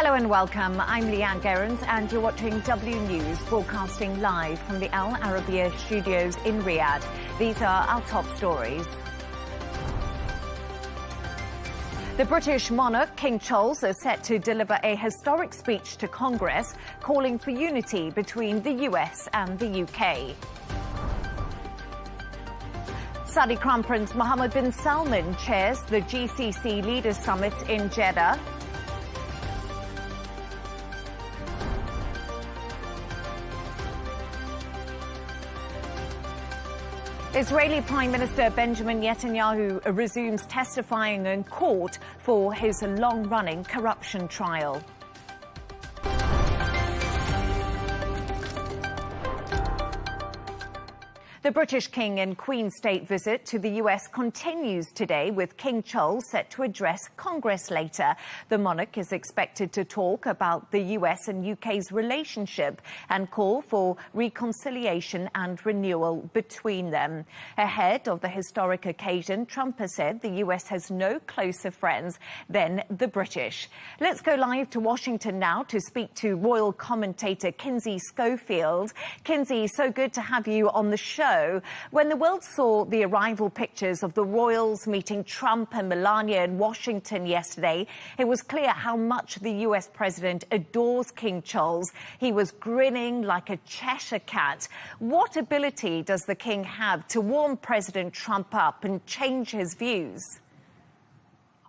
Hello and welcome. I'm Leigh Ann Gerrans and you're watching W News, broadcasting live from the Al Arabiya studios in Riyadh. These are our top stories. The British monarch, King Charles, is set to deliver a historic speech to Congress calling for unity between the US and the UK. Saudi Crown Prince Mohammed bin Salman chairs the GCC Leaders Summit in Jeddah. Israeli Prime Minister Benjamin Netanyahu resumes testifying in court for his long-running corruption trial. The British King and Queen state visit to the US continues today, with King Charles set to address Congress later. The monarch is expected to talk about the US and UK's relationship and call for reconciliation and renewal between them. Ahead of the historic occasion, Trump has said the US has no closer friends than the British. Let's go live to Washington now to speak to royal commentator Kinsey Schofield. Kinsey, so good to have you on the show. When the world saw the arrival pictures of the royals meeting Trump and Melania in Washington yesterday, it was clear how much the US president adores King Charles. He was grinning like a Cheshire cat. What ability does the king have to warm President Trump up and change his views?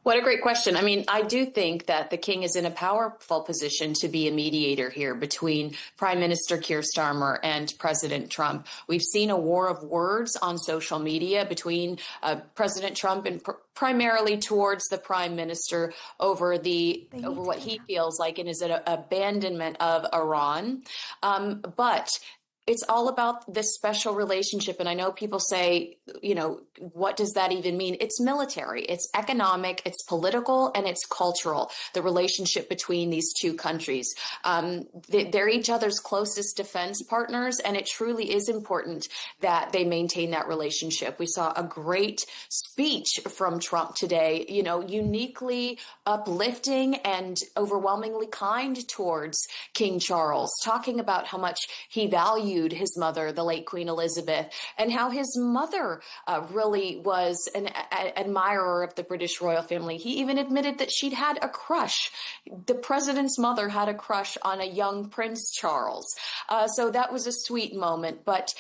What a great question. I mean, I do think that the king is in a powerful position to be a mediator here between Prime Minister Keir Starmer and President Trump. We've seen a war of words on social media between President Trump and primarily towards the Prime Minister over what he feels like and is an abandonment of Iran. But it's all about this special relationship. And I know people say, you know, what does that even mean? It's military, it's economic, it's political, and it's cultural, the relationship between these two countries. They're each other's closest defense partners, and it truly is important that they maintain that relationship. We saw a great speech from Trump today, you know, uniquely uplifting and overwhelmingly kind towards King Charles, talking about how much he valued his mother, the late Queen Elizabeth, and how his mother really was an admirer of the British royal family. He even admitted that she'd had a crush. The president's mother had a crush on a young Prince Charles. So that was a sweet moment, but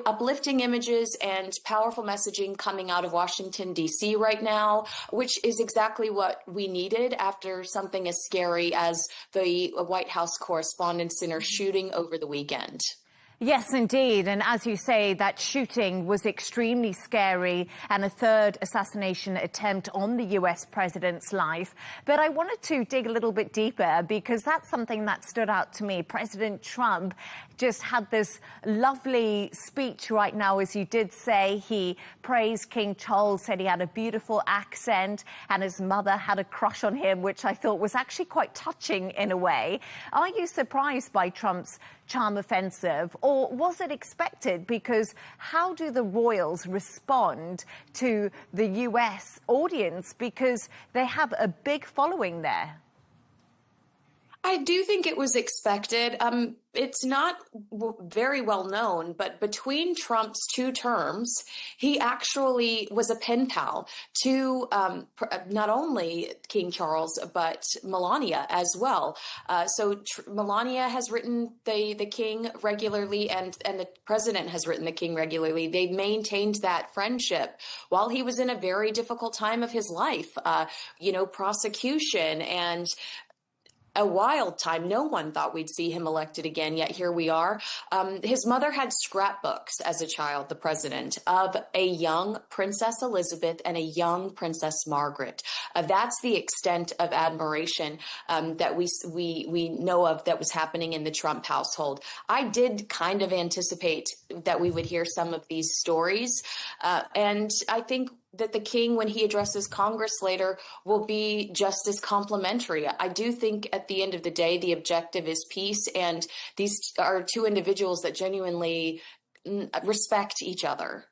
uplifting images and powerful messaging coming out of Washington, D.C. right now, which is exactly what we needed after something as scary as the White House Correspondents' Center shooting over the weekend. Yes, indeed. And as you say, that shooting was extremely scary and a third assassination attempt on the US president's life. But I wanted to dig a little bit deeper because that's something that stood out to me. President Trump just had this lovely speech right now, as you did say. He praised King Charles, said he had a beautiful accent and his mother had a crush on him, which I thought was actually quite touching in a way. Are you surprised by Trump's charm offensive, or was it expected? Because how do the royals respond to the US audience? Because they have a big following there. I do think it was expected. It's not very well known, but between Trump's two terms, he actually was a pen pal to not only King Charles, but Melania as well. Melania has written the king regularly, and the president has written the king regularly. They've maintained that friendship while he was in a very difficult time of his life, prosecution and a wild time. No one thought we'd see him elected again, yet here we are. His mother had scrapbooks as a child, the president, of a young Princess Elizabeth and a young Princess Margaret. That's the extent of admiration that we know of that was happening in the Trump household. I did kind of anticipate that we would hear some of these stories, and I think that the king, when he addresses Congress later, will be just as complimentary. I do think at the end of the day, the objective is peace, and these are two individuals that genuinely respect each other.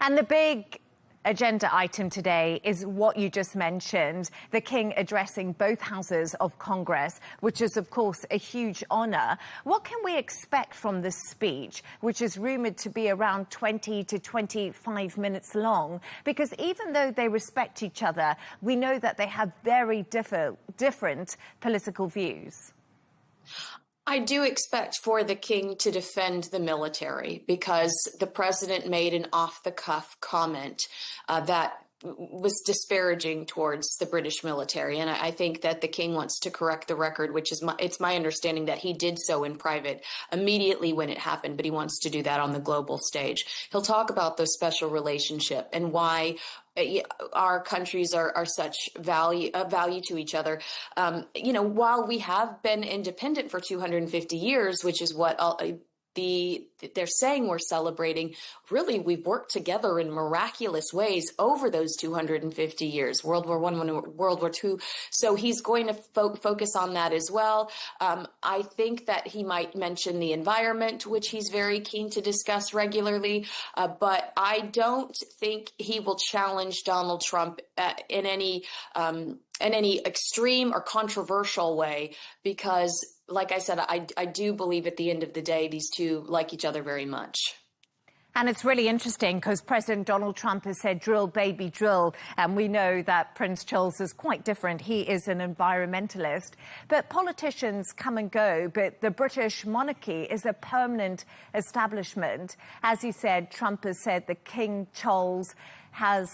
And the big agenda item today is what you just mentioned, the King addressing both houses of Congress, which is, of course, a huge honour. What can we expect from this speech, which is rumoured to be around 20 to 25 minutes long? Because even though they respect each other, we know that they have very different political views. I do expect for the king to defend the military because the president made an off-the-cuff comment that was disparaging towards the British military. And I think that the king wants to correct the record, which is it's my understanding that he did so in private immediately when it happened, but he wants to do that on the global stage. He'll talk about the special relationship and why our countries are such value to each other. While we have been independent for 250 years, which is what they're saying we're celebrating, really, we've worked together in miraculous ways over those 250 years, World War I, World War II. So he's going to focus on that as well. I think that he might mention the environment, which he's very keen to discuss regularly. But I don't think he will challenge Donald Trump in any extreme or controversial way, because like I said, I do believe at the end of the day, these two like each other very much. And it's really interesting because President Donald Trump has said, drill, baby, drill. And we know that Prince Charles is quite different. He is an environmentalist. But politicians come and go. But the British monarchy is a permanent establishment. As he said, Trump has said that King Charles has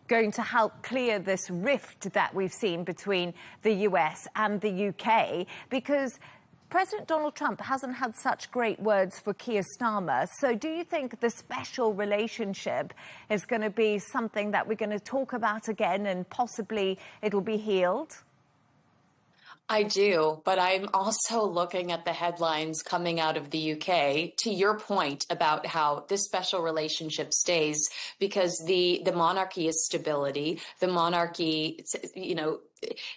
going to help clear this rift that we've seen between the US and the UK, because President Donald Trump hasn't had such great words for Keir Starmer. So do you think the special relationship is going to be something that we're going to talk about again and possibly it'll be healed? I do, but I'm also looking at the headlines coming out of the UK, to your point about how this special relationship stays because the monarchy is stability. The monarchy,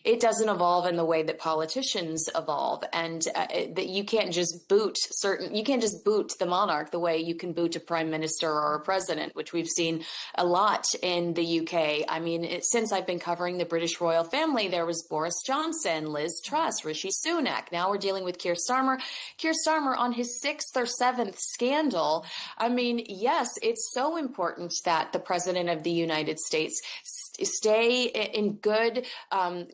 it doesn't evolve in the way that politicians evolve, and that you can't just boot the monarch the way you can boot a prime minister or a president, which we've seen a lot in the UK. I mean, since I've been covering the British royal family, there was Boris Johnson, Liz Truss, Rishi Sunak. Now we're dealing with Keir Starmer. Keir Starmer on his 6th or 7th scandal. I mean, yes, it's so important that the president of the United States stay in good,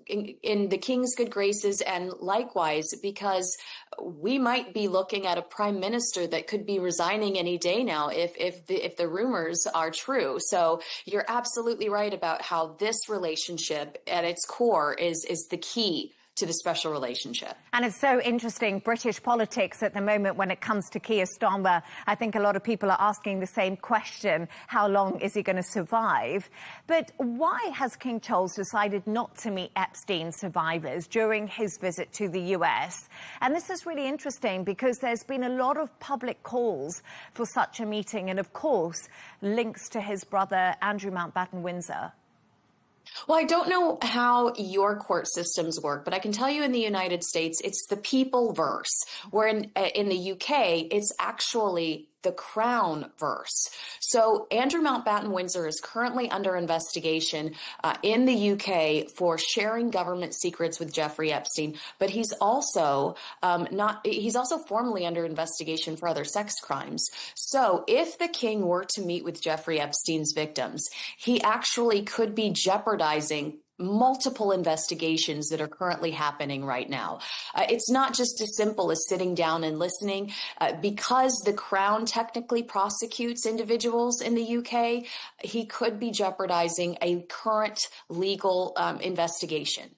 in the king's good graces, and likewise, because we might be looking at a prime minister that could be resigning any day now if the rumors are true. So you're absolutely right about how this relationship at its core is the key to the special relationship. And it's so interesting, British politics at the moment when it comes to Keir Starmer. I think a lot of people are asking the same question, how long is he going to survive? But why has King Charles decided not to meet Epstein survivors during his visit to the US? And this is really interesting because there's been a lot of public calls for such a meeting and, of course, links to his brother, Andrew Mountbatten Windsor. Well, I don't know how your court systems work, but I can tell you in the United States, it's the people verse, where in the UK, it's actually the Crown verse. So Andrew Mountbatten Windsor is currently under investigation in the UK for sharing government secrets with Jeffrey Epstein, but he's also formally under investigation for other sex crimes. So if the king were to meet with Jeffrey Epstein's victims, he actually could be jeopardizing multiple investigations that are currently happening right now. It's not just as simple as sitting down and listening. Because the Crown technically prosecutes individuals in the UK, he could be jeopardizing a current legal investigation.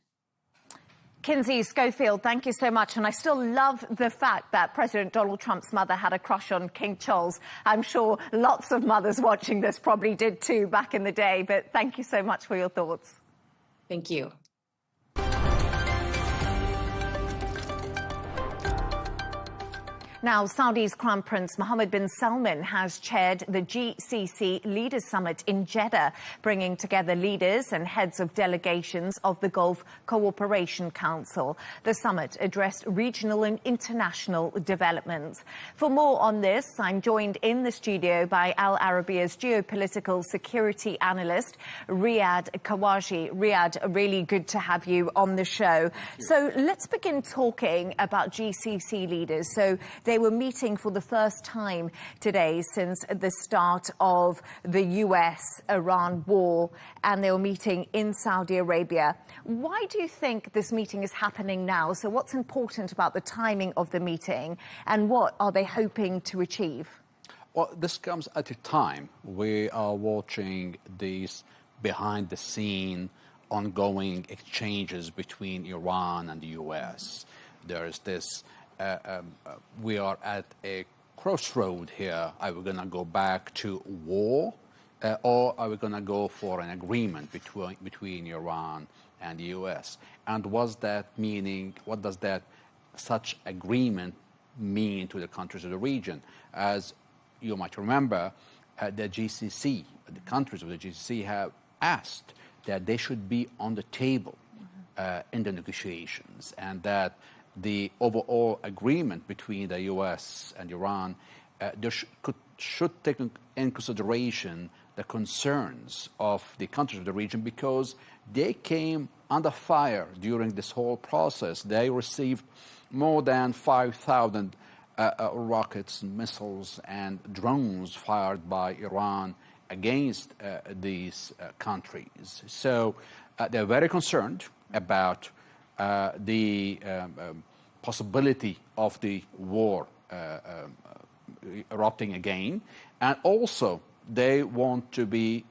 Kinsey Schofield, thank you so much. And I still love the fact that President Donald Trump's mother had a crush on King Charles. I'm sure lots of mothers watching this probably did too back in the day. But thank you so much for your thoughts. Thank you. Now, Saudi's Crown Prince Mohammed bin Salman has chaired the GCC Leaders Summit in Jeddah, bringing together leaders and heads of delegations of the Gulf Cooperation Council. The summit addressed regional and international developments. For more on this, I'm joined in the studio by Al Arabiya's geopolitical security analyst, Riyadh Kawaji. Riyadh, really good to have you on the show. So let's begin talking about GCC leaders. So they were meeting for the first time today since the start of the US-Iran war, and they were meeting in Saudi Arabia. Why do you think this meeting is happening now? So what's important about the timing of the meeting, and what are they hoping to achieve? Well, this comes at a time we are watching these behind-the-scene ongoing exchanges between Iran and the US. There is this, we are at a crossroad here. Are we going to go back to war, or are we going to go for an agreement between Iran and the US? And what's that meaning? What does that such agreement mean to the countries of the region? As you might remember, the GCC, the countries of the GCC have asked that they should be on the table in the negotiations, and that the overall agreement between the US and Iran should take in consideration the concerns of the countries of the region, because they came under fire during this whole process. They received more than 5,000 rockets, missiles, and drones fired by Iran against these countries. So they're very concerned about the possibility of the war erupting again, and also they want to be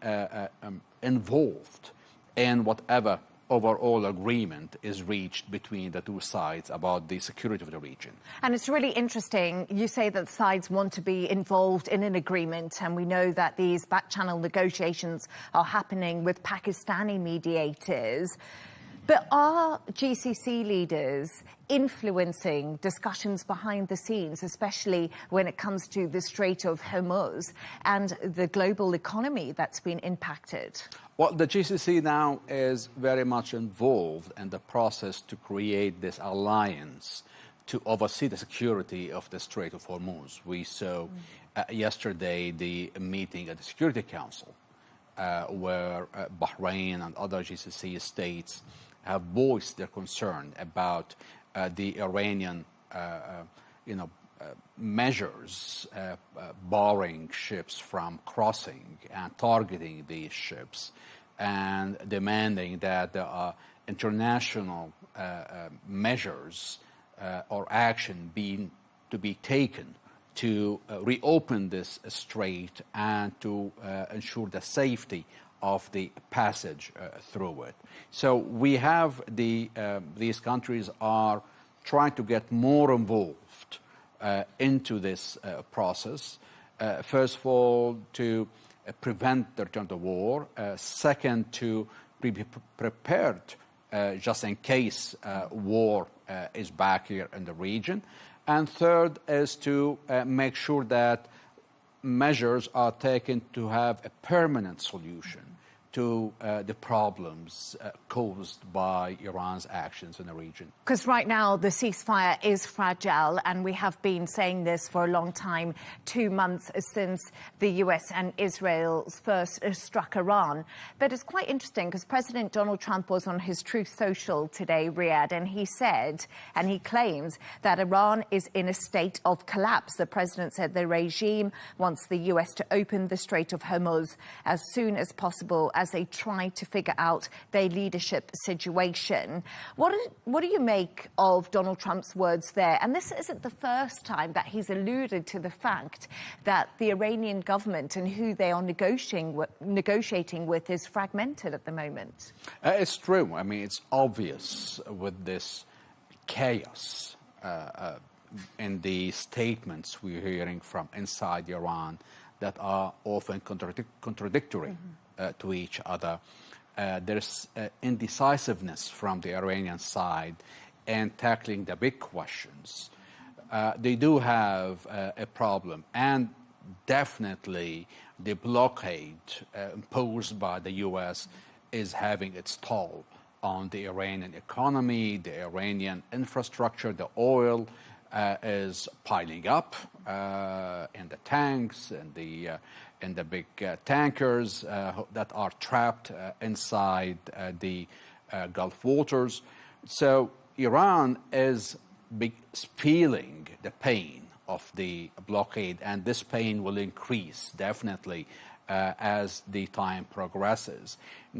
involved in whatever overall agreement is reached between the two sides about the security of the region. And it's really interesting. You say that sides want to be involved in an agreement, and we know that these back-channel negotiations are happening with Pakistani mediators. But are GCC leaders influencing discussions behind the scenes, especially when it comes to the Strait of Hormuz and the global economy that's been impacted? Well, the GCC now is very much involved in the process to create this alliance to oversee the security of the Strait of Hormuz. We saw yesterday the meeting at the Security Council where Bahrain and other GCC states have voiced their concern about the Iranian measures barring ships from crossing and targeting these ships, and demanding that there are international measures or action to be taken to reopen this strait and to ensure the safety of the passage through it. So we have these countries are trying to get more involved into this process. First of all, to prevent the return to war. Second, to be prepared just in case war is back here in the region. And third is to make sure that measures are taken to have a permanent solution to the problems caused by Iran's actions in the region. Because right now the ceasefire is fragile, and we have been saying this for a long time, 2 months since the US and Israel first struck Iran. But it's quite interesting because President Donald Trump was on his Truth Social today, Riyadh, and he said, and he claims, that Iran is in a state of collapse. The president said the regime wants the US to open the Strait of Hormuz as soon as possible, as they try to figure out their leadership situation. What do you make of Donald Trump's words there? And this isn't the first time that he's alluded to the fact that the Iranian government and who they are negotiating with is fragmented at the moment. It's true. I mean, it's obvious with this chaos in the statements we're hearing from inside Iran that are often contradictory to each other. There's indecisiveness from the Iranian side in tackling the big questions. they do have a problem. And definitely the blockade imposed by the U.S. is having its toll on the Iranian economy, the Iranian infrastructure. The oil is piling up in the tanks and in the big tankers that are trapped inside the Gulf waters. So Iran is feeling the pain of the blockade, and this pain will increase definitely as the time progresses.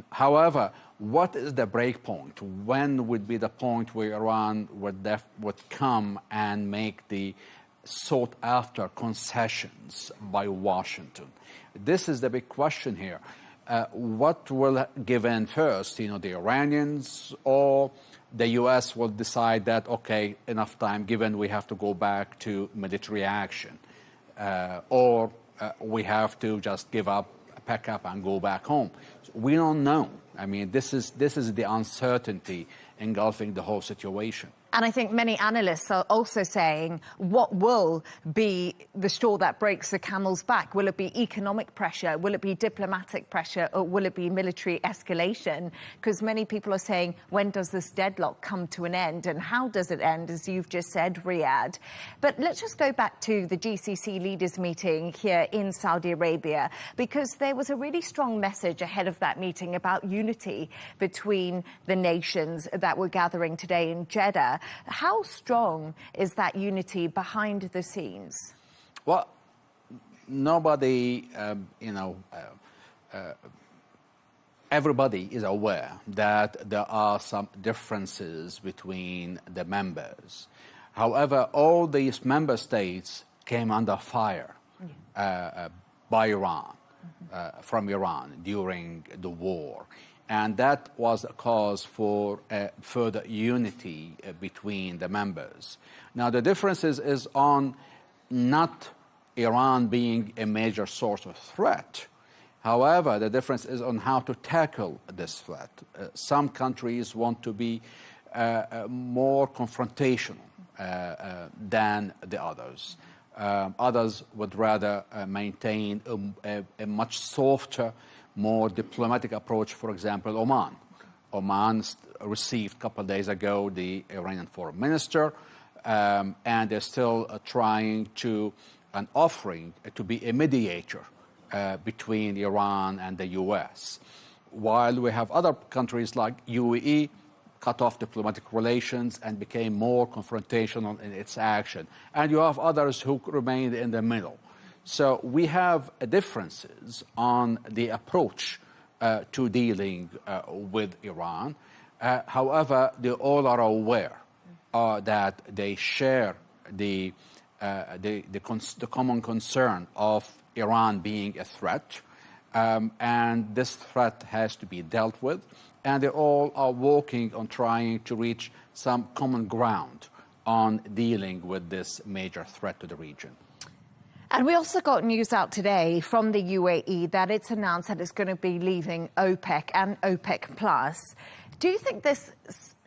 However, what is the break point? When would be the point where Iran would come and make the sought-after concessions by Washington? This is the big question here. What will give in first, the Iranians, or the U.S. will decide that, okay, enough time, given we have to go back to military action, or we have to just give up, pack up, and go back home. So we don't know. I mean, this is the uncertainty engulfing the whole situation. And I think many analysts are also saying, what will be the straw that breaks the camel's back? Will it be economic pressure? Will it be diplomatic pressure? Or will it be military escalation? Because many people are saying, when does this deadlock come to an end? And how does it end, as you've just said, Riyadh? But let's just go back to the GCC leaders meeting here in Saudi Arabia, because there was a really strong message ahead of that meeting about unity between the nations that were gathering today in Jeddah. How strong is that unity behind the scenes? Well, nobody, everybody is aware that there are some differences between the members. However, all these member states came under fire by Iran, from Iran during the war. And that was a cause for further unity between the members. Now, the difference is on not Iran being a major source of threat. However, the difference is on how to tackle this threat. Some countries want to be more confrontational than the others. Others would rather maintain a much softer, more diplomatic approach. For example, Oman. Oman received a couple of days ago the Iranian foreign minister, and they're still trying to, and offering to be a mediator between Iran and the U.S. While we have other countries like UAE cut off diplomatic relations and became more confrontational in its action. And you have others who remained in the middle. So we have differences on the approach to dealing with Iran. However, they all are aware that they share the common concern of Iran being a threat, and this threat has to be dealt with. And they all are working on trying to reach some common ground on dealing with this major threat to the region. And we also got news out today from the UAE that it's announced that it's going to be leaving OPEC and OPEC Plus. Do you think this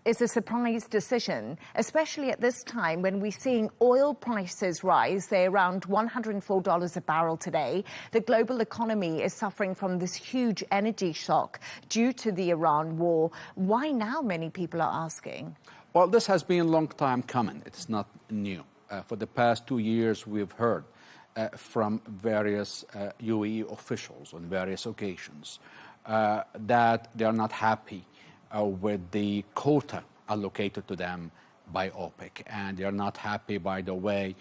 is a surprise decision, especially at this time when we're seeing oil prices rise? They're around $104 a barrel today. The global economy is suffering from this huge energy shock due to the Iran war. Why now, many people are asking? Well, this has been a long time coming. It's not new. For the past 2 years, we've heard from various UAE officials on various occasions that they are not happy with the quota allocated to them by OPEC. And they are not happy by the way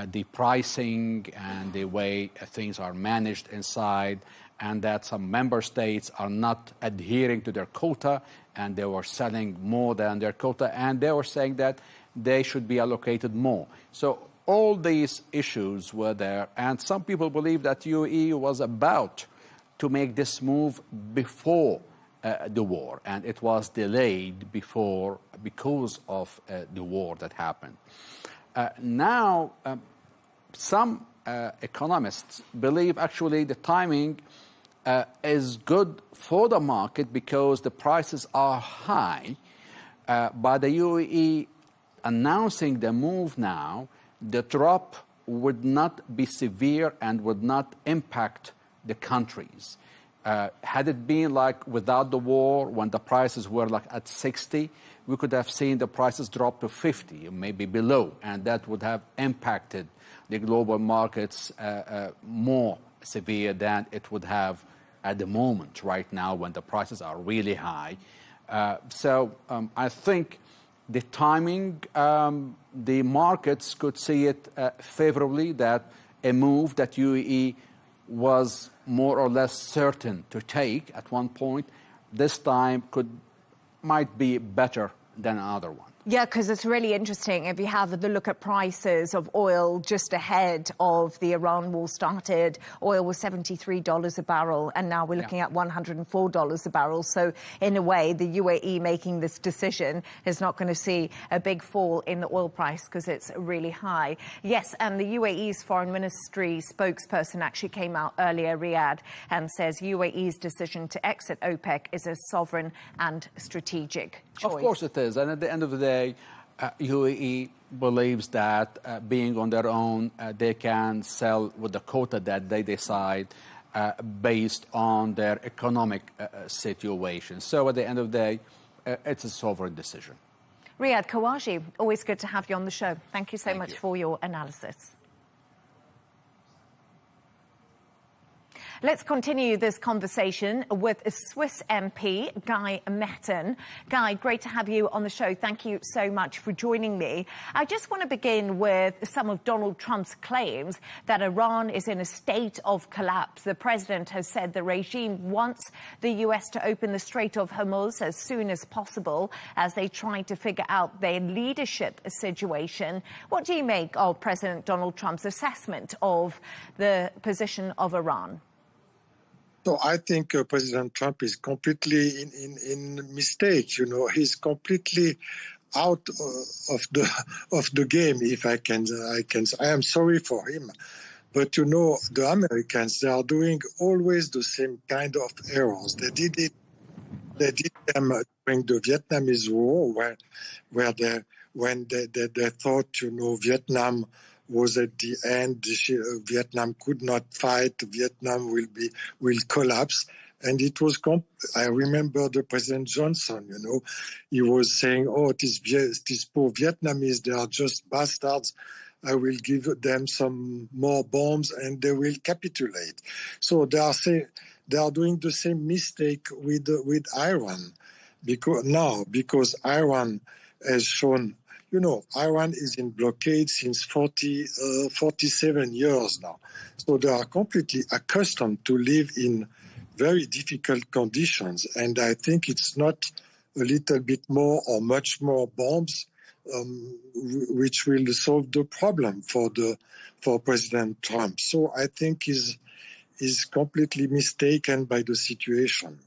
the pricing and the way things are managed inside, and that some member states are not adhering to their quota, and they were selling more than their quota, and they were saying that they should be allocated more. So all these issues were there, and some people believe that UAE was about to make this move before the war, and it was delayed because of the war that happened. Now, some economists believe actually the timing is good for the market because the prices are high. By the UAE announcing the move now, the drop would not be severe and would not impact the countries. Had it been like without the war, when the prices were like at 60, we could have seen the prices drop to 50, maybe below, and that would have impacted the global markets more severe than it would have at the moment right now when the prices are really high. So I think the timing, the markets could see it favorably, that a move that UAE was more or less certain to take at one point, this time might be better than another one. Yeah, because it's really interesting. If you have the look at prices of oil just ahead of the Iran war started, oil was $73 a barrel, and now we're looking at $104 a barrel. So in a way, the UAE making this decision is not going to see a big fall in the oil price because it's really high. Yes, and the UAE's foreign ministry spokesperson actually came out earlier, Riyadh, and says UAE's decision to exit OPEC is a sovereign and strategic choice. Of course it is. And at the end of the day, UAE believes that being on their own, they can sell with the quota that they decide based on their economic situation. So at the end of the day, it's a sovereign decision. Riyadh Kawaji, always good to have you on the show. Thank you so much for your analysis. Let's continue this conversation with Swiss MP Guy Metten. Guy, great to have you on the show. Thank you so much for joining me. I just want to begin with some of Donald Trump's claims that Iran is in a state of collapse. The president has said the regime wants the US to open the Strait of Hormuz as soon as possible as they try to figure out their leadership situation. What do you make of President Donald Trump's assessment of the position of Iran? So I think President Trump is completely in mistake. You know, he's completely out of the game. If I am sorry for him, but you know, the Americans, they are doing always the same kind of errors. They did them during the Vietnamese War, when they thought, you know, Vietnam was at the end, Vietnam could not fight, Vietnam will collapse. And it was, I remember the President Johnson, you know, he was saying, oh, these poor Vietnamese, they are just bastards. I will give them some more bombs and they will capitulate. So they are doing the same mistake with Iran. Because Iran has shown, you know, Iran is in blockade since 47 years now. So they are completely accustomed to live in very difficult conditions. And I think it's not a little bit more or much more bombs which will solve the problem for President Trump. So I think he's completely mistaken by the situation.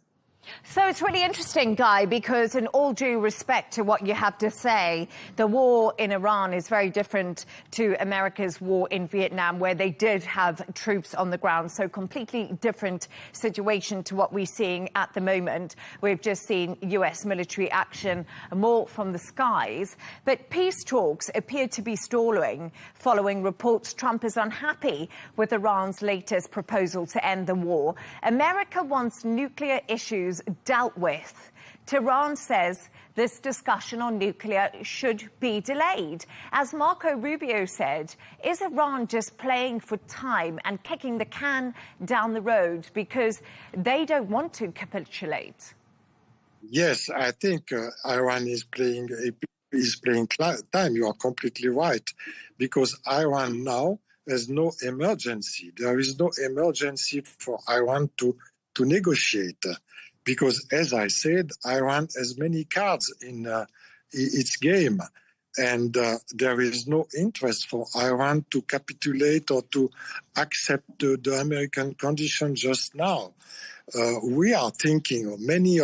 So it's really interesting, Guy, because in all due respect to what you have to say, the war in Iran is very different to America's war in Vietnam, where they did have troops on the ground. So completely different situation to what we're seeing at the moment. We've just seen US military action more from the skies. But peace talks appear to be stalling following reports Trump is unhappy with Iran's latest proposal to end the war. America wants nuclear issues dealt with. Tehran says this discussion on nuclear should be delayed. As Marco Rubio said, is Iran just playing for time and kicking the can down the road because they don't want to capitulate? Yes, I think Iran is playing time. You are completely right, because Iran now has no emergency. There is no emergency for Iran to negotiate. Because, as I said, Iran has many cards in its game. And there is no interest for Iran to capitulate or to accept the American condition just now. We are thinking, many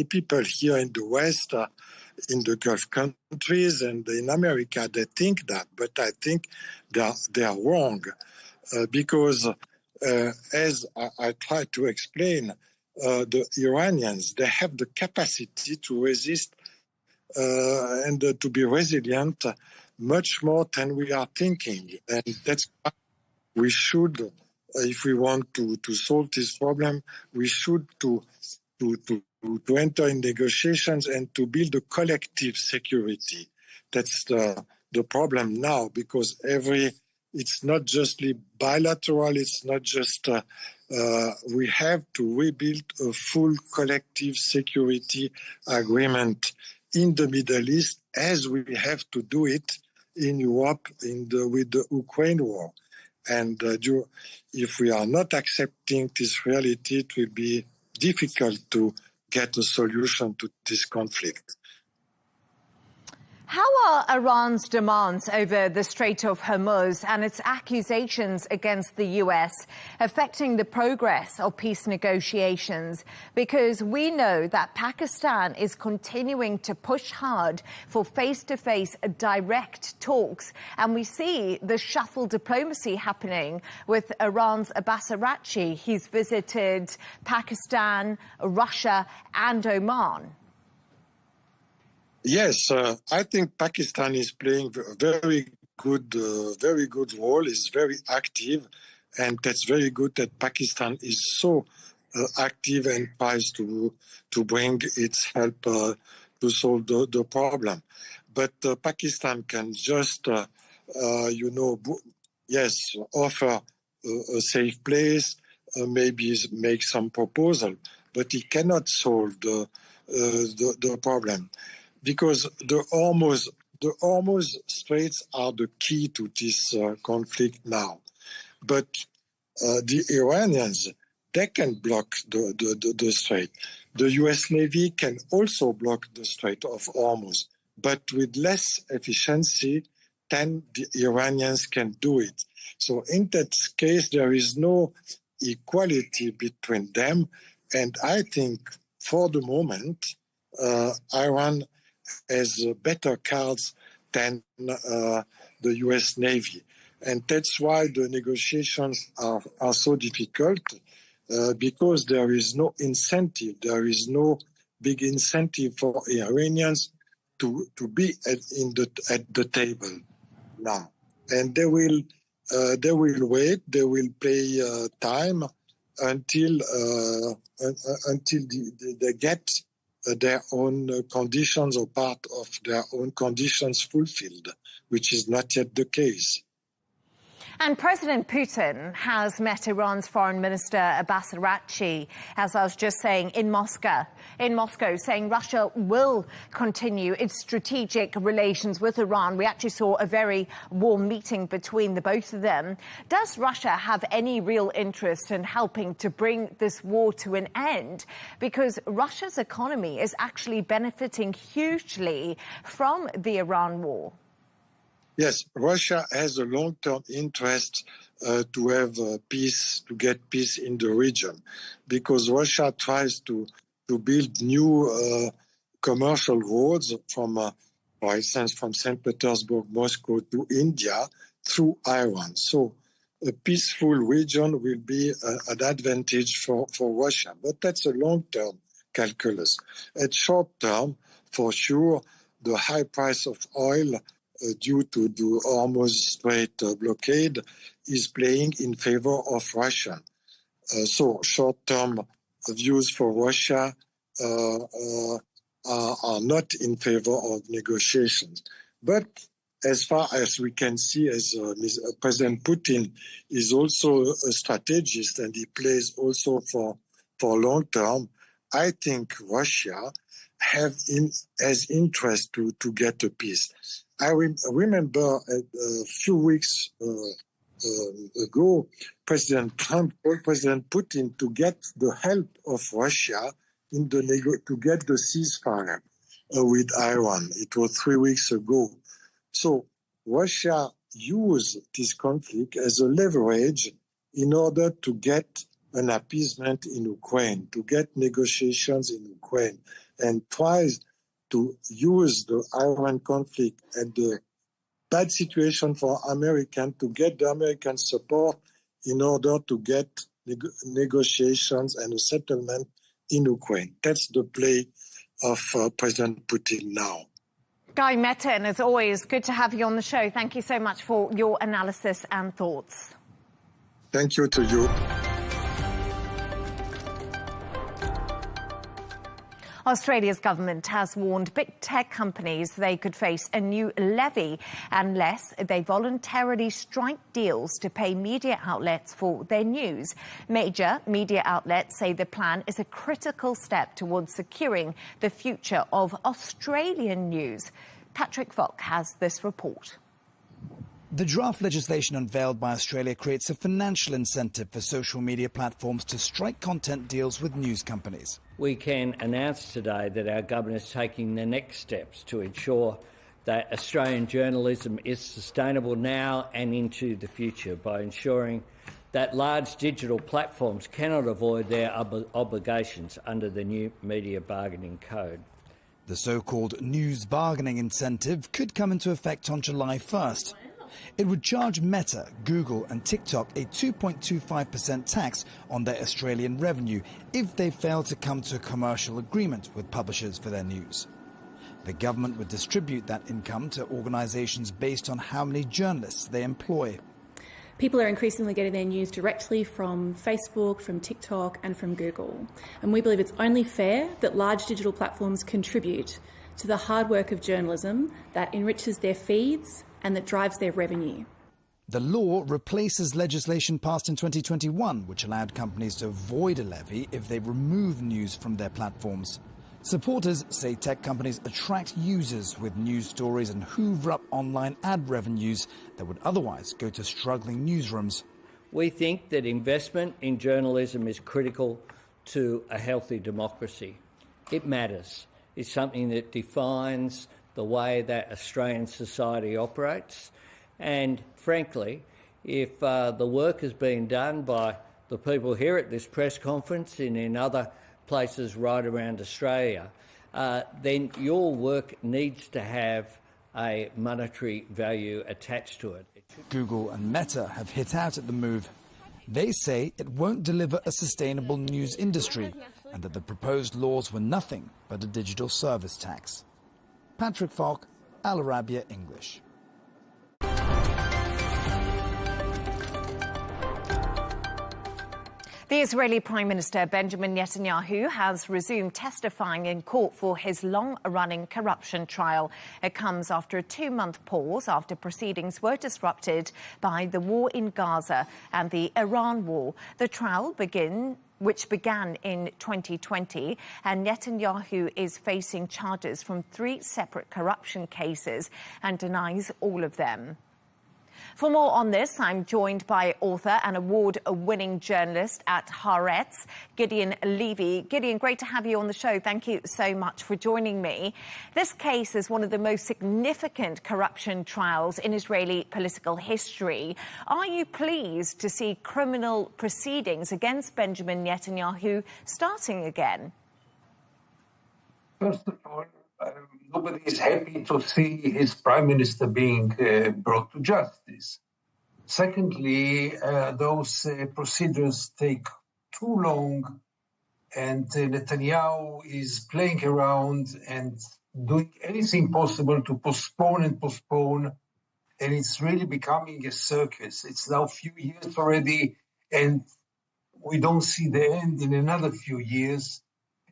people here in the West, in the Gulf countries and in America, they think that. But I think they are wrong. Because, as I tried to explain, the Iranians, they have the capacity to resist and to be resilient much more than we are thinking. And that's why we should, if we want to solve this problem, we should to enter in negotiations and to build a collective security. That's the problem now, because it's not just bilateral, it's not just, we have to rebuild a full collective security agreement in the Middle East, as we have to do it in Europe with the Ukraine war. And if we are not accepting this reality, it will be difficult to get a solution to this conflict. How are Iran's demands over the Strait of Hormuz and its accusations against the U.S. affecting the progress of peace negotiations? Because we know that Pakistan is continuing to push hard for face-to-face direct talks, and we see the shuffle diplomacy happening with Iran's Abbas Araghchi. He's visited Pakistan, Russia and Oman. Yes, I think Pakistan is playing a very good role. Is very active, and that's very good that Pakistan is so active and tries to bring its help to solve the problem. But Pakistan can just, offer a safe place, maybe make some proposal, but it cannot solve the problem. Because the Hormuz Straits are the key to this conflict now. But the Iranians, they can block the strait. The U.S. Navy can also block the Strait of Hormuz, but with less efficiency than the Iranians can do it. So in that case, there is no equality between them. And I think for the moment, Iran has better cards than the U.S. Navy. And that's why the negotiations are so difficult, because there is no incentive. There is no big incentive for Iranians to be at the table now. And they will wait. They will play time until they get their own conditions or part of their own conditions fulfilled, which is not yet the case. And President Putin has met Iran's Foreign Minister Abbas Araghchi, as I was just saying, in Moscow, saying Russia will continue its strategic relations with Iran. We actually saw a very warm meeting between the both of them. Does Russia have any real interest in helping to bring this war to an end? Because Russia's economy is actually benefiting hugely from the Iran war. Yes, Russia has a long-term interest to have peace, to get peace in the region, because Russia tries to build new commercial roads from, for instance, from St. Petersburg, Moscow to India through Iran. So a peaceful region will be an advantage for Russia, but that's a long-term calculus. At short-term, for sure, the high price of oil due to the Hormuz Strait blockade is playing in favor of Russia. So short-term views for Russia are not in favor of negotiations. But as far as we can see, as President Putin is also a strategist and he plays also for long-term, I think Russia has interest to get a peace. I remember a few weeks ago, President Trump told President Putin to get the help of Russia to get the ceasefire with Iran. It was 3 weeks ago. So Russia used this conflict as a leverage in order to get an appeasement in Ukraine, to get negotiations in Ukraine, and tries to use the Iran conflict and the bad situation for Americans to get the American support in order to get negotiations and a settlement in Ukraine. That's the play of President Putin now. Guy Metten, as always, good to have you on the show. Thank you so much for your analysis and thoughts. Thank you to you. Australia's government has warned big tech companies they could face a new levy unless they voluntarily strike deals to pay media outlets for their news. Major media outlets say the plan is a critical step towards securing the future of Australian news. Patrick Falk has this report. The draft legislation unveiled by Australia creates a financial incentive for social media platforms to strike content deals with news companies. We can announce today that our government is taking the next steps to ensure that Australian journalism is sustainable now and into the future by ensuring that large digital platforms cannot avoid their obligations under the new Media Bargaining Code. The so-called news bargaining incentive could come into effect on July 1st. It would charge Meta, Google and TikTok a 2.25% tax on their Australian revenue if they fail to come to a commercial agreement with publishers for their news. The government would distribute that income to organisations based on how many journalists they employ. People are increasingly getting their news directly from Facebook, from TikTok and from Google. And we believe it's only fair that large digital platforms contribute to the hard work of journalism that enriches their feeds and that drives their revenue. The law replaces legislation passed in 2021, which allowed companies to avoid a levy if they remove news from their platforms. Supporters say tech companies attract users with news stories and hoover up online ad revenues that would otherwise go to struggling newsrooms. We think that investment in journalism is critical to a healthy democracy. It matters. It's something that defines the way that Australian society operates. And frankly, if the work is being done by the people here at this press conference and in other places right around Australia, then your work needs to have a monetary value attached to it. Google and Meta have hit out at the move. They say it won't deliver a sustainable news industry and that the proposed laws were nothing but a digital service tax. Patrick Falk, Arabiya English. The Israeli Prime Minister Benjamin Netanyahu has resumed testifying in court for his long-running corruption trial. It comes after a 2-month pause after proceedings were disrupted by the war in Gaza and the Iran war. The trial which began in 2020, and Netanyahu is facing charges from 3 separate corruption cases and denies all of them. For more on this, I'm joined by author and award-winning journalist at Haaretz, Gideon Levy. Gideon, great to have you on the show. Thank you so much for joining me. This case is one of the most significant corruption trials in Israeli political history. Are you pleased to see criminal proceedings against Benjamin Netanyahu starting again? First of all, nobody is happy to see his prime minister being brought to justice. Secondly, those procedures take too long, and Netanyahu is playing around and doing anything possible to postpone and postpone, and it's really becoming a circus. It's now a few years already, and we don't see the end in another few years.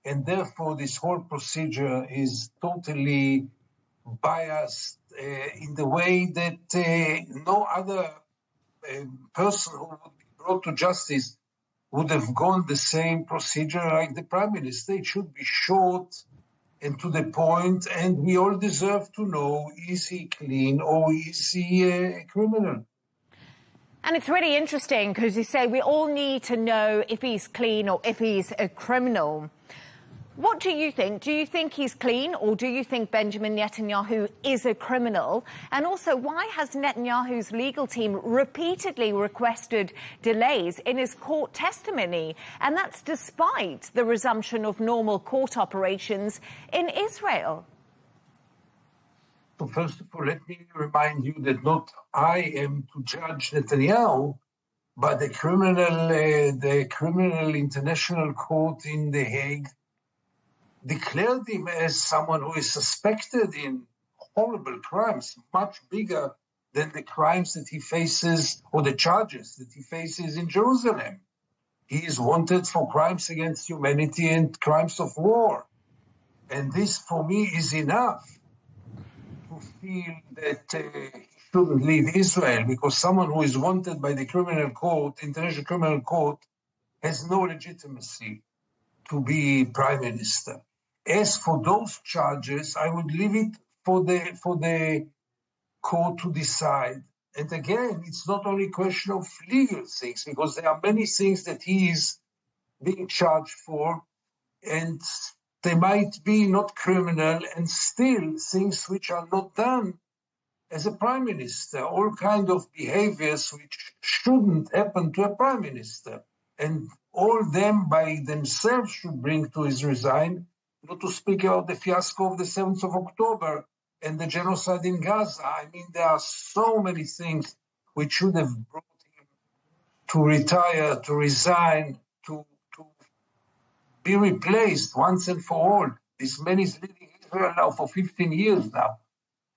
And therefore, this whole procedure is totally biased in the way that no other person who would be brought to justice would have gone the same procedure like the Prime Minister. It should be short and to the point, and we all deserve to know, is he clean or is he a criminal? And it's really interesting because you say we all need to know if he's clean or if he's a criminal. What do you think? Do you think he's clean, or do you think Benjamin Netanyahu is a criminal? And also, why has Netanyahu's legal team repeatedly requested delays in his court testimony? And that's despite the resumption of normal court operations in Israel. So first of all, let me remind you that not I am to judge Netanyahu, but the criminal international court in The Hague declared him as someone who is suspected in horrible crimes, much bigger than the crimes that he faces or the charges that he faces in Jerusalem. He is wanted for crimes against humanity and crimes of war. And this, for me, is enough to feel that he shouldn't leave Israel, because someone who is wanted by the criminal court, International Criminal Court, has no legitimacy to be prime minister. As for those charges, I would leave it for the court to decide. And again, it's not only a question of legal things, because there are many things that he is being charged for, and they might be not criminal and still things which are not done as a prime minister, all kind of behaviors which shouldn't happen to a prime minister. And all them by themselves should bring to his resign, not to speak about the fiasco of the 7th of October and the genocide in Gaza. I mean, there are so many things which should have brought him to retire, to resign, to be replaced once and for all. This man is leading Israel now for 15 years now,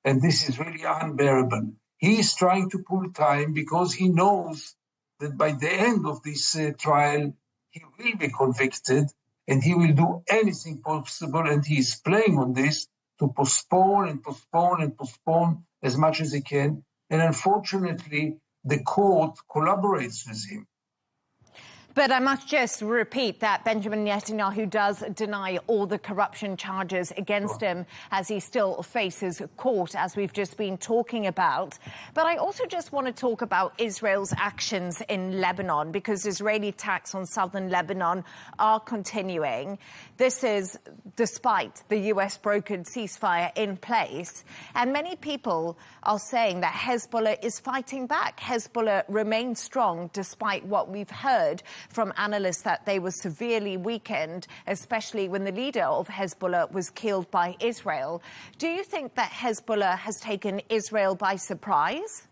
and this is really unbearable. He is trying to pull time because he knows that by the end of this trial, he will be convicted, and he will do anything possible, and he is playing on this to postpone and postpone and postpone as much as he can. And unfortunately, the court collaborates with him. But I must just repeat that Benjamin Netanyahu does deny all the corruption charges against him, as he still faces court, as we've just been talking about. But I also just want to talk about Israel's actions in Lebanon, because Israeli attacks on southern Lebanon are continuing. This is despite the US brokered ceasefire in place. And many people are saying that Hezbollah is fighting back. Hezbollah remains strong despite what we've heard from analysts that they were severely weakened, especially when the leader of Hezbollah was killed by Israel. Do you think that Hezbollah has taken Israel by surprise?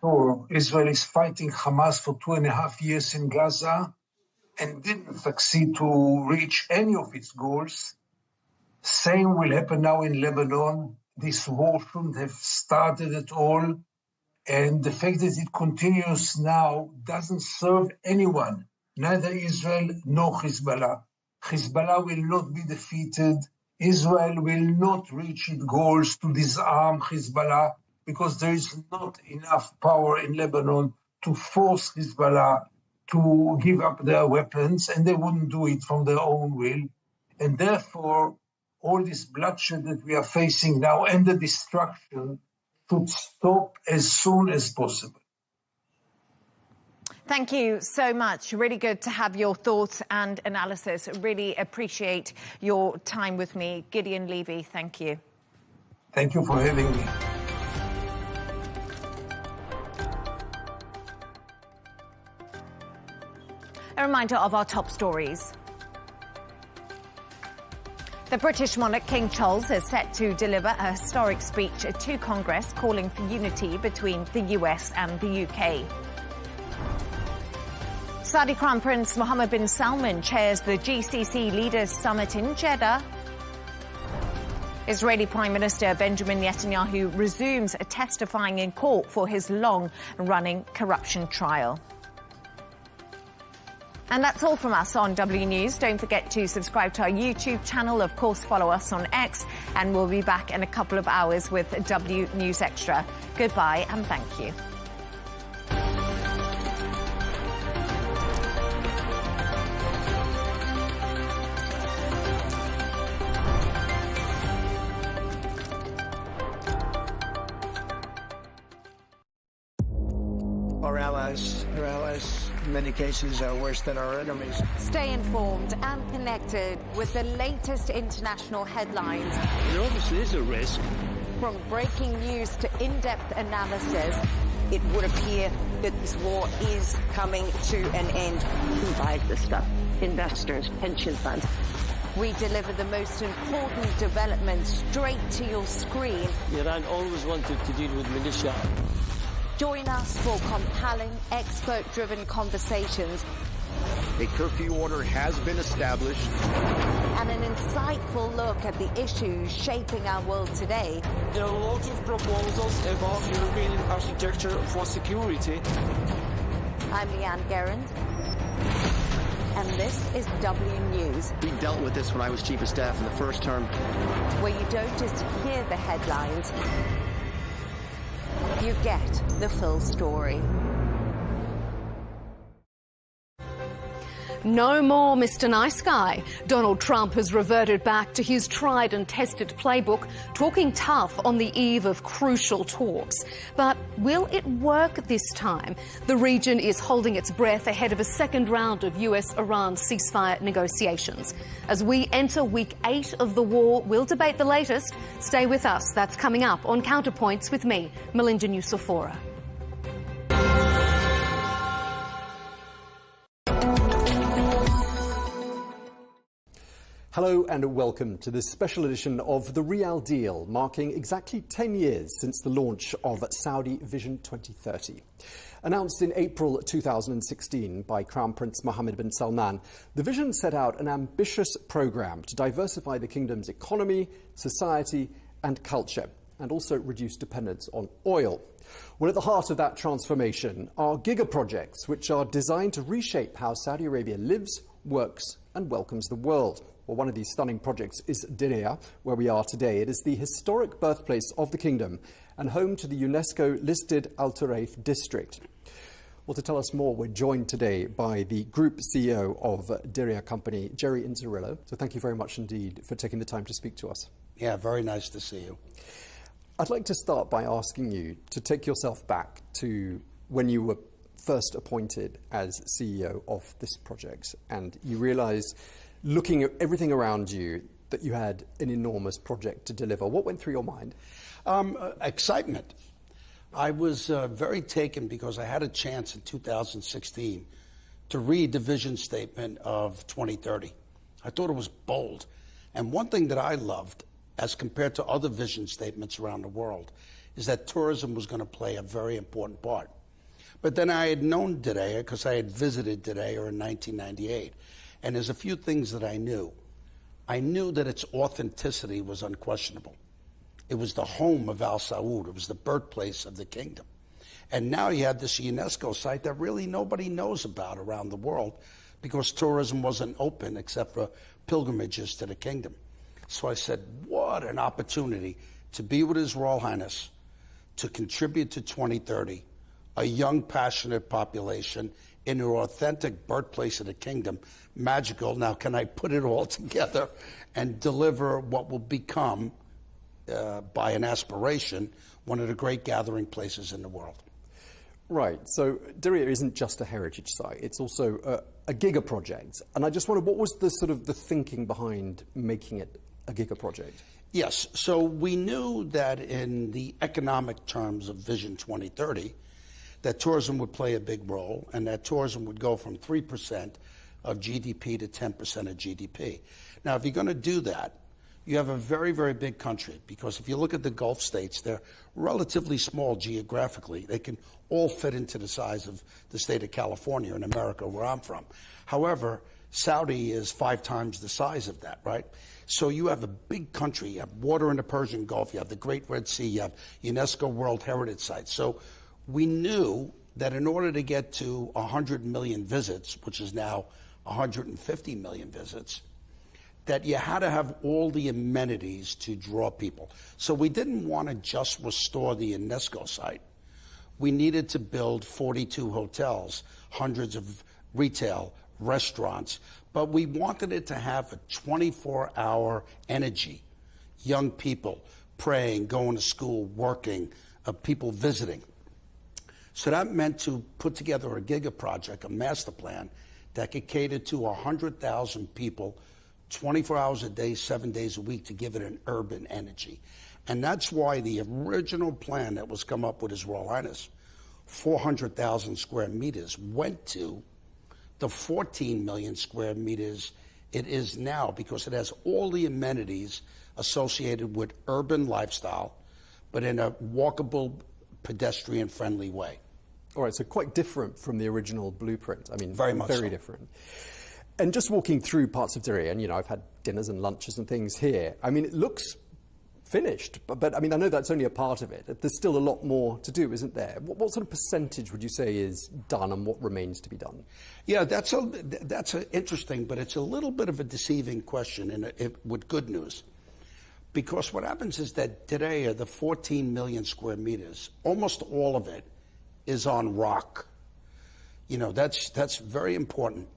Sure. Israel is fighting Hamas for 2.5 years in Gaza and didn't succeed to reach any of its goals. Same will happen now in Lebanon. This war shouldn't have started at all. And the fact that it continues now doesn't serve anyone, neither Israel nor Hezbollah. Hezbollah will not be defeated. Israel will not reach its goals to disarm Hezbollah, because there is not enough power in Lebanon to force Hezbollah to give up their weapons, and they wouldn't do it from their own will. And therefore, all this bloodshed that we are facing now and the destruction should stop as soon as possible. Thank you so much. Really good to have your thoughts and analysis. Really appreciate your time with me. Gideon Levy, thank you. Thank you for having me. A reminder of our top stories. The British monarch, King Charles, is set to deliver a historic speech to Congress calling for unity between the US and the UK. Saudi Crown Prince Mohammed bin Salman chairs the GCC Leaders Summit in Jeddah. Israeli Prime Minister Benjamin Netanyahu resumes testifying in court for his long-running corruption trial. And that's all from us on W News. Don't forget to subscribe to our YouTube channel. Of course, follow us on X. And we'll be back in a couple of hours with W News Extra. Goodbye and thank you. Our allies, in many cases, are worse than our enemies. Stay informed and connected with the latest international headlines. There obviously is a risk. From breaking news to in-depth analysis, it would appear that this war is coming to an end. Who buys this stuff? Investors, pension funds. We deliver the most important developments straight to your screen. Iran always wanted to deal with militia. Join us for compelling, expert-driven conversations. A curfew order has been established. and an insightful look at the issues shaping our world today. There are a lot of proposals about European architecture for security. I'm Leigh Ann Gerrans, and this is W News. We dealt with this when I was Chief of Staff in the first term. Where you don't just hear the headlines, you get the full story. No more Mr. Nice Guy. Donald Trump has reverted back to his tried and tested playbook, talking tough on the eve of crucial talks. But will it work this time? The region is holding its breath ahead of a second round of US-Iran ceasefire negotiations. As we enter week 8 of the war, we'll debate the latest. Stay with us. That's coming up on Counterpoints with me, Melinda Nucifora. Hello and welcome to this special edition of The Real Deal, marking exactly 10 years since the launch of Saudi Vision 2030. Announced in April 2016 by Crown Prince Mohammed bin Salman, the vision set out an ambitious programme to diversify the kingdom's economy, society and culture, and also reduce dependence on oil. Well, at the heart of that transformation are giga-projects which are designed to reshape how Saudi Arabia lives, works and welcomes the world. Well, one of these stunning projects is Diriyah, where we are today. It is the historic birthplace of the kingdom and home to the UNESCO-listed Al Turaif district. Well, to tell us more, we're joined today by the Group CEO of Diriyah Company, Jerry Inzerillo. So thank you very much indeed for taking the time to speak to us. Yeah, very nice to see you. I'd like to start by asking you to take yourself back to when you were first appointed as CEO of this project and you realised, looking at everything around you, that you had an enormous project to deliver. What went through your mind? Excitement. I was very taken because I had a chance in 2016 to read the vision statement of 2030. I thought it was bold. And one thing that I loved, as compared to other vision statements around the world, is that tourism was going to play a very important part. But then I had known Diriyah because I had visited Diriyah in 1998. And there's a few things that I knew. I knew that its authenticity was unquestionable. It was the home of Al Saud. It was the birthplace of the kingdom. And now you have this UNESCO site that really nobody knows about around the world because tourism wasn't open except for pilgrimages to the kingdom. So I said, what an opportunity to be with His Royal Highness, to contribute to 2030, a young, passionate population in an authentic birthplace of the kingdom. Magical. Now, can I put it all together and deliver what will become, by an aspiration, one of the great gathering places in the world? Right. So Diriyah isn't just a heritage site. It's also a giga project. And I just wondered, what was the sort of the thinking behind making it a giga project? Yes. So we knew that in the economic terms of Vision 2030, that tourism would play a big role and that tourism would go from 3% of GDP to 10% of GDP. Now, if you're going to do that, you have a very, very big country because if you look at the Gulf states, they're relatively small geographically. They can all fit into the size of the state of California in America, where I'm from. However, Saudi is 5 times the size of that, right? So you have a big country. You have water in the Persian Gulf. You have the Great Red Sea. You have UNESCO World Heritage Sites. So we knew that in order to get to 100 million visits, which is now 150 million visits, that you had to have all the amenities to draw people. So we didn't want to just restore the UNESCO site. We needed to build 42 hotels, hundreds of retail, restaurants, but we wanted it to have a 24-hour energy. Young people praying, going to school, working, people visiting. So that meant to put together a giga project, a master plan, that could cater to 100,000 people 24 hours a day, 7 days a week, to give it an urban energy. And that's why the original plan that was come up with His Royal Highness, 400,000 square meters, went to the 14 million square meters it is now, because it has all the amenities associated with urban lifestyle, but in a walkable, pedestrian-friendly way. All right, so quite different from the original blueprint. I mean, very much very so. different. And just walking through parts of Diriyah, and, I've had dinners and lunches and things here. I mean, it looks finished, but I mean, I know that's only a part of it. There's still a lot more to do, isn't there? What sort of percentage would you say is done and what remains to be done? Yeah, that's interesting, but it's a little bit of a deceiving question with good news. Because what happens is that Diriyah, the 14 million square meters, almost all of it is on rock. That's very important.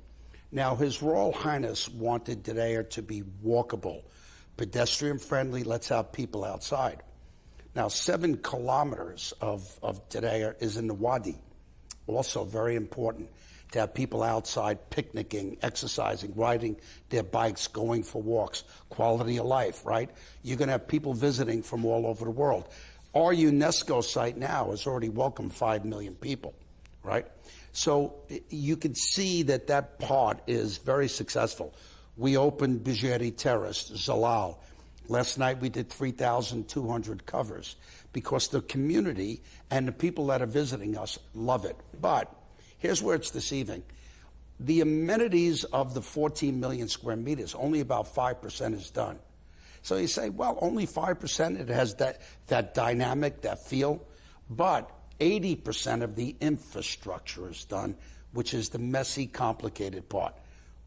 Now, His Royal Highness wanted Diriyah to be walkable, pedestrian-friendly, let's have people outside. Now, 7 kilometers of Diriyah is in the Wadi, also very important to have people outside picnicking, exercising, riding their bikes, going for walks, quality of life, right? You're going to have people visiting from all over the world. Our UNESCO site now has already welcomed 5 million people, right? So you can see that part is very successful. We opened Bijeri Terrace, Zalal. Last night we did 3,200 covers because the community and the people that are visiting us love it. But here's where it's deceiving. The amenities of the 14 million square meters, only about 5% is done. So you say, well, only 5%, it has that dynamic, that feel. But 80% of the infrastructure is done, which is the messy, complicated part.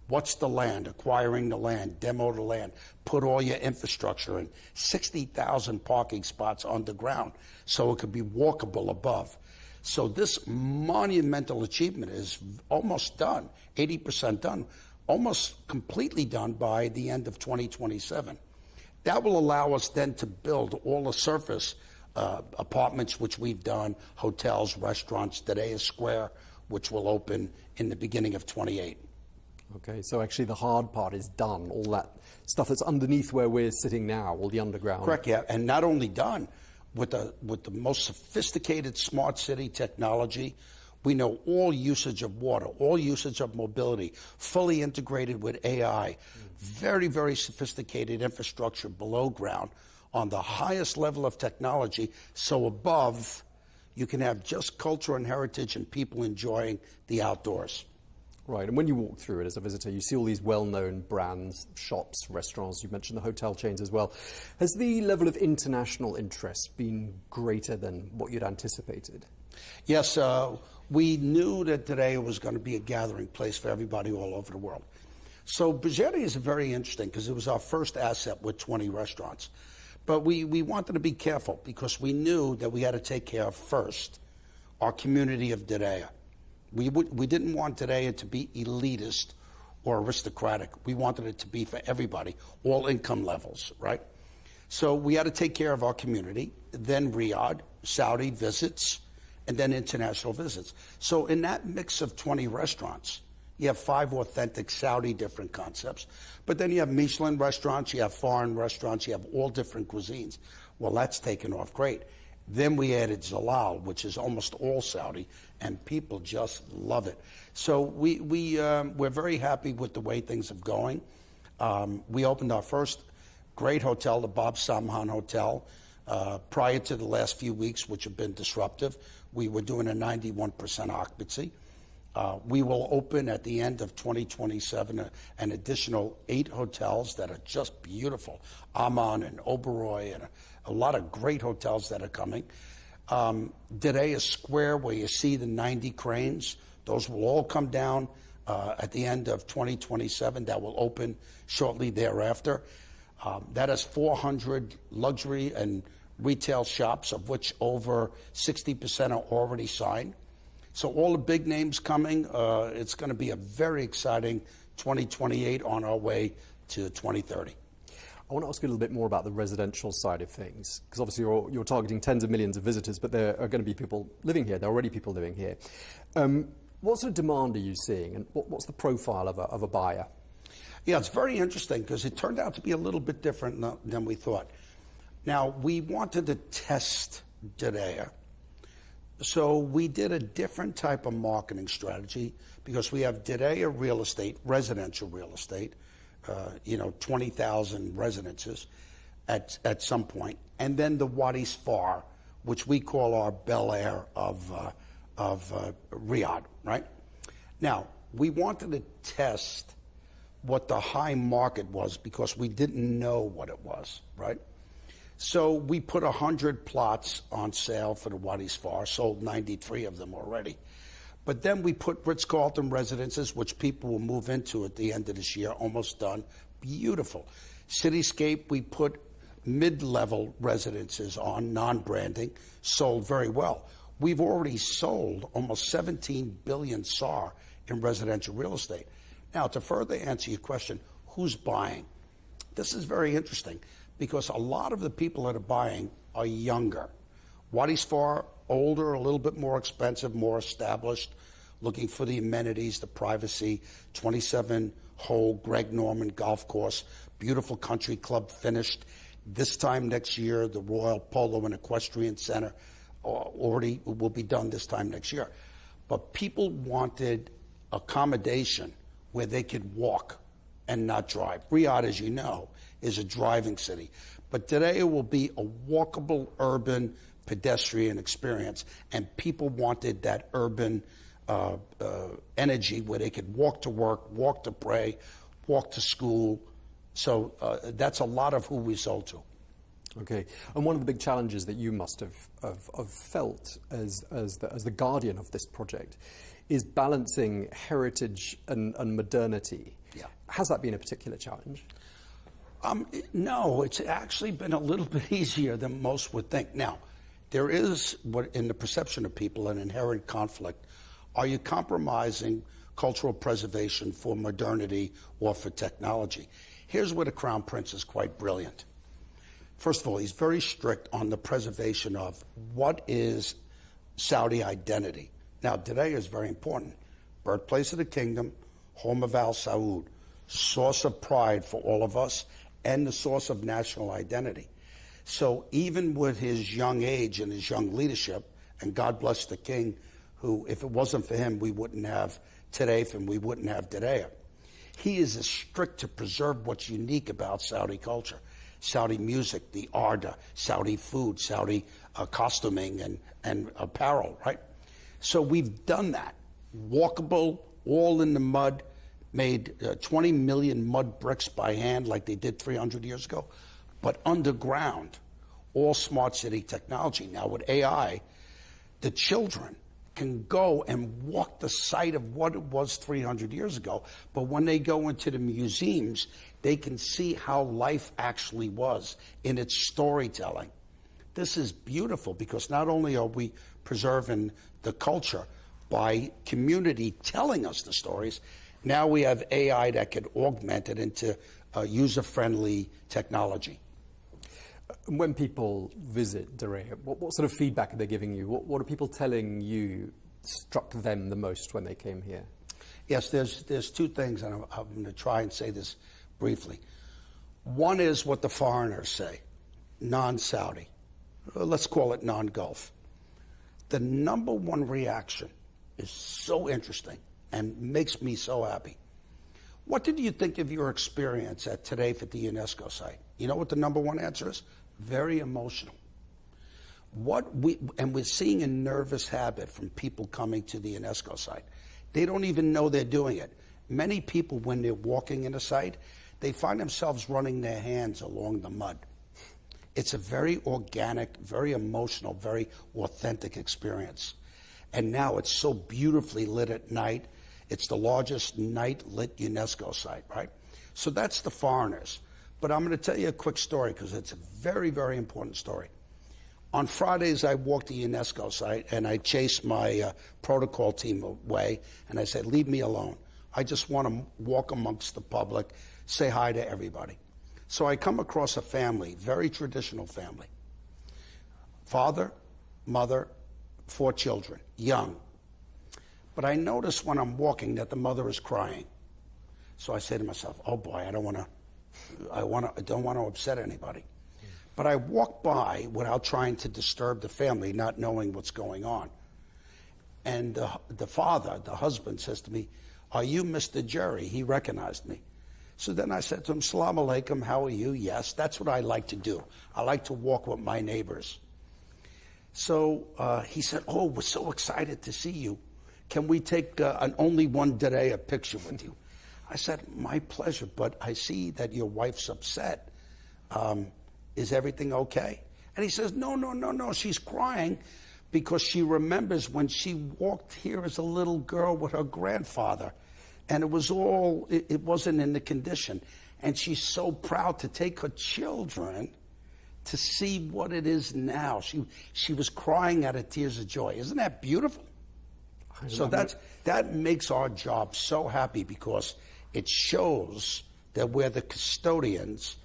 What's the land? Acquiring the land, demo the land, put all your infrastructure in. 60,000 parking spots underground, so it could be walkable above. So this monumental achievement is almost done, 80% done, almost completely done by the end of 2027. That will allow us then to build all the surface apartments, which we've done, hotels, restaurants, Diriyah Square, which will open in the beginning of 28. Okay, so actually the hard part is done, all that stuff that's underneath where we're sitting now, all the underground. Correct, yeah, and not only done, with the most sophisticated smart city technology. We know all usage of water, all usage of mobility, fully integrated with AI, very, very sophisticated infrastructure below ground on the highest level of technology. So above, you can have just culture and heritage and people enjoying the outdoors. Right, and when you walk through it as a visitor, you see all these well-known brands, shops, restaurants. You mentioned the hotel chains as well. Has the level of international interest been greater than what you'd anticipated? Yes, we knew that today was going to be a gathering place for everybody all over the world. So Bijeri is very interesting because it was our first asset with 20 restaurants. But we wanted to be careful because we knew that we had to take care of first our community of Diriyah. We didn't want Diriyah to be elitist or aristocratic. We wanted it to be for everybody, all income levels, right? So we had to take care of our community, then Riyadh, Saudi visits, and then international visits. So in that mix of 20 restaurants, you have 5 authentic Saudi different concepts, but then you have Michelin restaurants, you have foreign restaurants, you have all different cuisines. Well, that's taken off great. Then we added Zalal, which is almost all Saudi, and people just love it. So we're very happy with the way things are going. We opened our first great hotel, the Bob Samhan Hotel, prior to the last few weeks, which have been disruptive. We were doing a 91% occupancy. We will open at the end of 2027 an additional 8 hotels that are just beautiful. Amman and Oberoi and a lot of great hotels that are coming. Diriyah Square, where you see the 90 cranes, those will all come down at the end of 2027. That will open shortly thereafter. That has 400 luxury and retail shops, of which over 60% are already signed. So all the big names coming. It's going to be a very exciting 2028 on our way to 2030. I want to ask you a little bit more about the residential side of things, because obviously you're targeting tens of millions of visitors, but there are going to be people living here. There are already people living here. What sort of demand are you seeing, and what's the profile of a buyer? Yeah, it's very interesting because it turned out to be a little bit different than we thought. Now, we wanted to test Diriyah. So we did a different type of marketing strategy because we have Diriyah real estate, residential real estate, 20,000 residences at some point. And then the Wadi Sfar, which we call our Bel Air of Riyadh, right? Now, we wanted to test what the high market was because we didn't know what it was, right? So we put 100 plots on sale for the Wadi Sfar, sold 93 of them already. But then we put Ritz-Carlton residences, which people will move into at the end of this year, almost done. Beautiful. Cityscape, we put mid-level residences on, non-branding, sold very well. We've already sold almost 17 billion SAR in residential real estate. Now, to further answer your question, who's buying? This is very interesting because a lot of the people that are buying are younger. Wadi Sfar, older, a little bit more expensive, more established, looking for the amenities, the privacy, 27-hole Greg Norman golf course, beautiful country club finished. This time next year, the Royal Polo and Equestrian Center already will be done this time next year. But people wanted accommodation where they could walk and not drive. Riyadh, as you know, is a driving city. But today it will be a walkable, urban, pedestrian experience. And people wanted that urban energy where they could walk to work, walk to pray, walk to school. So that's a lot of who we sold to. Okay, and one of the big challenges that you must have felt as the guardian of this project is balancing heritage and modernity. Yeah. Has that been a particular challenge? No, it's actually been a little bit easier than most would think. Now, there is, what in the perception of people, an inherent conflict. Are you compromising cultural preservation for modernity or for technology? Here's where the Crown Prince is quite brilliant. First of all, he's very strict on the preservation of what is Saudi identity. Now, today is very important. Birthplace of the kingdom, home of Al Saud, source of pride for all of us, and the source of national identity. So even with his young age and his young leadership, and God bless the king, who, if it wasn't for him, we wouldn't have Tadef and we wouldn't have Diriyah. He is as strict to preserve what's unique about Saudi culture. Saudi music, the Arda, Saudi food, Saudi costuming and apparel, right? So we've done that. Walkable, all in the mud, made 20 million mud bricks by hand like they did 300 years ago, but underground, all smart city technology. Now with AI, the children can go and walk the site of what it was 300 years ago, but when they go into the museums, they can see how life actually was in its storytelling. This is beautiful because not only are we preserving the culture by community telling us the stories, now we have AI that can augment it into user-friendly technology. When people visit Diriyah, what sort of feedback are they giving you? What are people telling you struck them the most when they came here? Yes, there's two things, and I'm going to try and say this briefly. One is what the foreigners say, non-Saudi. Let's call it non-Gulf. The number one reaction is so interesting and makes me so happy. What did you think of your experience at Tadef at the UNESCO site? You know what the number one answer is? Very emotional. And we're seeing a nervous habit from people coming to the UNESCO site. They don't even know they're doing it. Many people, when they're walking in a site, they find themselves running their hands along the mud. It's a very organic, very emotional, very authentic experience. And now it's so beautifully lit at night. It's the largest night-lit UNESCO site, right? So that's the foreigners. But I'm going to tell you a quick story because it's a very, very important story. On Fridays, I walked the UNESCO site and I chased my protocol team away and I said, leave me alone. I just want to walk amongst the public, say hi to everybody. So I come across a family, very traditional family. Father, mother, 4 children, young. But I notice when I'm walking that the mother is crying. So I say to myself, oh boy, I don't want to upset anybody. But I walk by without trying to disturb the family, not knowing what's going on. And the father, the husband, says to me, are you Mr. Jerry? He recognized me. So then I said to him, Salaam alaikum, how are you? Yes, that's what I like to do. I like to walk with my neighbors. So he said, oh, we're so excited to see you. Can we take an only one Diriyah picture with you? I said, my pleasure, but I see that your wife's upset. Is everything okay? And he says, no, she's crying because she remembers when she walked here as a little girl with her grandfather, and it wasn't in the condition. And she's so proud to take her children to see what it is now. She was crying out of tears of joy. Isn't that beautiful? So that makes our job so happy, because it shows that we're the custodians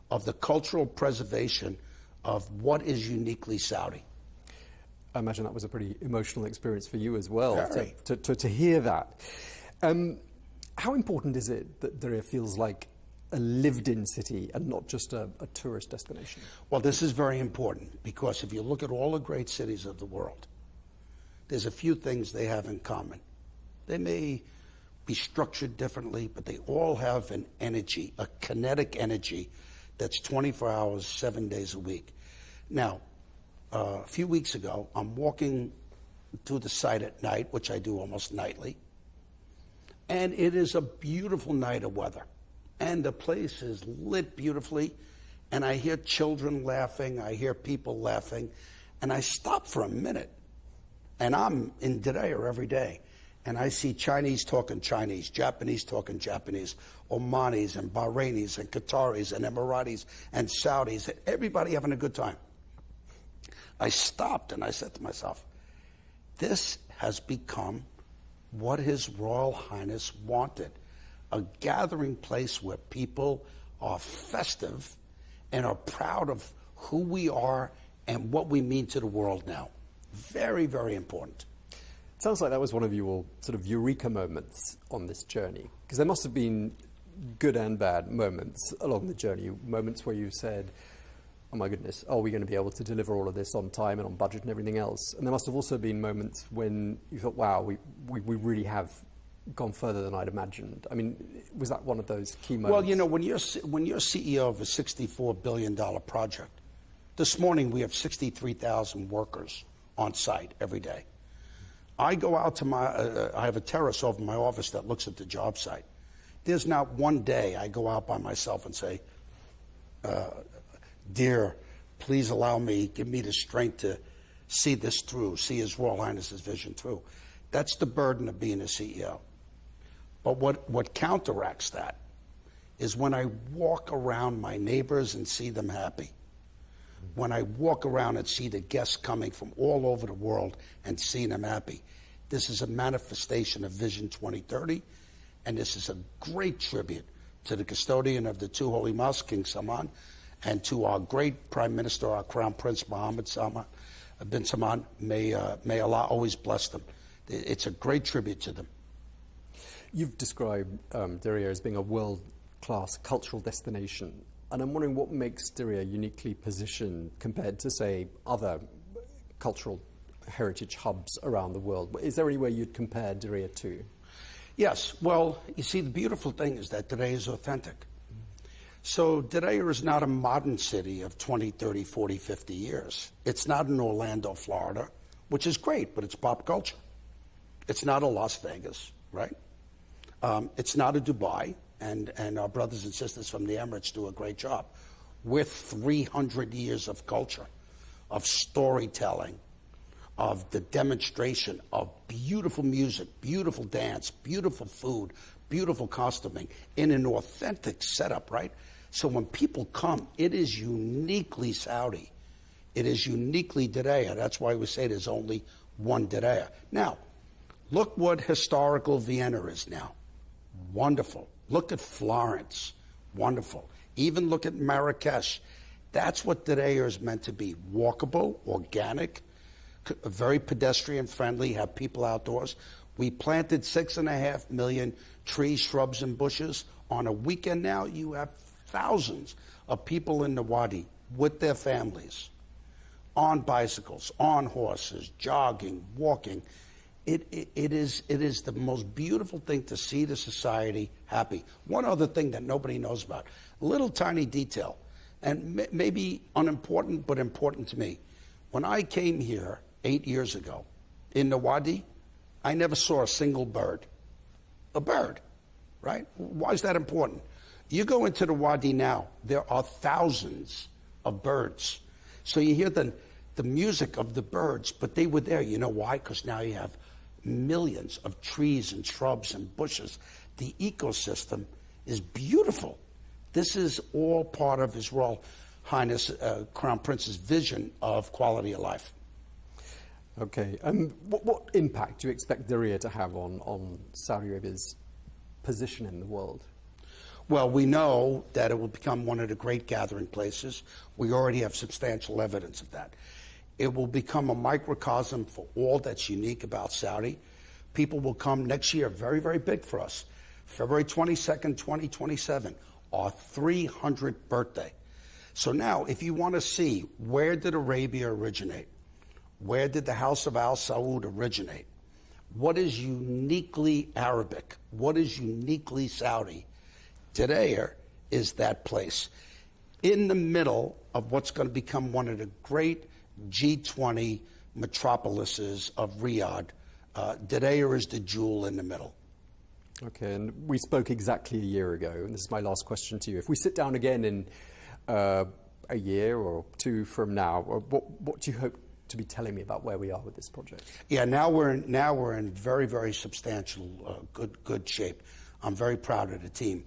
of the cultural preservation of what is uniquely Saudi. I imagine that was a pretty emotional experience for you as well, to hear that. How important is it that Diriyah feels like a lived-in city and not just a tourist destination? Well, this is very important, because if you look at all the great cities of the world, there's a few things they have in common. They may be structured differently, but they all have an energy, a kinetic energy that's 24 hours, 7 days a week. Now, a few weeks ago, I'm walking through the site at night, which I do almost nightly, and it is a beautiful night of weather. And the place is lit beautifully, and I hear children laughing, I hear people laughing, and I stop for a minute. And I'm in Diriyah every day, and I see Chinese talking Chinese, Japanese talking Japanese, Omanis and Bahrainis and Qataris and Emiratis and Saudis, everybody having a good time. I stopped and I said to myself, this has become what His Royal Highness wanted, a gathering place where people are festive and are proud of who we are and what we mean to the world now. Very, very important. It sounds like that was one of your sort of eureka moments on this journey, because there must have been good and bad moments along the journey, moments where you said, oh my goodness, are we going to be able to deliver all of this on time and on budget and everything else? And there must have also been moments when you thought, wow, we really have gone further than I'd imagined. I mean, was that one of those key moments? Well, you know, when you're CEO of a $64 billion project, this morning we have 63,000 workers on site every day. I go out to I have a terrace over my office that looks at the job site. There's not one day I go out by myself and say, dear, please allow me, give me the strength to see this through, see His Royal Highness's vision through. That's the burden of being a CEO. But what counteracts that is when I walk around my neighbors and see them happy. When I walk around and see the guests coming from all over the world and seeing them happy. This is a manifestation of Vision 2030, and this is a great tribute to the custodian of the two holy mosques, King Salman, and to our great Prime Minister, our Crown Prince Mohammed bin Salman. May Allah always bless them. It's a great tribute to them. You've described Diriyah as being a world-class cultural destination. And I'm wondering what makes Diriyah uniquely positioned compared to, say, other cultural heritage hubs around the world. Is there any way you'd compare Diriyah to? Yes. Well, you see, the beautiful thing is that Diriyah is authentic. So Diriyah is not a modern city of 20, 30, 40, 50 years. It's not in Orlando, Florida, which is great, but it's pop culture. It's not a Las Vegas, right? It's not a Dubai. And our brothers and sisters from the Emirates do a great job. With 300 years of culture, of storytelling, of the demonstration of beautiful music, beautiful dance, beautiful food, beautiful costuming in an authentic setup, right? So when people come, it is uniquely Saudi. It is uniquely Diriyah. That's why we say there's only one Diriyah. Now, look what historical Vienna is now. Wonderful. Look at Florence. Wonderful. Even look at Marrakesh. That's what Diriyah is meant to be. Walkable, organic, very pedestrian friendly, have people outdoors. We planted 6.5 million trees, shrubs, and bushes. On a weekend now, you have thousands of people in the Wadi with their families, on bicycles, on horses, jogging, walking. It is the most beautiful thing to see the society happy. One other thing that nobody knows about, a little tiny detail, and maybe unimportant, but important to me. When I came here 8 years ago in the Wadi, I never saw a single bird. A bird. right? Why is that important? You go into the Wadi now, there are thousands of birds. So you hear the music of the birds, but they were there. You know why? Because now you have millions of trees and shrubs and bushes. The ecosystem is beautiful. This is all part of His Royal Highness Crown Prince's vision of quality of life. Okay, what impact do you expect Diriyah to have on Saudi Arabia's position in the world? Well, we know that it will become one of the great gathering places. We already have substantial evidence of that. It will become a microcosm for all that's unique about Saudi. People will come next year, very, very big for us. February 22nd, 2027, our 300th birthday. So now, if you want to see where did Arabia originate, where did the House of Al Saud originate, what is uniquely Arabic, what is uniquely Saudi, Diriyah is that place. In the middle of what's going to become one of the great G20 metropolises of Riyadh, Diriyah is the jewel in the middle. Okay, and we spoke exactly a year ago, and this is my last question to you. If we sit down again in a year or two from now, what do you hope to be telling me about where we are with this project? Yeah, now we're in very, very substantial, good shape. I'm very proud of the team.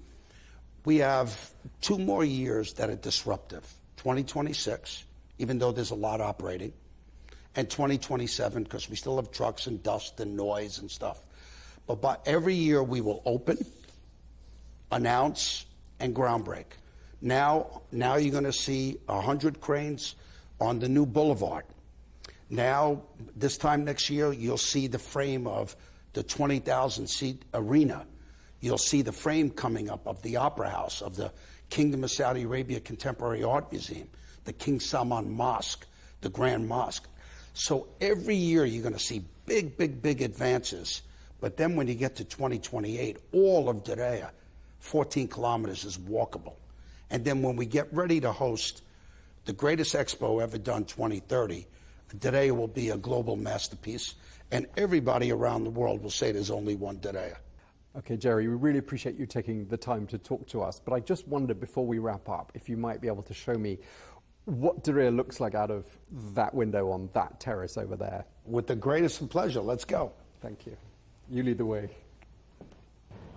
We have 2 more years that are disruptive. 2026, even though there's a lot operating, and 2027, because we still have trucks and dust and noise and stuff. But by every year we will open, announce, and groundbreak. Now you're going to see 100 cranes on the new boulevard. Now, this time next year, you'll see the frame of the 20,000-seat arena. You'll see the frame coming up of the Opera House, of the Kingdom of Saudi Arabia Contemporary Art Museum, the King Salman Mosque, the Grand Mosque. So every year you're going to see big, big, big advances. But then when you get to 2028, all of Diriyah, 14 kilometers, is walkable. And then when we get ready to host the greatest expo ever done, 2030, Diriyah will be a global masterpiece, and everybody around the world will say there's only one Diriyah. Okay, Jerry, we really appreciate you taking the time to talk to us, but I just wondered, before we wrap up, if you might be able to show me what Diriyah looks like out of that window on that terrace over there. With the greatest of pleasure. Let's go. Thank you. You lead the way.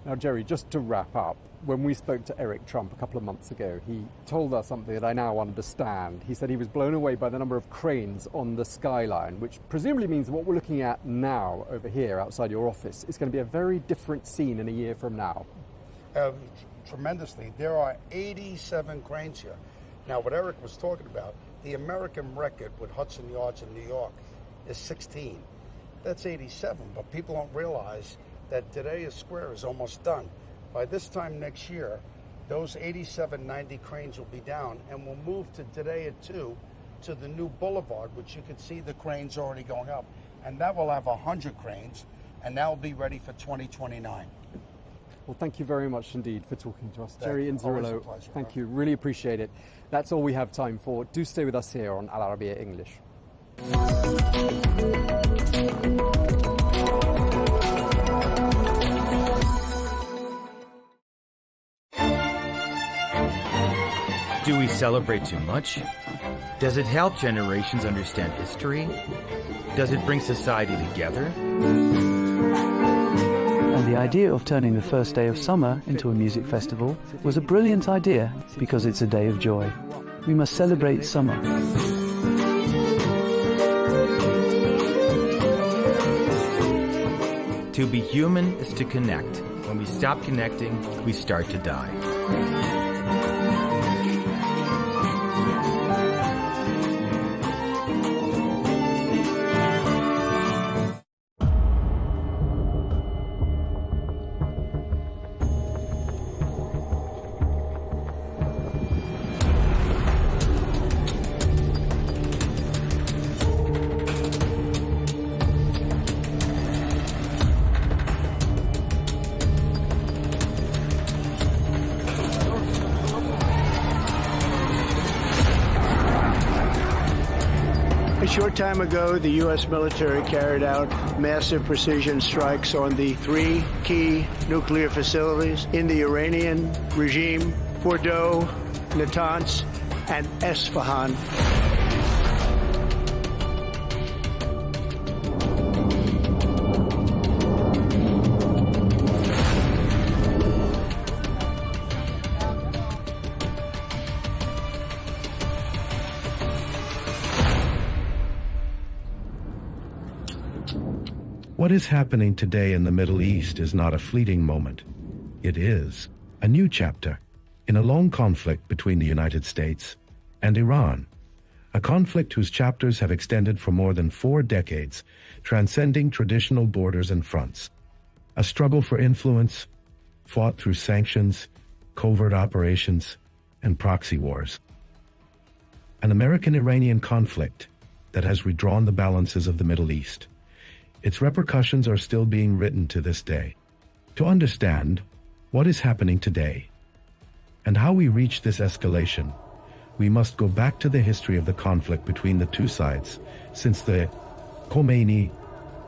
Now, Jerry, just to wrap up, when we spoke to Eric Trump a couple of months ago, he told us something that I now understand. He said he was blown away by the number of cranes on the skyline, which presumably means what we're looking at now over here outside your office is going to be a very different scene in a year from now. Tremendously. There are 87 cranes here. Now, what Eric was talking about, the American record with Hudson Yards in New York is 16. That's 87, but people don't realize that Diriyah Square is almost done. By this time next year, those 87, 90 cranes will be down, and we'll move to Diriyah 2 to the new boulevard, which you can see the cranes already going up. And that will have 100 cranes, and that will be ready for 2029. Well, thank you very much indeed for talking to us. Jerry Inzerillo, thank you. Really appreciate it. That's all we have time for. Do stay with us here on Arabiya English. Do we celebrate too much? Does it help generations understand history? Does it bring society together? And the idea of turning the first day of summer into a music festival was a brilliant idea because it's a day of joy. We must celebrate summer. To be human is to connect. When we stop connecting, we start to die. short time ago, the U.S. military carried out massive precision strikes on the 3 key nuclear facilities in the Iranian regime: Fordow, Natanz, and Esfahan. What is happening today in the Middle East is not a fleeting moment. It is a new chapter in a long conflict between the United States and Iran, a conflict whose chapters have extended for more than 4 decades, transcending traditional borders and fronts. A struggle for influence, fought through sanctions, covert operations, and proxy wars. An American-Iranian conflict that has redrawn the balances of the Middle East. Its repercussions are still being written to this day. To understand what is happening today and how we reached this escalation, we must go back to the history of the conflict between the two sides since the Khomeini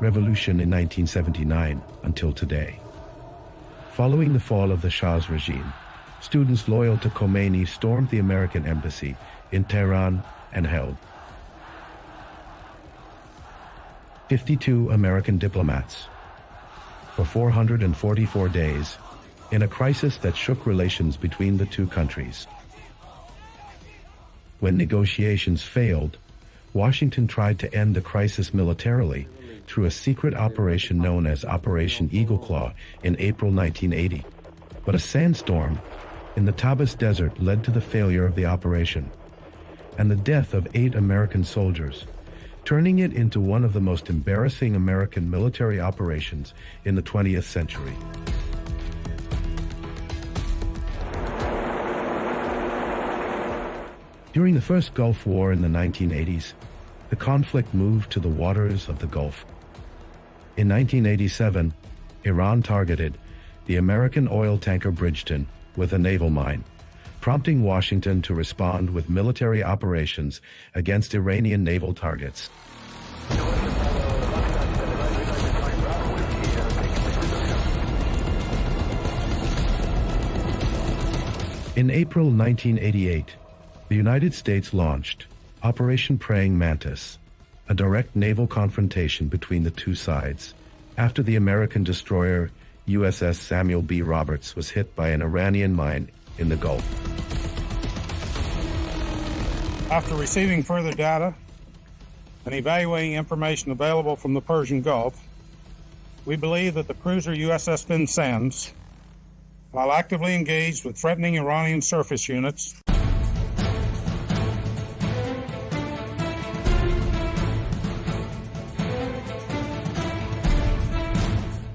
revolution in 1979 until today. Following the fall of the Shah's regime, students loyal to Khomeini stormed the American embassy in Tehran and held 52 American diplomats for 444 days in a crisis that shook relations between the two countries. When negotiations failed, Washington tried to end the crisis militarily through a secret operation known as Operation Eagle Claw in April 1980. But a sandstorm in the Tabbas Desert led to the failure of the operation and the death of 8 American soldiers, turning it into one of the most embarrassing American military operations in the 20th century. During the first Gulf War in the 1980s, the conflict moved to the waters of the Gulf. In 1987, Iran targeted the American oil tanker Bridgeton with a naval mine, prompting Washington to respond with military operations against Iranian naval targets. In April 1988, the United States launched Operation Praying Mantis, a direct naval confrontation between the two sides, after the American destroyer USS Samuel B. Roberts was hit by an Iranian mine in the Gulf. After receiving further data and evaluating information available from the Persian Gulf, we believe that the cruiser USS Vincennes, while actively engaged with threatening Iranian surface units,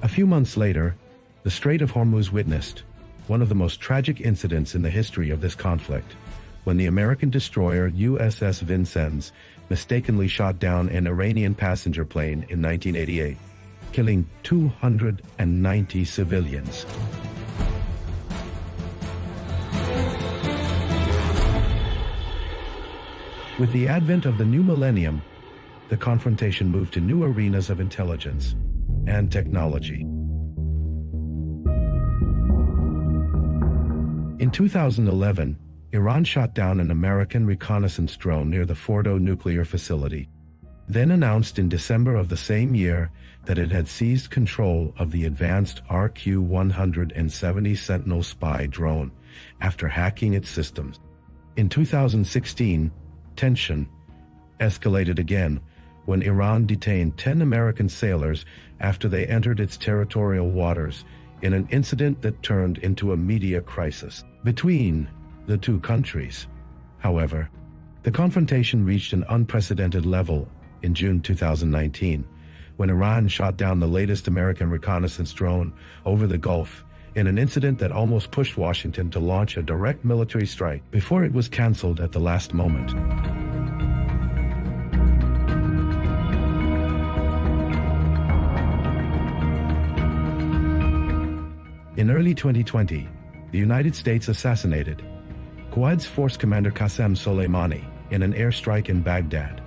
A few months later, the Strait of Hormuz witnessed one of the most tragic incidents in the history of this conflict, when the American destroyer USS Vincennes mistakenly shot down an Iranian passenger plane in 1988, killing 290 civilians. With the advent of the new millennium, the confrontation moved to new arenas of intelligence and technology. In 2011, Iran shot down an American reconnaissance drone near the Fordow nuclear facility, then announced in December of the same year that it had seized control of the advanced RQ-170 Sentinel spy drone after hacking its systems. In 2016, tension escalated again when Iran detained 10 American sailors after they entered its territorial waters in an incident that turned into a media crisis between the two countries. However, the confrontation reached an unprecedented level in June 2019, when Iran shot down the latest American reconnaissance drone over the Gulf in an incident that almost pushed Washington to launch a direct military strike before it was canceled at the last moment. In early 2020, the United States assassinated Quds Force Commander Qasem Soleimani in an airstrike in Baghdad.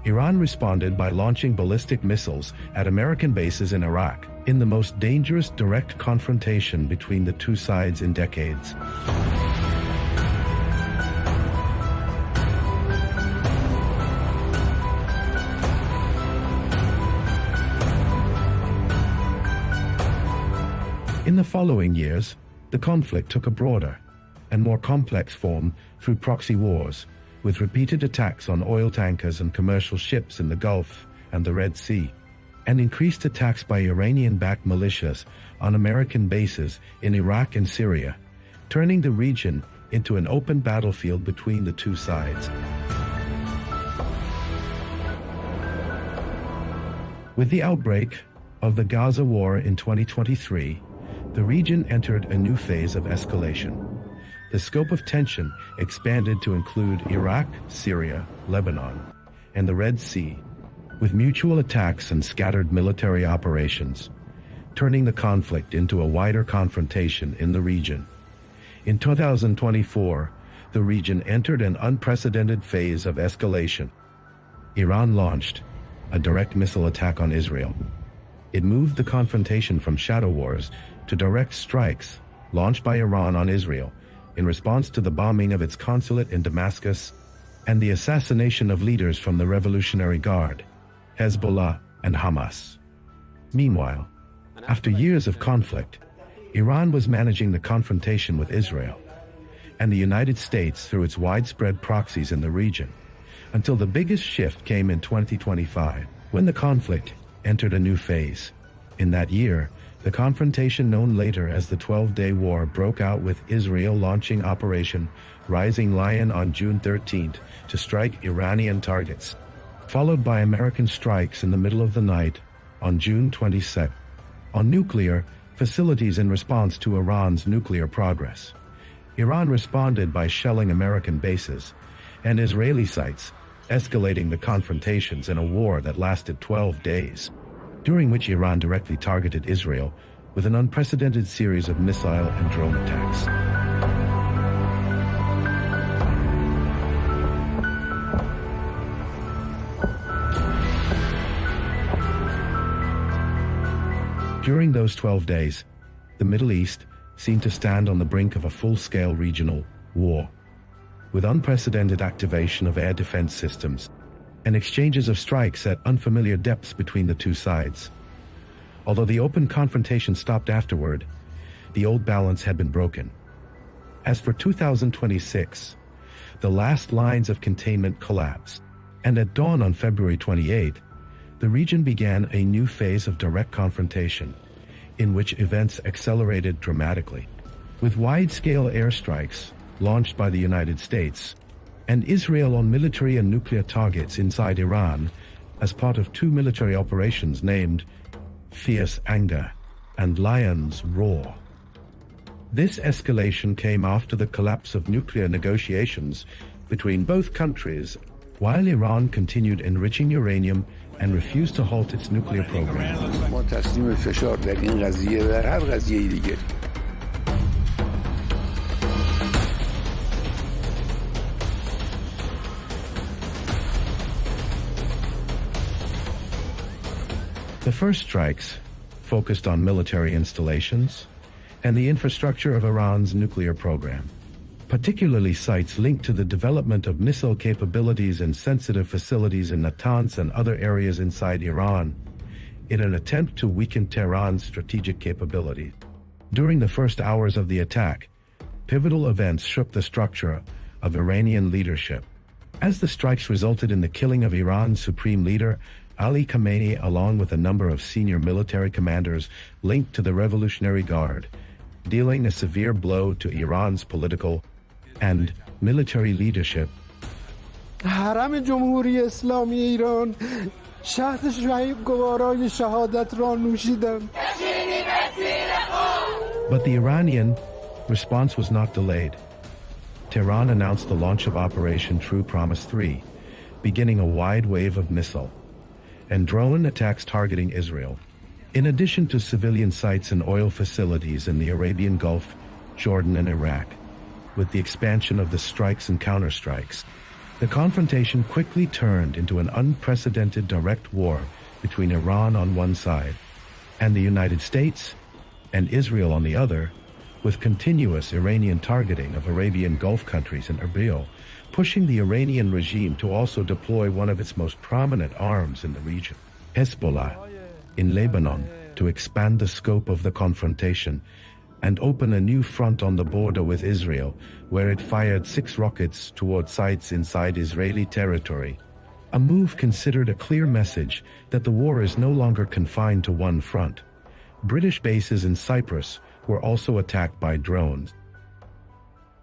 Iran responded by launching ballistic missiles at American bases in Iraq, in the most dangerous direct confrontation between the two sides in decades. In the following years, the conflict took a broader and more complex form through proxy wars, with repeated attacks on oil tankers and commercial ships in the Gulf and the Red Sea, and increased attacks by Iranian-backed militias on American bases in Iraq and Syria, turning the region into an open battlefield between the two sides. With the outbreak of the Gaza war in 2023, the region entered a new phase of escalation. The scope of tension expanded to include Iraq, Syria, Lebanon, and the Red Sea, with mutual attacks and scattered military operations, turning the conflict into a wider confrontation in the region. In 2024, the region entered an unprecedented phase of escalation. Iran launched a direct missile attack on Israel. It moved the confrontation from shadow wars to direct strikes launched by Iran on Israel in response to the bombing of its consulate in Damascus and the assassination of leaders from the Revolutionary Guard, Hezbollah and Hamas. Meanwhile, after years of conflict, Iran was managing the confrontation with Israel and the United States through its widespread proxies in the region, until the biggest shift came in 2025, when the conflict entered a new phase. In that year, the confrontation known later as the 12-Day War broke out, with Israel launching Operation Rising Lion on June 13th to strike Iranian targets, followed by American strikes in the middle of the night on June 22nd on nuclear facilities in response to Iran's nuclear progress. Iran responded by shelling American bases and Israeli sites, escalating the confrontations in a war that lasted 12 days. During which Iran directly targeted Israel with an unprecedented series of missile and drone attacks. During those 12 days, the Middle East seemed to stand on the brink of a full-scale regional war, with unprecedented activation of air defense systems and exchanges of strikes at unfamiliar depths between the two sides. Although the open confrontation stopped afterward, the old balance had been broken. As for 2026, the last lines of containment collapsed, and at dawn on February 28, the region began a new phase of direct confrontation, in which events accelerated dramatically, with wide-scale airstrikes launched by the United States and Israel on military and nuclear targets inside Iran as part of two military operations named Fierce Anger and Lion's Roar. This escalation came after the collapse of nuclear negotiations between both countries, while Iran continued enriching uranium and refused to halt its nuclear program. The first strikes focused on military installations and the infrastructure of Iran's nuclear program, particularly sites linked to the development of missile capabilities and sensitive facilities in Natanz and other areas inside Iran, in an attempt to weaken Tehran's strategic capability. During the first hours of the attack, pivotal events shook the structure of Iranian leadership, as the strikes resulted in the killing of Iran's supreme leader, Ali Khamenei, along with a number of senior military commanders linked to the Revolutionary Guard, dealing a severe blow to Iran's political and military leadership. حرم جمهوری اسلامی ایران شهد شهید گوارای شهادت را نوشیدم. But the Iranian response was not delayed. Tehran announced the launch of Operation True Promise 3, beginning a wide wave of missile and drone attacks targeting Israel, in addition to civilian sites and oil facilities in the Arabian Gulf, Jordan and Iraq, with the expansion of the strikes and counterstrikes. The confrontation quickly turned into an unprecedented direct war between Iran on one side and the United States and Israel on the other, with continuous Iranian targeting of Arabian Gulf countries and Erbil, pushing the Iranian regime to also deploy one of its most prominent arms in the region, Hezbollah, in Lebanon, to expand the scope of the confrontation and open a new front on the border with Israel, where it fired 6 rockets toward sites inside Israeli territory. A move considered a clear message that the war is no longer confined to one front. British bases in Cyprus were also attacked by drones.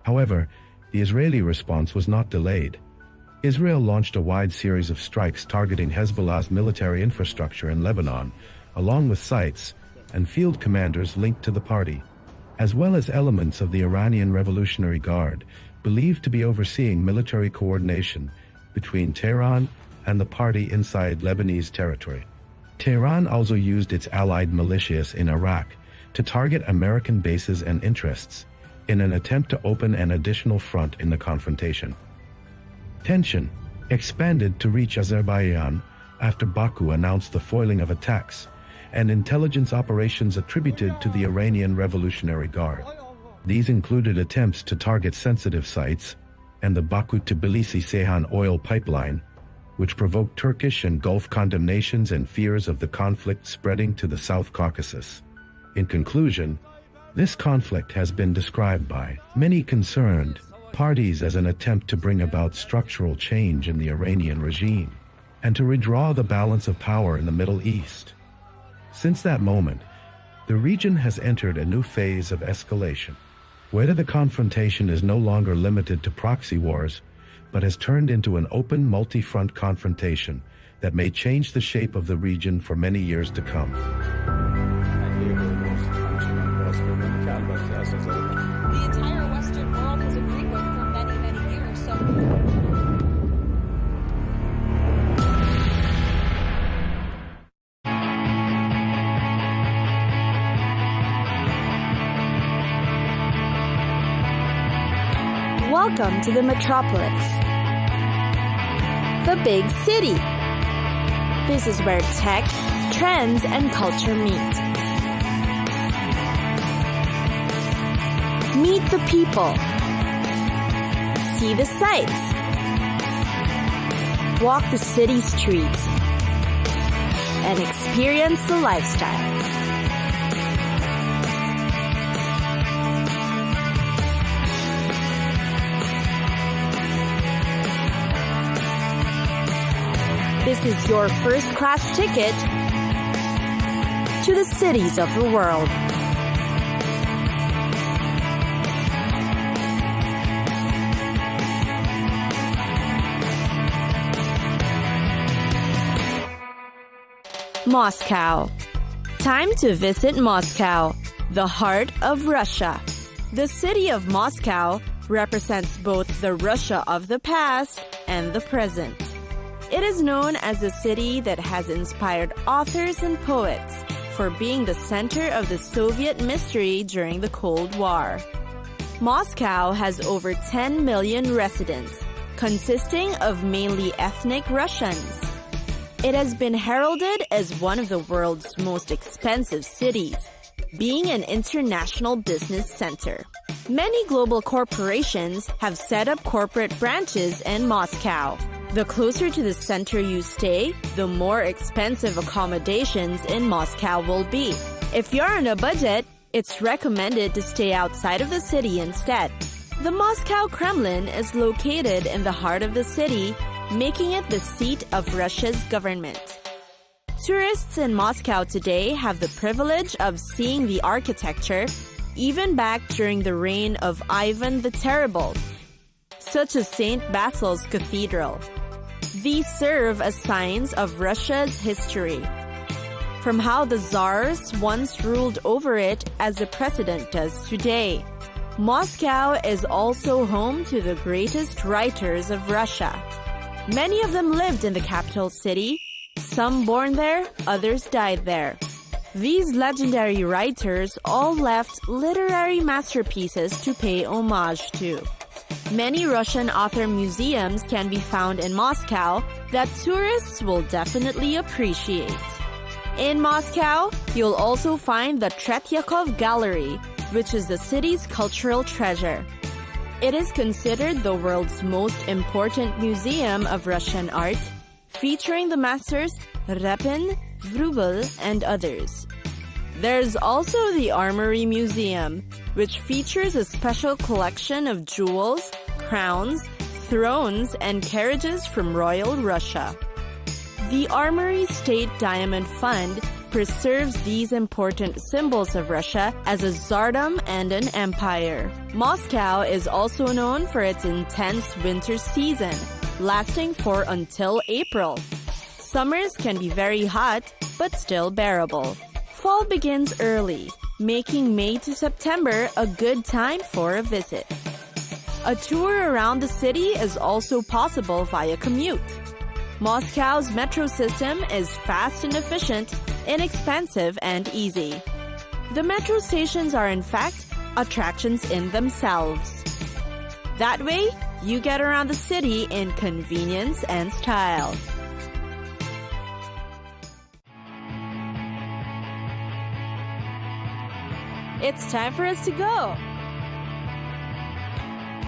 However, the Israeli response was not delayed. Israel launched a wide series of strikes targeting Hezbollah's military infrastructure in Lebanon, along with sites and field commanders linked to the party, as well as elements of the Iranian Revolutionary Guard, believed to be overseeing military coordination between Tehran and the party inside Lebanese territory. Tehran also used its allied militias in Iraq to target American bases and interests in an attempt to open an additional front in the confrontation. Tension expanded to reach Azerbaijan after Baku announced the foiling of attacks and intelligence operations attributed to the Iranian Revolutionary Guard. These included attempts to target sensitive sites and the Baku-Tbilisi-Ceyhan oil pipeline, which provoked Turkish and Gulf condemnations and fears of the conflict spreading to the South Caucasus. In conclusion, this conflict has been described by many concerned parties as an attempt to bring about structural change in the Iranian regime and to redraw the balance of power in the Middle East. Since that moment, the region has entered a new phase of escalation, where the confrontation is no longer limited to proxy wars, but has turned into an open multi-front confrontation that may change the shape of the region for many years to come. The entire Western world has agreed with for many, many years. Welcome to the metropolis, the big city. This is where tech, trends, and culture meet. Meet the people. See the sights. Walk the city streets. And experience the lifestyle. This is your first-class ticket to the cities of the world. Moscow. Time to visit Moscow, the heart of Russia. The city of Moscow represents both the Russia of the past and the present. It is known as a city that has inspired authors and poets for being the center of the Soviet mystery during the Cold War. Moscow has over 10 million residents, consisting of mainly ethnic Russians. It has been heralded as one of the world's most expensive cities, being an international business center. Many global corporations have set up corporate branches in Moscow. The closer to the center you stay, the more expensive accommodations in Moscow will be. If you're on a budget, it's recommended to stay outside of the city instead. The Moscow Kremlin is located in the heart of the city, making it the seat of Russia's government. Tourists in Moscow today have the privilege of seeing the architecture even back during the reign of Ivan the Terrible, such as St. Basil's Cathedral. These serve as signs of Russia's history, from how the Tsars once ruled over it as the president does today. Moscow is also home to the greatest writers of Russia. Many of them lived in the capital city, some born there, others died there. These legendary writers all left literary masterpieces to pay homage to. Many Russian author museums can be found in Moscow that tourists will definitely appreciate. In Moscow, you'll also find the Tretyakov Gallery, which is the city's cultural treasure. It is considered the world's most important museum of Russian art, featuring the masters Repin, Vrubel, and others. There's also the Armory Museum, which features a special collection of jewels, crowns, thrones, and carriages from royal Russia. The Armory State Diamond Fund preserves these important symbols of Russia as a tsardom and an empire. Moscow is also known for its intense winter season, lasting for until April. Summers can be very hot, but still bearable. Fall begins early, making May to September a good time for a visit. A tour around the city is also possible via commute. Moscow's metro system is fast and efficient, inexpensive and easy. The metro stations are in fact attractions in themselves. That way, you get around the city in convenience and style. It's time for us to go.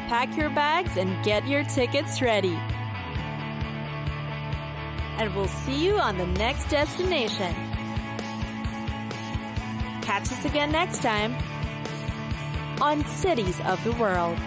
Pack your bags and get your tickets ready. And we'll see you on the next destination. Catch us again next time on Cities of the World.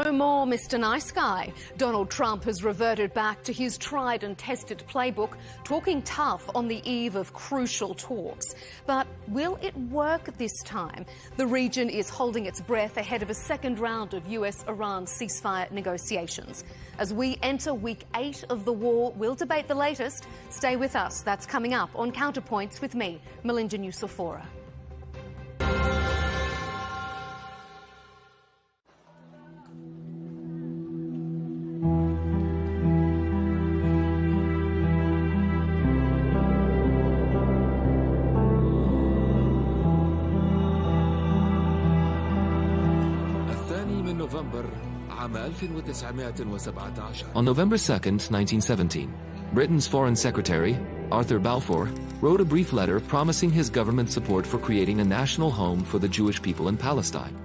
No more Mr. Nice Guy. Donald Trump has reverted back to his tried and tested playbook, talking tough on the eve of crucial talks. But will it work this time? The region is holding its breath ahead of a second round of US-Iran ceasefire negotiations. As we enter week 8 of the war, we'll debate the latest. Stay with us. That's coming up on Counterpoints with me, Melinda Nucifora. On November 2nd, 1917, Britain's Foreign Secretary, Arthur Balfour, wrote a brief letter promising his government support for creating a national home for the Jewish people in Palestine.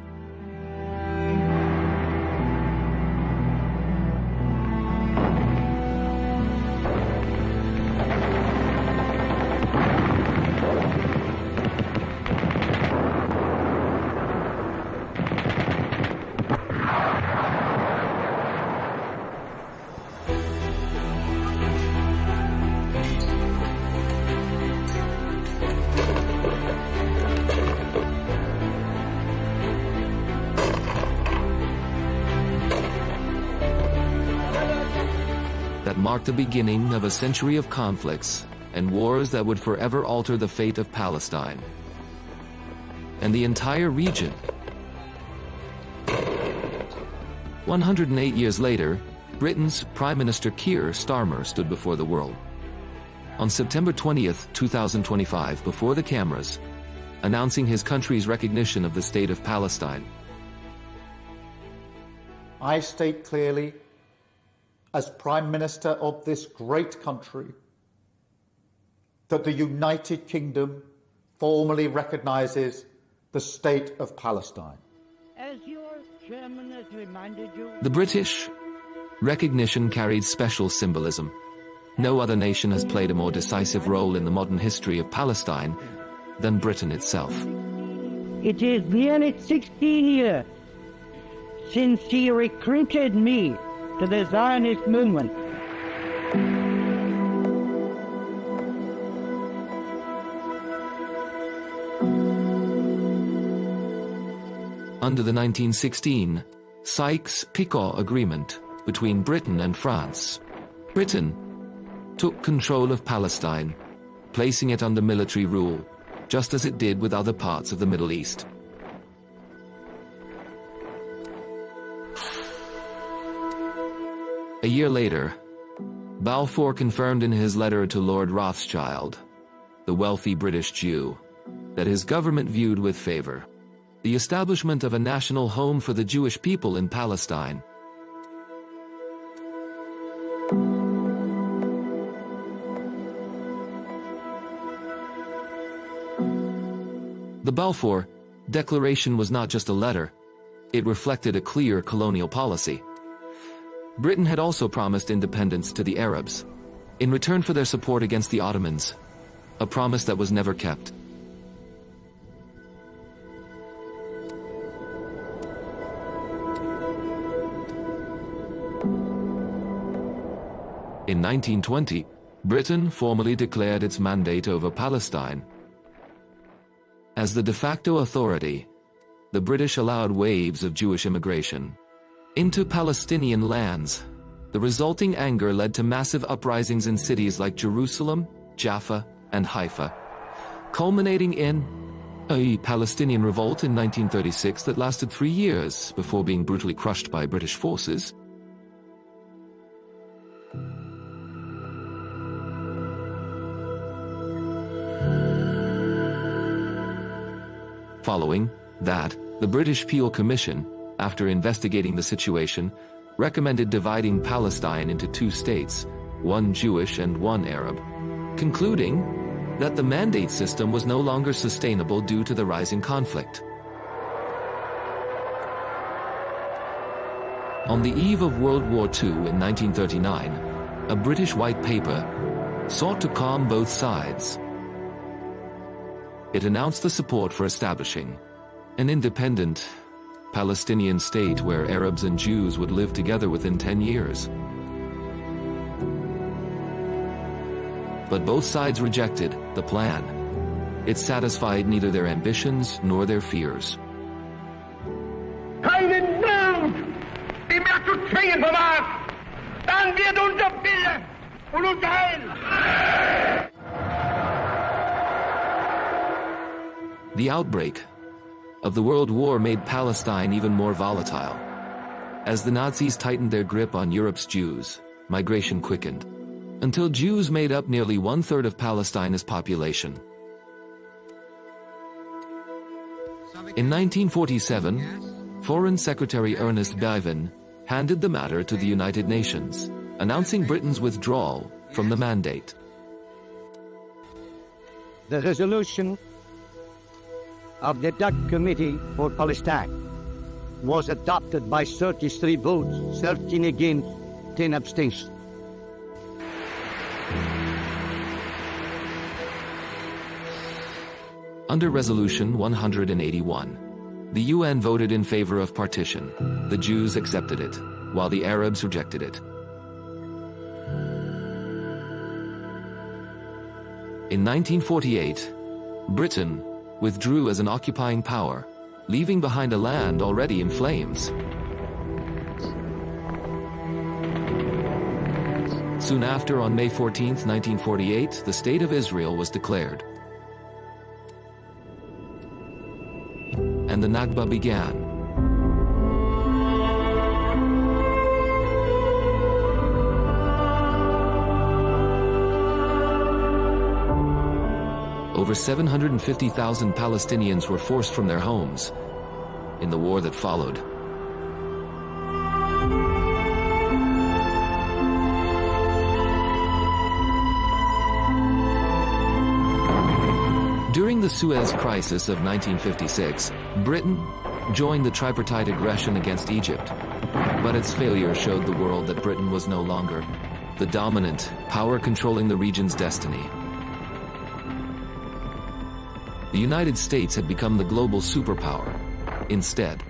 That marked the beginning of a century of conflicts and wars that would forever alter the fate of Palestine and the entire region. 108 years later, Britain's Prime Minister Keir Starmer stood before the world. On September 20th, 2025, before the cameras, announcing his country's recognition of the state of Palestine. I state clearly, as Prime Minister of this great country, that the United Kingdom formally recognises the state of Palestine. As your chairman has reminded you, The British recognition carried special symbolism. No other nation has played a more decisive role in the modern history of Palestine than Britain itself. it is nearly 16 years since he recruited me to the Zionist movement. under the 1916 Sykes-Picot Agreement between Britain and France. Britain took control of Palestine, placing it under military rule, just as it did with other parts of the Middle East. A year later, Balfour confirmed in his letter to Lord Rothschild, the wealthy British Jew, that his government viewed with favor the establishment of a national home for the Jewish people in Palestine. The Balfour Declaration was not just a letter, it reflected a clear colonial policy. Britain had also promised independence to the Arabs, in return for their support against the Ottomans, a promise that was never kept. In 1920, Britain formally declared its mandate over Palestine. As the de facto authority, the British allowed waves of Jewish immigration into Palestinian lands. The resulting anger led to massive uprisings in cities like Jerusalem, Jaffa, and Haifa, culminating in a Palestinian revolt in 1936 that lasted 3 years before being brutally crushed by British forces. Following that, the British Peel Commission, after investigating the situation, recommended dividing Palestine into 2 states, one Jewish and one Arab, concluding that the mandate system was no longer sustainable due to the rising conflict. On the eve of World War II in 1939, a British white paper sought to calm both sides. It announced the support for establishing an independent Palestinian state where Arabs and Jews would live together within 10 years. But both sides rejected the plan. It satisfied neither their ambitions nor their fears. Keinen Mut, die mehr zu zwingen vermag, dann wird unser Wille und unser Heil. The outbreak of the World War made Palestine even more volatile. As the Nazis tightened their grip on Europe's Jews, migration quickened, until Jews made up nearly 1/3 of Palestine's population. In 1947, Foreign Secretary Ernest Bevin handed the matter to the United Nations, announcing Britain's withdrawal from the mandate. The resolution of the Dutch Committee for Palestine was adopted by 33 votes, 13 against, 10 abstentions. Under Resolution 181, the UN voted in favor of partition. The Jews accepted it, while the Arabs rejected it. In 1948, Britain withdrew as an occupying power, leaving behind a land already in flames. Soon after, on May 14, 1948, the State of Israel was declared. And the Nakba began. Over 750,000 Palestinians were forced from their homes in the war that followed. During the Suez Crisis of 1956, Britain joined the tripartite aggression against Egypt, but its failure showed the world that Britain was no longer the dominant power controlling the region's destiny. The United States had become the global superpower instead.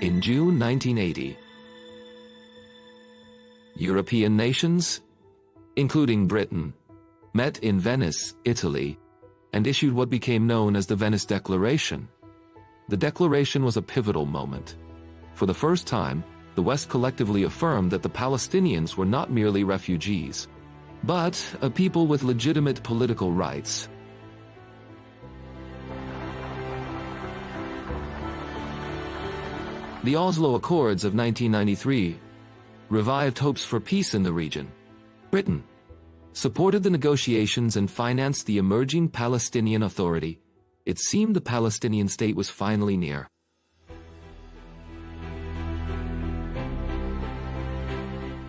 In June 1980, European nations, including Britain, met in Venice, Italy, and issued what became known as the Venice Declaration. The declaration was a pivotal moment. For the first time, the West collectively affirmed that the Palestinians were not merely refugees, but a people with legitimate political rights. The Oslo Accords of 1993 revived hopes for peace in the region. Britain supported the negotiations and financed the emerging Palestinian Authority. It seemed the Palestinian state was finally near.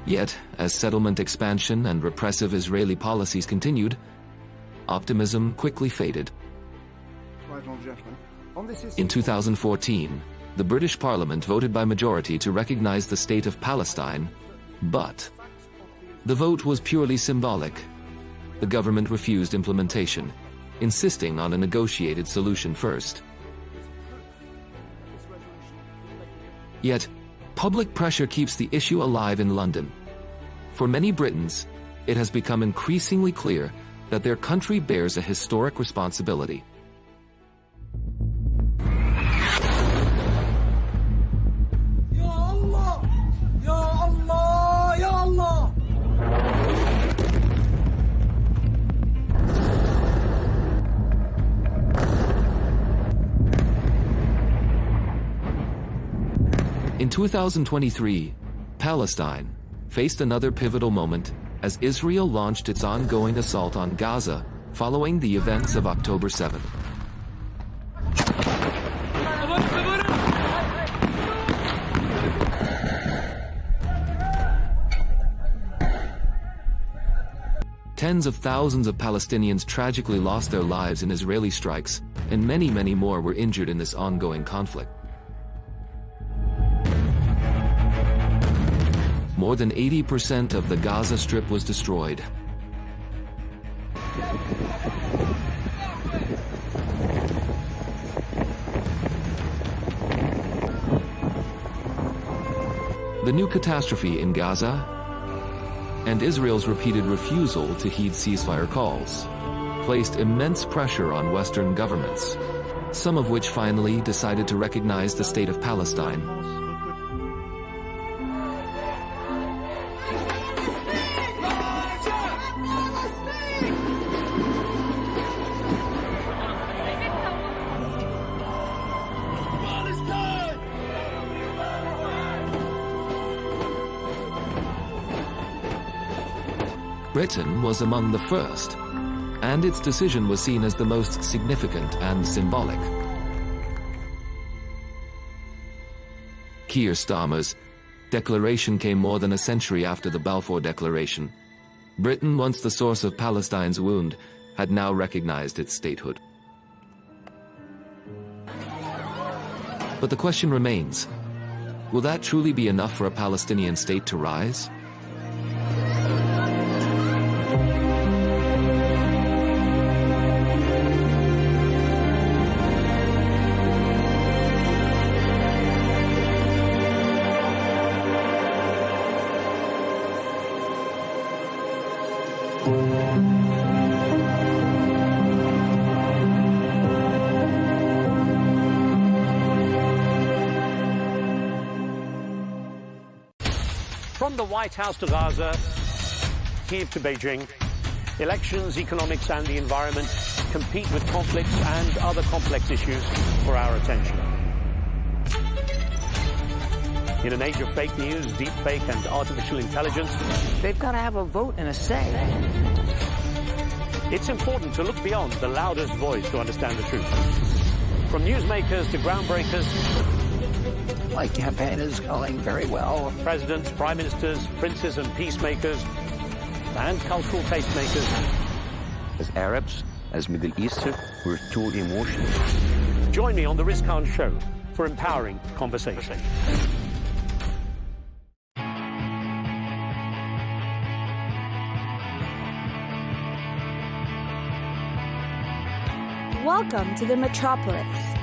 Yet, as settlement expansion and repressive Israeli policies continued, optimism quickly faded. In 2014, the British Parliament voted by majority to recognize the State of Palestine, but the vote was purely symbolic. The government refused implementation, insisting on a negotiated solution first. Yet, public pressure keeps the issue alive in London. For many Britons, it has become increasingly clear that their country bears a historic responsibility. In 2023, Palestine faced another pivotal moment as Israel launched its ongoing assault on Gaza following the events of October 7th. Tens of thousands of Palestinians tragically lost their lives in Israeli strikes, and many, many more were injured in this ongoing conflict. More than 80% of the Gaza Strip was destroyed. The new catastrophe in Gaza and Israel's repeated refusal to heed ceasefire calls placed immense pressure on Western governments, some of which finally decided to recognize the State of Palestine. Britain was among the first, and its decision was seen as the most significant and symbolic. Keir Starmer's declaration came more than a century after the Balfour Declaration. Britain, once the source of Palestine's wound, had now recognized its statehood. But the question remains, will that truly be enough for a Palestinian state to rise? From the White House to Gaza, Kiev to Beijing, elections, economics and the environment compete with conflicts and other complex issues for our attention. In an age of fake news, deep fake and artificial intelligence, they've got to have a vote and a say. It's important to look beyond the loudest voice to understand the truth. From newsmakers to groundbreakers, my campaign is going very well. Presidents, prime ministers, princes and peacemakers, and cultural tastemakers. As Arabs, as Middle Eastern, we're too emotional. Join me on the Rizkan Show for empowering conversation. Welcome to the metropolis.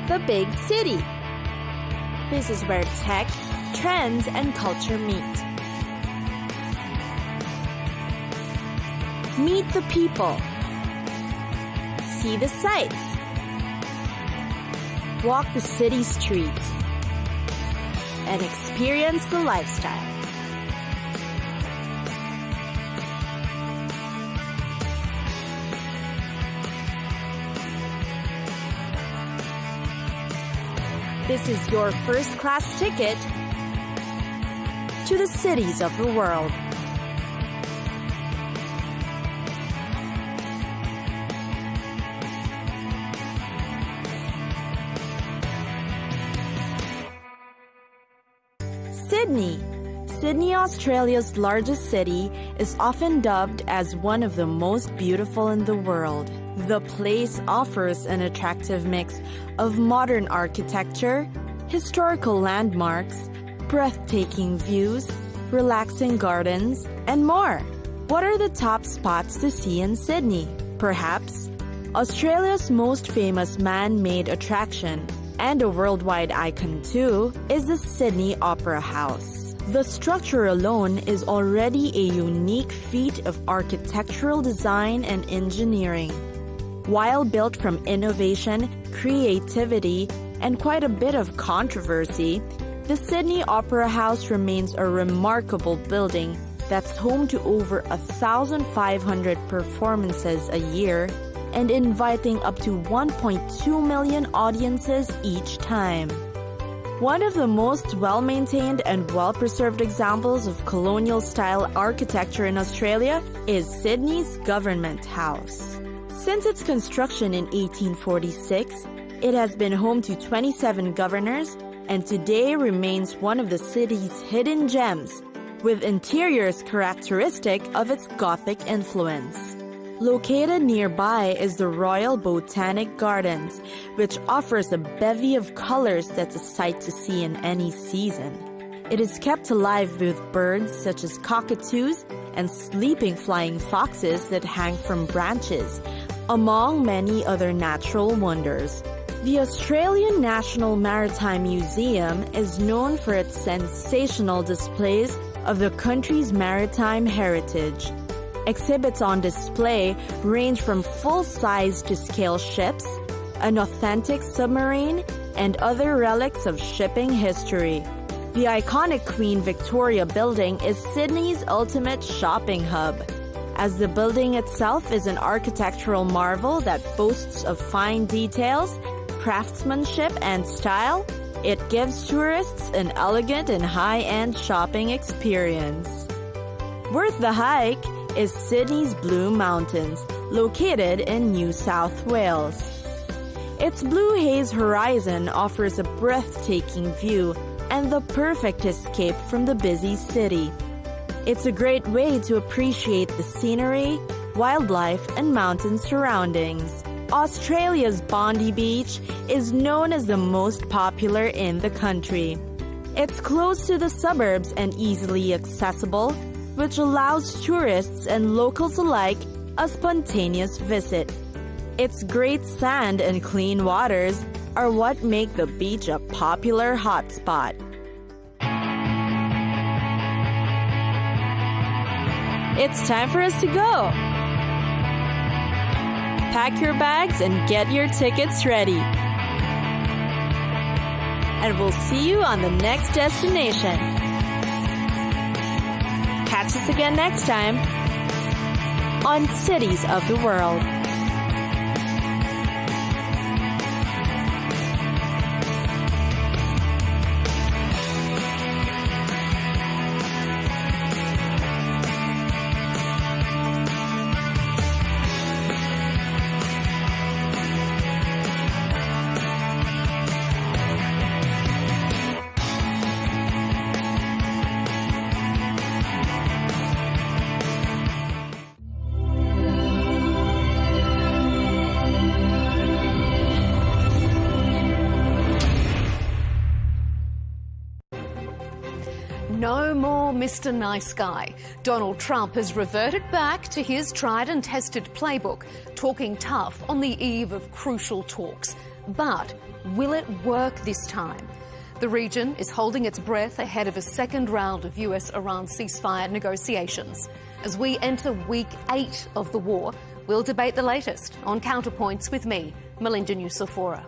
The big city. This is where tech, trends, and culture meet. Meet the people. See the sights. Walk the city streets. And experience the lifestyle. This is your first-class ticket to the cities of the world. Sydney. Sydney, Australia's largest city, is often dubbed as one of the most beautiful in the world. The place offers an attractive mix of modern architecture, historical landmarks, breathtaking views, relaxing gardens, and more. What are the top spots to see in Sydney? Perhaps Australia's most famous man-made attraction, and a worldwide icon too, is the Sydney Opera House. The structure alone is already a unique feat of architectural design and engineering. While built from innovation, creativity, and quite a bit of controversy, the Sydney Opera House remains a remarkable building that's home to over 1,500 performances a year and inviting up to 1.2 million audiences each time. One of the most well-maintained and well-preserved examples of colonial-style architecture in Australia is Sydney's Government House. Since its construction in 1846, it has been home to 27 governors and today remains one of the city's hidden gems, with interiors characteristic of its Gothic influence. Located nearby is the Royal Botanic Gardens, which offers a bevy of colors that's a sight to see in any season. It is kept alive with birds such as cockatoos and sleeping flying foxes that hang from branches, among many other natural wonders. The Australian National Maritime Museum is known for its sensational displays of the country's maritime heritage. Exhibits on display range from full-size to scale ships, an authentic submarine, and other relics of shipping history. The iconic Queen Victoria building is Sydney's ultimate shopping hub. As the building itself is an architectural marvel that boasts of fine details, craftsmanship, and style, it gives tourists an elegant and high-end shopping experience. Worth the hike is Sydney's Blue Mountains, located in New South Wales. Its blue haze horizon offers a breathtaking view and the perfect escape from the busy city. It's a great way to appreciate the scenery, wildlife, and mountain surroundings. Australia's Bondi Beach is known as the most popular in the country. It's close to the suburbs and easily accessible, which allows tourists and locals alike a spontaneous visit. Its great sand and clean waters are what make the beach a popular hotspot. It's time for us to go. Pack your bags and get your tickets ready. And we'll see you on the next destination. Catch us again next time on Cities of the World. No more Mr. Nice Guy. Donald Trump has reverted back to his tried and tested playbook, talking tough on the eve of crucial talks. But will it work this time? The region is holding its breath ahead of a second round of US-Iran ceasefire negotiations. As we enter week 8 of the war, we'll debate the latest on Counterpoints with me, Melinda Nucifora.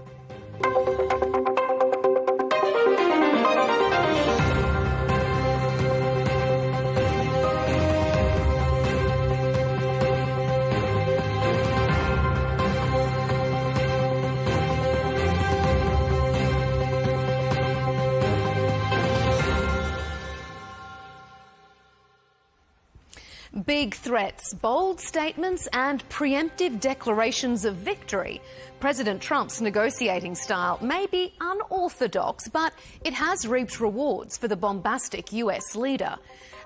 Big threats, bold statements and preemptive declarations of victory. President Trump's negotiating style may be unorthodox, but it has reaped rewards for the bombastic US leader.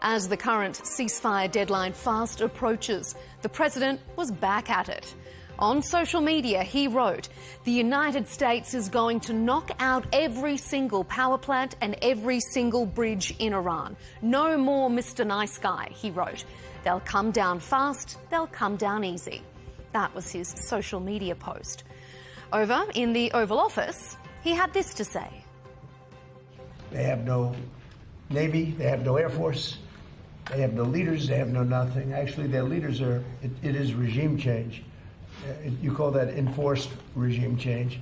As the current ceasefire deadline fast approaches, the president was back at it. On social media, he wrote, "The United States is going to knock out every single power plant and every single bridge in Iran. No more Mr. Nice Guy," he wrote. "They'll come down fast, they'll come down easy." That was his social media post. Over in the Oval Office, he had this to say. They have no Navy, they have no Air Force, they have no leaders, they have no nothing. Actually, their leaders are, it is regime change. You call that enforced regime change.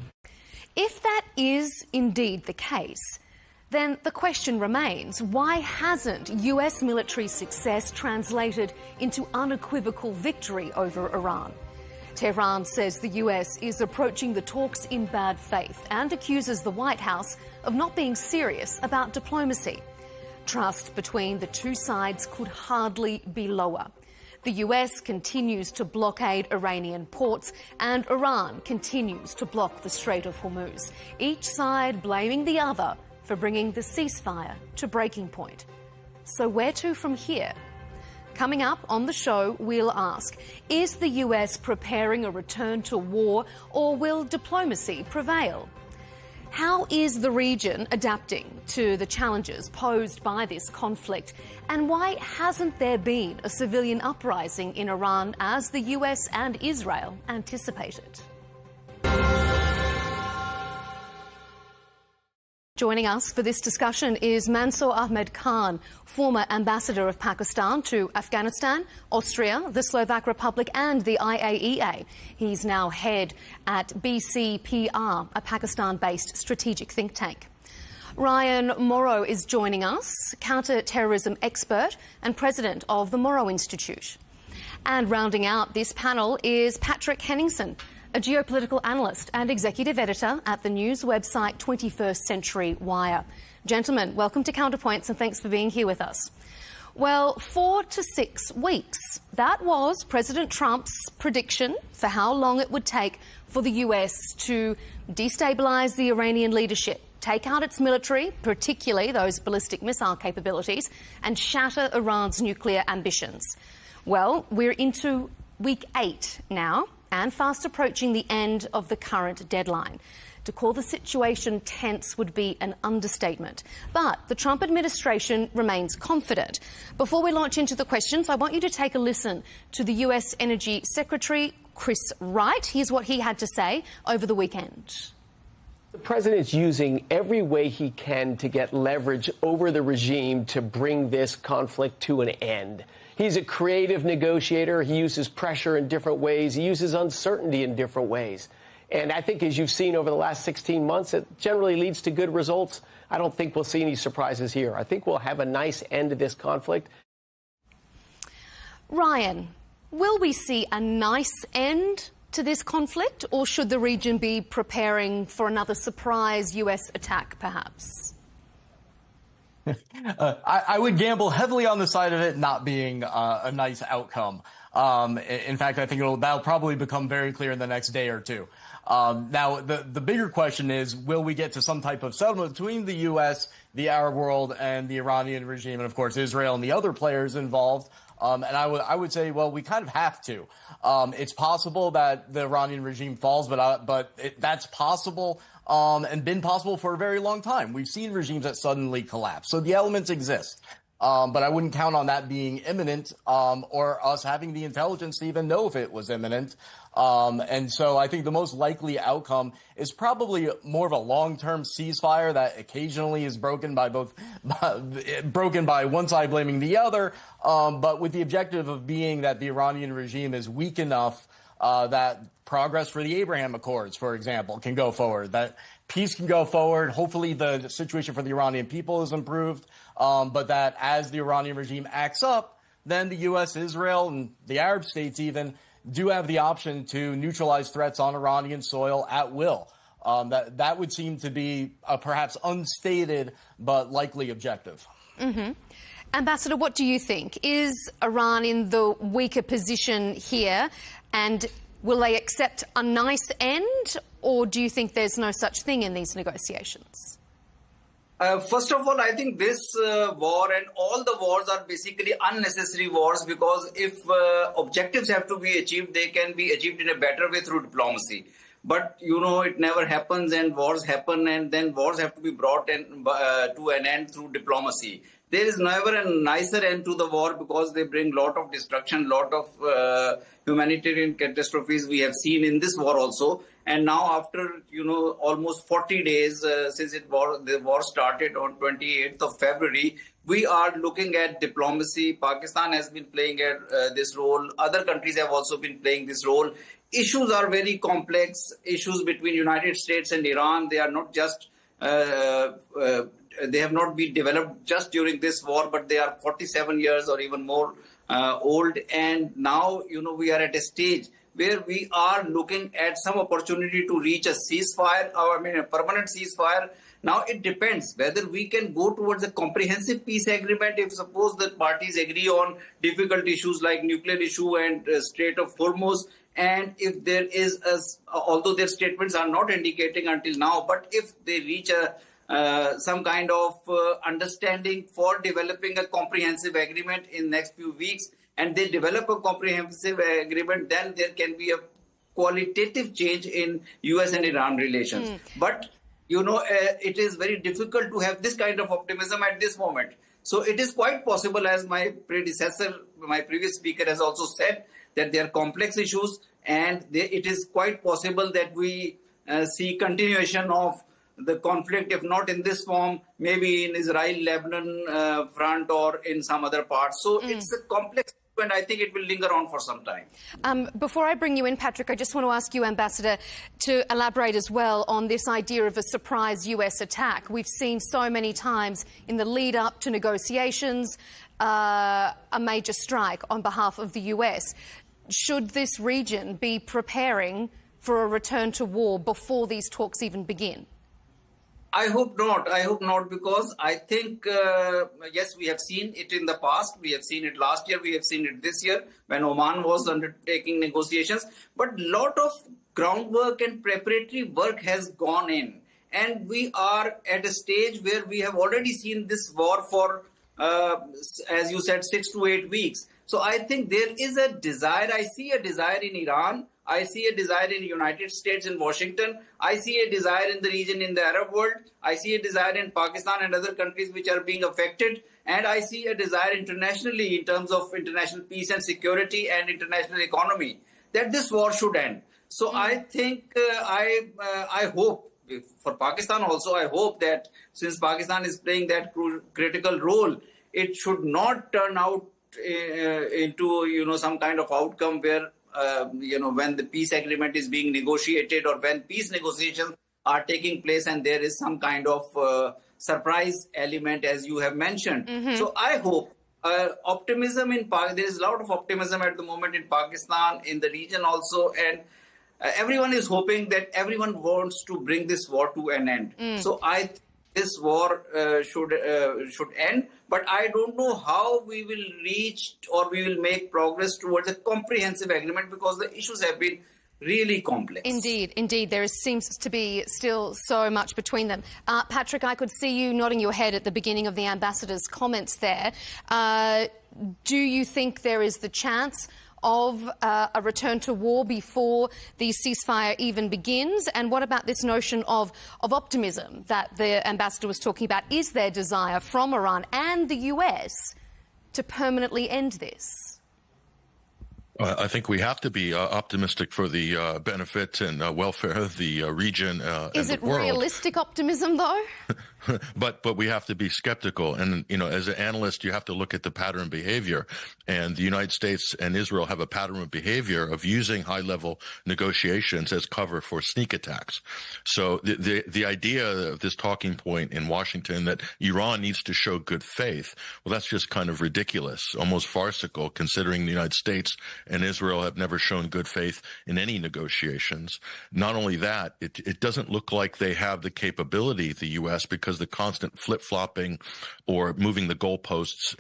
If that is indeed the case, then the question remains, why hasn't US military success translated into unequivocal victory over Iran? Tehran says the US is approaching the talks in bad faith and accuses the White House of not being serious about diplomacy. Trust between the two sides could hardly be lower. The US continues to blockade Iranian ports and Iran continues to block the Strait of Hormuz, each side blaming the other for bringing the ceasefire to breaking point. So where to from here? Coming up on the show, we'll ask, is the US preparing a return to war or will diplomacy prevail? How is the region adapting to the challenges posed by this conflict? And why hasn't there been a civilian uprising in Iran as the US and Israel anticipated? Joining us for this discussion is Mansour Ahmed Khan, former ambassador of Pakistan to Afghanistan, Austria, the Slovak Republic and the IAEA. He's now head at BCPR, a Pakistan-based strategic think tank. Ryan Morrow is joining us, counter-terrorism expert and president of the Morrow Institute. And rounding out this panel is Patrick Henningsen, a geopolitical analyst and executive editor at the news website 21st Century Wire. Gentlemen, welcome to Counterpoints and thanks for being here with us. Well, 4 to 6 weeks. That was President Trump's prediction for how long it would take for the US to destabilise the Iranian leadership, take out its military, particularly those ballistic missile capabilities, and shatter Iran's nuclear ambitions. Well, we're into week 8 now, and fast approaching the end of the current deadline. To call the situation tense would be an understatement. But the Trump administration remains confident. Before we launch into the questions, I want you to take a listen to the US Energy Secretary, Chris Wright. Here's what he had to say over the weekend. The president's using every way he can to get leverage over the regime to bring this conflict to an end. He's a creative negotiator. He uses pressure in different ways. He uses uncertainty in different ways. And I think, as you've seen over the last 16 months, it generally leads to good results. I don't think we'll see any surprises here. I think we'll have a nice end to this conflict. Ryan, will we see a nice end to this conflict, or should the region be preparing for another surprise US attack, perhaps? I would gamble heavily on the side of it not being a nice outcome. In fact, I think that'll probably become very clear in the next day or two. Now, the bigger question is, will we get to some type of settlement between the U.S., the Arab world, and the Iranian regime, and, of course, Israel and the other players involved? And I would say, well, we kind of have to. It's possible that the Iranian regime falls, but that's possible and been possible for a very long time. We've seen regimes that suddenly collapse. So the elements exist. But I wouldn't count on that being imminent or us having the intelligence to even know if it was imminent. And so I think the most likely outcome is probably more of a long-term ceasefire that occasionally is broken by one side blaming the other, but with the objective of being that the Iranian regime is weak enough that progress for the Abraham Accords, for example, can go forward, that peace can go forward. Hopefully the situation for the Iranian people is improved, but that as the Iranian regime acts up, then the U.S., Israel, and the Arab states even do have the option to neutralize threats on Iranian soil at will. That would seem to be a perhaps unstated but likely objective. Mm-hmm. Ambassador, what do you think? Is Iran in the weaker position here, and will they accept a nice end, or do you think there's no such thing in these negotiations? First of all, I think this war and all the wars are basically unnecessary wars, because if objectives have to be achieved, they can be achieved in a better way through diplomacy. But, you know, it never happens, and wars happen, and then wars have to be brought to an end through diplomacy. There is never a nicer end to the war, because they bring a lot of destruction, lot of humanitarian catastrophes we have seen in this war also. And now after, you know, almost 40 days since the war started on 28th of February, we are looking at diplomacy. Pakistan has been playing this role. Other countries have also been playing this role. Issues are very complex. Issues between United States and Iran, they are not just they have not been developed just during this war, but they are 47 years or even more old. And now, you know, we are at a stage where we are looking at some opportunity to reach a ceasefire, or I mean a permanent ceasefire. Now it depends whether we can go towards a comprehensive peace agreement. If suppose the parties agree on difficult issues like nuclear issue and Strait of Hormuz, and if there is, although their statements are not indicating until now, but if they reach some kind of understanding for developing a comprehensive agreement in next few weeks, and they develop a comprehensive agreement, then there can be a qualitative change in US and Iran relations. But, you know, it is very difficult to have this kind of optimism at this moment. So it is quite possible, as my previous speaker has also said, that there are complex issues, and it is quite possible that we see continuation of the conflict, if not in this form, maybe in Israel-Lebanon front or in some other parts. So it's a complex, and I think it will linger on for some time. Before I bring you in, Patrick, I just want to ask you, Ambassador, to elaborate as well on this idea of a surprise US attack. We've seen so many times in the lead up to negotiations a major strike on behalf of the US. Should this region be preparing for a return to war before these talks even begin? I hope not. I hope not, because I think, yes, we have seen it in the past. We have seen it last year. We have seen it this year when Oman was undertaking negotiations. But a lot of groundwork and preparatory work has gone in. And we are at a stage where we have already seen this war for, as you said, 6 to 8 weeks. So I think there is a desire. I see a desire in Iran. I see a desire in the United States in Washington. I see a desire in the region in the Arab world. I see a desire in Pakistan and other countries which are being affected. And I see a desire internationally in terms of international peace and security and international economy that this war should end. So I think, I hope, for Pakistan also, I hope that since Pakistan is playing that critical role, it should not turn out into, you know, some kind of outcome where you know, when the peace agreement is being negotiated or when peace negotiations are taking place and there is some kind of surprise element, as you have mentioned. So I hope optimism in Pakistan, there is a lot of optimism at the moment in Pakistan, in the region also, and everyone is hoping that everyone wants to bring this war to an end. So this war should end, but I don't know how we will reach or we will make progress towards a comprehensive agreement, because the issues have been really complex. Indeed. There seems to be still so much between them. Patrick, I could see you nodding your head at the beginning of the ambassador's comments there. Do you think there is the chance of a return to war before the ceasefire even begins? And what about this notion of optimism that the ambassador was talking about? Is there desire from Iran and the US to permanently end this? I think we have to be optimistic for the benefit and welfare of the region and the world. Is it realistic optimism, though? But we have to be skeptical. And, you know, as an analyst, you have to look at the pattern behavior. And the United States and Israel have a pattern of behavior of using high-level negotiations as cover for sneak attacks. So the idea of this talking point in Washington that Iran needs to show good faith, well, that's just kind of ridiculous, almost farcical, considering the United States and Israel have never shown good faith in any negotiations. Not only that, it doesn't look like they have the capability, the U.S., because the constant flip-flopping or moving the goalposts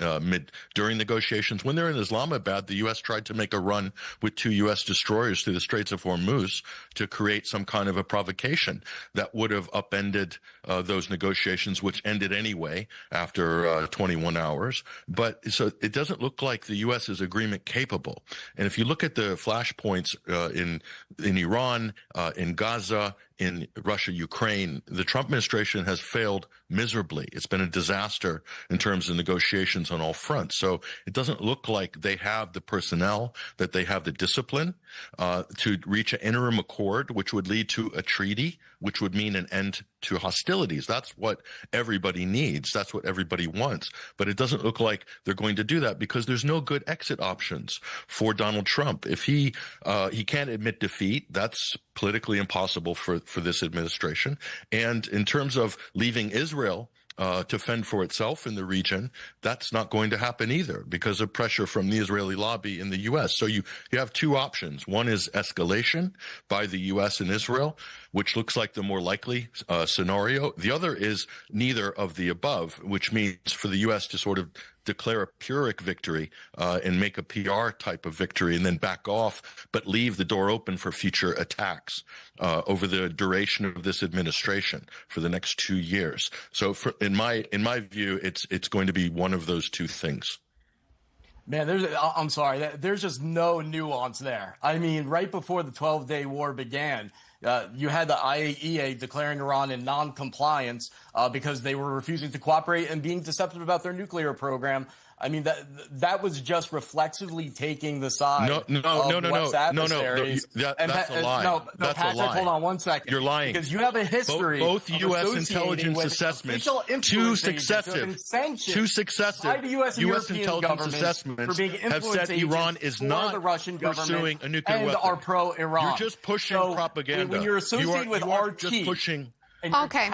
during negotiations. When they're in Islamabad, the U.S. tried to make a run with 2 U.S. destroyers through the Straits of Hormuz to create some kind of a provocation that would have upended those negotiations, which ended anyway after 21 hours. But so it doesn't look like the U.S. is agreement capable. And if you look at the flashpoints in Iran, in Gaza, in Russia, Ukraine, the Trump administration has failed miserably. It's been a disaster in terms of negotiations on all fronts. So it doesn't look like they have the personnel, that they have the discipline to reach an interim accord, which would lead to a treaty, which would mean an end to hostilities. That's what everybody needs. That's what everybody wants. But it doesn't look like they're going to do that because there's no good exit options for Donald Trump. If he can't admit defeat, that's politically impossible for this administration. And in terms of leaving Israel to fend for itself in the region, that's not going to happen either because of pressure from the Israeli lobby in the U.S. So you have two options. One is escalation by the U.S. and Israel, which looks like the more likely scenario. The other is neither of the above, which means for the U.S. to sort of declare a Pyrrhic victory and make a PR type of victory and then back off, but leave the door open for future attacks over the duration of this administration for the next 2 years. So in my view, it's going to be one of those two things. Man, I'm sorry, there's just no nuance there. I mean, right before the 12-day war began, you had the IAEA declaring Iran in non-compliance because they were refusing to cooperate and being deceptive about their nuclear program. I mean, that was just reflexively taking the side of West adversaries. That's a lie. No, that's Patrick, a lie. hold on one second. You're lying. Because you have a history both of U.S. associating intelligence with assessments, official two successive by the U.S. and U.S. European intelligence assessments for being have said Iran is not the Russian pursuing a nuclear and weapon. are pro-Iran. You're just pushing propaganda. When you're associated with RT, just pushing. Okay.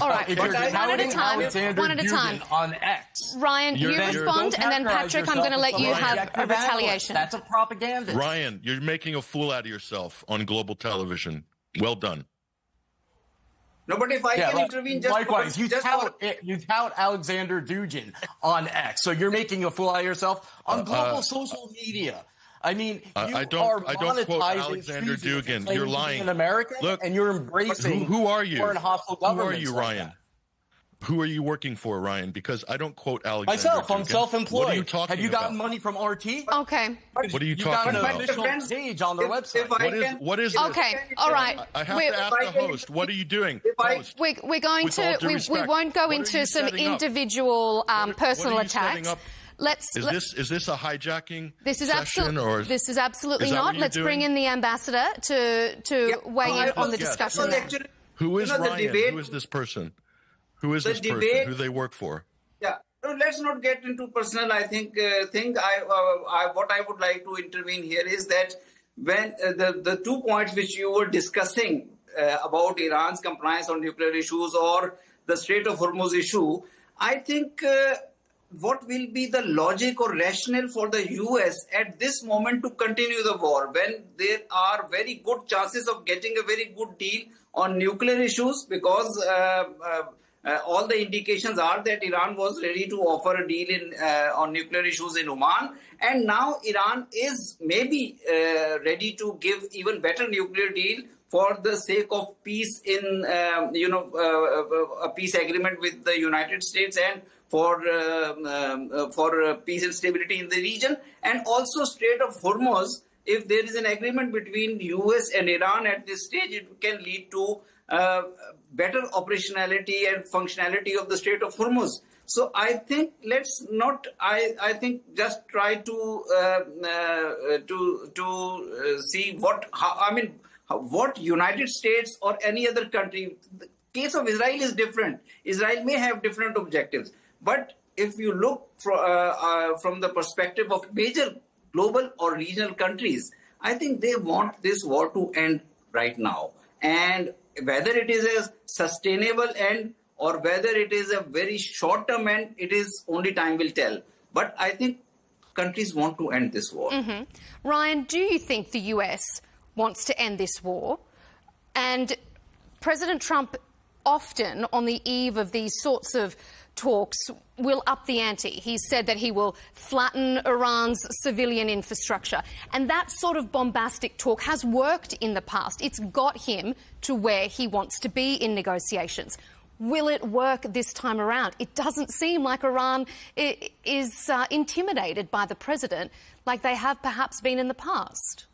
All right, one at a time. One at a time. On X. Ryan, you respond, and then Patrick, I'm going to let you have a retaliation. That's a propagandist. Ryan, you're making a fool out of yourself on global television. Well done. No, but if I can intervene just likewise, you tout Alexander Dugin on X, so you're making a fool out of yourself on global social media. I mean, I don't quote Alexander Dugin. You're lying. An American, look, and you're embracing who are you? Foreign hostile governments. Who are you, Ryan? Who are you working for, Ryan? Because I don't quote Alexander Myself, Dugin. I'm self-employed. What are you talking about? Have you gotten money from RT? Okay. What are you talking about? You got an official page on their website. What is this? Okay, all right. I have to ask the host. What are you doing? Host. We're going to. We won't go into some individual personal attacks. Is this a hijacking this is session? This is absolutely not. Let's bring in the ambassador to weigh in on the discussion. Who is Ryan? Who is this person? Who is this person? Who do they work for? Yeah, no, let's not get into personal. I think what I would like to intervene here is that when the 2 points which you were discussing about Iran's compliance on nuclear issues or the Strait of Hormuz issue, I think what will be the logic or rationale for the US at this moment to continue the war when there are very good chances of getting a very good deal on nuclear issues, because all the indications are that Iran was ready to offer a deal on nuclear issues in Oman, and now Iran is maybe ready to give even better nuclear deal for the sake of peace in a peace agreement with the United States and for peace and stability in the region, and also Strait of Hormuz. If there is an agreement between US and Iran at this stage, it can lead to better operationality and functionality of the Strait of Hormuz. So I think let's not. I think just try to see what United States or any other country. The case of Israel is different. Israel may have different objectives, but if you look from the perspective of major global or regional countries, I think they want this war to end right now. And whether it is a sustainable end or whether it is a very short-term end, it is only time will tell. But I think countries want to end this war. Mm-hmm. Ryan, do you think the US wants to end this war? And President Trump often, on the eve of these sorts of talks, will up the ante. He said that he will flatten Iran's civilian infrastructure. And that sort of bombastic talk has worked in the past. It's got him to where he wants to be in negotiations. Will it work this time around? It doesn't seem like Iran is intimidated by the president like they have perhaps been in the past.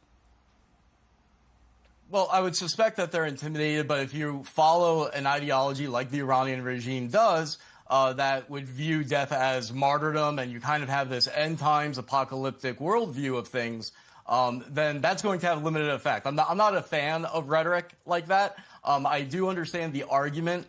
Well, I would suspect that they're intimidated, but if you follow an ideology like the Iranian regime does, that would view death as martyrdom, and you kind of have this end times apocalyptic worldview of things, then that's going to have limited effect. I'm not a fan of rhetoric like that. I do understand the argument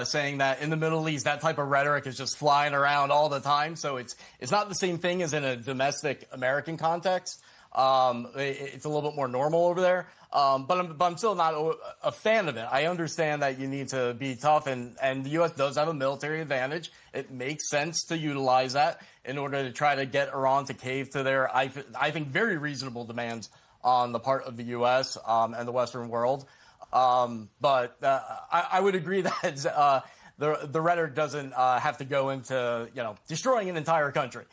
saying that in the Middle East, that type of rhetoric is just flying around all the time. So it's not the same thing as in a domestic American context. It's a little bit more normal over there. But I'm still not a fan of it. I understand that you need to be tough, and the U.S. does have a military advantage. It makes sense to utilize that in order to try to get Iran to cave to their, I think, very reasonable demands on the part of the U.S. And the Western world. But I would agree that the rhetoric doesn't have to go into, destroying an entire country.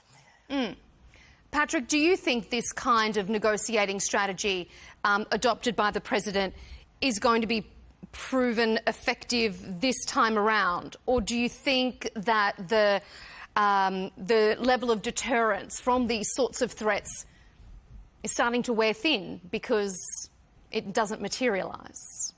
Mm. Patrick, do you think this kind of negotiating strategy adopted by the president is going to be proven effective this time around? Or do you think that the level of deterrence from these sorts of threats is starting to wear thin because it doesn't materialise?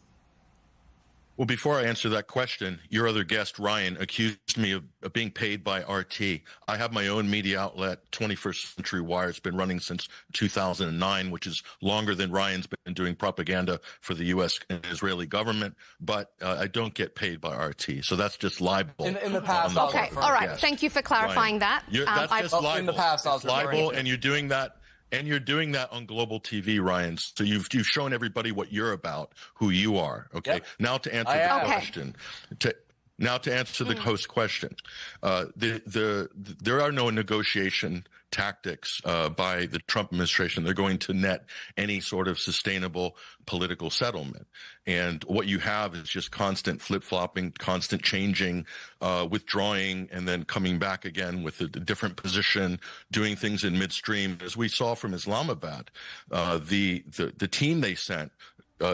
Well, before I answer that question, your other guest, Ryan, accused me of being paid by RT. I have my own media outlet, 21st Century Wire. It's been running since 2009, which is longer than Ryan's been doing propaganda for the U.S. and Israeli government. But I don't get paid by RT. So that's just libel. In the past, okay, all right. Guest. Thank you for clarifying Ryan, that. That's just libel. In the past, it's libel, and you're doing that. And you're doing that on global TV, Ryan. So you've shown everybody what you're about, who you are. Okay. Yep. Now to answer the question. Now to answer the host question, there are no negotiation tactics by the Trump administration. They're going to net any sort of sustainable political settlement. And what you have is just constant flip-flopping, constant changing, withdrawing, and then coming back again with a different position, doing things in midstream. As we saw from Islamabad, the team they sent,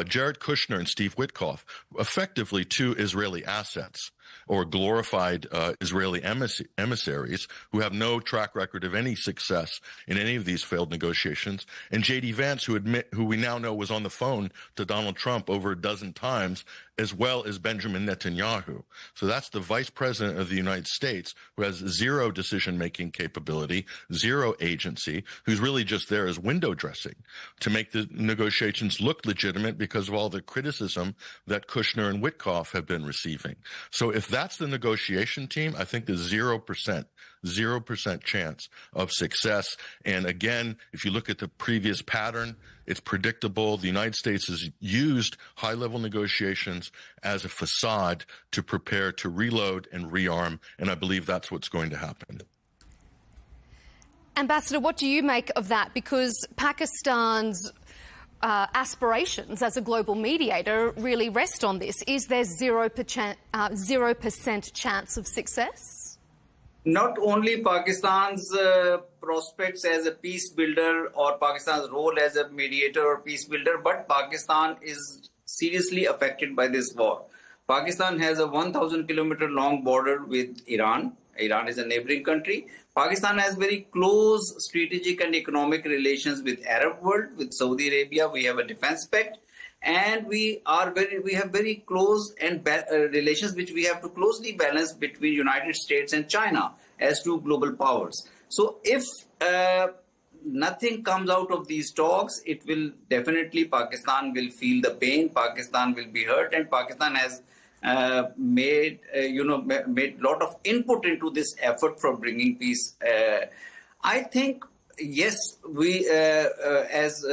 Jared Kushner and Steve Witkoff, effectively two Israeli assets or glorified Israeli emissaries who have no track record of any success in any of these failed negotiations, and J.D. Vance, who we now know was on the phone to Donald Trump over a dozen times, as well as Benjamin Netanyahu. So that's the vice president of the United States, who has zero decision-making capability, zero agency, who's really just there as window dressing to make the negotiations look legitimate because of all the criticism that Kushner and Witkoff have been receiving. So if that's the negotiation team, I think there's 0% chance of success. And again, if you look at the previous pattern, it's predictable. The United States has used high-level negotiations as a facade to prepare to reload and rearm, and I believe that's what's going to happen. Ambassador, what do you make of that? Because Pakistan's aspirations as a global mediator really rest on this. Is there 0% chance of success? Not only Pakistan's prospects as a peace builder or Pakistan's role as a mediator or peace builder, but Pakistan is seriously affected by this war. Pakistan has a 1,000-kilometer long border with Iran, Iran is a neighboring country. Pakistan has very close strategic and economic relations with Arab world, with Saudi Arabia. We have a defense pact, and we have very close and relations which we have to closely balance between United States and China as two global powers. So if nothing comes out of these talks, it will definitely, Pakistan will feel the pain, Pakistan will be hurt, and Pakistan has made lot of input into this effort for bringing peace. I think, yes, we, as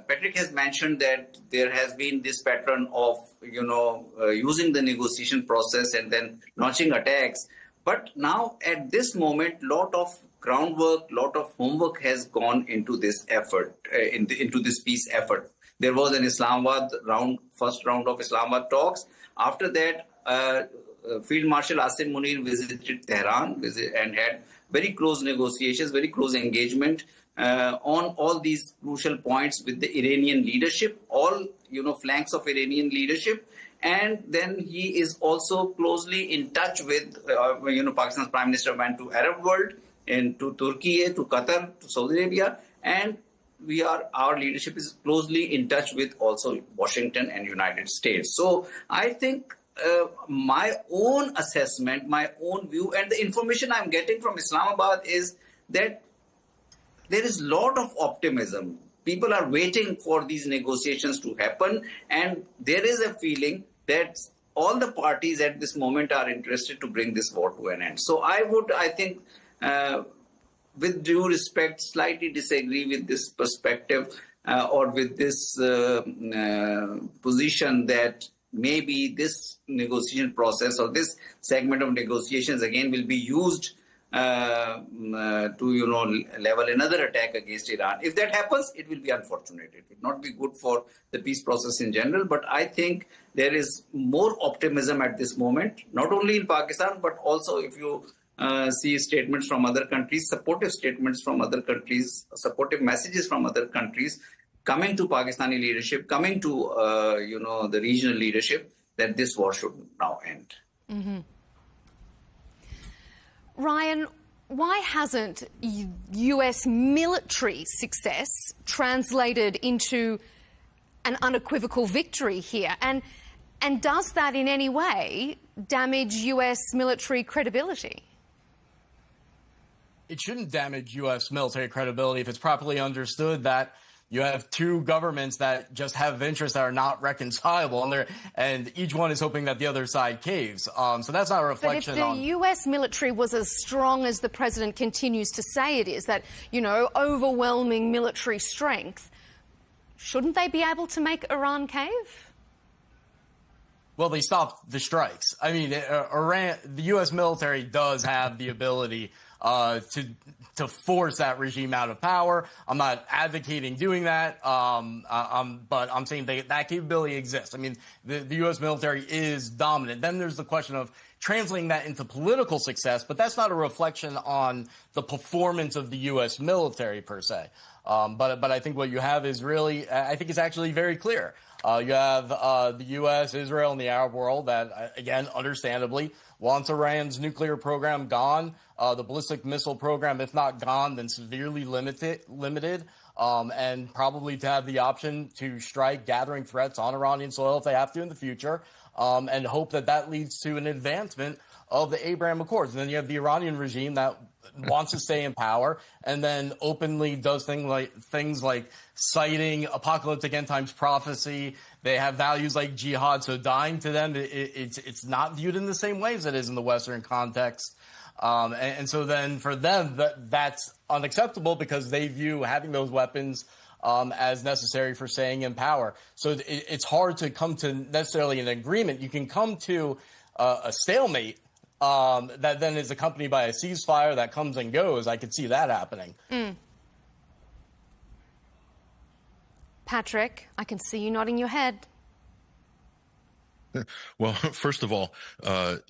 Patrick has mentioned, that there has been this pattern of, using the negotiation process and then launching attacks. But now at this moment, lot of groundwork, lot of homework has gone into this effort, into this peace effort. There was an Islamabad first round of Islamabad talks. After that, Field Marshal Asim Munir visited Tehran and had very close negotiations, very close engagement on all these crucial points with the Iranian leadership, all flanks of Iranian leadership. And then he is also closely in touch with, Pakistan's Prime Minister went to Arab world, and to Turkey, to Qatar, to Saudi Arabia, and our leadership is closely in touch with also Washington and United States. So I think my own assessment, my own view, and the information I'm getting from Islamabad is that there is a lot of optimism. People are waiting for these negotiations to happen, and there is a feeling that all the parties at this moment are interested to bring this war to an end. So I think, with due respect, slightly disagree with this perspective or with this position that maybe this negotiation process or this segment of negotiations again will be used to level another attack against Iran. If that happens, it will be unfortunate. It will not be good for the peace process in general. But I think there is more optimism at this moment, not only in Pakistan, but also if you see statements from other countries, supportive statements from other countries, supportive messages from other countries coming to Pakistani leadership, coming to the regional leadership, that this war should now end. Mm-hmm. Ryan, why hasn't US military success translated into an unequivocal victory here? And does that in any way damage US military credibility? It shouldn't damage U.S. military credibility if it's properly understood that you have two governments that just have interests that are not reconcilable, and each one is hoping that the other side caves. So that's not a reflection on... But if the U.S. military was as strong as the president continues to say it is, that, overwhelming military strength, shouldn't they be able to make Iran cave? Well, they stopped the strikes. I mean, the U.S. military does have the ability to force that regime out of power. I'm not advocating doing that, but I'm saying that capability exists. I mean, the U.S. military is dominant. Then there's the question of translating that into political success, but that's not a reflection on the performance of the U.S. military per se. But I think what you have is really, I think it's actually very clear. You have the U.S., Israel, and the Arab world that, again, understandably, wants Iran's nuclear program gone, the ballistic missile program, if not gone, then severely limited, and probably to have the option to strike gathering threats on Iranian soil if they have to in the future, and hope that leads to an advancement of the Abraham Accords. And then you have the Iranian regime that wants to stay in power and then openly does things like citing apocalyptic end times prophecy. They have values like jihad, so dying to them, it's not viewed in the same way as it is in the Western context. And so then for them, that's unacceptable because they view having those weapons as necessary for staying in power. So it's hard to come to necessarily an agreement. You can come to a stalemate that then is accompanied by a ceasefire that comes and goes. I could see that happening. Patrick, I can see you nodding your head. Well, first of all, the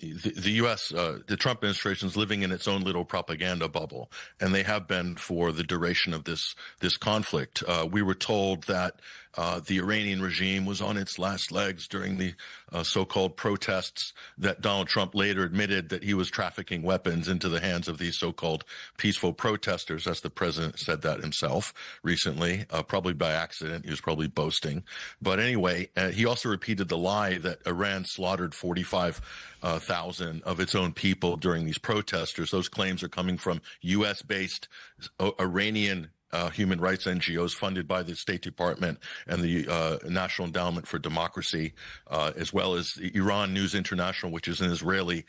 U.S., the Trump administration is living in its own little propaganda bubble, and they have been for the duration of this conflict. We were told that The Iranian regime was on its last legs during the so-called protests that Donald Trump later admitted that he was trafficking weapons into the hands of these so-called peaceful protesters. As the president said that himself recently, probably by accident. He was probably boasting. But anyway, he also repeated the lie that Iran slaughtered 45,000 of its own people during these protesters. Those claims are coming from U.S.-based Iranian human rights NGOs funded by the State Department and the National Endowment for Democracy, as well as Iran News International, which is an Israeli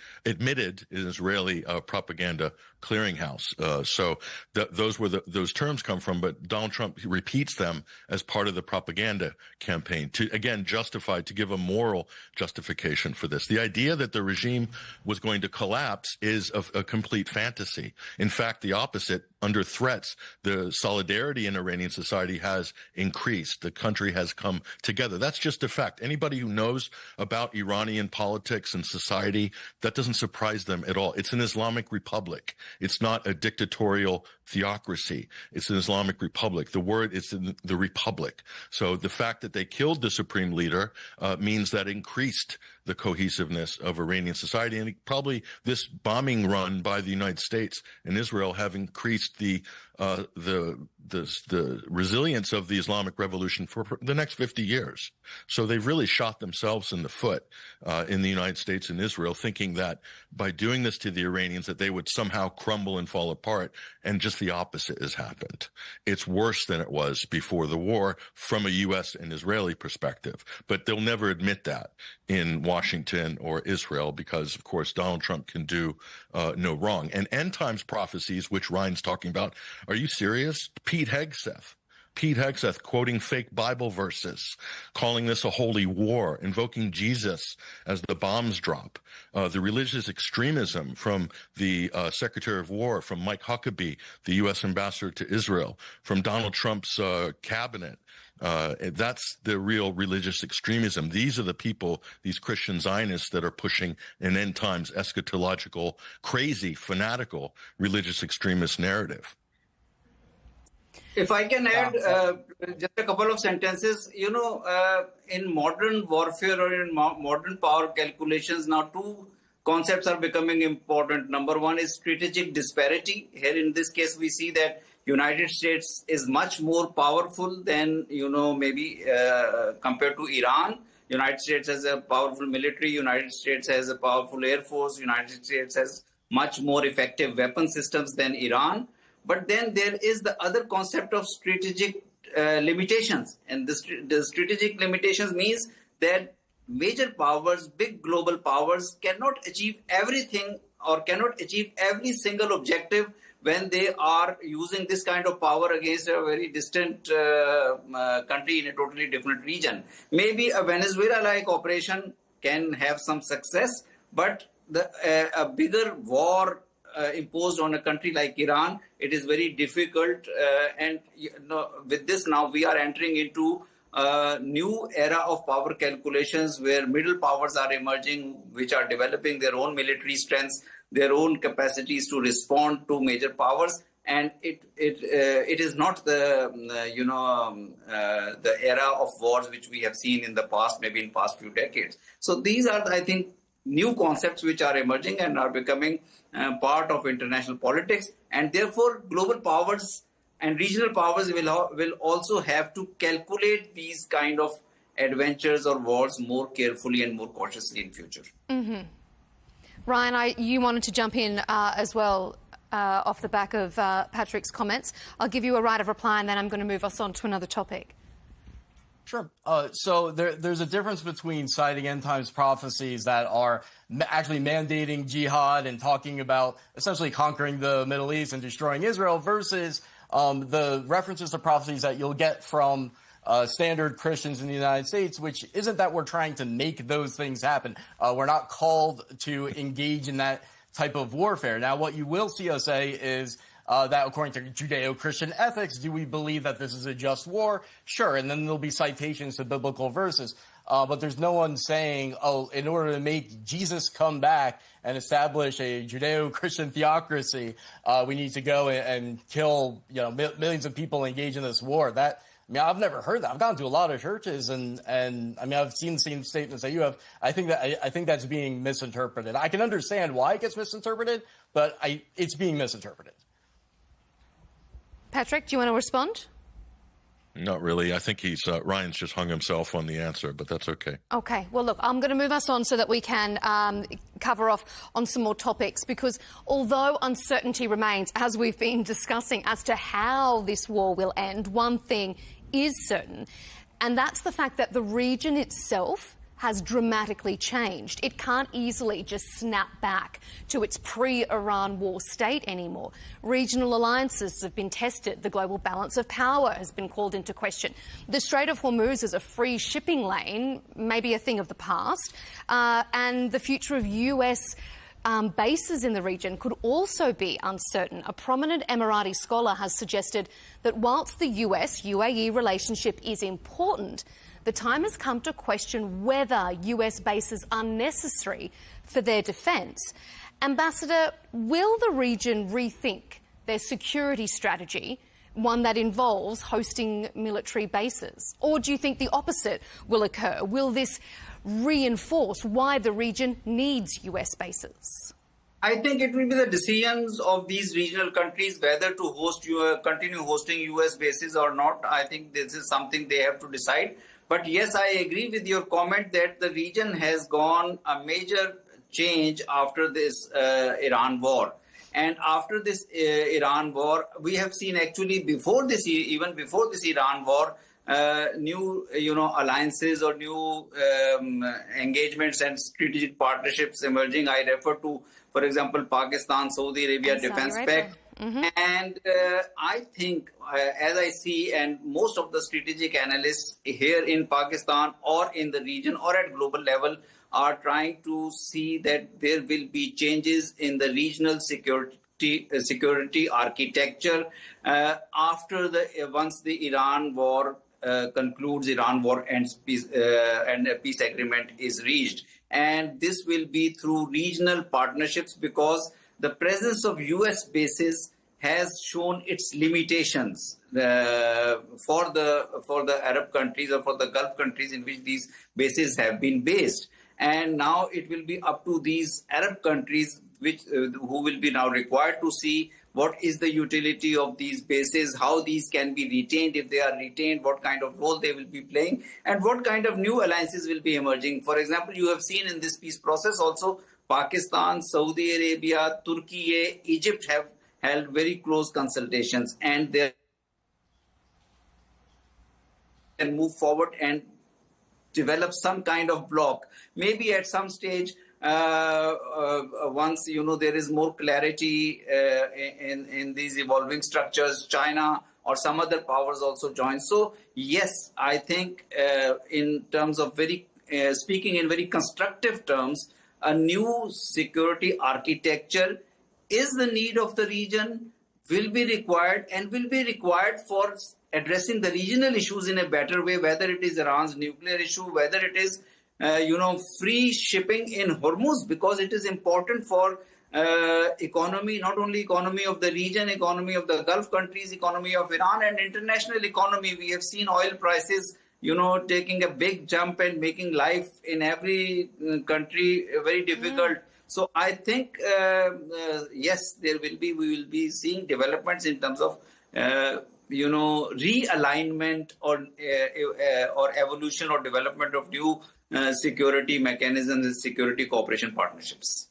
propaganda clearinghouse. So those terms come from, but Donald Trump repeats them as part of the propaganda campaign to, again, to give a moral justification for this. The idea that the regime was going to collapse is a complete fantasy. In fact, the opposite. Under threats, the solidarity in Iranian society has increased. The country has come together. That's just a fact. Anybody who knows about Iranian politics and society, that doesn't surprise them at all. It's an Islamic republic. It's not a dictatorial theocracy. It's an Islamic republic. The word is the republic. So the fact that they killed the supreme leader means that increased the cohesiveness of Iranian society. And probably this bombing run by the United States and Israel have increased the resilience of the Islamic Revolution for the next 50 years. So they've really shot themselves in the foot in the United States and Israel, thinking that by doing this to the Iranians that they would somehow crumble and fall apart, and just the opposite has happened. It's worse than it was before the war from a U.S. and Israeli perspective, but they'll never admit that in Washington or Israel because, of course, Donald Trump can do no wrong. And end times prophecies, which Ryan's talking about, are you serious? Pete Hegseth quoting fake Bible verses, calling this a holy war, invoking Jesus as the bombs drop. The religious extremism from the Secretary of War, from Mike Huckabee, the U.S. ambassador to Israel, from Donald Trump's cabinet. That's the real religious extremism. These are the people, these Christian Zionists, that are pushing an end times eschatological, crazy, fanatical religious extremist narrative. If I can add just a couple of sentences, in modern warfare or in modern power calculations, now two concepts are becoming important. Number one is strategic disparity. Here in this case, we see that United States is much more powerful than, maybe compared to Iran. United States has a powerful military. United States has a powerful air force. United States has much more effective weapon systems than Iran. But then there is the other concept of strategic limitations. And the strategic limitations means that major powers, big global powers, cannot achieve everything or cannot achieve every single objective when they are using this kind of power against a very distant country in a totally different region. Maybe a Venezuela-like operation can have some success, but a bigger war imposed on a country like Iran, it is very difficult. And with this now we are entering into a new era of power calculations where middle powers are emerging, which are developing their own military strengths, their own capacities to respond to major powers. And it is not the era of wars which we have seen in the past, maybe in past few decades. So these are, I think, new concepts which are emerging and are becoming part of international politics, and therefore global powers and regional powers will also have to calculate these kind of adventures or wars more carefully and more cautiously in future. Mm-hmm. Ryan, you wanted to jump in as well off the back of Patrick's comments. I'll give you a right of reply and then I'm going to move us on to another topic. Sure. So there's a difference between citing end times prophecies that are actually mandating jihad and talking about essentially conquering the Middle East and destroying Israel versus the references to prophecies that you'll get from standard Christians in the United States, which isn't that we're trying to make those things happen. We're not called to engage in that type of warfare. Now, what you will see us say is that according to Judeo-Christian ethics, do we believe that this is a just war? Sure, and then there'll be citations to biblical verses. But there's no one saying, in order to make Jesus come back and establish a Judeo-Christian theocracy, we need to go and kill millions of people engaged in this war. I mean, I've never heard that. I've gone to a lot of churches, and I mean, I've seen the same statements that you have. I think that's being misinterpreted. I can understand why it gets misinterpreted, but it's being misinterpreted. Patrick, do you want to respond? Not really. I think Ryan's just hung himself on the answer, but that's okay. Okay. Well, look, I'm going to move us on so that we can cover off on some more topics, because although uncertainty remains, as we've been discussing, as to how this war will end, one thing is certain, and that's the fact that the region itself has dramatically changed. It can't easily just snap back to its pre-Iran war state anymore. Regional alliances have been tested. The global balance of power has been called into question. The Strait of Hormuz as a free shipping lane may be a thing of the past, and the future of US bases in the region could also be uncertain. A prominent Emirati scholar has suggested that whilst the US-UAE relationship is important, the time has come to question whether US bases are necessary for their defence. Ambassador, will the region rethink their security strategy, one that involves hosting military bases? Or do you think the opposite will occur? Will this reinforce why the region needs US bases? I think it will be the decisions of these regional countries whether to continue hosting US bases or not. I think this is something they have to decide. But yes, I agree with your comment that the region has gone a major change after this Iran war. And after this Iran war, we have seen actually even before this Iran war, new alliances or new engagements and strategic partnerships emerging. I refer to, for example, Pakistan, Saudi Arabia Defense Pact. Mm-hmm. And I think, as I see, and most of the strategic analysts here in Pakistan or in the region or at global level are trying to see that there will be changes in the regional security architecture once the Iran war concludes, Iran war ends, and a peace agreement is reached. And this will be through regional partnerships, because the presence of US bases has shown its limitations for the Arab countries or for the Gulf countries in which these bases have been based. And now it will be up to these Arab countries who will be now required to see what is the utility of these bases, how these can be retained. If they are retained, what kind of role they will be playing, and what kind of new alliances will be emerging. For example, you have seen in this peace process also Pakistan, Saudi Arabia, Turkey, Egypt have held very close consultations, and they can move forward and develop some kind of bloc. Maybe at some stage, once there is more clarity in these evolving structures, China or some other powers also join. So yes, I think in terms of speaking in very constructive terms, a new security architecture is the need of the region, will be required, and will be required for addressing the regional issues in a better way, whether it is Iran's nuclear issue, whether it is free shipping in Hormuz, because it is important for economy, not only economy of the region, economy of the Gulf countries, economy of Iran, and international economy. We have seen oil prices taking a big jump and making life in every country very difficult. So I think, yes, we will be seeing developments in terms of, realignment or evolution or development of new security mechanisms and security cooperation partnerships.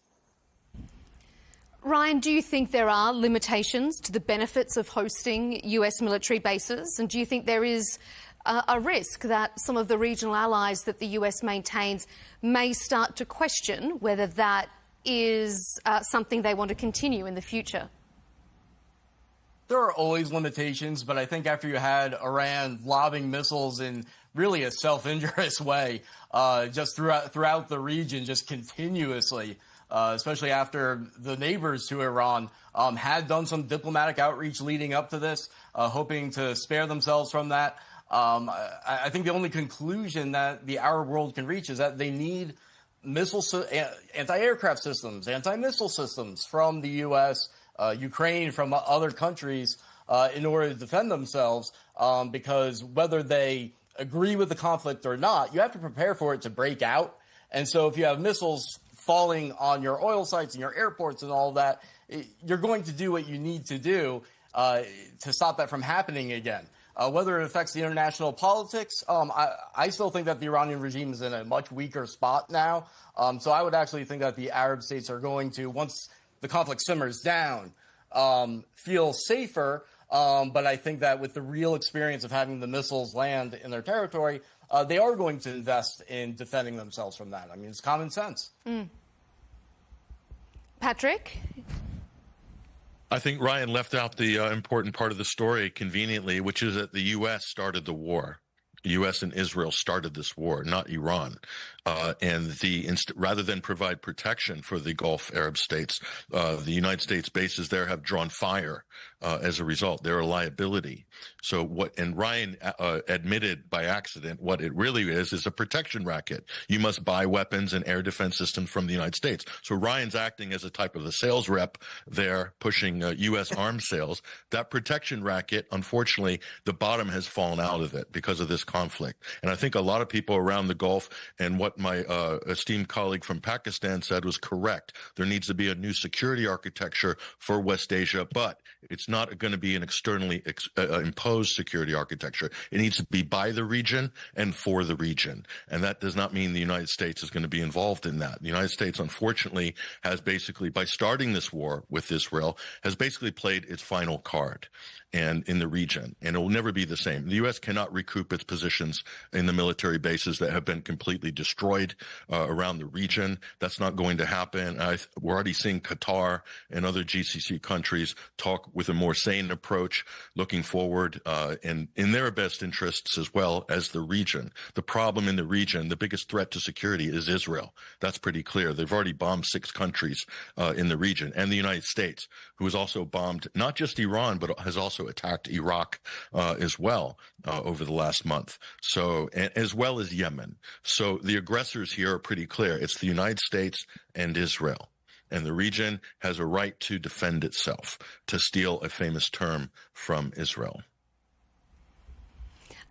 Ryan, do you think there are limitations to the benefits of hosting US military bases? And do you think there is a risk that some of the regional allies that the US maintains may start to question whether that is something they want to continue in the future? There are always limitations, but I think after you had Iran lobbing missiles in really a self-injurious way, just throughout the region, just continuously, especially after the neighbors to Iran had done some diplomatic outreach leading up to this, hoping to spare themselves from that. I think the only conclusion that the Arab world can reach is that they need anti-aircraft systems, anti-missile systems from the U.S., Ukraine, from other countries, in order to defend themselves, because whether they agree with the conflict or not, you have to prepare for it to break out. And so if you have missiles falling on your oil sites and your airports and all that, you're going to do what you need to do to stop that from happening again. Whether it affects the international politics, I still think that the Iranian regime is in a much weaker spot now. So I would actually think that the Arab states are going to, once the conflict simmers down, feel safer. But I think that with the real experience of having the missiles land in their territory, they are going to invest in defending themselves from that. I mean, it's common sense. Patrick? I think Ryan left out the important part of the story conveniently, which is that the U.S. started the war. The U.S. and Israel started this war, not Iran. And rather than provide protection for the Gulf Arab states, the United States bases there have drawn fire as a result. They're a liability. And Ryan admitted by accident what it really is a protection racket. You must buy weapons and air defense systems from the United States. So Ryan's acting as a type of a sales rep there, pushing U.S. arms sales. That protection racket, unfortunately, the bottom has fallen out of it because of this conflict. And I think a lot of people around the Gulf, and what my esteemed colleague from Pakistan said was correct. There needs to be a new security architecture for West Asia, but it's not going to be an externally imposed security architecture. It needs to be by the region and for the region. And that does not mean the United States is going to be involved in that. The United States, unfortunately, has basically, by starting this war with Israel, has basically played its final card and in the region, and it will never be the same. The U.S. cannot recoup its positions in the military bases that have been completely destroyed around the region. That's not going to happen. We're already seeing Qatar and other GCC countries talk with a more sane approach, looking forward, and in their best interests as well as the region. The problem in the region, the biggest threat to security is Israel. That's pretty clear. They've already bombed 6 countries in the region, and the United States, who has also bombed not just Iran, but has also attacked Iraq as well over the last month, so as well as Yemen. So the aggressors here are pretty clear. It's the United States and Israel. And the region has a right to defend itself, to steal a famous term from Israel.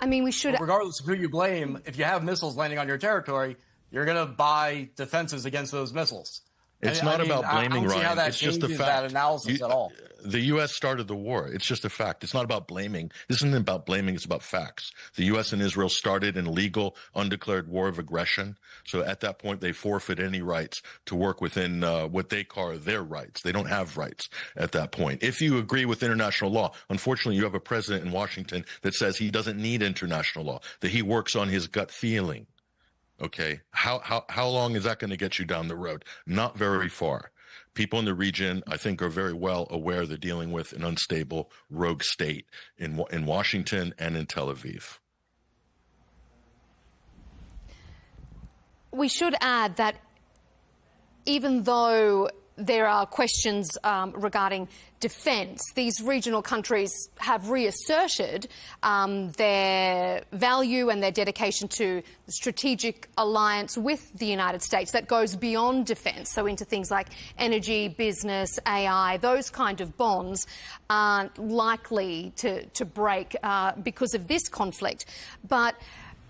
I mean, we should... Well, regardless of who you blame, if you have missiles landing on your territory, you're going to buy defenses against those missiles. It's not about blaming, Ryan. It's just a fact. That analysis at all. The U.S. started the war. It's just a fact. It's not about blaming. This isn't about blaming. It's about facts. The U.S. and Israel started an illegal, undeclared war of aggression. So at that point, they forfeit any rights to work within what they call their rights. They don't have rights at that point. If you agree with international law, unfortunately, you have a president in Washington that says he doesn't need international law, that he works on his gut feeling. Okay, how long is that going to get you down the road? Not very far. People in the region, I think, are very well aware they're dealing with an unstable rogue state in Washington and in Tel Aviv. We should add that even though there are questions regarding defence, these regional countries have reasserted their value and their dedication to the strategic alliance with the United States that goes beyond defence, so into things like energy, business, AI. Those kind of bonds aren't likely to break because of this conflict. But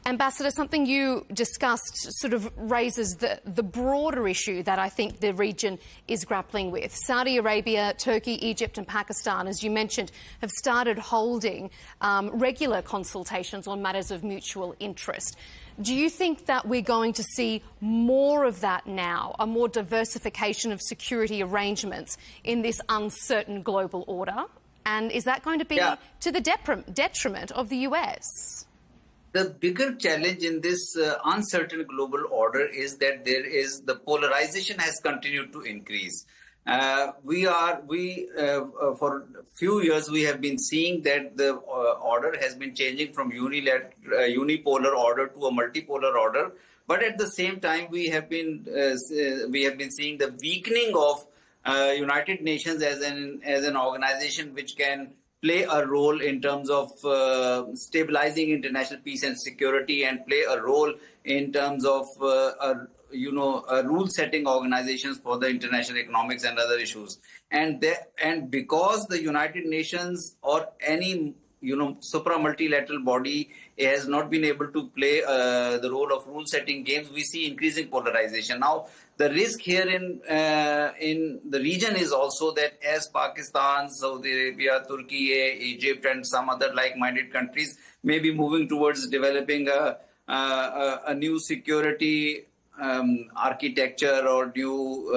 Ambassador, something you discussed sort of raises the broader issue that I think the region is grappling with. Saudi Arabia, Turkey, Egypt and Pakistan, as you mentioned, have started holding regular consultations on matters of mutual interest. Do you think that we're going to see more of that now, a more diversification of security arrangements in this uncertain global order? And is that going to be to the detriment of the US? The bigger challenge in this uncertain global order is that the polarization has continued to increase. For a few years we have been seeing that the order has been changing from unipolar order to a multipolar order. But at the same time, we have been seeing the weakening of United Nations as an organization which can play a role in terms of stabilizing international peace and security, and play a role in terms of rule-setting organizations for the international economics and other issues. And because the United Nations or any supra-multilateral body has not been able to play the role of rule-setting games, we see increasing polarization. Now, the risk here in the region is also that as Pakistan, Saudi Arabia, Turkey, Egypt, and some other like-minded countries may be moving towards developing a new security architecture or new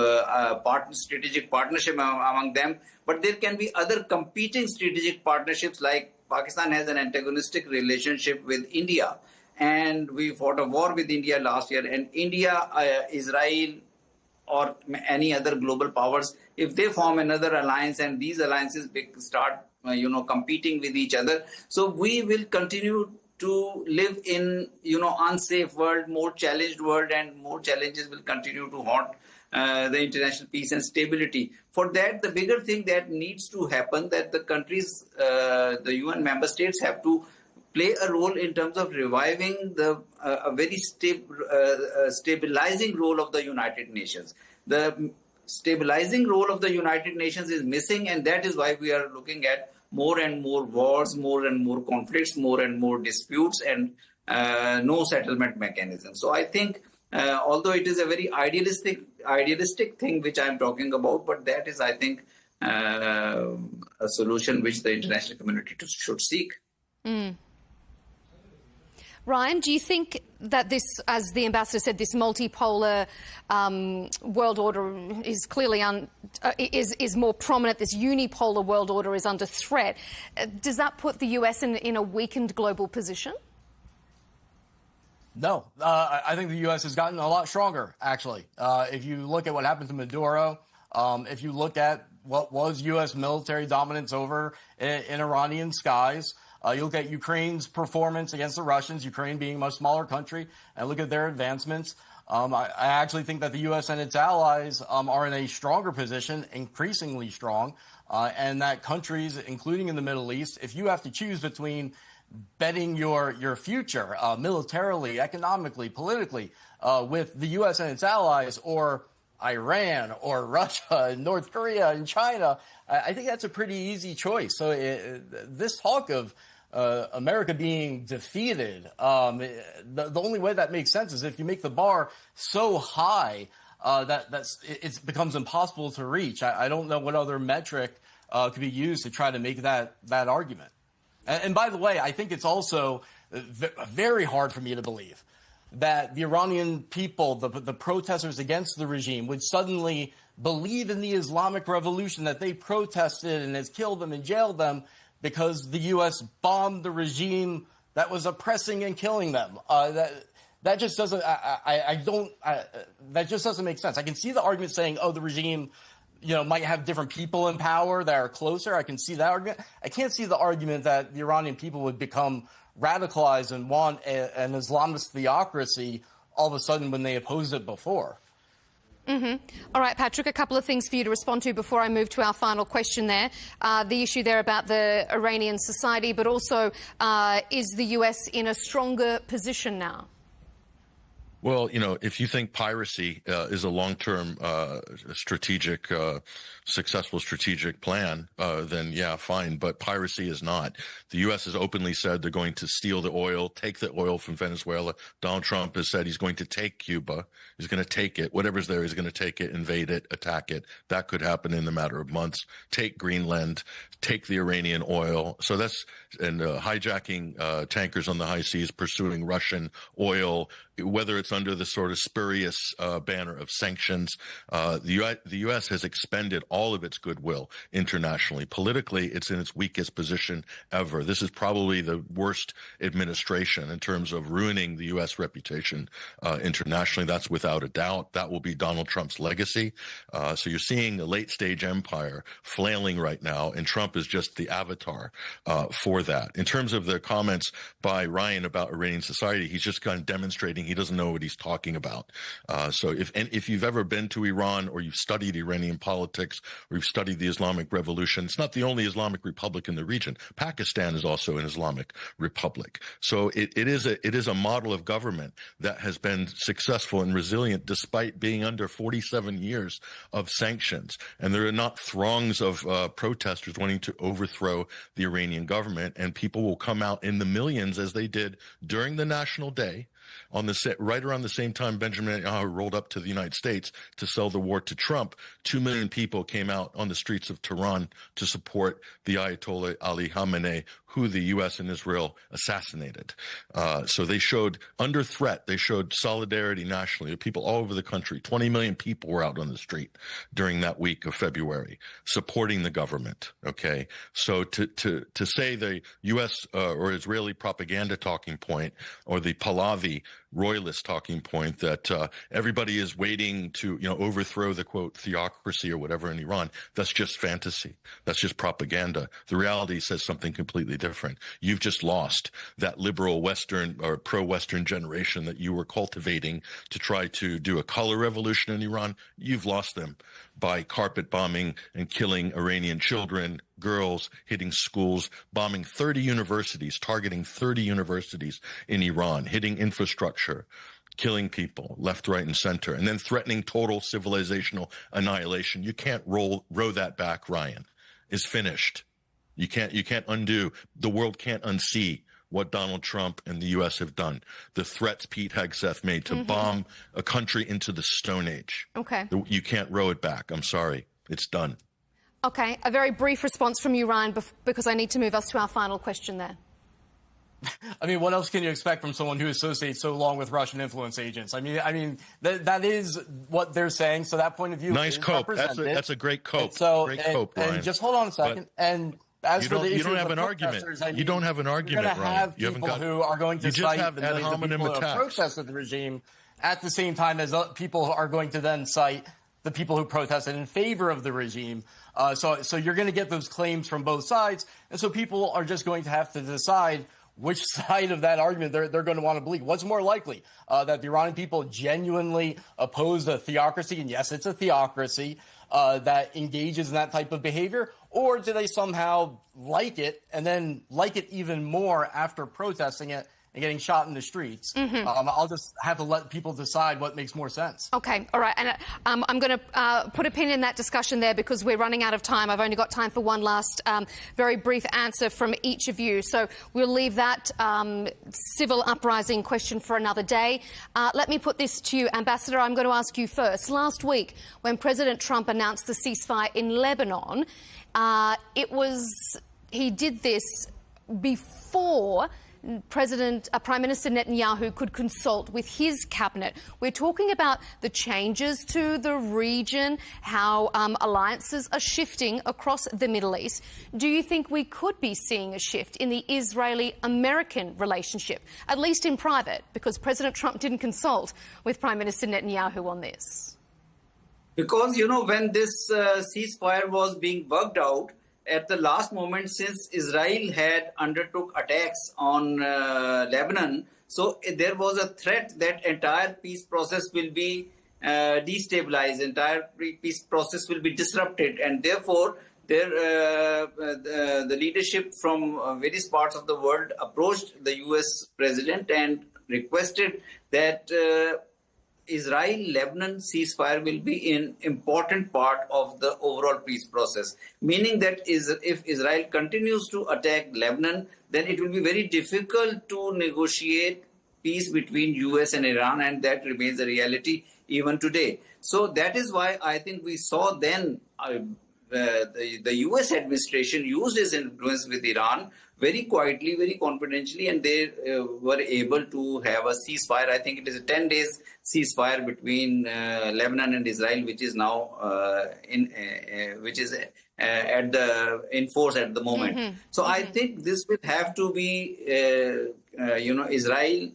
strategic partnership among them, but there can be other competing strategic partnerships. Like Pakistan has an antagonistic relationship with India, and we fought a war with India last year, and India, Israel, or any other global powers, if they form another alliance and these alliances start competing with each other, so we will continue to live in unsafe world, more challenged world, and more challenges will continue to haunt the international peace and stability. For that, the bigger thing that needs to happen, that the countries, the UN member states have to play a role in terms of reviving a very stabilizing role of the United Nations. The stabilizing role of the United Nations is missing, and that is why we are looking at more and more wars, more and more conflicts, more and more disputes, and no settlement mechanism. So I think, although it is a very idealistic thing which I am talking about, but that is, I think, a solution which the international community should seek. Mm. Ryan, do you think that this, as the ambassador said, this multipolar world order is clearly is more prominent? This unipolar world order is under threat. Does that put the US in a weakened global position? No, I think the U.S. has gotten a lot stronger, actually. If you look at what happened to Maduro, if you look at what was U.S. military dominance over in Iranian skies, you look at Ukraine's performance against the Russians, Ukraine being a much smaller country, and look at their advancements. I actually think that the U.S. and its allies are in a stronger position, increasingly strong, and that countries, including in the Middle East, if you have to choose between betting your future militarily, economically, politically with the U.S. and its allies, or Iran or Russia and North Korea and China, I think that's a pretty easy choice. So this talk of America being defeated, the only way that makes sense is if you make the bar so high that it becomes impossible to reach. I don't know what other metric could be used to try to make that argument. And by the way, I think it's also very hard for me to believe that the Iranian people, the protesters against the regime, would suddenly believe in the Islamic Revolution that they protested and has killed them and jailed them because the U.S. bombed the regime that was oppressing and killing them. That just doesn't. That just doesn't make sense. I can see the argument saying, "Oh, the regime." Might have different people in power that are closer. I can see that argument. I can't see the argument that the Iranian people would become radicalized and want an Islamist theocracy all of a sudden when they opposed it before. Mm-hmm. All right, Patrick, a couple of things for you to respond to before I move to our final question there. The issue there about the Iranian society, but also is the US in a stronger position now? Well, if you think piracy is a long-term successful strategic plan, then yeah, fine. But piracy is not. The U.S. has openly said they're going to steal the oil, take the oil from Venezuela. Donald Trump has said he's going to take Cuba. He's going to take it. Whatever's there, he's going to take it, invade it, attack it. That could happen in a matter of months. Take Greenland, take the Iranian oil. So that's hijacking tankers on the high seas, pursuing Russian oil, whether it's under the sort of spurious banner of sanctions. The U.S. has expended all of its goodwill internationally. Politically, it's in its weakest position ever. This is probably the worst administration in terms of ruining the U.S. reputation internationally. That's without a doubt. That will be Donald Trump's legacy. So you're seeing a late-stage empire flailing right now, and Trump is just the avatar for that. In terms of the comments by Ryan about Iranian society, he's just kind of demonstrating he doesn't know what he's talking about. So if you've ever been to Iran or you've studied Iranian politics, republics. We've studied the Islamic Revolution. It's not the only Islamic republic in the region. Pakistan is also an Islamic republic. So it is a model of government that has been successful and resilient despite being under 47 years of sanctions. And there are not throngs of protesters wanting to overthrow the Iranian government, and people will come out in the millions as they did during the National Day right around the same time Benjamin Netanyahu rolled up to the United States to sell the war to Trump. 2 million people came out on the streets of Tehran to support the Ayatollah Ali Khamenei, who the U.S. and Israel assassinated. So they showed, under threat, they showed solidarity nationally. People all over the country, 20 million people were out on the street during that week of February, supporting the government. Okay, so to say the U.S. Or Israeli propaganda talking point, or the Pahlavi royalist talking point that everybody is waiting to overthrow the quote theocracy or whatever in Iran, that's just fantasy. That's just propaganda. The reality says something completely different. You've just lost that liberal Western or pro-Western generation that you were cultivating to try to do a color revolution in Iran. You've lost them by carpet bombing and killing Iranian children, girls, hitting schools, bombing 30 universities, targeting 30 universities in Iran, hitting infrastructure, killing people left, right, and center, and then threatening total civilizational annihilation. You can't row that back, Ryan. It's finished. You can't undo. The world can't unsee what Donald Trump and the U.S. have done. The threats Pete Hegseth made to bomb a country into the Stone Age. Okay. You can't row it back. I'm sorry. It's done. Okay. A very brief response from you, Ryan, because I need to move us to our final question there. I mean, what else can you expect from someone who associates so long with Russian influence agents? I mean, that is what they're saying. So that point of view, nice is cope. Represented. That's a great cope. Great cope, Ryan. And just hold on a second. And as for the issue you don't of have the an argument. I mean, You don't have an argument, You're going to have Ryan. people who are going to cite the millions of people who have protested the regime at the same time as people are going to then cite the people who protested in favor of the regime. So you're going to get those claims from both sides. And so people are just going to have to decide which side of that argument they're going to want to believe. What's more likely, that the Iranian people genuinely oppose a theocracy, and yes, it's a theocracy, that engages in that type of behavior, or do they somehow like it and then like it even more after protesting it and getting shot in the streets? I'll just have to let people decide what makes more sense. Okay, all right. And I'm going to put a pin in that discussion there because we're running out of time. I've only got time for one last very brief answer from each of you. So we'll leave that civil uprising question for another day. Let me put this to you, Ambassador. I'm going to ask you first. Last week, when President Trump announced the ceasefire in Lebanon, he did this before Prime Minister Netanyahu could consult with his cabinet. We're talking about the changes to the region, how alliances are shifting across the Middle East. Do you think we could be seeing a shift in the Israeli-American relationship, at least in private, because President Trump didn't consult with Prime Minister Netanyahu on this? Because, when this ceasefire was being worked out, at the last moment, since Israel had undertook attacks on Lebanon, so there was a threat that entire peace process will be destabilized, entire peace process will be disrupted, and therefore the leadership from various parts of the world approached the U.S. president and requested that Israel-Lebanon ceasefire will be an important part of the overall peace process, meaning that if Israel continues to attack Lebanon, then it will be very difficult to negotiate peace between US and Iran, and that remains a reality even today. So that is why I think we saw then the US administration used its influence with Iran very quietly, very confidentially, and they were able to have a ceasefire. I think it is a 10 days ceasefire between Lebanon and Israel, which is now in force at the moment. So I think this will have to be, Israel,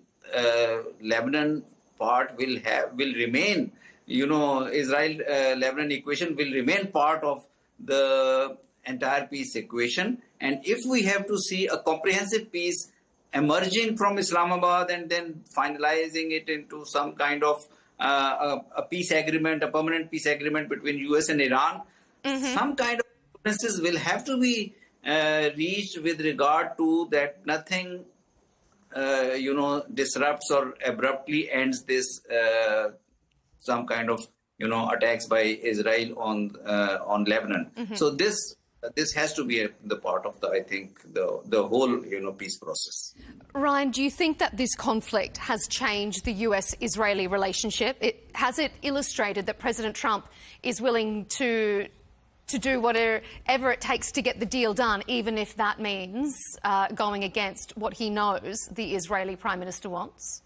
Lebanon part will remain. Israel Lebanon equation will remain part of the entire peace equation. And if we have to see a comprehensive peace emerging from Islamabad and then finalizing it into some kind of a peace agreement, a permanent peace agreement between US and Iran, some kind of compromises will have to be reached with regard to that nothing, disrupts or abruptly ends this some kind of, attacks by Israel on Lebanon. So this has to be the part of the whole, peace process. Ryan, do you think that this conflict has changed the US-Israeli relationship? Has it illustrated that President Trump is willing to do whatever it takes to get the deal done, even if that means going against what he knows the Israeli Prime Minister wants?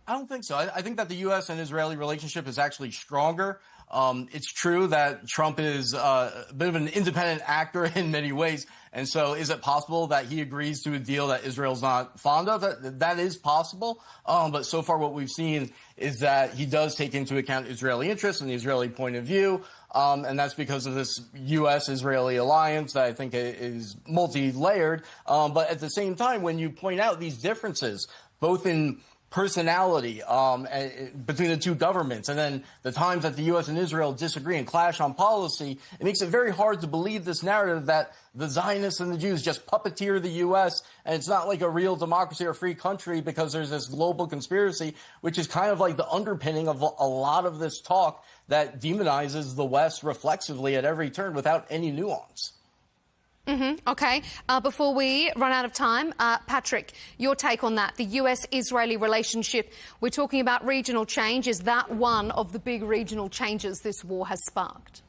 I don't think so. I think that the U.S. and Israeli relationship is actually stronger. It's true that Trump is a bit of an independent actor in many ways. And so is it possible that he agrees to a deal that Israel's not fond of? That is possible. But so far what we've seen is that he does take into account Israeli interests and the Israeli point of view. And that's because of this U.S.-Israeli alliance that I think is multi-layered. But at the same time, when you point out these differences, both in personality between the two governments, and then the times that the U.S. and Israel disagree and clash on policy, it makes it very hard to believe this narrative that the Zionists and the Jews just puppeteer the U.S. and it's not like a real democracy or free country because there's this global conspiracy, which is kind of like the underpinning of a lot of this talk that demonizes the West reflexively at every turn without any nuance. Okay. Before we run out of time, Patrick, your take on that, the US-Israeli relationship, we're talking about regional change. Is that one of the big regional changes this war has sparked?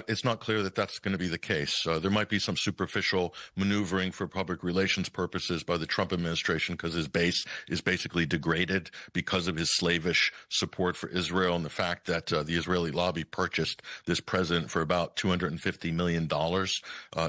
It's not clear that that's going to be the case. There might be some superficial maneuvering for public relations purposes by the Trump administration because his base is basically degraded because of his slavish support for Israel and the fact that the Israeli lobby purchased this president for about $250 million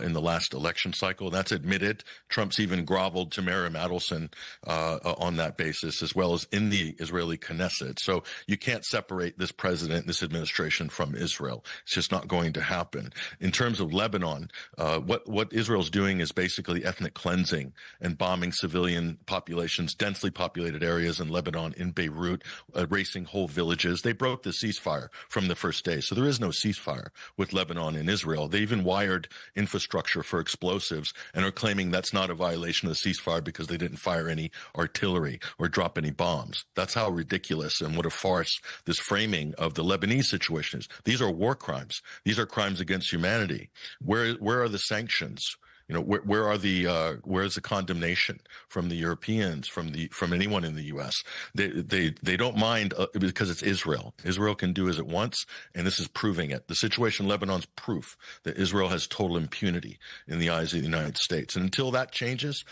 in the last election cycle. That's admitted. Trump's even groveled to Mary Adelson on that basis, as well as in the Israeli Knesset. So you can't separate this president, this administration from Israel. It's just not going to happen. In terms of Lebanon, what Israel's doing is basically ethnic cleansing and bombing civilian populations, densely populated areas in Lebanon, in Beirut, erasing whole villages. They broke the ceasefire from the first day. So there is no ceasefire with Lebanon and Israel. They even wired infrastructure for explosives and are claiming that's not a violation of the ceasefire because they didn't fire any artillery or drop any bombs. That's how ridiculous and what a farce this framing of the Lebanese situation is. These are war crimes. These are crimes against humanity. Where are the sanctions? Where is the condemnation from the Europeans, from anyone in the U.S.? They don't mind because it's Israel. Israel can do as it wants, and this is proving it. The situation in Lebanon's proof that Israel has total impunity in the eyes of the United States. And until that changes,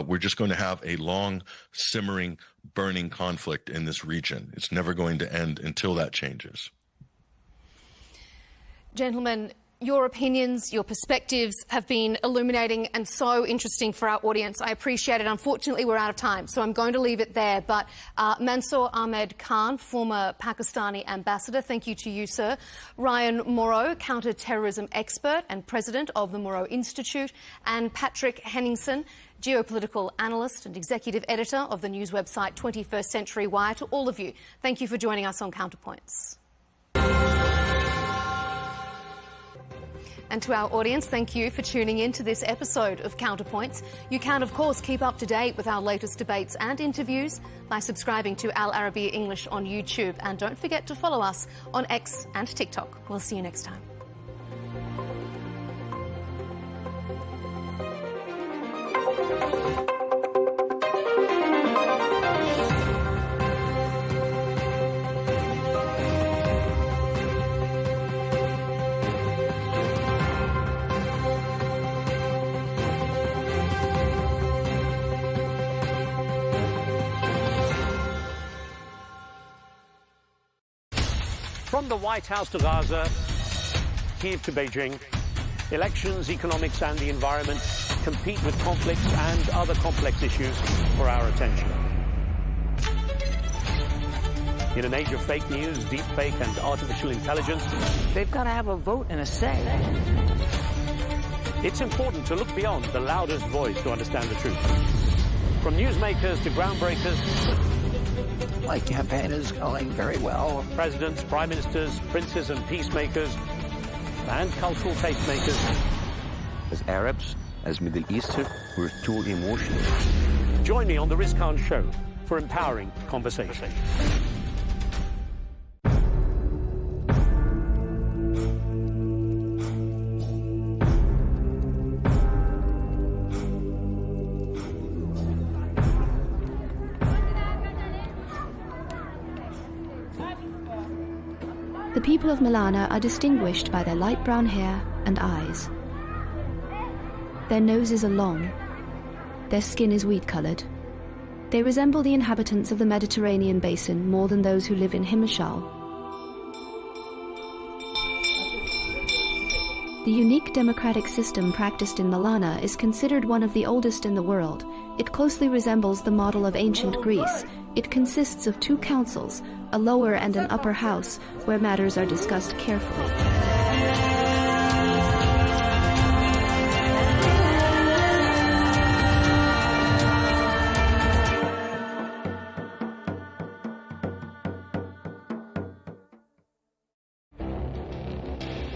we're just going to have a long, simmering, burning conflict in this region. It's never going to end until that changes. Gentlemen, your opinions, your perspectives have been illuminating and so interesting for our audience. I appreciate it. Unfortunately, we're out of time, so I'm going to leave it there. But Mansour Ahmed Khan, former Pakistani ambassador, thank you to you, sir. Ryan Morrow, counter-terrorism expert and president of the Morrow Institute, and Patrick Henningsen, geopolitical analyst and executive editor of the news website 21st Century Wire. To all of you, thank you for joining us on Counterpoints. And to our audience, thank you for tuning in to this episode of Counterpoints. You can, of course, keep up to date with our latest debates and interviews by subscribing to Al Arabiya English on YouTube. And don't forget to follow us on X and TikTok. We'll see you next time. From the White House to Gaza, Kyiv to Beijing, elections, economics and the environment compete with conflicts and other complex issues for our attention. In an age of fake news, deepfake and artificial intelligence, they've got to have a vote and a say. It's important to look beyond the loudest voice to understand the truth. From newsmakers to groundbreakers, My campaign is going very well. Presidents, prime ministers, princes and peacemakers, and cultural tastemakers. As Arabs, as Middle Eastern, we're too emotional. Join me on the Rizkan Show for empowering conversation. The people of Milana are distinguished by their light brown hair and eyes. Their noses are long. Their skin is wheat-coloured. They resemble the inhabitants of the Mediterranean basin more than those who live in Himachal. The unique democratic system practiced in Milana is considered one of the oldest in the world. It closely resembles the model of ancient Greece. It consists of two councils, a lower and an upper house, where matters are discussed carefully.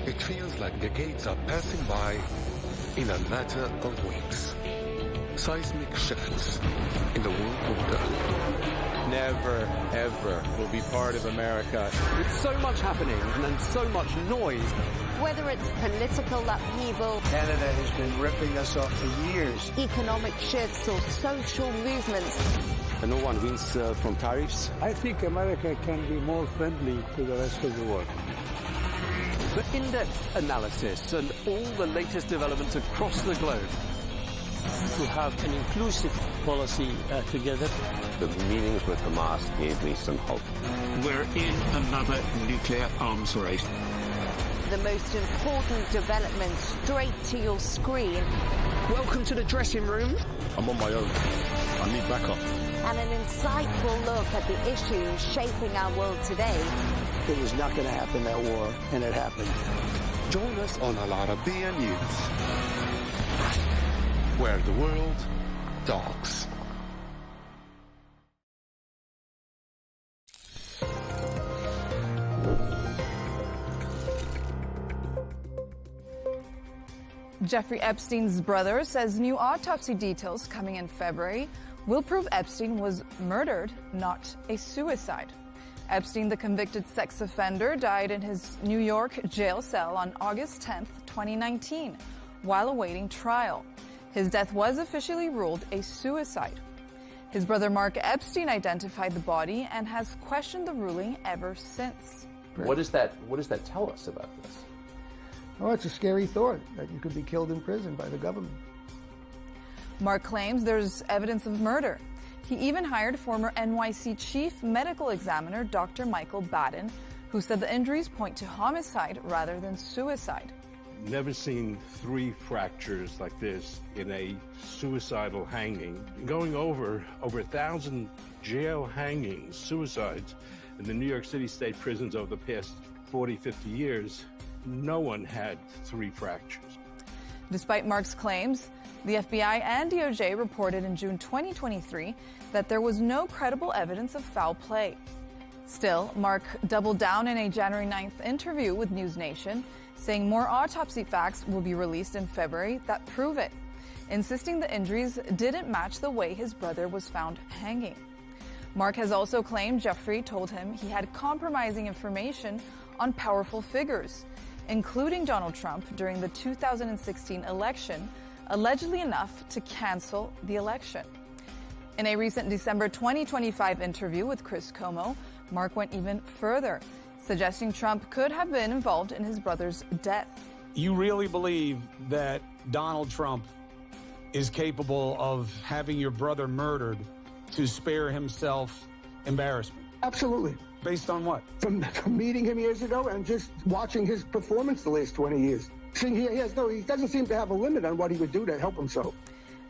It feels like decades are passing by in a matter of weeks. Seismic shifts in the world order. Never, ever will be part of America. With so much happening and so much noise. Whether it's political upheaval, Canada has been ripping us off for years. economic shifts or social movements. And no one wins from tariffs. I think America can be more friendly to the rest of the world. The in-depth analysis and all the latest developments across the globe. To have an inclusive policy together. The meetings with Hamas gave me some hope. We're in another nuclear arms race. The most important development straight to your screen. Welcome to the dressing room. I'm on my own. I need backup. And an insightful look at the issues shaping our world today. It was not going to happen, that war, and it happened. Join us on Arabiya News, where the world talks. Jeffrey Epstein's brother says new autopsy details coming in February will prove Epstein was murdered, not a suicide. Epstein, the convicted sex offender, died in his New York jail cell on August 10, 2019, while awaiting trial. His death was officially ruled a suicide. His brother Mark Epstein identified the body and has questioned the ruling ever since. What does that tell us about this? Oh, it's a scary thought that you could be killed in prison by the government. Mark claims there's evidence of murder. He even hired former NYC chief medical examiner Dr. Michael Baden, who said the injuries point to homicide rather than suicide. Never seen 3 fractures like this in a suicidal hanging. Going over 1,000 jail hangings, suicides, in the New York City state prisons over the past 40, 50 years, no one had 3 fractures. Despite Mark's claims, the FBI and DOJ reported in June 2023 that there was no credible evidence of foul play. Still, Mark doubled down in a January 9th interview with News Nation, saying more autopsy facts will be released in February that prove it, insisting the injuries didn't match the way his brother was found hanging. Mark has also claimed Jeffrey told him he had compromising information on powerful figures, including Donald Trump during the 2016 election, allegedly enough to cancel the election. In a recent December 2025 interview with Chris Como, Mark went even further, suggesting Trump could have been involved in his brother's death. You really believe that Donald Trump is capable of having your brother murdered to spare himself embarrassment? Absolutely. Based on what? From meeting him years ago and just watching his performance the last 20 years. Seeing he doesn't seem to have a limit on what he would do to help himself.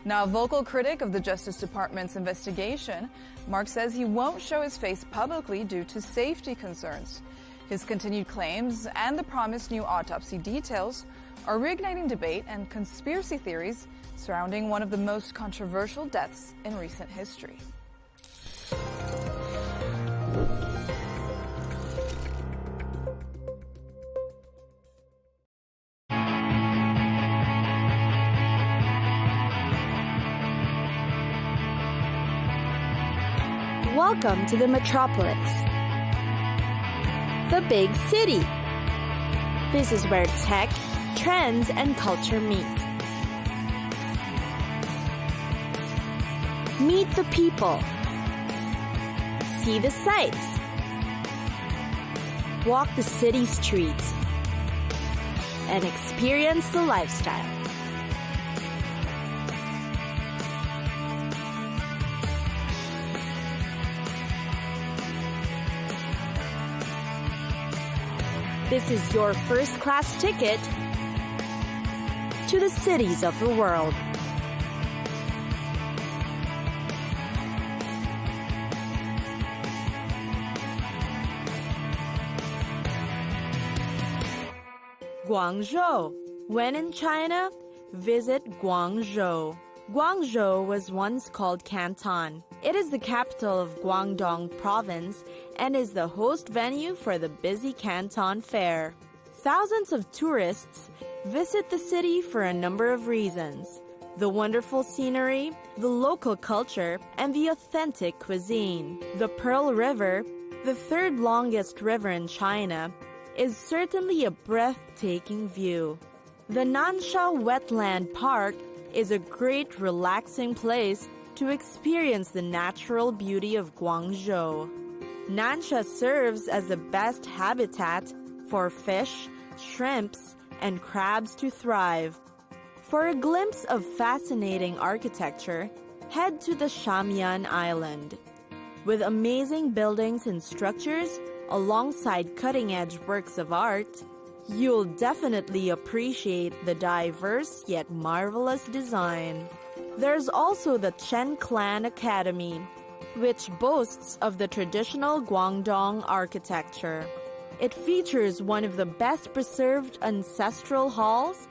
Now, a vocal critic of the Justice Department's investigation, Mark says he won't show his face publicly due to safety concerns. His continued claims and the promised new autopsy details are reigniting debate and conspiracy theories surrounding one of the most controversial deaths in recent history. Welcome to the metropolis, the big city. This is where tech, trends, and culture meet. Meet the people. See the sights. Walk the city streets. And experience the lifestyle. This is your first-class ticket to the cities of the world. Guangzhou. When in China, visit Guangzhou. Guangzhou was once called Canton. It is the capital of Guangdong province and is the host venue for the busy Canton Fair. Thousands of tourists visit the city for a number of reasons: the wonderful scenery, the local culture, and the authentic cuisine. The Pearl River, the third longest river in China, is certainly a breathtaking view. The Nansha Wetland Park is a great relaxing place to experience the natural beauty of Guangzhou. Nansha serves as the best habitat for fish, shrimps, and crabs to thrive. For a glimpse of fascinating architecture, head to the Shamian Island. With amazing buildings and structures, alongside cutting-edge works of art, you'll definitely appreciate the diverse yet marvelous design. There's also the Chen Clan Academy, which boasts of the traditional Guangdong architecture. It features one of the best preserved ancestral halls,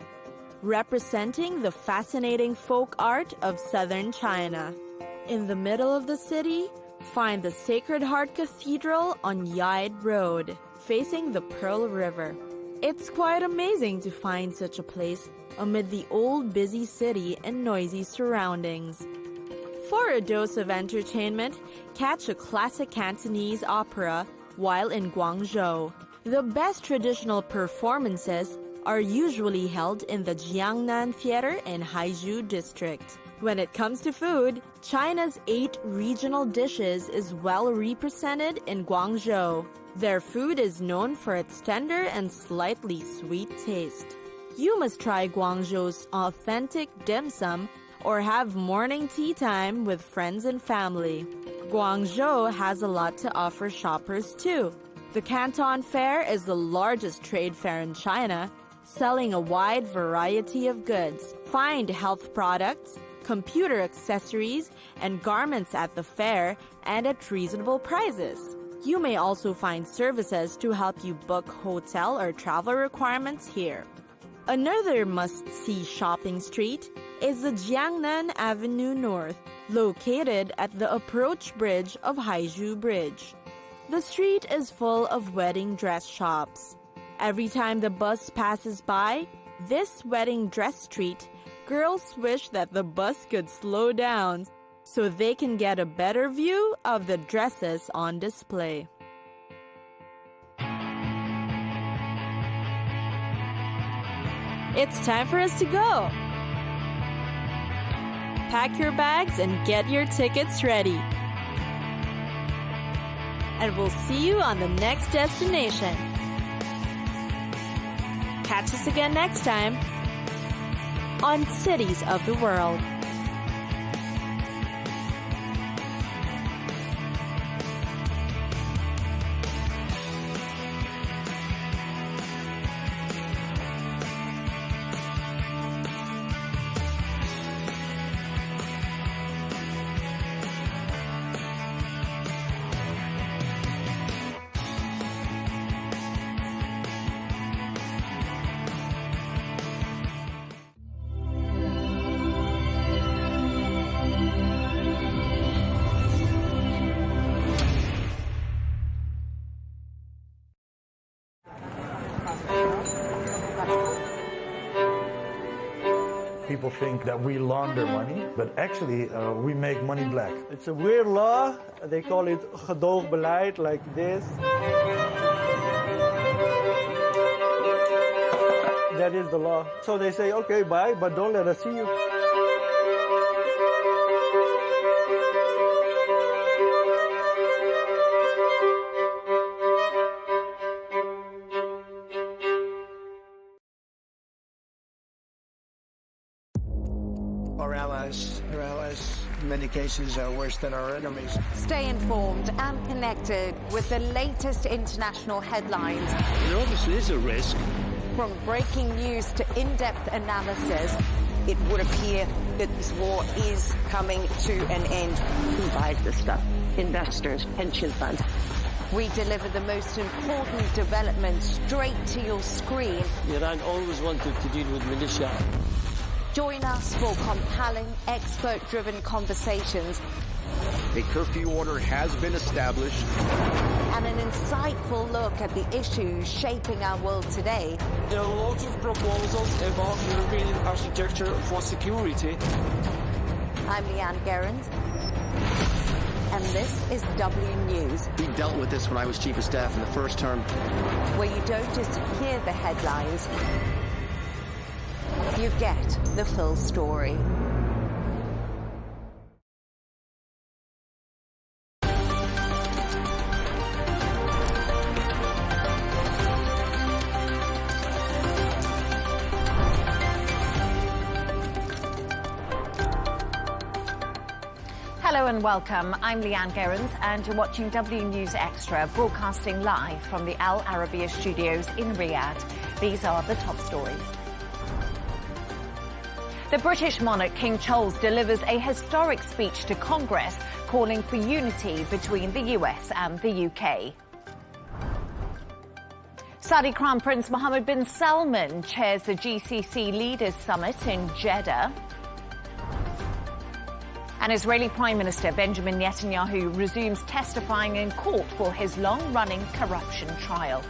representing the fascinating folk art of southern China. In the middle of the city, find the Sacred Heart Cathedral on Yide Road, facing the Pearl River. It's quite amazing to find such a place amid the old busy city and noisy surroundings. For a dose of entertainment, catch a classic Cantonese opera while in Guangzhou. The best traditional performances are usually held in the Jiangnan Theater in Haizhu District. When it comes to food, China's 8 regional dishes is well represented in Guangzhou. Their food is known for its tender and slightly sweet taste. You must try Guangzhou's authentic dim sum or have morning tea time with friends and family. Guangzhou has a lot to offer shoppers too. The Canton Fair is the largest trade fair in China, selling a wide variety of goods. Find health products, computer accessories, and garments at the fair and at reasonable prices. You may also find services to help you book hotel or travel requirements here. Another must-see shopping street is the Jiangnan Avenue North, located at the approach bridge of Haizhu Bridge. The street is full of wedding dress shops. Every time the bus passes by this wedding dress street, girls wish that the bus could slow down so they can get a better view of the dresses on display. It's time for us to go. Pack your bags and get your tickets ready. And we'll see you on the next destination. Catch us again next time on Cities of the World. people think that we launder money, but actually we make money black. It's a weird law. They call it gedoogbeleid, like this. That is the law. So they say, okay, bye, but don't let us see you. Our allies in many cases are worse than our enemies. Stay informed and connected with the latest international headlines. There obviously is a risk. From breaking news to in-depth analysis, it would appear that this war is coming to an end. Who buys this stuff? Investors, pension funds. We deliver the most important developments straight to your screen. Iran always wanted to deal with militia. Join us for compelling, expert-driven conversations. A curfew order has been established. And an insightful look at the issues shaping our world today. There are lots of proposals about European architecture for security. I'm Leigh Ann Gerrans, and this is W News. We dealt with this when I was Chief of Staff in the first term. Where you don't just hear the headlines, you get the full story. Hello and welcome. I'm Leigh Ann Gerrans and you're watching W News Extra, broadcasting live from the Al Arabiya studios in Riyadh. These are the top stories. The British monarch King Charles delivers a historic speech to Congress calling for unity between the US and the UK. Saudi Crown Prince Mohammed bin Salman chairs the GCC Leaders Summit in Jeddah. And Israeli Prime Minister Benjamin Netanyahu resumes testifying in court for his long-running corruption trial.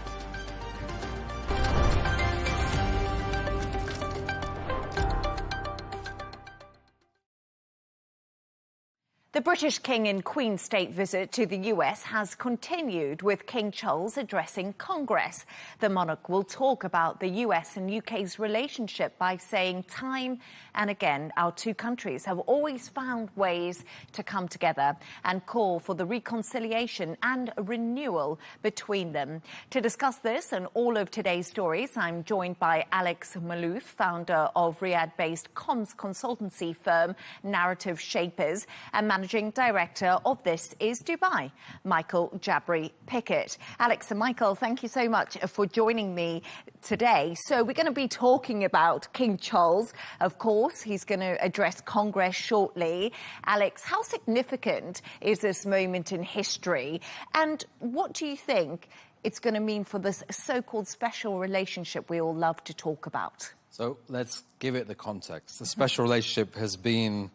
The British King and Queen state visit to the US has continued, with King Charles addressing Congress. The monarch will talk about the US and UK's relationship by saying time and again our two countries have always found ways to come together, and call for the reconciliation and renewal between them. To discuss this and all of today's stories, I'm joined by Alex Malouf, founder of Riyadh-based comms consultancy firm Narrative Shapers, and Managing Director of This Is Dubai, Michael Jabri-Pickett. Alex and Michael, thank you so much for joining me today. So we're going to be talking about King Charles. Of course, he's going to address Congress shortly. Alex, how significant is this moment in history? And what do you think it's going to mean for this so-called special relationship we all love to talk about? So let's give it the context. The special relationship has been,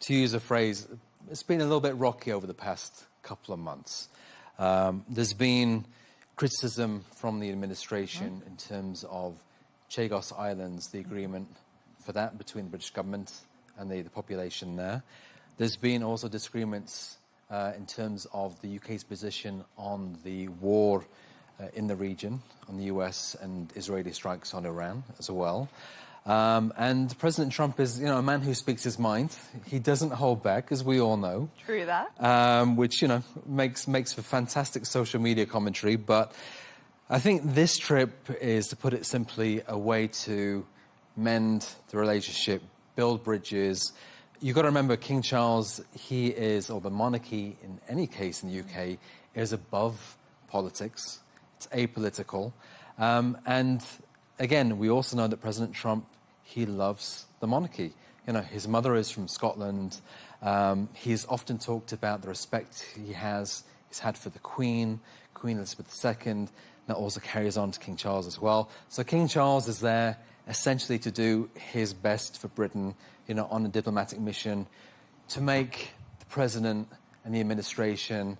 to use a phrase, it's been a little bit rocky over the past couple of months. There's been criticism from the administration in terms of Chagos Islands, the agreement for that between the British government and the population there. There's been also disagreements in terms of the UK's position on the war in the region, on the US and Israeli strikes on Iran as well. And President Trump is, a man who speaks his mind. He doesn't hold back, as we all know. True that. Which, makes for fantastic social media commentary. But I think this trip is, to put it simply, a way to mend the relationship, build bridges. You've got to remember, King Charles, he is, or the monarchy in any case in the UK, is above politics. It's apolitical. And again, we also know that President Trump, he loves the monarchy. His mother is from Scotland. He's often talked about the respect he's had for the Queen Elizabeth II. That also carries on to King Charles as well. So King Charles is there essentially to do his best for Britain, on a diplomatic mission, to make the president and the administration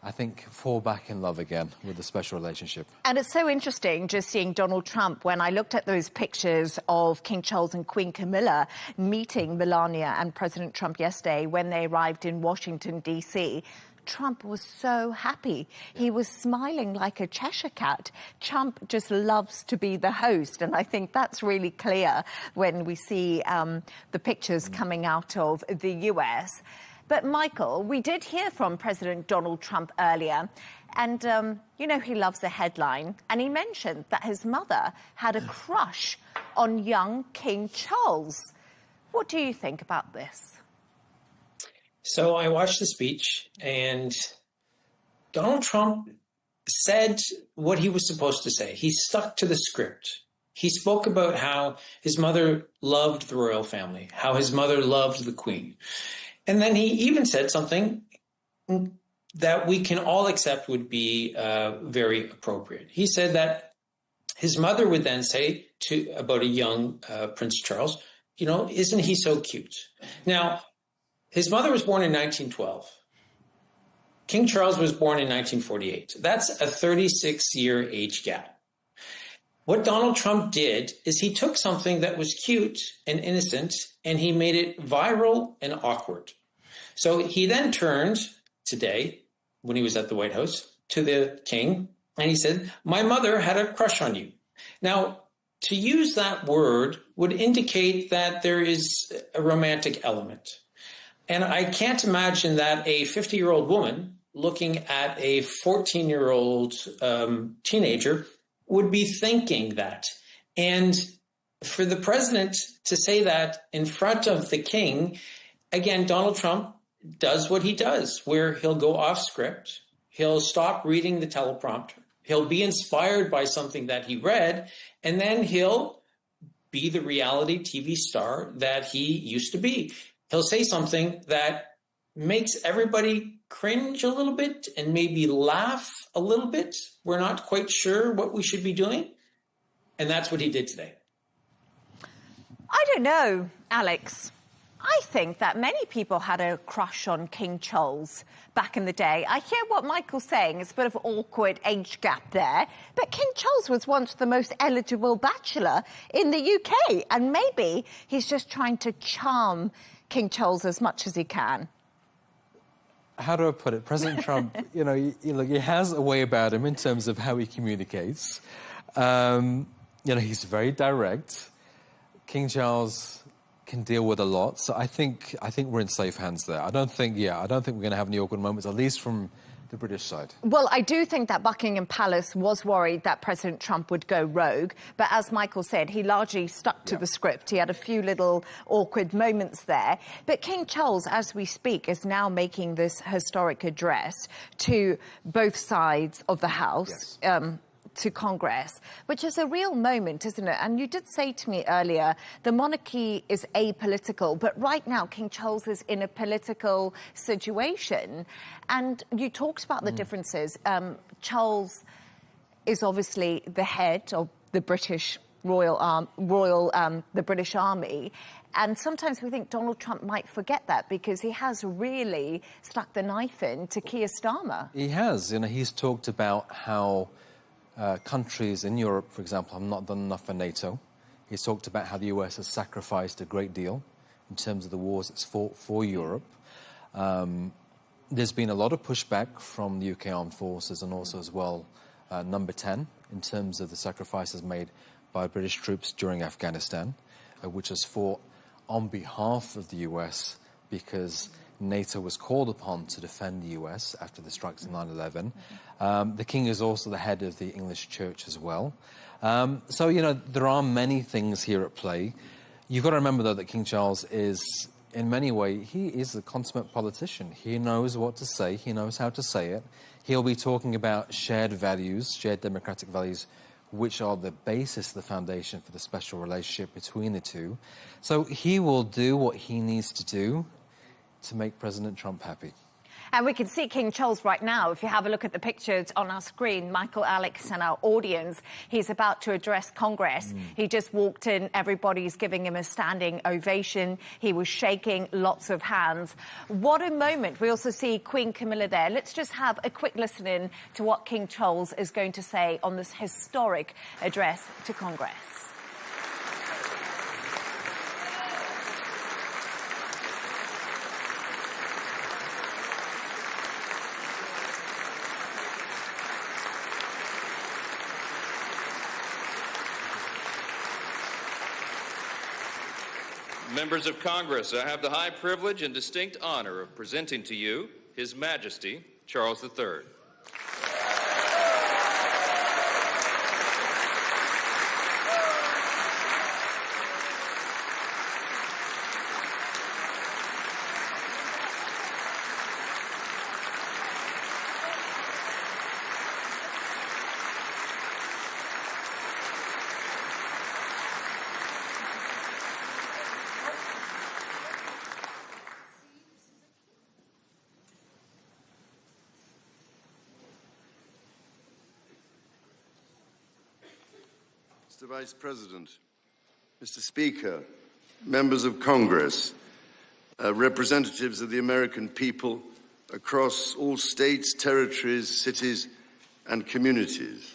I think, fall back in love again with the special relationship. And it's so interesting just seeing Donald Trump. When I looked at those pictures of King Charles and Queen Camilla meeting Melania and President Trump yesterday when they arrived in Washington, D.C., Trump was so happy. He was smiling like a Cheshire cat. Trump just loves to be the host, and I think that's really clear when we see the pictures coming out of the US. But, Michael, we did hear from President Donald Trump earlier, and, you know, he loves a headline, and he mentioned that his mother had a crush on young King Charles. What do you think about this? So I watched the speech, and Donald Trump said what he was supposed to say. He stuck to the script. He spoke about how his mother loved the royal family, how his mother loved the Queen. And then he even said something that we can all accept would be very appropriate. He said that his mother would then say about a young Prince Charles, you know, isn't he so cute? Now, his mother was born in 1912. King Charles was born in 1948. That's a 36-year age gap. What Donald Trump did is he took something that was cute and innocent and he made it viral and awkward. So he then turned today, when he was at the White House, to the king and he said, "My mother had a crush on you." Now, to use that word would indicate that there is a romantic element. And I can't imagine that a 50-year-old woman looking at a 14-year-old teenager would be thinking that. And for the president to say that in front of the king, again, Donald Trump does what he does, where he'll go off script, he'll stop reading the teleprompter, he'll be inspired by something that he read, and then he'll be the reality TV star that he used to be. He'll say something that makes everybody cringe a little bit and maybe laugh a little bit. We're not quite sure what we should be doing. And that's what he did today. I don't know, Alex. I think that many people had a crush on King Charles back in the day. I hear what Michael's saying. It's a bit of an awkward age gap there. But King Charles was once the most eligible bachelor in the UK. And maybe he's just trying to charm King Charles as much as he can. How do I put it? President Trump, you know, he has a way about him in terms of how he communicates. You know, he's very direct. King Charles can deal with a lot, so I think we're in safe hands there. I don't think we're going to have any awkward moments, at least from the British side. Well, I do think that Buckingham Palace was worried that President Trump would go rogue, but as Michael said, he largely stuck to the script. He had a few little awkward moments there. But King Charles, as we speak, is now making this historic address to both sides of the House. Yes. To Congress, which is a real moment, isn't it? And you did say to me earlier, the monarchy is apolitical, but right now King Charles is in a political situation. And you talked about the differences. Charles is obviously the head of the British the British Army. And sometimes we think Donald Trump might forget that because he has really stuck the knife in to Keir Starmer. He has. You know, he's talked about how countries in Europe, for example, have not done enough for NATO. He's talked about how the US has sacrificed a great deal in terms of the wars it's fought for Europe. There's been a lot of pushback from the UK Armed Forces and also as well Number 10 in terms of the sacrifices made by British troops during Afghanistan, which has fought on behalf of the US because NATO was called upon to defend the US after the strikes in 9/11. The King is also the head of the English Church as well. So, you know, there are many things here at play. You've got to remember, though, that King Charles is, in many ways, he is a consummate politician. He knows what to say. He knows how to say it. He'll be talking about shared values, shared democratic values, which are the basis, the foundation for the special relationship between the two. So he will do what he needs to do to make President Trump happy. And we can see King Charles right now. If you have a look at the pictures on our screen, Michael, Alex and our audience, he's about to address Congress. He just walked in. Everybody's giving him a standing ovation. He was shaking lots of hands. What a moment. We also see Queen Camilla there. Let's just have a quick listen in to what King Charles is going to say on this historic address to Congress. Members of Congress, I have the high privilege and distinct honor of presenting to you His Majesty Charles III. Mr. Vice President, Mr. Speaker, members of Congress, representatives of the American people across all states, territories, cities, and communities.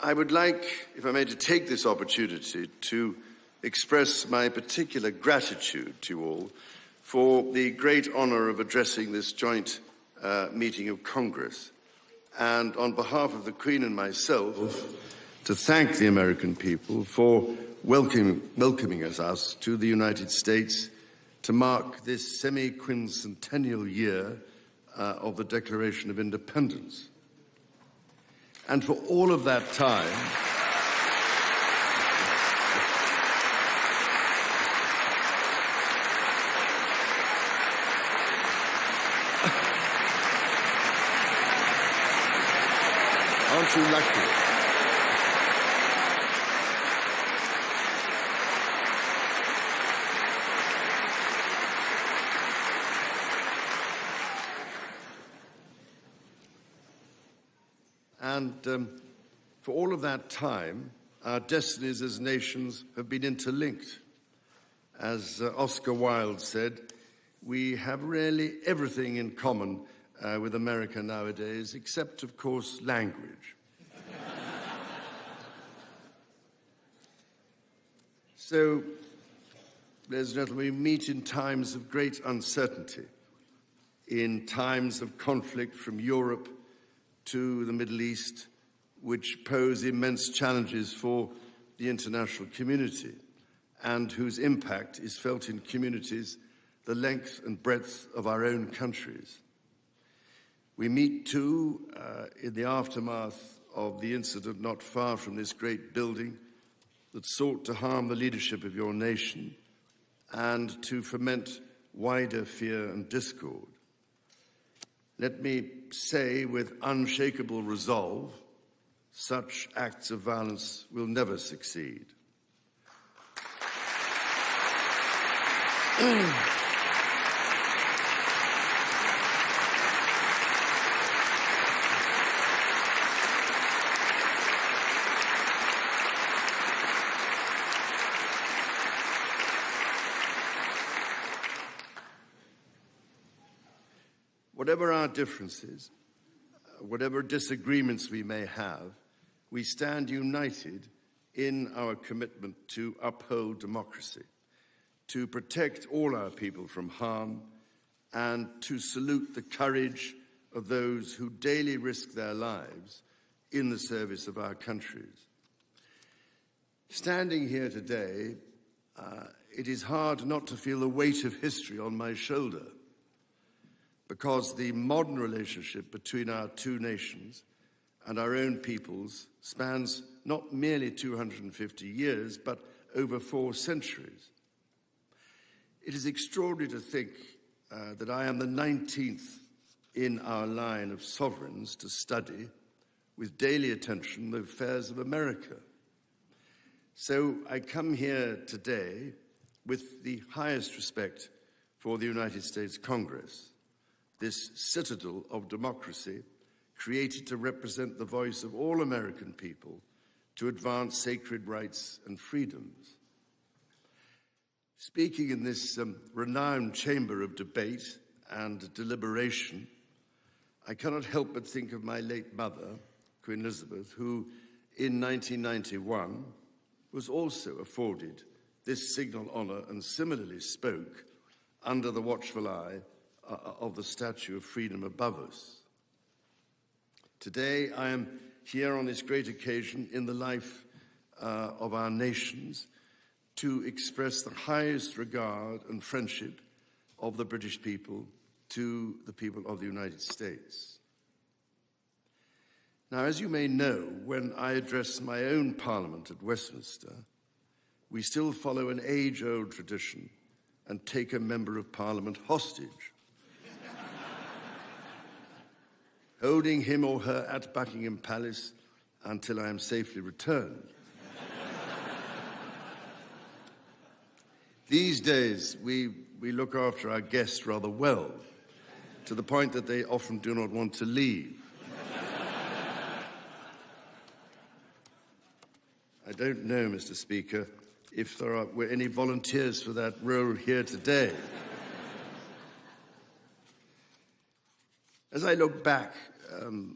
I would like, if I may, to take this opportunity to express my particular gratitude to you all for the great honor of addressing this joint meeting of Congress, and on behalf of the Queen and myself, to thank the American people for welcoming us to the United States to mark this semi-quincentennial year of the Declaration of Independence. And for all of that time, aren't you lucky? And for all of that time, our destinies as nations have been interlinked. As Oscar Wilde said, we have really everything in common with America nowadays, except, of course, language. So, ladies and gentlemen, we meet in times of great uncertainty, in times of conflict from Europe to the Middle East, which pose immense challenges for the international community and whose impact is felt in communities the length and breadth of our own countries. We meet, too, in the aftermath of the incident not far from this great building that sought to harm the leadership of your nation and to foment wider fear and discord. Let me say with unshakable resolve, such acts of violence will never succeed. Whatever our differences, whatever disagreements we may have, we stand united in our commitment to uphold democracy, to protect all our people from harm, and to salute the courage of those who daily risk their lives in the service of our countries. Standing here today, it is hard not to feel the weight of history on my shoulder, because the modern relationship between our two nations and our own peoples spans not merely 250 years, but over 4 centuries. It is extraordinary to think that I am the 19th in our line of sovereigns to study with daily attention the affairs of America. So I come here today with the highest respect for the United States Congress, this citadel of democracy created to represent the voice of all American people to advance sacred rights and freedoms. Speaking in this renowned chamber of debate and deliberation, I cannot help but think of my late mother, Queen Elizabeth, who in 1991 was also afforded this signal honor and similarly spoke under the watchful eye of the Statue of Freedom above us. Today, I am here on this great occasion in the life of our nations to express the highest regard and friendship of the British people to the people of the United States. Now, as you may know, when I address my own Parliament at Westminster, we still follow an age-old tradition and take a Member of Parliament hostage, holding him or her at Buckingham Palace until I am safely returned. These days, we look after our guests rather well, to the point that they often do not want to leave. I don't know, Mr. Speaker, if there were any volunteers for that role here today. As I look back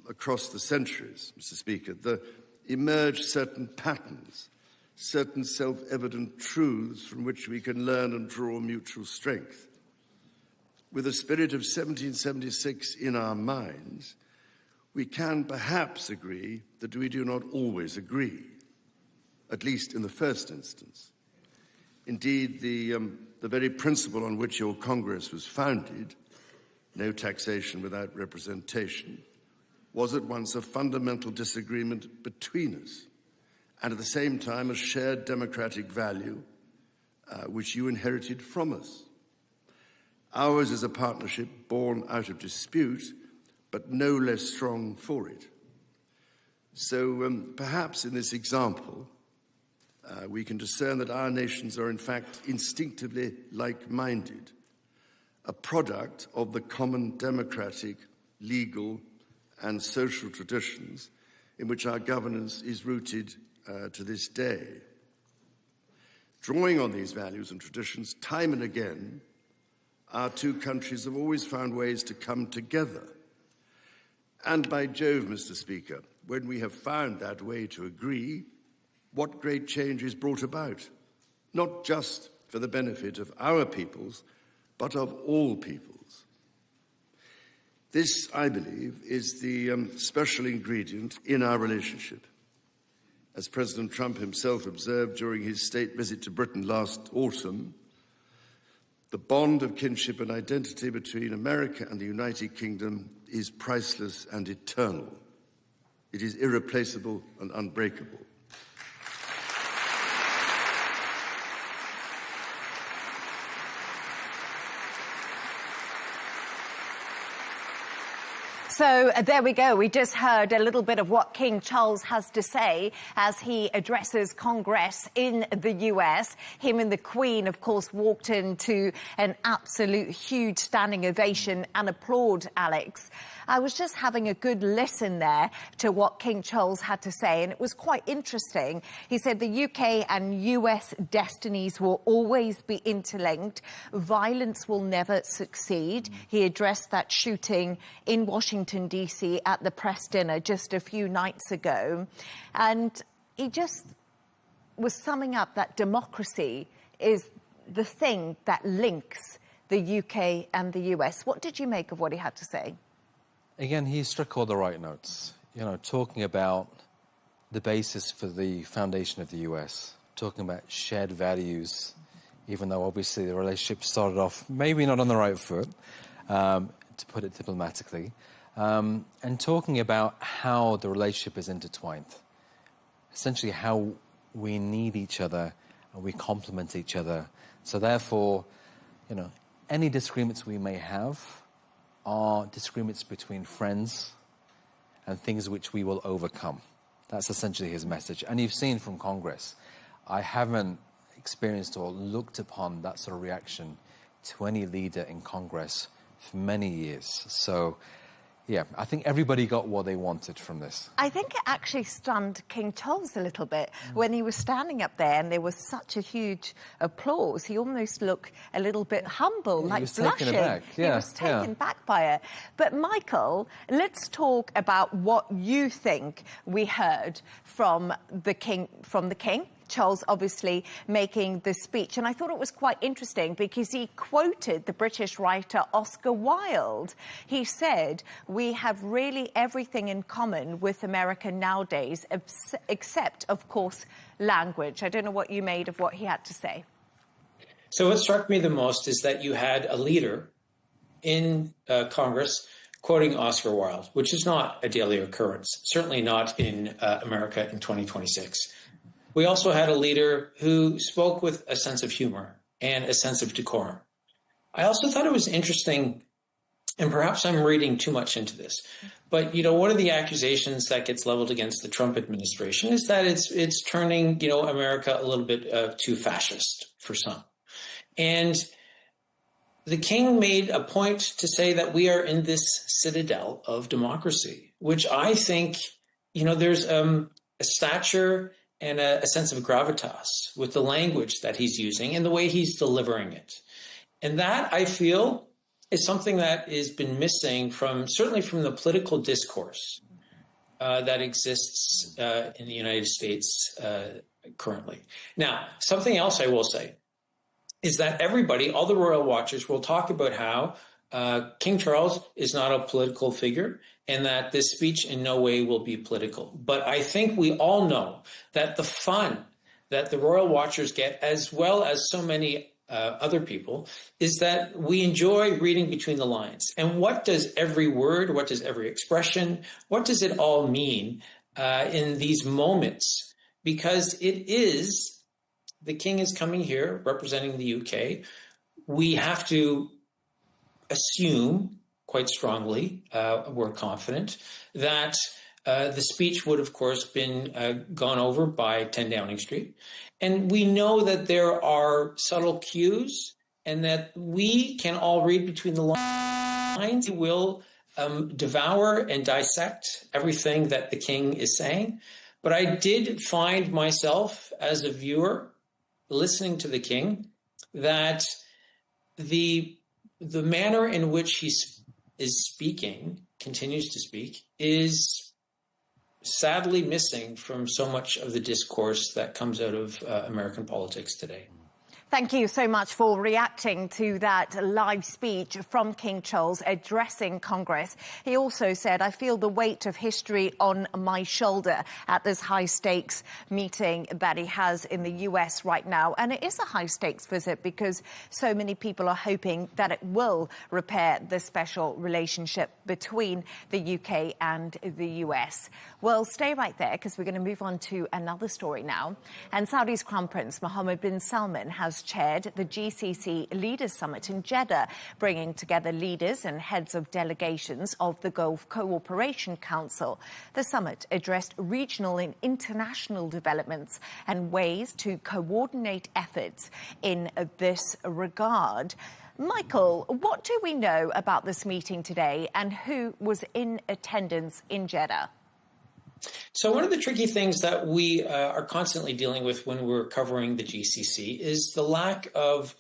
across the centuries, Mr. Speaker, there emerge certain patterns, certain self-evident truths from which we can learn and draw mutual strength. With the spirit of 1776 in our minds, we can perhaps agree that we do not always agree, at least in the first instance. Indeed, the very principle on which your Congress was founded, no taxation without representation, was at once a fundamental disagreement between us, and at the same time a shared democratic value which you inherited from us. Ours is a partnership born out of dispute, but no less strong for it. So perhaps in this example, we can discern that our nations are in fact instinctively like-minded, a product of the common democratic, legal, and social traditions in which our governance is rooted to this day. Drawing on these values and traditions, time and again, our two countries have always found ways to come together. And by Jove, Mr. Speaker, when we have found that way to agree, what great change is brought about, not just for the benefit of our peoples, but of all peoples. This, I believe, is the special ingredient in our relationship. As President Trump himself observed during his state visit to Britain last autumn, the bond of kinship and identity between America and the United Kingdom is priceless and eternal. It is irreplaceable and unbreakable. So there we go. We just heard a little bit of what King Charles has to say as he addresses Congress in the US. Him and the Queen, of course, walked into an absolute huge standing ovation and applaud, Alex. I was just having a good listen there to what King Charles had to say, and it was quite interesting. He said the UK and US destinies will always be interlinked. Violence will never succeed. He addressed that shooting in Washington, D.C. at the press dinner just a few nights ago. And he just was summing up that democracy is the thing that links the UK and the US. What did you make of what he had to say? Again, he struck all the right notes, you know, talking about the basis for the foundation of the US, talking about shared values, even though obviously the relationship started off maybe not on the right foot, to put it diplomatically, and talking about how the relationship is intertwined, essentially how we need each other and we complement each other. So therefore, you know, any disagreements we may have are disagreements between friends and things which we will overcome. That's essentially his message. And you've seen from Congress, I haven't experienced or looked upon that sort of reaction to any leader in Congress for many years. So, yeah, I think everybody got what they wanted from this. I think it actually stunned King Charles a little bit when he was standing up there and there was such a huge applause. He almost looked a little bit humble, like blushing. He was taken back by it. But Michael, let's talk about what you think we heard from the King. Charles obviously making the speech. And I thought it was quite interesting because he quoted the British writer Oscar Wilde. He said, "We have really everything in common with America nowadays, except, of course, language." I don't know what you made of what he had to say. So what struck me the most is that you had a leader in Congress quoting Oscar Wilde, which is not a daily occurrence, certainly not in America in 2026. We also had a leader who spoke with a sense of humor and a sense of decorum. I also thought it was interesting, and perhaps I'm reading too much into this, but, you know, one of the accusations that gets leveled against the Trump administration is that it's turning, you know, America a little bit too fascist for some. And the king made a point to say that we are in this citadel of democracy, which I think, you know, there's a stature and a sense of gravitas with the language that he's using and the way he's delivering it. And that, I feel, is something that has been missing certainly from the political discourse that exists in the United States currently. Now, something else I will say is that everybody, all the royal watchers, will talk about how King Charles is not a political figure and that this speech in no way will be political. But I think we all know that the fun that the royal watchers get, as well as so many other people, is that we enjoy reading between the lines. And what does every word, what does every expression, what does it all mean in these moments? Because it is, the king is coming here representing the UK. We have to assume quite strongly, we're confident, that the speech would, of course, been gone over by 10 Downing Street. And we know that there are subtle cues and that we can all read between the lines. We will devour and dissect everything that the king is saying. But I did find myself, as a viewer, listening to the king, that the manner in which he is speaking, continues to speak, is sadly missing from so much of the discourse that comes out of American politics today. Thank you so much for reacting to that live speech from King Charles addressing Congress. He also said, "I feel the weight of history on my shoulder" at this high-stakes meeting that he has in the US right now. And it is a high-stakes visit because so many people are hoping that it will repair the special relationship between the UK and the US. Well, stay right there because we're going to move on to another story now. And Saudi's Crown Prince Mohammed bin Salman has chaired the GCC Leaders Summit in Jeddah, bringing together leaders and heads of delegations of the Gulf Cooperation Council. The summit addressed regional and international developments and ways to coordinate efforts in this regard. Michael, what do we know about this meeting today and who was in attendance in Jeddah? So one of the tricky things that we are constantly dealing with when we're covering the GCC is the lack of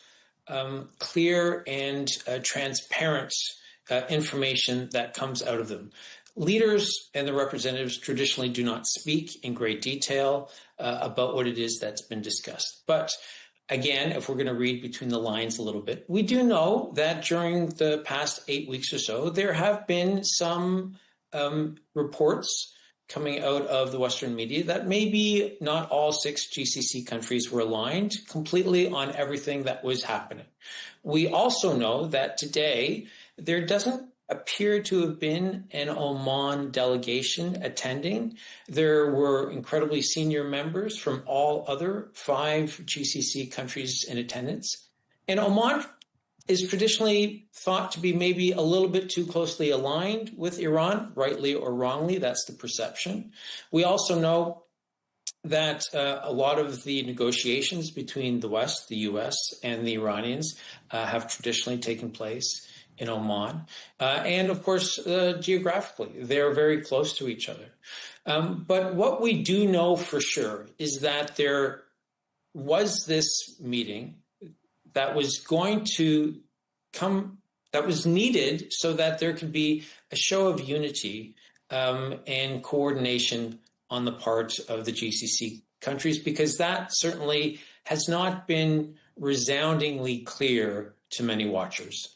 clear and transparent information that comes out of them. Leaders and the representatives traditionally do not speak in great detail about what it is that's been discussed. But again, if we're going to read between the lines a little bit, we do know that during the past 8 weeks or so, there have been some reports coming out of the Western media that maybe not all 6 GCC countries were aligned completely on everything that was happening. We also know that today there doesn't appear to have been an Oman delegation attending. There were incredibly senior members from all other 5 GCC countries in attendance. And Oman is traditionally thought to be maybe a little bit too closely aligned with Iran, rightly or wrongly. That's the perception. We also know that a lot of the negotiations between the West, the US, and the Iranians have traditionally taken place in Oman. And of course, geographically, they're very close to each other. But what we do know for sure is that there was this meeting that was going to come, that was needed so that there could be a show of unity and coordination on the part of the GCC countries, because that certainly has not been resoundingly clear to many watchers.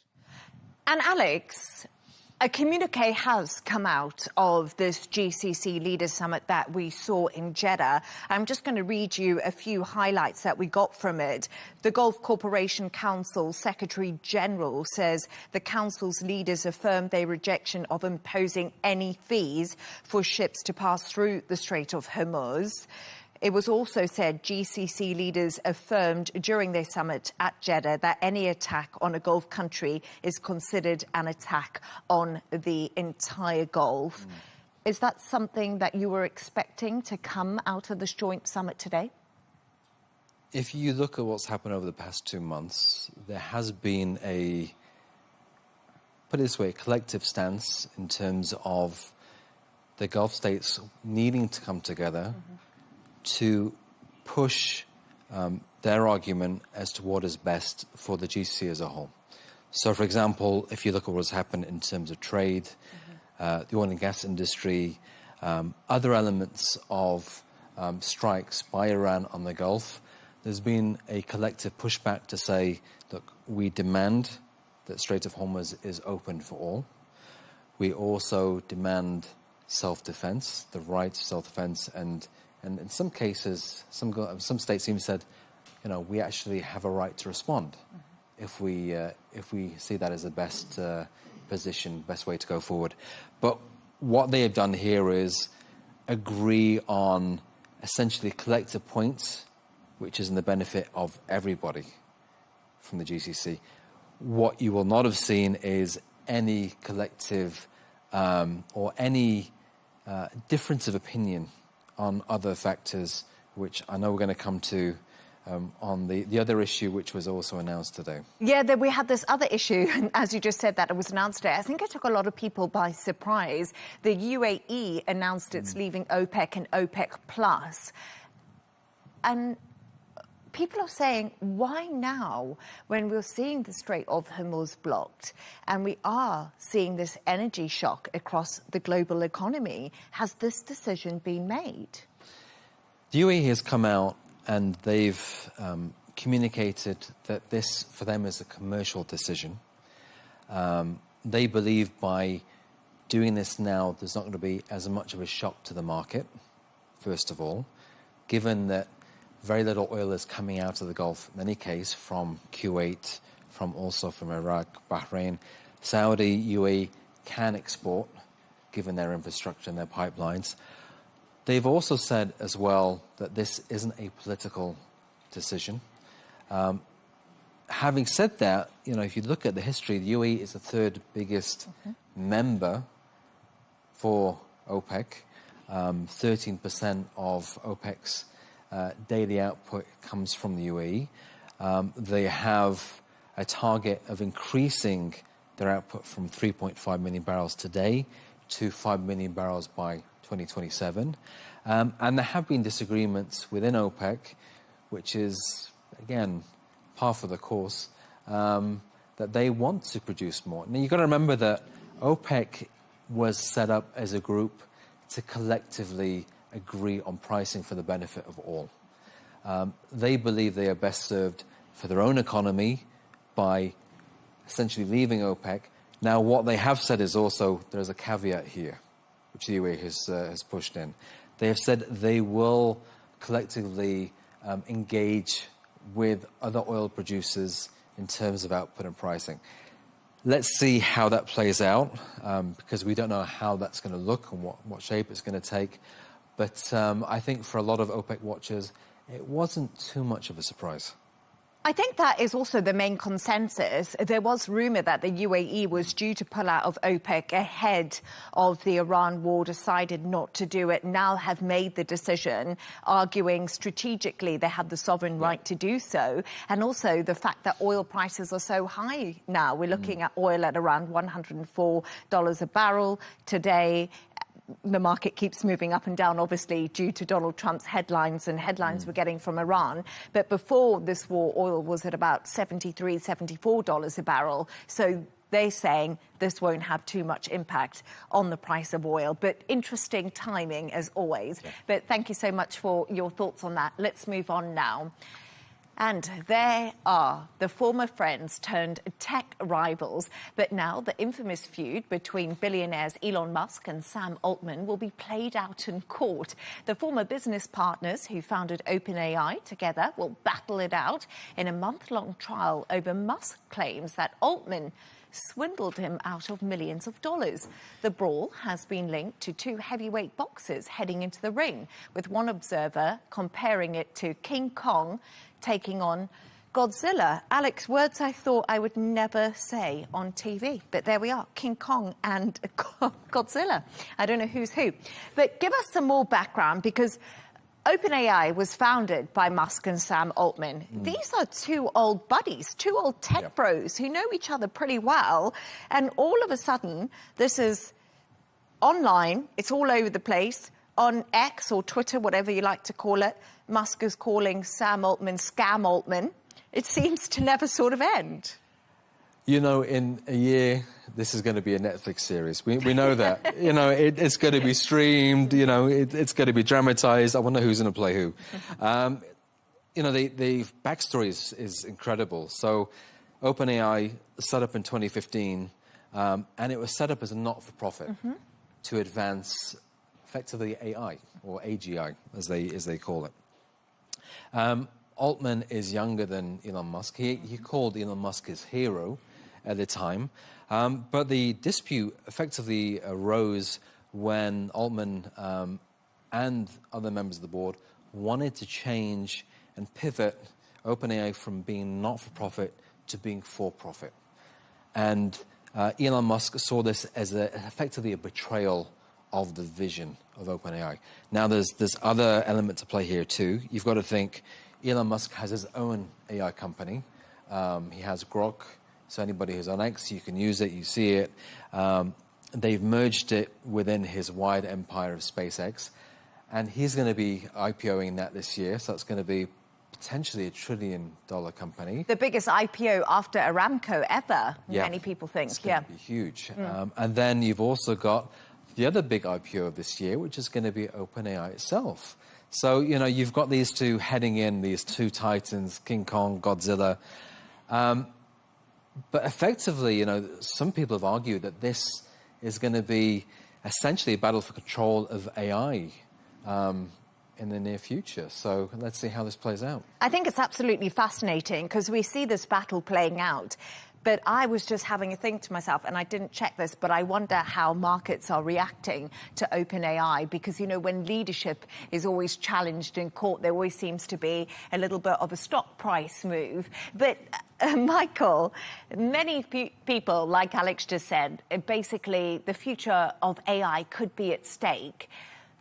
And Alex, a communique has come out of this GCC Leaders Summit that we saw in Jeddah. I'm just going to read you a few highlights that we got from it. The Gulf Cooperation Council Secretary General says the Council's leaders affirmed their rejection of imposing any fees for ships to pass through the Strait of Hormuz. It was also said GCC leaders affirmed during their summit at Jeddah that any attack on a Gulf country is considered an attack on the entire Gulf. Is that something that you were expecting to come out of this joint summit today? If you look at what's happened over the past 2 months, there has been a, put it this way, collective stance in terms of the Gulf states needing to come together to push their argument as to what is best for the GCC as a whole. So, for example, if you look at what's happened in terms of trade, the oil and gas industry, other elements of strikes by Iran on the Gulf, there's been a collective pushback to say, look, we demand that Strait of Hormuz is open for all. We also demand self-defense, the right to self-defense, and in some cases, some states even said, you know, we actually have a right to respond if we see that as the best position, best way to go forward. But what they have done here is agree on essentially collective points, which is in the benefit of everybody from the GCC. What you will not have seen is any collective or any difference of opinion on other factors, which I know we're going to come to on the other issue, which was also announced today. Yeah, we had this other issue, and as you just said, that it was announced today. I think it took a lot of people by surprise. The UAE announced it's leaving OPEC and OPEC Plus. And people are saying, why now, when we're seeing the Strait of Hormuz blocked and we are seeing this energy shock across the global economy? Has this decision been made? The UAE has come out and they've communicated that this, for them, is a commercial decision. They believe by doing this now, there's not going to be as much of a shock to the market, first of all, given that very little oil is coming out of the Gulf in any case, from Kuwait, from Iraq, Bahrain. Saudi, UAE can export, given their infrastructure and their pipelines. They've also said as well that this isn't a political decision. Having said that, you know, if you look at the history, the UAE is the third biggest member for OPEC. 13% of OPEC's daily output comes from the UAE. They have a target of increasing their output from 3.5 million barrels today to 5 million barrels by 2027. And there have been disagreements within OPEC, which is, again, par for the course, that they want to produce more. Now, you've got to remember that OPEC was set up as a group to collectively agree on pricing for the benefit of all. They believe they are best served for their own economy by essentially leaving OPEC. Now, what they have said is also there's a caveat here, which the UAE has pushed in. They have said they will collectively engage with other oil producers in terms of output and pricing. Let's see how that plays out, because we don't know how that's going to look and what shape it's going to take. But I think for a lot of OPEC watchers, it wasn't too much of a surprise. I think that is also the main consensus. There was rumour that the UAE was due to pull out of OPEC ahead of the Iran war, decided not to do it, now have made the decision, arguing strategically they had the sovereign right to do so. And also the fact that oil prices are so high now. We're looking at oil at around $104 a barrel today. The market keeps moving up and down, obviously, due to Donald Trump's headlines we're getting from Iran. But before this war, oil was at about $73, $74 a barrel. So they're saying this won't have too much impact on the price of oil. But interesting timing, as always. Yeah. But thank you so much for your thoughts on that. Let's move on now. And there are the former friends turned tech rivals. But now the infamous feud between billionaires Elon Musk and Sam Altman will be played out in court. The former business partners who founded OpenAI together will battle it out in a month-long trial over Musk claims that Altman swindled him out of millions of dollars. The brawl has been linked to two heavyweight boxers heading into the ring, with one observer comparing it to King Kong taking on Godzilla. Alex, words I thought I would never say on TV, but there we are, King Kong and Godzilla. I don't know who's who. But give us some more background, because OpenAI was founded by Musk and Sam Altman. These are two old buddies, two old tech bros who know each other pretty well. And all of a sudden, this is online. It's all over the place. On X or Twitter, whatever you like to call it, Musk is calling Sam Altman Scam Altman. It seems to never sort of end. You know, in a year, this is going to be a Netflix series. We know that. You know, it's going to be streamed. You know, it's going to be dramatized. I wonder who's going to play who. You know, the backstory is incredible. So OpenAI set up in 2015, and it was set up as a not-for-profit to advance effectively AI, or AGI, as they call it. Altman is younger than Elon Musk. He called Elon Musk his hero at the time. But the dispute effectively arose when Altman and other members of the board wanted to change and pivot OpenAI from being not-for-profit to being for-profit. And Elon Musk saw this as effectively a betrayal of the vision of OpenAI. Now, there's other element to play here too. You've got to think Elon Musk has his own AI company. He has Grok, so anybody who's on X, you can use it, you see it. They've merged it within his wide empire of SpaceX, and he's going to be IPOing that this year, so it's going to be potentially $1 trillion company. The biggest IPO after Aramco ever, many people think. It's going to be huge. And then you've also got the other big IPO of this year, which is going to be OpenAI itself. So, you know, you've got these two heading in, these two titans, King Kong, Godzilla. But effectively, you know, some people have argued that this is going to be essentially a battle for control of AI in the near future. So let's see how this plays out. I think it's absolutely fascinating because we see this battle playing out. But I was just having a think to myself, and I didn't check this, but I wonder how markets are reacting to OpenAI, because, you know, when leadership is always challenged in court, there always seems to be a little bit of a stock price move. But, Michael, many people, like Alex just said, basically the future of AI could be at stake.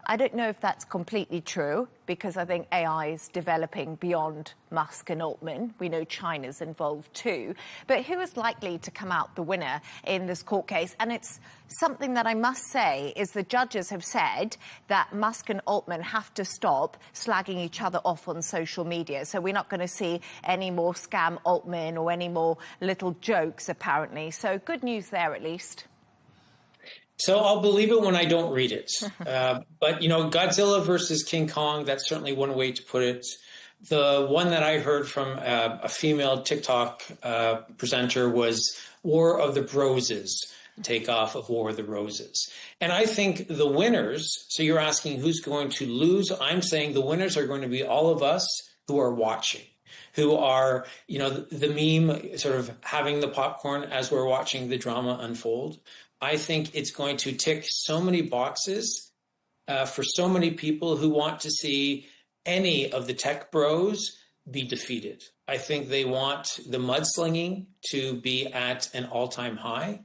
I don't know if that's completely true, because I think AI is developing beyond Musk and Altman. We know China's involved too. But who is likely to come out the winner in this court case? And it's something that I must say is the judges have said that Musk and Altman have to stop slagging each other off on social media. So we're not going to see any more Scam Altman or any more little jokes, apparently. So good news there, at least. So I'll believe it when I don't read it. But, you know, Godzilla versus King Kong, that's certainly one way to put it. The one that I heard from a female TikTok presenter was War of the Broses, takeoff of War of the Roses. And I think the winners, so you're asking who's going to lose. I'm saying the winners are going to be all of us who are watching, who are, you know, the meme, sort of having the popcorn as we're watching the drama unfold. I think it's going to tick so many boxes for so many people who want to see any of the tech bros be defeated. I think they want the mudslinging to be at an all-time high.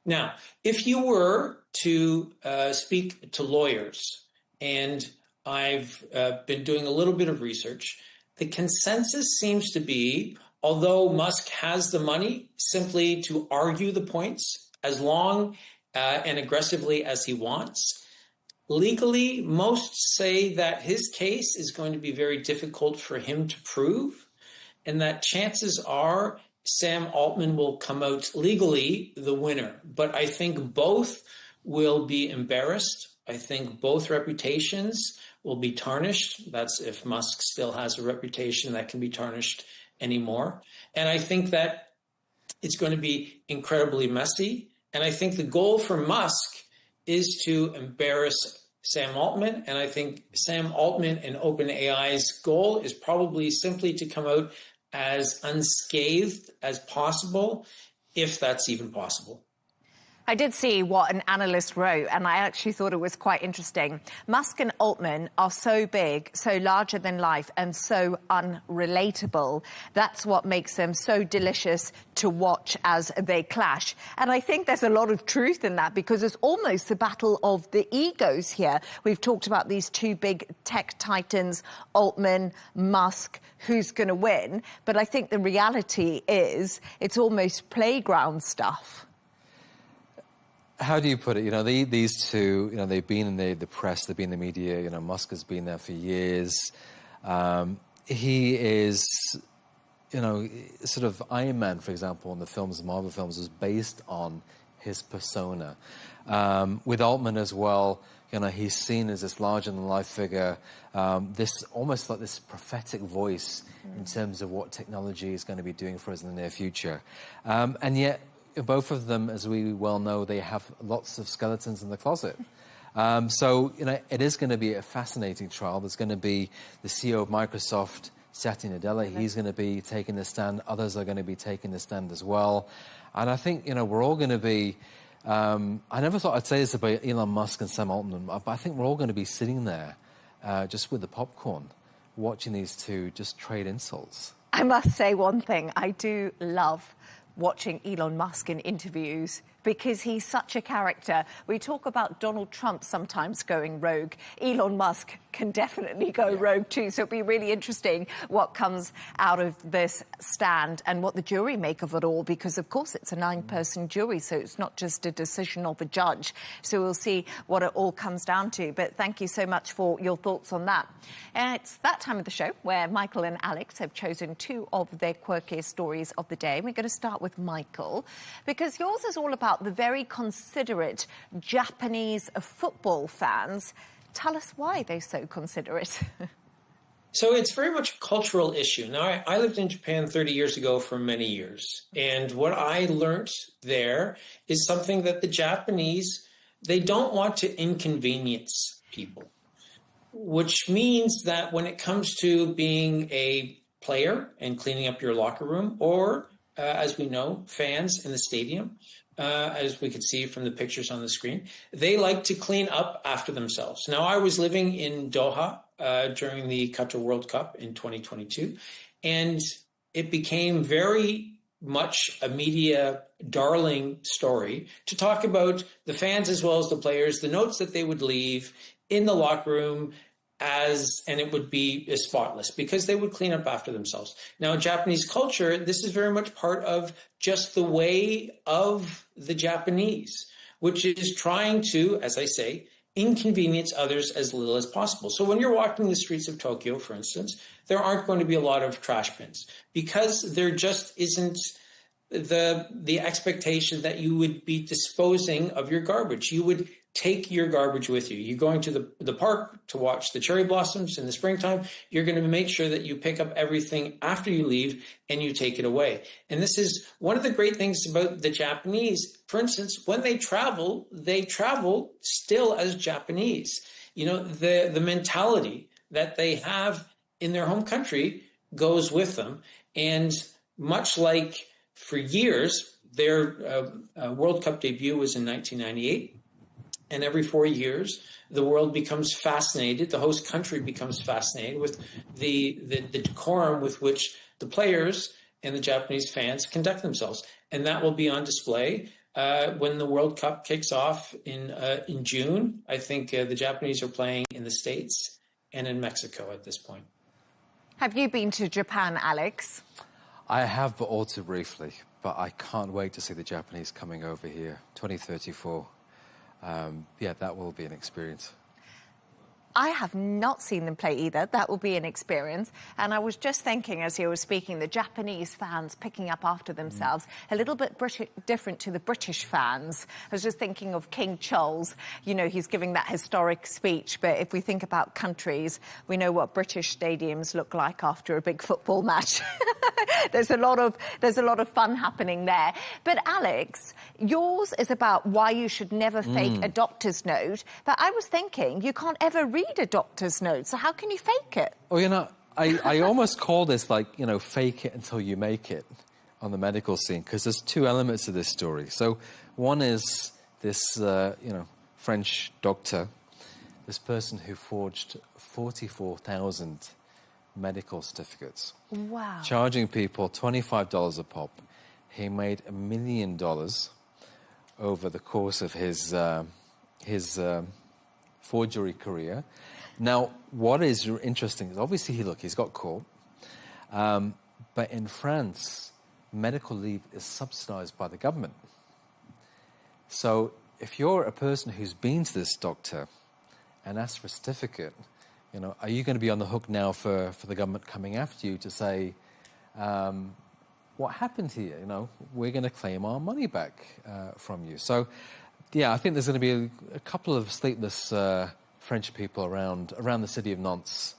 Now, if you were to speak to lawyers, and I've been doing a little bit of research, the consensus seems to be, although Musk has the money simply to argue the points as long and aggressively as he wants, legally, most say that his case is going to be very difficult for him to prove, and that chances are Sam Altman will come out legally the winner. But I think both will be embarrassed. I think both reputations will be tarnished. That's if Musk still has a reputation that can be tarnished anymore. And I think that it's going to be incredibly messy. And I think the goal for Musk is to embarrass Sam Altman. And I think Sam Altman and OpenAI's goal is probably simply to come out as unscathed as possible, if that's even possible. I did see what an analyst wrote, and I actually thought it was quite interesting. Musk and Altman are so big, so larger than life, and so unrelatable. That's what makes them so delicious to watch as they clash. And I think there's a lot of truth in that, because it's almost the battle of the egos here. We've talked about these two big tech titans, Altman, Musk, who's going to win. But I think the reality is it's almost playground stuff. How do you put it? You know, these two, you know, they've been in the press, they've been in the media. You know, Musk has been there for years. He is, you know, sort of Iron Man, for example, in the films, Marvel films, was based on his persona. With Altman as well, you know, he's seen as this larger-than-life figure, this almost like this prophetic voice in terms of what technology is going to be doing for us in the near future. And yet, both of them, as we well know, they have lots of skeletons in the closet. So, you know, it is going to be a fascinating trial. There's going to be the CEO of Microsoft, Satya Nadella. He's going to be taking the stand. Others are going to be taking the stand as well. And I think, you know, we're all going to be... I never thought I'd say this about Elon Musk and Sam Altman, but I think we're all going to be sitting there just with the popcorn, watching these two just trade insults. I must say one thing. I do love watching Elon Musk in interviews, because he's such a character. We talk about Donald Trump sometimes going rogue. Elon Musk can definitely go rogue too. So it'll be really interesting what comes out of this stand and what the jury make of it all, because of course it's a 9-person jury, so it's not just a decision of a judge. So we'll see what it all comes down to. But thank you so much for your thoughts on that. And it's that time of the show where Michael and Alex have chosen 2 of their quirkiest stories of the day. We're going to start with Michael, because yours is all about the very considerate Japanese football fans. Tell us why they're so considerate. So it's very much a cultural issue. Now, I lived in Japan 30 years ago for many years. And what I learned there is something that the Japanese, they don't want to inconvenience people, which means that when it comes to being a player and cleaning up your locker room, or as we know, fans in the stadium, as we could see from the pictures on the screen, they like to clean up after themselves. Now, I was living in Doha during the Qatar World Cup in 2022, and it became very much a media darling story to talk about the fans as well as the players, the notes that they would leave in the locker room, and it would be spotless because they would clean up after themselves. Now, in Japanese culture, this is very much part of just the way of the Japanese, which is trying to, as I say, inconvenience others as little as possible. So when you're walking the streets of Tokyo, for instance, there aren't going to be a lot of trash bins because there just isn't the expectation that you would be disposing of your garbage. You would take your garbage with you. You're going to the park to watch the cherry blossoms in the springtime. You're going to make sure that you pick up everything after you leave and you take it away. And this is one of the great things about the Japanese. For instance, when they travel still as Japanese. You know, the mentality that they have in their home country goes with them. And much like for years, their World Cup debut was in 1998. And every 4 years, the world becomes fascinated, the host country becomes fascinated with the decorum with which the players and the Japanese fans conduct themselves. And that will be on display when the World Cup kicks off in June. I think the Japanese are playing in the States and in Mexico at this point. Have you been to Japan, Alex? I have, but all too briefly. But I can't wait to see the Japanese coming over here, 2034. Yeah, that will be an experience. I have not seen them play either. That will be an experience. And I was just thinking, as you were speaking, the Japanese fans picking up after themselves, a little bit different to the British fans. I was just thinking of King Charles. You know, he's giving that historic speech. But if we think about countries, we know what British stadiums look like after a big football match. There's a lot of fun happening there. But Alex, yours is about why you should never fake a doctor's note. But I was thinking, you can't ever read a doctor's note, so how can you fake it? Well, you know, I almost call this like, you know, fake it until you make it on the medical scene, because there's two elements to this story. So one is this, you know, French doctor, this person who forged 44,000 medical certificates. Wow. Charging people $25 a pop. He made $1 million over the course of his forgery career. Now, what is interesting is obviously, he's got caught. But in France, medical leave is subsidized by the government. So if you're a person who's been to this doctor and asked for a certificate, you know, are you going to be on the hook now for the government coming after you to say, what happened here? You know, we're going to claim our money back from you. So, yeah, I think there's going to be a couple of sleepless French people around the city of Nantes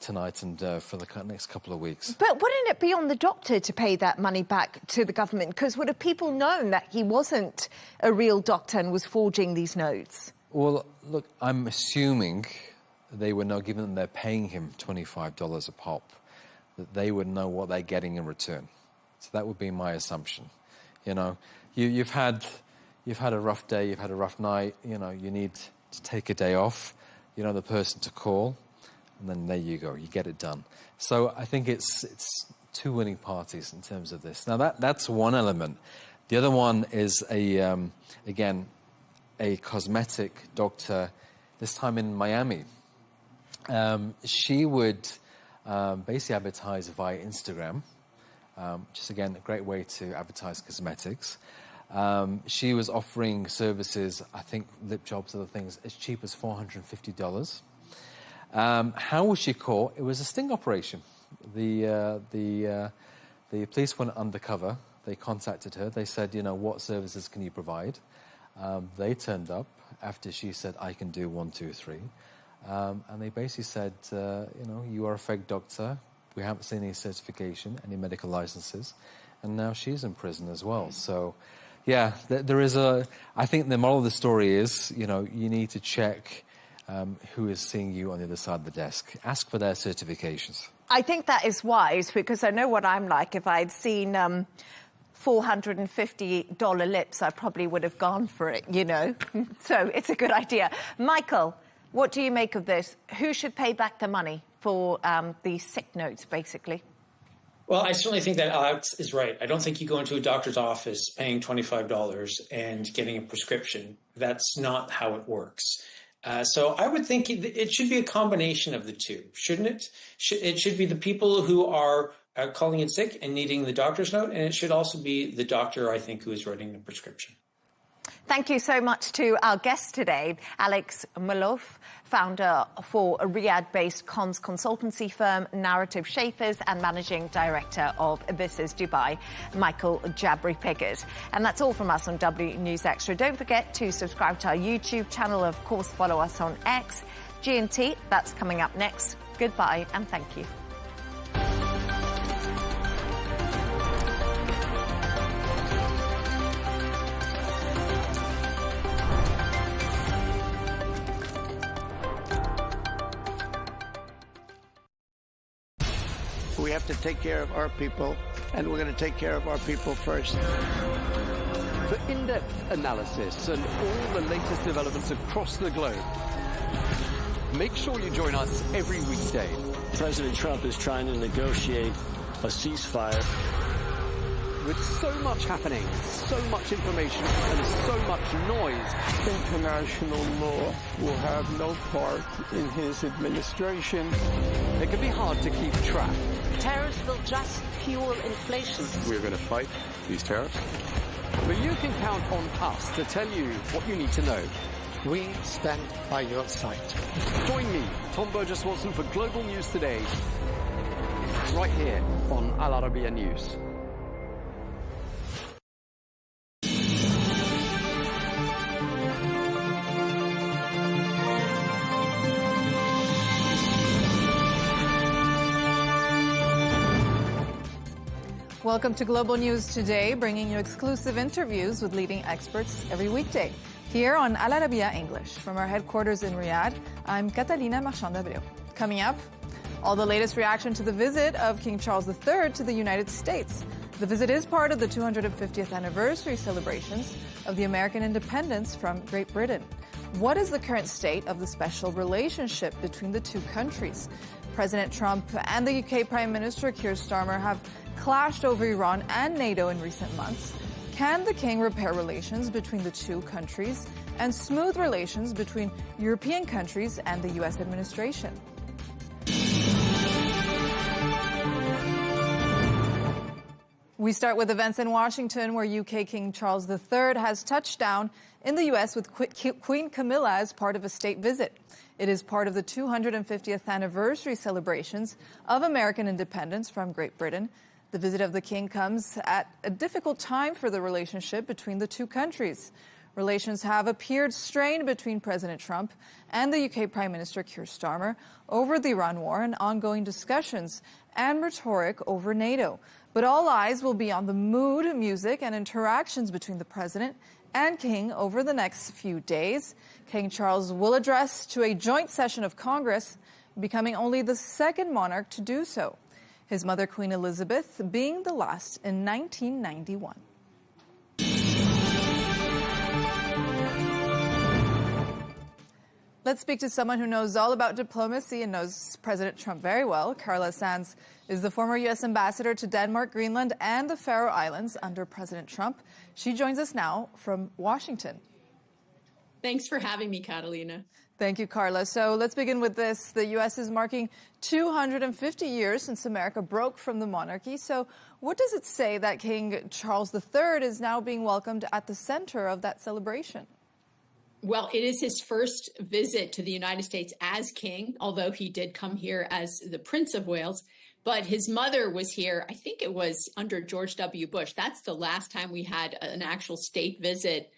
tonight and for the next couple of weeks. But wouldn't it be on the doctor to pay that money back to the government? Because would have people known that he wasn't a real doctor and was forging these notes? Well, look, I'm assuming they would know, given that they're paying him $25 a pop, that they would know what they're getting in return. So that would be my assumption. You know, you've had a rough day, you've had a rough night, you know, you need to take a day off, you know the person to call, and then there you go, you get it done. So I think it's two winning parties in terms of this. Now that's one element. The other one is again, a cosmetic doctor, this time in Miami. She would basically advertise via Instagram, which is, again, a great way to advertise cosmetics. She was offering services, I think lip jobs, other things, as cheap as $450. How was she caught? It was a sting operation. The police went undercover. They contacted her. They said, you know, what services can you provide? They turned up after she said, I can do 1, 2, 3. And they basically said, you know, you are a fake doctor. We haven't seen any certification, any medical licenses. And now she's in prison as well. So, yeah, there is I think the moral of the story is, you know, you need to check who is seeing you on the other side of the desk. Ask for their certifications. I think that is wise, because I know what I'm like. If I'd seen $450 lips, I probably would have gone for it, you know. So it's a good idea. Michael, what do you make of this? Who should pay back the money for the sick notes, basically? Well, I certainly think that Alex is right. I don't think you go into a doctor's office paying $25 and getting a prescription. That's not how it works. So I would think it should be a combination of the two, shouldn't it? It should be the people who are calling in sick and needing the doctor's note, and it should also be the doctor, I think, who is writing the prescription. Thank you so much to our guest today, Alex Malouf, founder for a Riyadh-based comms consultancy firm, Narrative Shapers, and managing director of This Is Dubai, Michael Jabri-Piggott. And that's all from us on W News Extra. Don't forget to subscribe to our YouTube channel. Of course, follow us on X. G&T, that's coming up next. Goodbye and thank you. We have to take care of our people, and we're going to take care of our people first. For in-depth analysis and all the latest developments across the globe, make sure you join us every weekday. President Trump is trying to negotiate a ceasefire. With so much happening, so much information, and so much noise, International law will have no part in his administration. it can be hard to keep track. Tariffs will just fuel inflation. We're going to fight these tariffs. But you can count on us to tell you what you need to know. We stand by your side. Join me, Tom Burges Watson, for Global News Today, right here on Al Arabiya News. Welcome to Global News Today, bringing you exclusive interviews with leading experts every weekday. Here on Al Arabiya English. From our headquarters in Riyadh, I'm Catalina Marchand-Abreu. Coming up, all the latest reaction to the visit of King Charles III to the United States. The visit is part of the 250th anniversary celebrations of the American independence from Great Britain. What is the current state of the special relationship between the two countries? President Trump and the UK Prime Minister Keir Starmer have clashed over Iran and NATO in recent months. Can the king repair relations between the two countries and smooth relations between European countries and the U.S. administration? We start with events in Washington, where UK King Charles III has touched down in the U.S. with Queen Camilla as part of a state visit. It is part of the 250th anniversary celebrations of American independence from Great Britain. The visit of the king comes at a difficult time for the relationship between the two countries. Relations have appeared strained between President Trump and the UK Prime Minister Keir Starmer over the Iran war and ongoing discussions and rhetoric over NATO. But all eyes will be on the mood, music, and interactions between the president and king over the next few days. King Charles will address to a joint session of Congress, becoming only the second monarch to do so. His mother, Queen Elizabeth, being the last in 1991. Let's speak to someone who knows all about diplomacy and knows President Trump very well. Carla Sands is the former U.S. ambassador to Denmark, Greenland, and the Faroe Islands under President Trump. She joins us now from Washington. Thanks for having me, Catalina. Thank you, Carla. So let's begin with this. The U.S. is marking 250 years since America broke from the monarchy. So what does it say that King Charles III is now being welcomed at the center of that celebration? Well, it is his first visit to the United States as king, although he did come here as the Prince of Wales. But his mother was here, I think it was under George W. Bush. That's the last time we had an actual state visit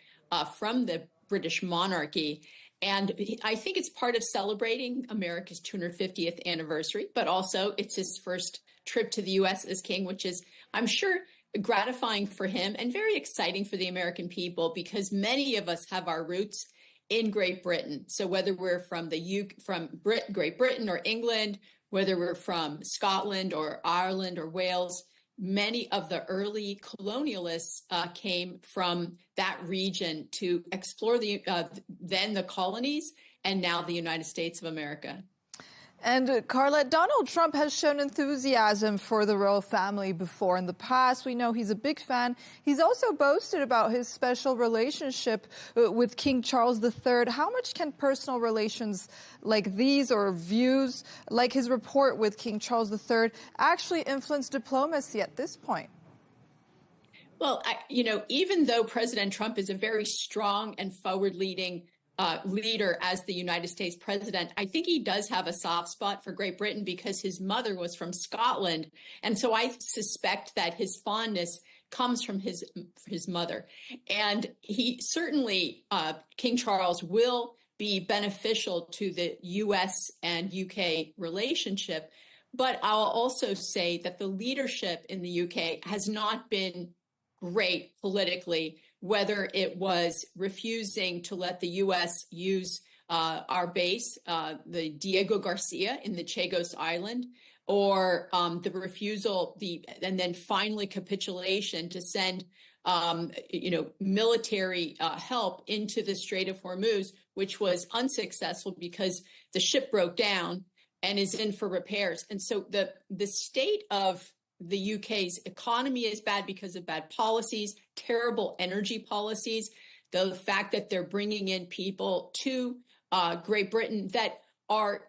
from the British monarchy. And I think it's part of celebrating America's 250th anniversary, but also it's his first trip to the U.S. as king, which is, I'm sure, gratifying for him and very exciting for the American people, because many of us have our roots in Great Britain. So whether we're from Great Britain or England, whether we're from Scotland or Ireland or Wales, many of the early colonialists came from that region to explore then the colonies and now the United States of America. And Carla, Donald Trump has shown enthusiasm for the royal family before in the past. We know he's a big fan. He's also boasted about his special relationship with King Charles III. How much can personal relations like these or views like his rapport with King Charles III actually influence diplomacy at this point? Well, even though President Trump is a very strong and forward-leading leader as the United States president, I think he does have a soft spot for Great Britain because his mother was from Scotland. And so I suspect that his fondness comes from his mother. And he certainly, King Charles, will be beneficial to the U.S. and UK relationship. But I'll also say that the leadership in the UK has not been great politically, whether it was refusing to let the U.S. use our base, the Diego Garcia in the Chagos Island, or the refusal, and then finally capitulation to send, military help into the Strait of Hormuz, which was unsuccessful because the ship broke down and is in for repairs. And so the state of the UK's economy is bad because of bad policies, terrible energy policies, the fact that they're bringing in people to Great Britain that are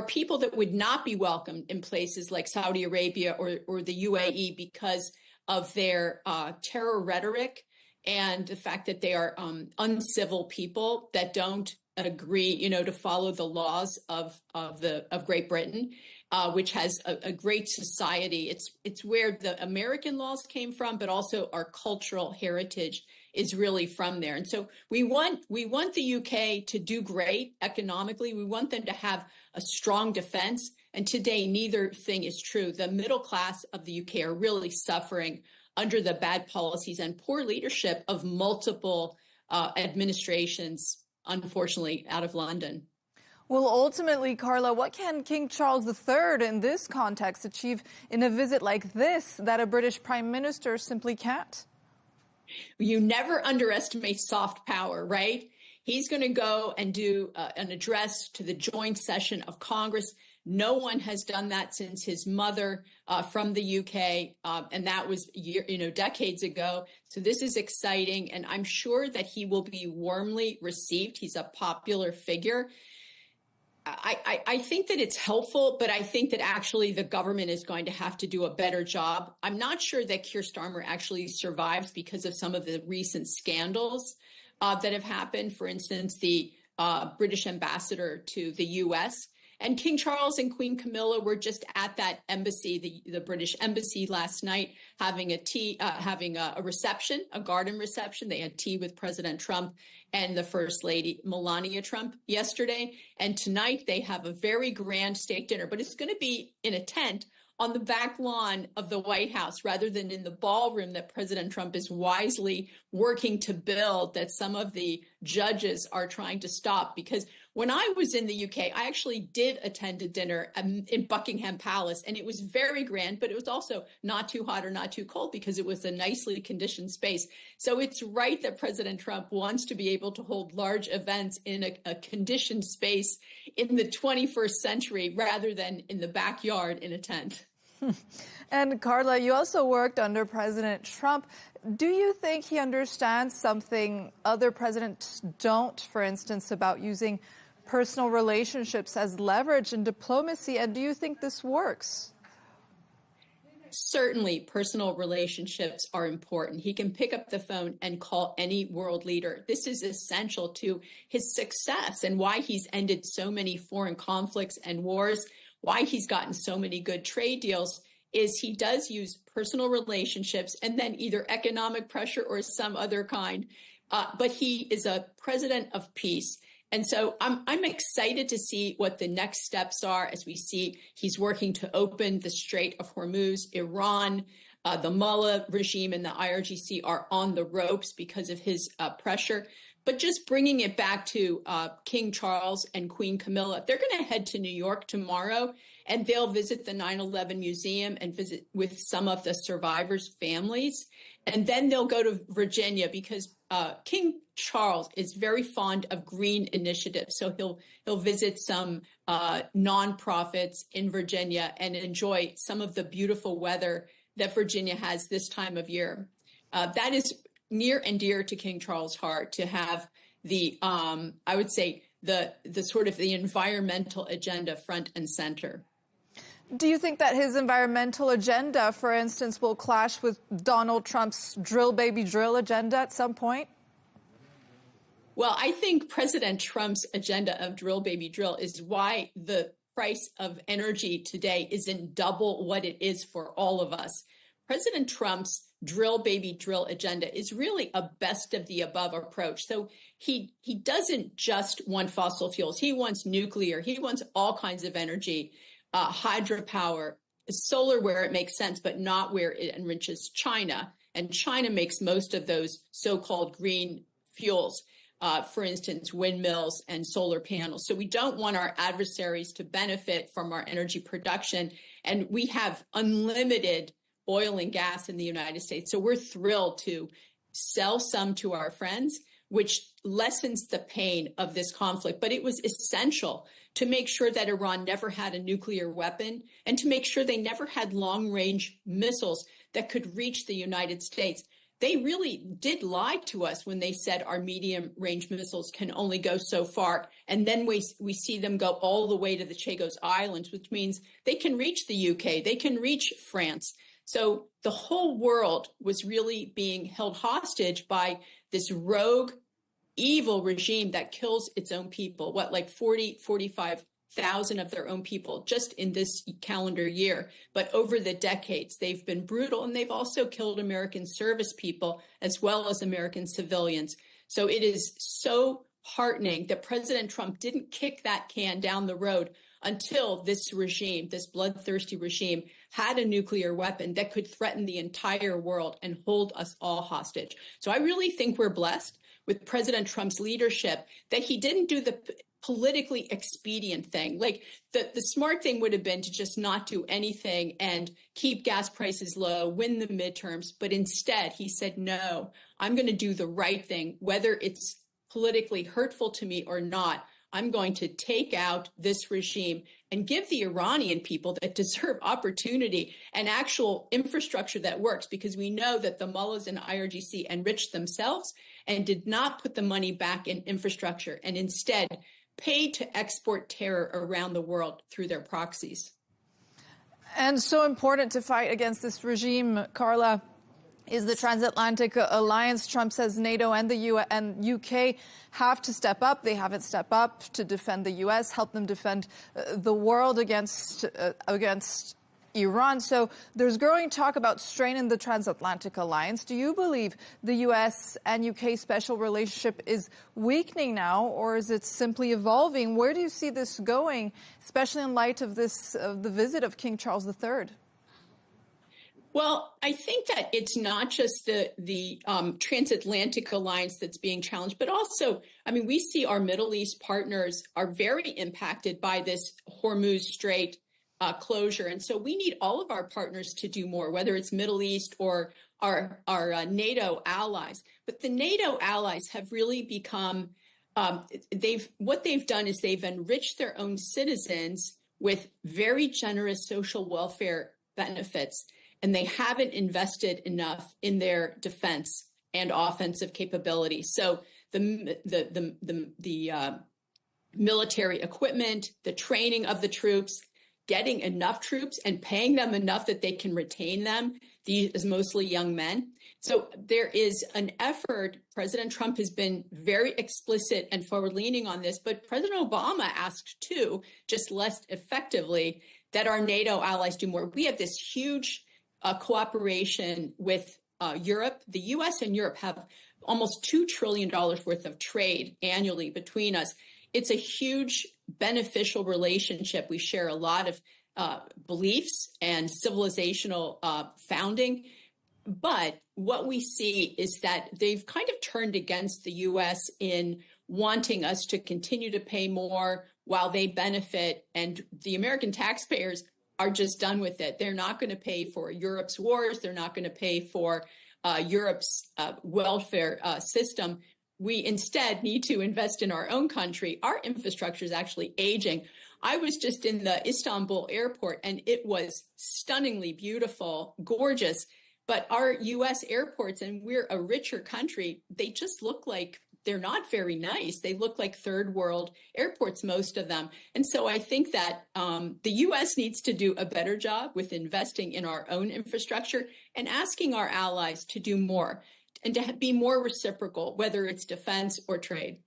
people that would not be welcomed in places like Saudi Arabia or the UAE because of their terror rhetoric and the fact that they are uncivil people that don't agree, to follow the laws of Great Britain, which has a great society. It's where the American laws came from, but also our cultural heritage is really from there. And so we want the UK to do great economically. We want them to have a strong defense. And today, neither thing is true. The middle class of the UK are really suffering under the bad policies and poor leadership of multiple administrations, unfortunately, out of London. Well, ultimately, Carla, what can King Charles III in this context achieve in a visit like this that a British Prime Minister simply can't? You never underestimate soft power, right? He's going to go and do an address to the joint session of Congress. No one has done that since his mother from the UK, and that was decades ago. So this is exciting, and I'm sure that he will be warmly received. He's a popular figure. I think that it's helpful, but I think that actually the government is going to have to do a better job. I'm not sure that Keir Starmer actually survives because of some of the recent scandals that have happened. For instance, the British ambassador to the U.S. And King Charles and Queen Camilla were just at that embassy, the British embassy last night, having a reception, a garden reception. They had tea with President Trump and the First Lady Melania Trump yesterday. And tonight they have a very grand state dinner, but it's going to be in a tent on the back lawn of the White House rather than in the ballroom that President Trump is wisely working to build, that some of the judges are trying to stop. Because when I was in the UK, I actually did attend a dinner in Buckingham Palace, and it was very grand, but it was also not too hot or not too cold because it was a nicely conditioned space. So it's right that President Trump wants to be able to hold large events in a conditioned space in the 21st century rather than in the backyard in a tent. And Carla, you also worked under President Trump. Do you think he understands something other presidents don't, for instance, about using personal relationships as leverage in diplomacy? And do you think this works? Certainly, personal relationships are important. He can pick up the phone and call any world leader. This is essential to his success and why he's ended so many foreign conflicts and wars, why he's gotten so many good trade deals, is he does use personal relationships and then either economic pressure or some other kind. But he is a president of peace. And so I'm excited to see what the next steps are as we see he's working to open the Strait of Hormuz. Iran, the Mullah regime and the IRGC are on the ropes because of his pressure. But just bringing it back to King Charles and Queen Camilla, they're going to head to New York tomorrow, and they'll visit the 9/11 Museum and visit with some of the survivors' families. And then they'll go to Virginia because King Charles is very fond of green initiatives. So he'll visit some nonprofits in Virginia and enjoy some of the beautiful weather that Virginia has this time of year. That is near and dear to King Charles' heart, to have the, I would say, the sort of the environmental agenda front and center. Do you think that his environmental agenda, for instance, will clash with Donald Trump's drill baby drill agenda at some point? Well, I think President Trump's agenda of drill baby drill is why the price of energy today isn't double what it is for all of us. President Trump's drill baby drill agenda is really a best of the above approach. So he doesn't just want fossil fuels. He wants nuclear. He wants all kinds of energy, hydropower, solar where it makes sense, but not where it enriches China. And China makes most of those so-called green fuels, for instance, windmills and solar panels. So we don't want our adversaries to benefit from our energy production. And we have unlimited oil and gas in the United States. So we're thrilled to sell some to our friends, which lessens the pain of this conflict. But it was essential to make sure that Iran never had a nuclear weapon and to make sure they never had long-range missiles that could reach the United States. They really did lie to us when they said our medium-range missiles can only go so far. And then we see them go all the way to the Chagos Islands, which means they can reach the UK, they can reach France. So the whole world was really being held hostage by this rogue, evil regime that kills its own people, like 45,000 of their own people just in this calendar year. But over the decades, they've been brutal, and they've also killed American service people as well as American civilians. So it is so heartening that President Trump didn't kick that can down the road until this regime, this bloodthirsty regime, had a nuclear weapon that could threaten the entire world and hold us all hostage. So I really think we're blessed with President Trump's leadership that he didn't do the politically expedient thing. Like the smart thing would have been to just not do anything and keep gas prices low, win the midterms. But instead, he said, no, I'm going to do the right thing, whether it's politically hurtful to me or not. I'm going to take out this regime and give the Iranian people that deserve opportunity and actual infrastructure that works, because we know that the mullahs and IRGC enriched themselves and did not put the money back in infrastructure and instead paid to export terror around the world through their proxies. And so important to fight against this regime, Carla, is the transatlantic alliance. Trump says NATO and the US and UK have to step up. They haven't stepped up to defend the US, help them defend the world against Iran. So there's growing talk about straining the transatlantic alliance. Do you believe the US and UK special relationship is weakening now, or is it simply evolving? Where do you see this going, especially in light of the visit of King Charles III? Well, I think that it's not just the transatlantic alliance that's being challenged, but also, I mean, we see our Middle East partners are very impacted by this Hormuz Strait closure. And so we need all of our partners to do more, whether it's Middle East or our NATO allies. But the NATO allies have really become, what they've done is they've enriched their own citizens with very generous social welfare benefits, and they haven't invested enough in their defense and offensive capability. So the military equipment, the training of the troops, getting enough troops and paying them enough that they can retain them, these mostly young men. So there is an effort. President Trump has been very explicit and forward-leaning on this, but President Obama asked too, just less effectively, that our NATO allies do more. We have this huge cooperation with Europe. The U.S. and Europe have almost $2 trillion worth of trade annually between us. It's a huge beneficial relationship. We share a lot of beliefs and civilizational founding. But what we see is that they've kind of turned against the U.S. in wanting us to continue to pay more while they benefit. And the American taxpayers are just done with it. They're not going to pay for Europe's wars. They're not going to pay for Europe's welfare system. We instead need to invest in our own country. Our infrastructure is actually aging. I was just in the Istanbul airport, and it was stunningly beautiful, gorgeous. But our U.S. airports, and we're a richer country, they just look like they're not very nice. They look like third world airports, most of them. And so I think that the U.S. needs to do a better job with investing in our own infrastructure and asking our allies to do more and to be more reciprocal, whether it's defense or trade.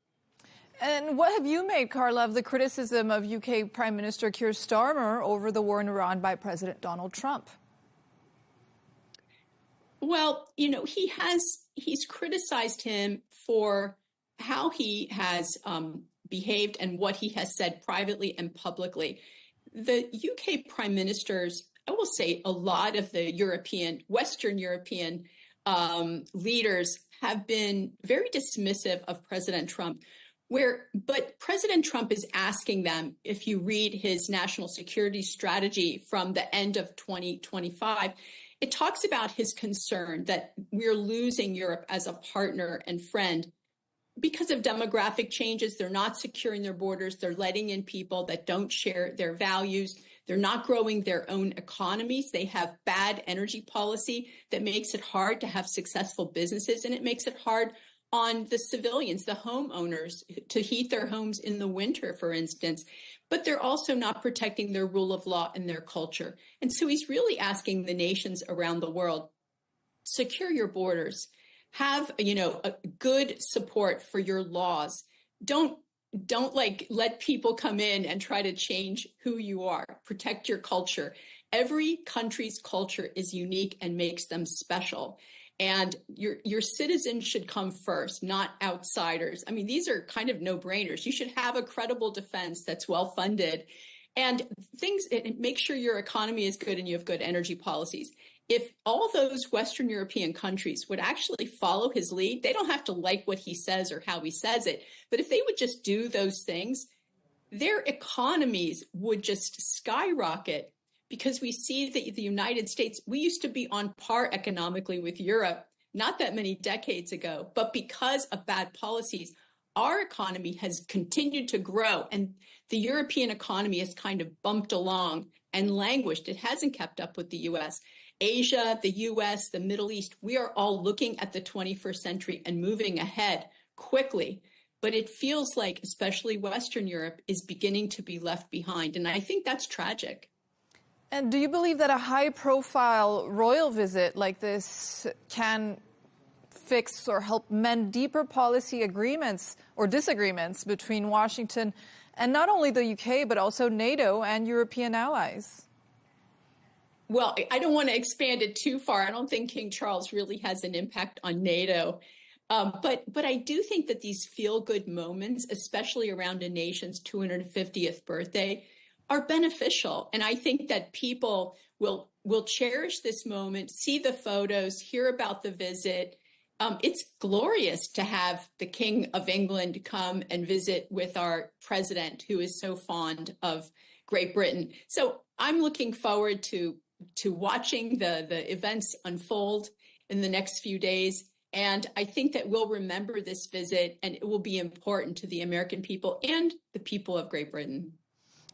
And what have you made, Carla, of the criticism of UK Prime Minister Keir Starmer over the war in Iran by President Donald Trump? Well, you know, he's criticized him for how he has behaved and what he has said privately and publicly. The UK prime ministers, I will say a lot of the Western European leaders have been very dismissive of President Trump. But President Trump is asking them, if you read his national security strategy from the end of 2025, it talks about his concern that we're losing Europe as a partner and friend because of demographic changes, they're not securing their borders. They're letting in people that don't share their values. They're not growing their own economies. They have bad energy policy that makes it hard to have successful businesses, and it makes it hard on the civilians, the homeowners, to heat their homes in the winter, for instance. But they're also not protecting their rule of law and their culture. And so he's really asking the nations around the world, secure your borders, have, a good support for your laws. Don't like let people come in and try to change who you are. Protect your culture. Every country's culture is unique and makes them special. And your citizens should come first, not outsiders. I mean, these are kind of no-brainers. You should have a credible defense that's well-funded, and make sure your economy is good and you have good energy policies. If all those Western European countries would actually follow his lead, they don't have to like what he says or how he says it, but if they would just do those things, their economies would just skyrocket. Because we see that the United States, we used to be on par economically with Europe not that many decades ago, but because of bad policies, our economy has continued to grow, and the European economy has kind of bumped along and languished. It hasn't kept up with the U.S. Asia, the U.S., the Middle East, we are all looking at the 21st century and moving ahead quickly. But it feels like, especially Western Europe, is beginning to be left behind. And I think that's tragic. And do you believe that a high-profile royal visit like this can fix or help mend deeper policy agreements or disagreements between Washington and not only the UK, but also NATO and European allies? Well, I don't want to expand it too far. I don't think King Charles really has an impact on NATO. But I do think that these feel-good moments, especially around a nation's 250th birthday, are beneficial. And I think that people will cherish this moment, see the photos, hear about the visit. It's glorious to have the King of England come and visit with our president, who is so fond of Great Britain. So I'm looking forward to watching the events unfold in the next few days. And I think that we'll remember this visit, and it will be important to the American people and the people of Great Britain.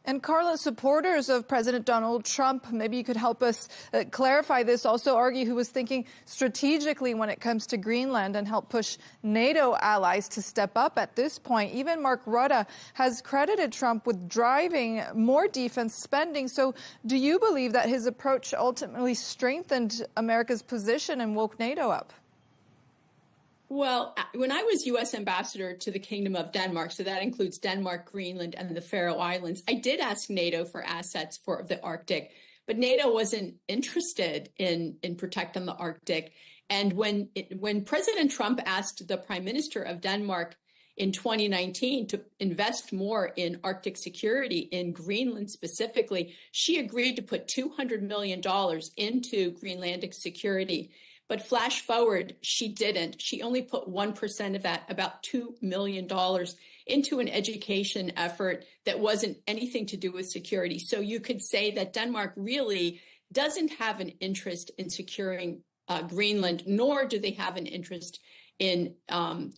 And Carla, supporters of President Donald Trump, maybe you could help us clarify this, also argue he was thinking strategically when it comes to Greenland and help push NATO allies to step up at this point. Even Mark Rutte has credited Trump with driving more defense spending. So do you believe that his approach ultimately strengthened America's position and woke NATO up? Well, when I was U.S. ambassador to the Kingdom of Denmark, so that includes Denmark, Greenland, and the Faroe Islands, I did ask NATO for assets for the Arctic, but NATO wasn't interested in protecting the Arctic. And when President Trump asked the Prime Minister of Denmark in 2019 to invest more in Arctic security, in Greenland specifically, she agreed to put $200 million into Greenlandic security. But flash forward, she didn't. She only put 1% of that, about $2 million, into an education effort that wasn't anything to do with security. So you could say that Denmark really doesn't have an interest in securing Greenland, nor do they have an interest in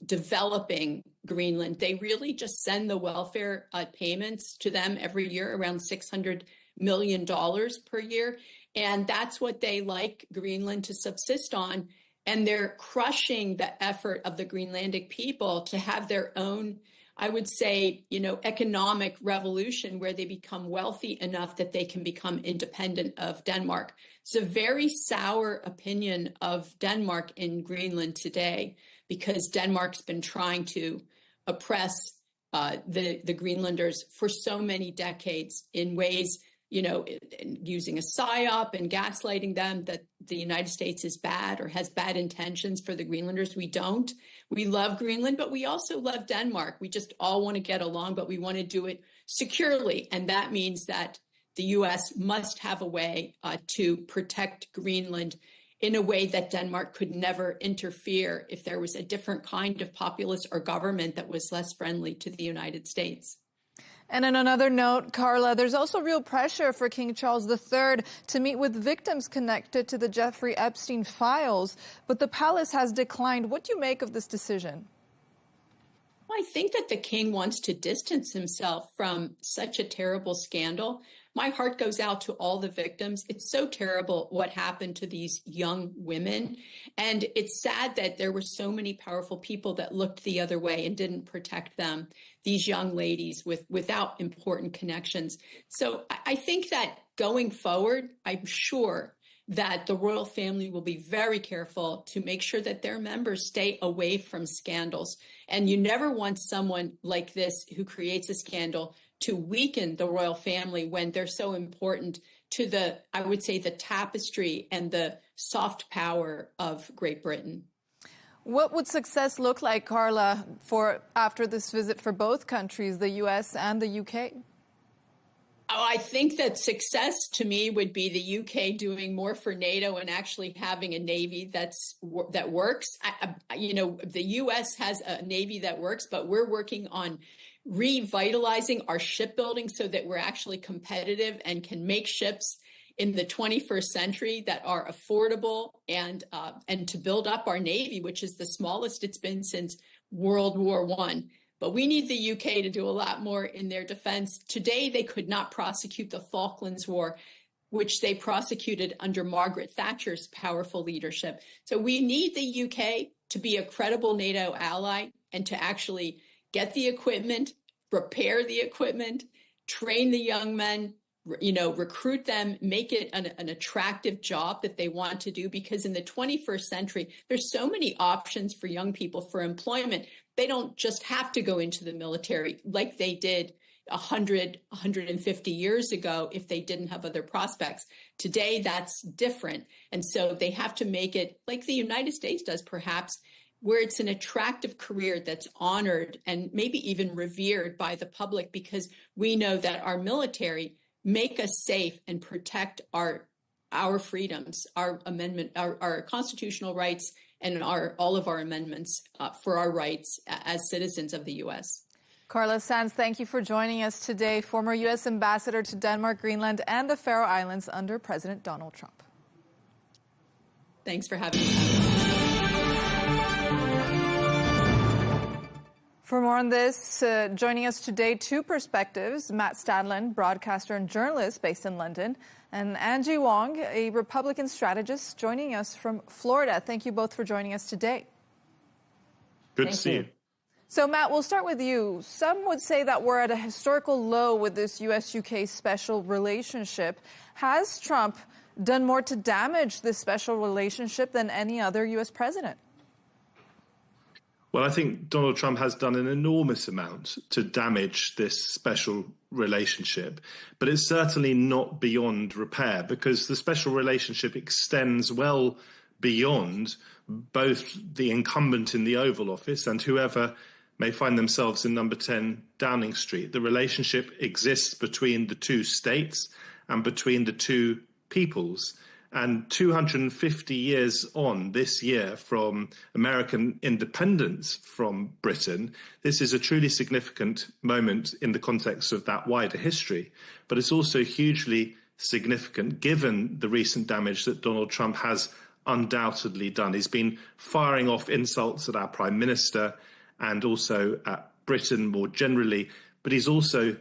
developing Greenland. They really just send the welfare payments to them every year, around $600 million per year. And that's what they like Greenland to subsist on. And they're crushing the effort of the Greenlandic people to have their own, I would say, economic revolution where they become wealthy enough that they can become independent of Denmark. It's a very sour opinion of Denmark in Greenland today, because Denmark's been trying to oppress the Greenlanders for so many decades in ways, using a psyop and gaslighting them that the United States is bad or has bad intentions for the Greenlanders. We don't. We love Greenland, but we also love Denmark. We just all want to get along, but we want to do it securely. And that means that the U.S. must have a way to protect Greenland in a way that Denmark could never interfere if there was a different kind of populist or government that was less friendly to the United States. And on another note, Carla, there's also real pressure for King Charles III to meet with victims connected to the Jeffrey Epstein files, but the palace has declined. What do you make of this decision? I think that the king wants to distance himself from such a terrible scandal. My heart goes out to all the victims. It's so terrible what happened to these young women. And it's sad that there were so many powerful people that looked the other way and didn't protect them, these young ladies without important connections. So I think that going forward, I'm sure that the royal family will be very careful to make sure that their members stay away from scandals. And you never want someone like this who creates a scandal to weaken the royal family when they're so important to the, I would say, the tapestry and the soft power of Great Britain. What would success look like, Carla, after this visit for both countries, the U.S. and the U.K.? Oh, I think that success to me would be the UK doing more for NATO and actually having a Navy that works. The US has a Navy that works, but we're working on revitalizing our shipbuilding so that we're actually competitive and can make ships in the 21st century that are affordable and to build up our Navy, which is the smallest it's been since World War I. But we need the UK to do a lot more in their defense. Today, they could not prosecute the Falklands War, which they prosecuted under Margaret Thatcher's powerful leadership. So we need the UK to be a credible NATO ally and to actually get the equipment, repair the equipment, train the young men, recruit them, make it an attractive job that they want to do. Because in the 21st century, there's so many options for young people for employment. They don't just have to go into the military like they did 100, 150 years ago if they didn't have other prospects. Today, that's different. And so they have to make it like the United States does, perhaps, where it's an attractive career that's honored and maybe even revered by the public, because we know that our military make us safe and protect our freedoms, our amendment, our constitutional rights, and all of our amendments for our rights as citizens of the U.S. Carla Sands, thank you for joining us today. Former U.S. Ambassador to Denmark, Greenland, and the Faroe Islands under President Donald Trump. Thanks for having me. For more on this, joining us today, two perspectives: Matt Stadlen, broadcaster and journalist based in London, and Angie Wong, a Republican strategist, joining us from Florida. Thank you both for joining us today. Good to see you. So, Matt, we'll start with you. Some would say that we're at a historical low with this U.S.-UK special relationship. Has Trump done more to damage this special relationship than any other U.S. president? Well, I think Donald Trump has done an enormous amount to damage this special relationship, but it's certainly not beyond repair, because the special relationship extends well beyond both the incumbent in the Oval Office and whoever may find themselves in number 10 Downing Street. The relationship exists between the two states and between the two peoples. And 250 years on this year from American independence from Britain, this is a truly significant moment in the context of that wider history. But it's also hugely significant given the recent damage that Donald Trump has undoubtedly done. He's been firing off insults at our Prime Minister and also at Britain more generally, but he's also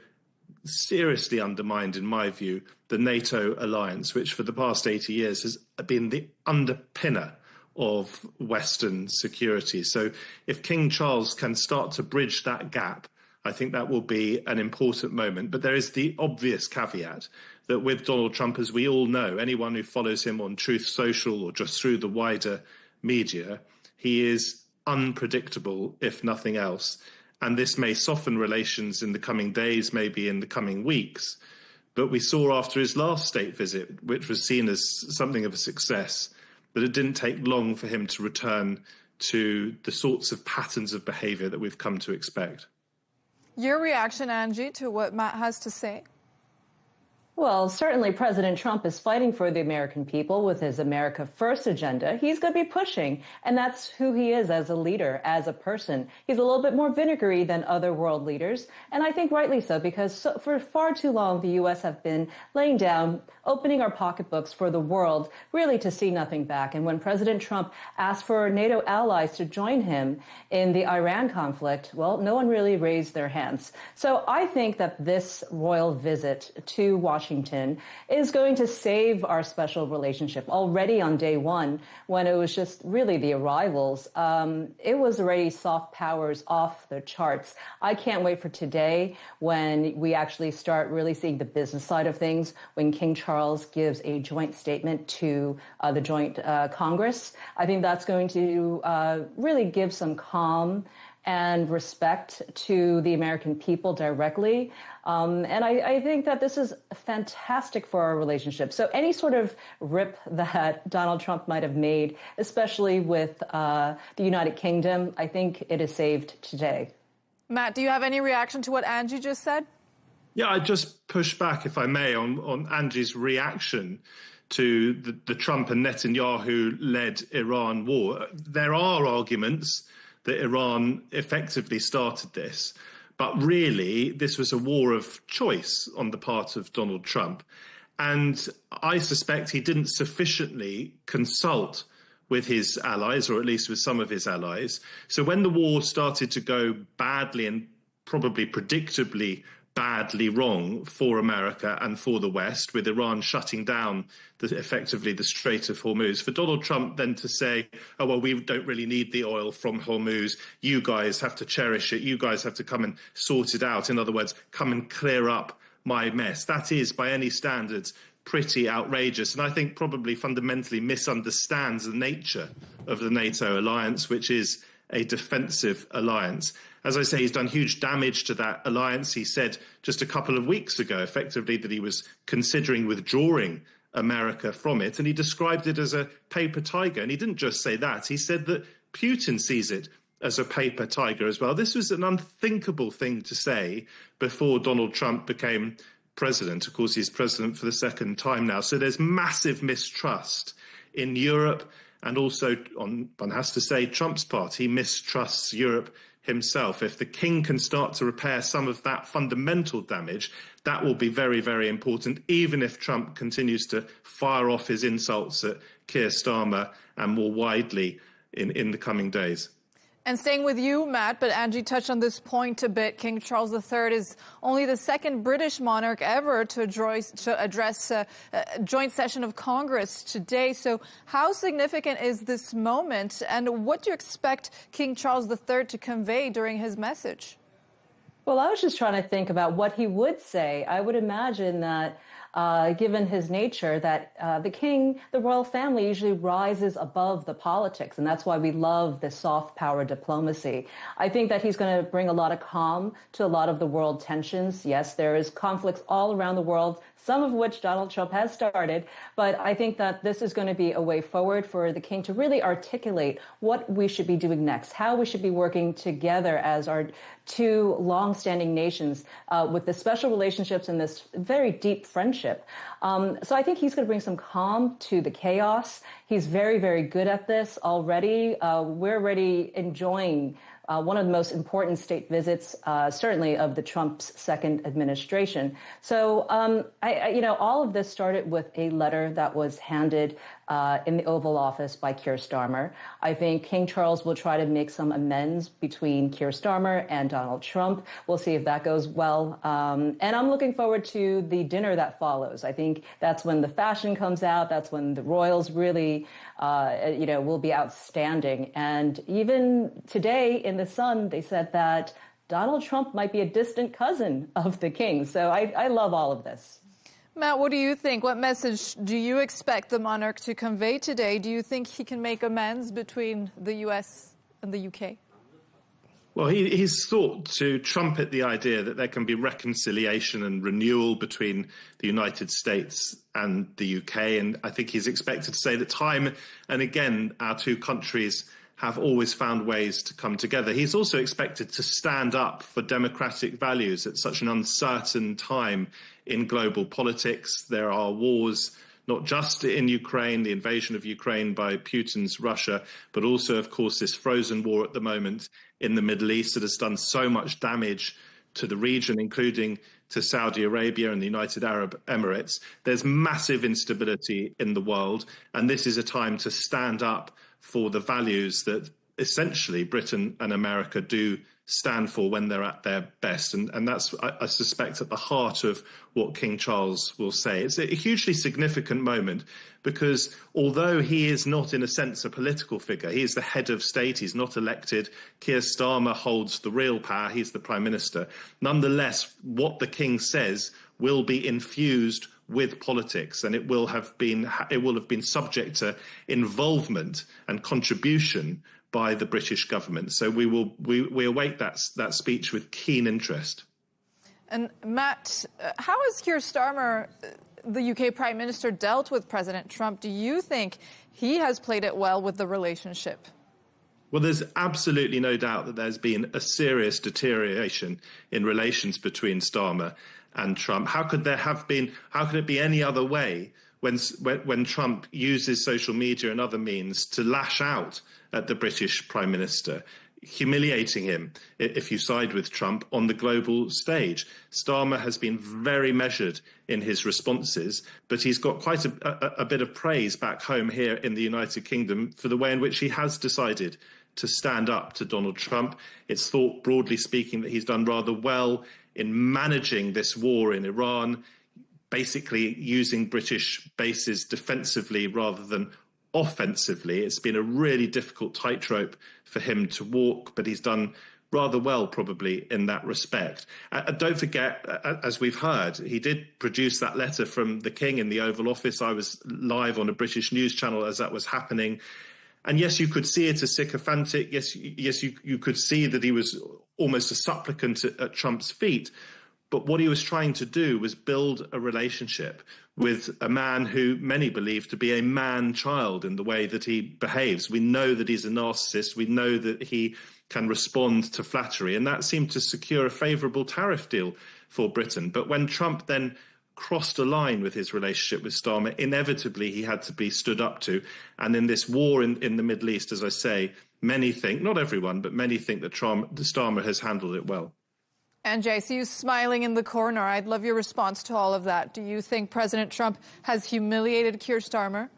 seriously undermined, in my view, the NATO alliance, which for the past 80 years has been the underpinner of Western security. So if King Charles can start to bridge that gap, I think that will be an important moment. But there is the obvious caveat that with Donald Trump, as we all know, anyone who follows him on Truth Social or just through the wider media, he is unpredictable, if nothing else. And this may soften relations in the coming days, maybe in the coming weeks. But we saw after his last state visit, which was seen as something of a success, that it didn't take long for him to return to the sorts of patterns of behaviour that we've come to expect. Your reaction, Angie, to what Matt has to say? Well, certainly President Trump is fighting for the American people with his America First agenda. He's going to be pushing, and that's who he is as a leader, as a person. He's a little bit more vinegary than other world leaders, and I think rightly so, because for far too long the U.S. have been laying down, opening our pocketbooks for the world, really to see nothing back. And when President Trump asked for NATO allies to join him in the Iran conflict, well, no one really raised their hands. So I think that this royal visit to Washington is going to save our special relationship. Already on day one, when it was just really the arrivals, it was already soft powers off the charts. I can't wait for today when we actually start really seeing the business side of things, when King Charles gives a joint statement to the joint Congress. I think that's going to really give some calm and respect to the American people directly. And I think that this is fantastic for our relationship. So any sort of rip that Donald Trump might have made, especially with the United Kingdom, I think it is saved today. Matt, do you have any reaction to what Angie just said? Yeah, I just push back, if I may, on Angie's reaction to the Trump and Netanyahu-led Iran war. There are arguments that Iran effectively started this, but really this was a war of choice on the part of Donald Trump. And I suspect he didn't sufficiently consult with his allies, or at least with some of his allies. So when the war started to go badly and probably predictably badly wrong for America and for the West, with Iran shutting down effectively the Strait of Hormuz, for Donald Trump then to say, oh, well, we don't really need the oil from Hormuz. You guys have to cherish it. You guys have to come and sort it out. In other words, come and clear up my mess. That is, by any standards, pretty outrageous, and I think probably fundamentally misunderstands the nature of the NATO alliance, which is a defensive alliance. As I say, he's done huge damage to that alliance. He said just a couple of weeks ago, effectively, that he was considering withdrawing America from it, and he described it as a paper tiger. And he didn't just say that, he said that Putin sees it as a paper tiger as well. This was an unthinkable thing to say before Donald Trump became president. Of course, he's president for the second time now. So there's massive mistrust in Europe, and also, on one has to say, Trump's part. He mistrusts Europe himself. If the king can start to repair some of that fundamental damage, that will be very, very important, even if Trump continues to fire off his insults at Keir Starmer and more widely in the coming days. And staying with you, Matt, but Angie touched on this point a bit. King Charles III is only the second British monarch ever to address a joint session of Congress today. So how significant is this moment, and what do you expect King Charles III to convey during his message? Well, I was just trying to think about what he would say. I would imagine that given his nature, that the king, the royal family usually rises above the politics. And that's why we love the soft power diplomacy. I think that he's going to bring a lot of calm to a lot of the world tensions. Yes, there is conflicts all around the world, some of which Donald Trump has started. But I think that this is going to be a way forward for the king to really articulate what we should be doing next, how we should be working together as our two long-standing nations with the special relationships and this very deep friendship. So I think he's going to bring some calm to the chaos. He's very, very good at this already. We're already enjoying one of the most important state visits, certainly of the Trump's second administration. So, all of this started with a letter that was handed in the Oval Office by Keir Starmer. I think King Charles will try to make some amends between Keir Starmer and Donald Trump. We'll see if that goes well. And I'm looking forward to the dinner that follows. I think that's when the fashion comes out. That's when the royals really, will be outstanding. And even today in The Sun, they said that Donald Trump might be a distant cousin of the king. So I love all of this. Matt, what do you think? What message do you expect the monarch to convey today? Do you think he can make amends between the US and the UK? Well, he's thought to trumpet the idea that there can be reconciliation and renewal between the United States and the UK. And I think he's expected to say that time and again, our two countries have always found ways to come together. He's also expected to stand up for democratic values at such an uncertain time in global politics. There are wars, not just in Ukraine, the invasion of Ukraine by Putin's Russia, but also, of course, this frozen war at the moment in the Middle East that has done so much damage to the region, including to Saudi Arabia and the United Arab Emirates. There's massive instability in the world, and this is a time to stand up for the values that essentially Britain and America do stand for when they're at their best. And that's, I suspect, at the heart of what King Charles will say. It's a hugely significant moment because although he is not, in a sense, a political figure, he is the head of state, he's not elected. Keir Starmer holds the real power, he's the Prime Minister. Nonetheless, what the King says will be infused with politics, and it will have been subject to involvement and contribution by the British government. So we await that speech with keen interest. And Matt, how has Keir Starmer, the UK Prime Minister, dealt with President Trump? Do you think he has played it well with the relationship? Well, there's absolutely no doubt that there's been a serious deterioration in relations between Starmer and Trump. How could it be any other way when Trump uses social media and other means to lash out at the British Prime Minister, humiliating him if you side with Trump on the global stage? Starmer has been very measured in his responses, but he's got quite a bit of praise back home here in the United Kingdom for the way in which he has decided to stand up to Donald Trump. It's thought, broadly speaking, that he's done rather well in managing this war in Iran, basically using British bases defensively rather than offensively. It's been a really difficult tightrope for him to walk, but he's done rather well probably in that respect. Don't forget, as we've heard, he did produce that letter from the King in the Oval Office. I was live on a British news channel as that was happening. And yes, you could see it as sycophantic. Yes, you could see that he was almost a supplicant at Trump's feet. But what he was trying to do was build a relationship with a man who many believe to be a man-child in the way that he behaves. We know that he's a narcissist. We know that he can respond to flattery. And that seemed to secure a favourable tariff deal for Britain. But when Trump then crossed a line with his relationship with Starmer, inevitably he had to be stood up to. And in this war in the Middle East, as I say, many think, not everyone, but many think that Starmer has handled it well. And Jay, I see you smiling in the corner. I'd love your response to all of that. Do you think President Trump has humiliated Keir Starmer?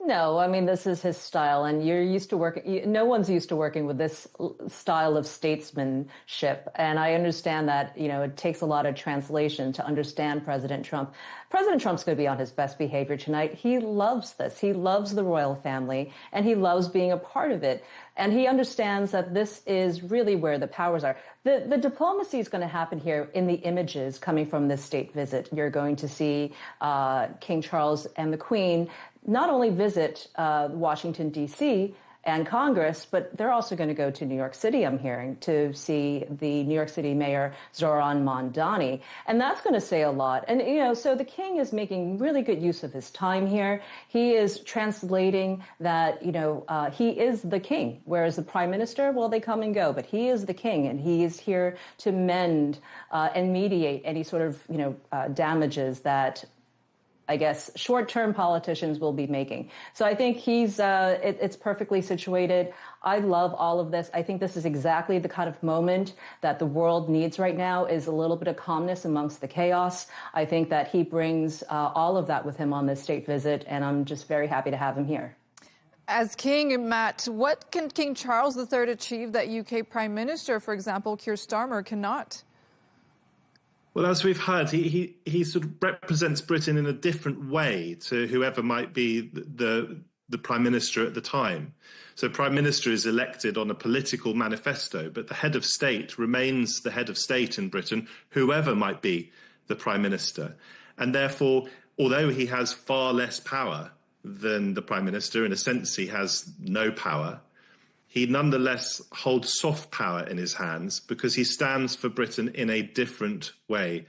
No, I mean, this is his style, and you're used to working. No one's used to working with this style of statesmanship. And I understand that, it takes a lot of translation to understand President Trump. President Trump's going to be on his best behavior tonight. He loves this. He loves the royal family, and he loves being a part of it. And he understands that this is really where the powers are. The diplomacy is going to happen here in the images coming from this state visit. You're going to see King Charles and the Queen not only visit Washington, D.C. and Congress, but they're also going to go to New York City, I'm hearing, to see the New York City Mayor Zohran Mamdani. And that's going to say a lot. And, so the king is making really good use of his time here. He is translating that, he is the king, whereas the prime minister, well, they come and go, but he is the king, and he is here to mend and mediate any sort of, damages that I guess short-term politicians will be making. So I think it's perfectly situated. I love all of this. I think this is exactly the kind of moment that the world needs right now, is a little bit of calmness amongst the chaos. I think that he brings all of that with him on this state visit, and I'm just very happy to have him here. As king, Matt, what can King Charles III achieve that UK Prime Minister, for example, Keir Starmer, cannot? Well, as we've heard, he sort of represents Britain in a different way to whoever might be the Prime Minister at the time. So Prime Minister is elected on a political manifesto, but the head of state remains the head of state in Britain, whoever might be the Prime Minister. And therefore, although he has far less power than the Prime Minister, in a sense he has no power, he nonetheless holds soft power in his hands because he stands for Britain in a different way.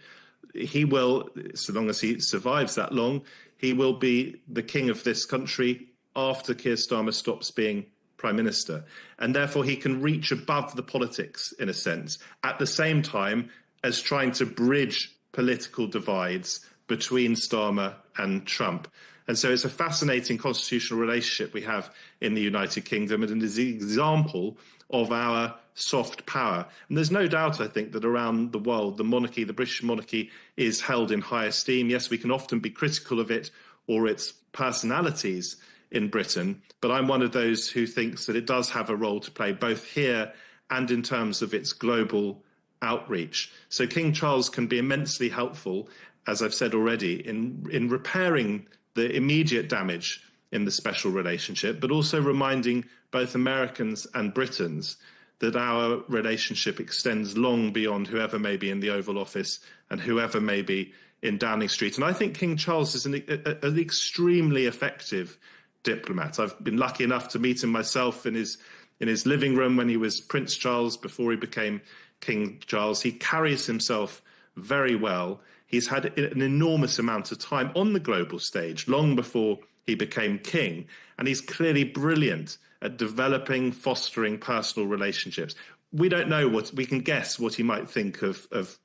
He will, so long as he survives that long, he will be the king of this country after Keir Starmer stops being Prime Minister. And therefore he can reach above the politics, in a sense, at the same time as trying to bridge political divides between Starmer and Trump. And so it's a fascinating constitutional relationship we have in the United Kingdom, and it is the example of our soft power. And there's no doubt, I think, that around the world, the monarchy, the British monarchy, is held in high esteem. Yes, we can often be critical of it or its personalities in Britain, but I'm one of those who thinks that it does have a role to play both here and in terms of its global outreach. So King Charles can be immensely helpful, as I've said already, in repairing the immediate damage in the special relationship, but also reminding both Americans and Britons that our relationship extends long beyond whoever may be in the Oval Office and whoever may be in Downing Street. And I think King Charles is an extremely effective diplomat. I've been lucky enough to meet him myself in his living room when he was Prince Charles before he became King Charles. He carries himself very well. He's had an enormous amount of time on the global stage, long before he became king, and he's clearly brilliant at developing, fostering personal relationships. We don't know we can guess what he might think of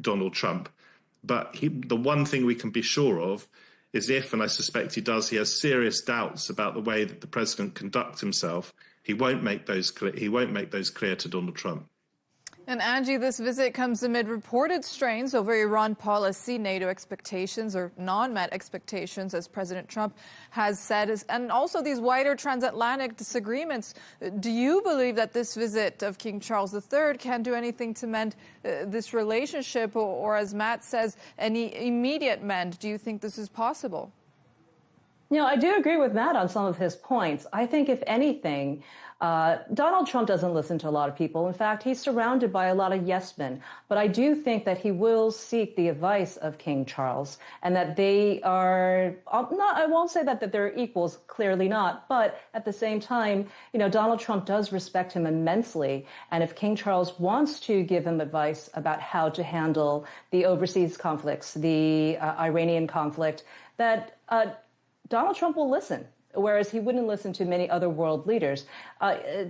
Donald Trump, but the one thing we can be sure of is if, and I suspect he does, he has serious doubts about the way that the president conducts himself, he won't make those clear to Donald Trump. And Angie, this visit comes amid reported strains over Iran policy, NATO expectations or non-met expectations, as President Trump has said, and also these wider transatlantic disagreements. Do you believe that this visit of King Charles III can do anything to mend this relationship, or as Matt says, any immediate mend? Do you think this is possible? You know, I do agree with Matt on some of his points. I think, if anything, Donald Trump doesn't listen to a lot of people. In fact, he's surrounded by a lot of yes men. But I do think that he will seek the advice of King Charles, and that they are not, I won't say that they're equals, clearly not. But at the same time, you know, Donald Trump does respect him immensely. And if King Charles wants to give him advice about how to handle the overseas conflicts, the Iranian conflict, that Donald Trump will listen, whereas he wouldn't listen to many other world leaders.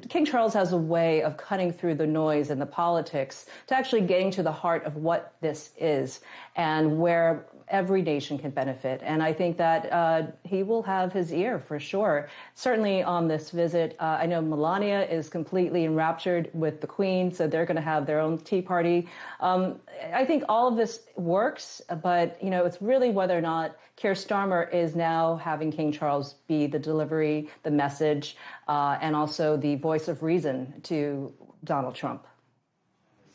King Charles has a way of cutting through the noise and the politics to actually getting to the heart of what this is and where every nation can benefit. And I think that he will have his ear for sure. Certainly on this visit, I know Melania is completely enraptured with the Queen, so they're going to have their own tea party. I think all of this works, but, you know, it's really whether or not Keir Starmer is now having King Charles be the delivery, the message, and also the voice of reason to Donald Trump.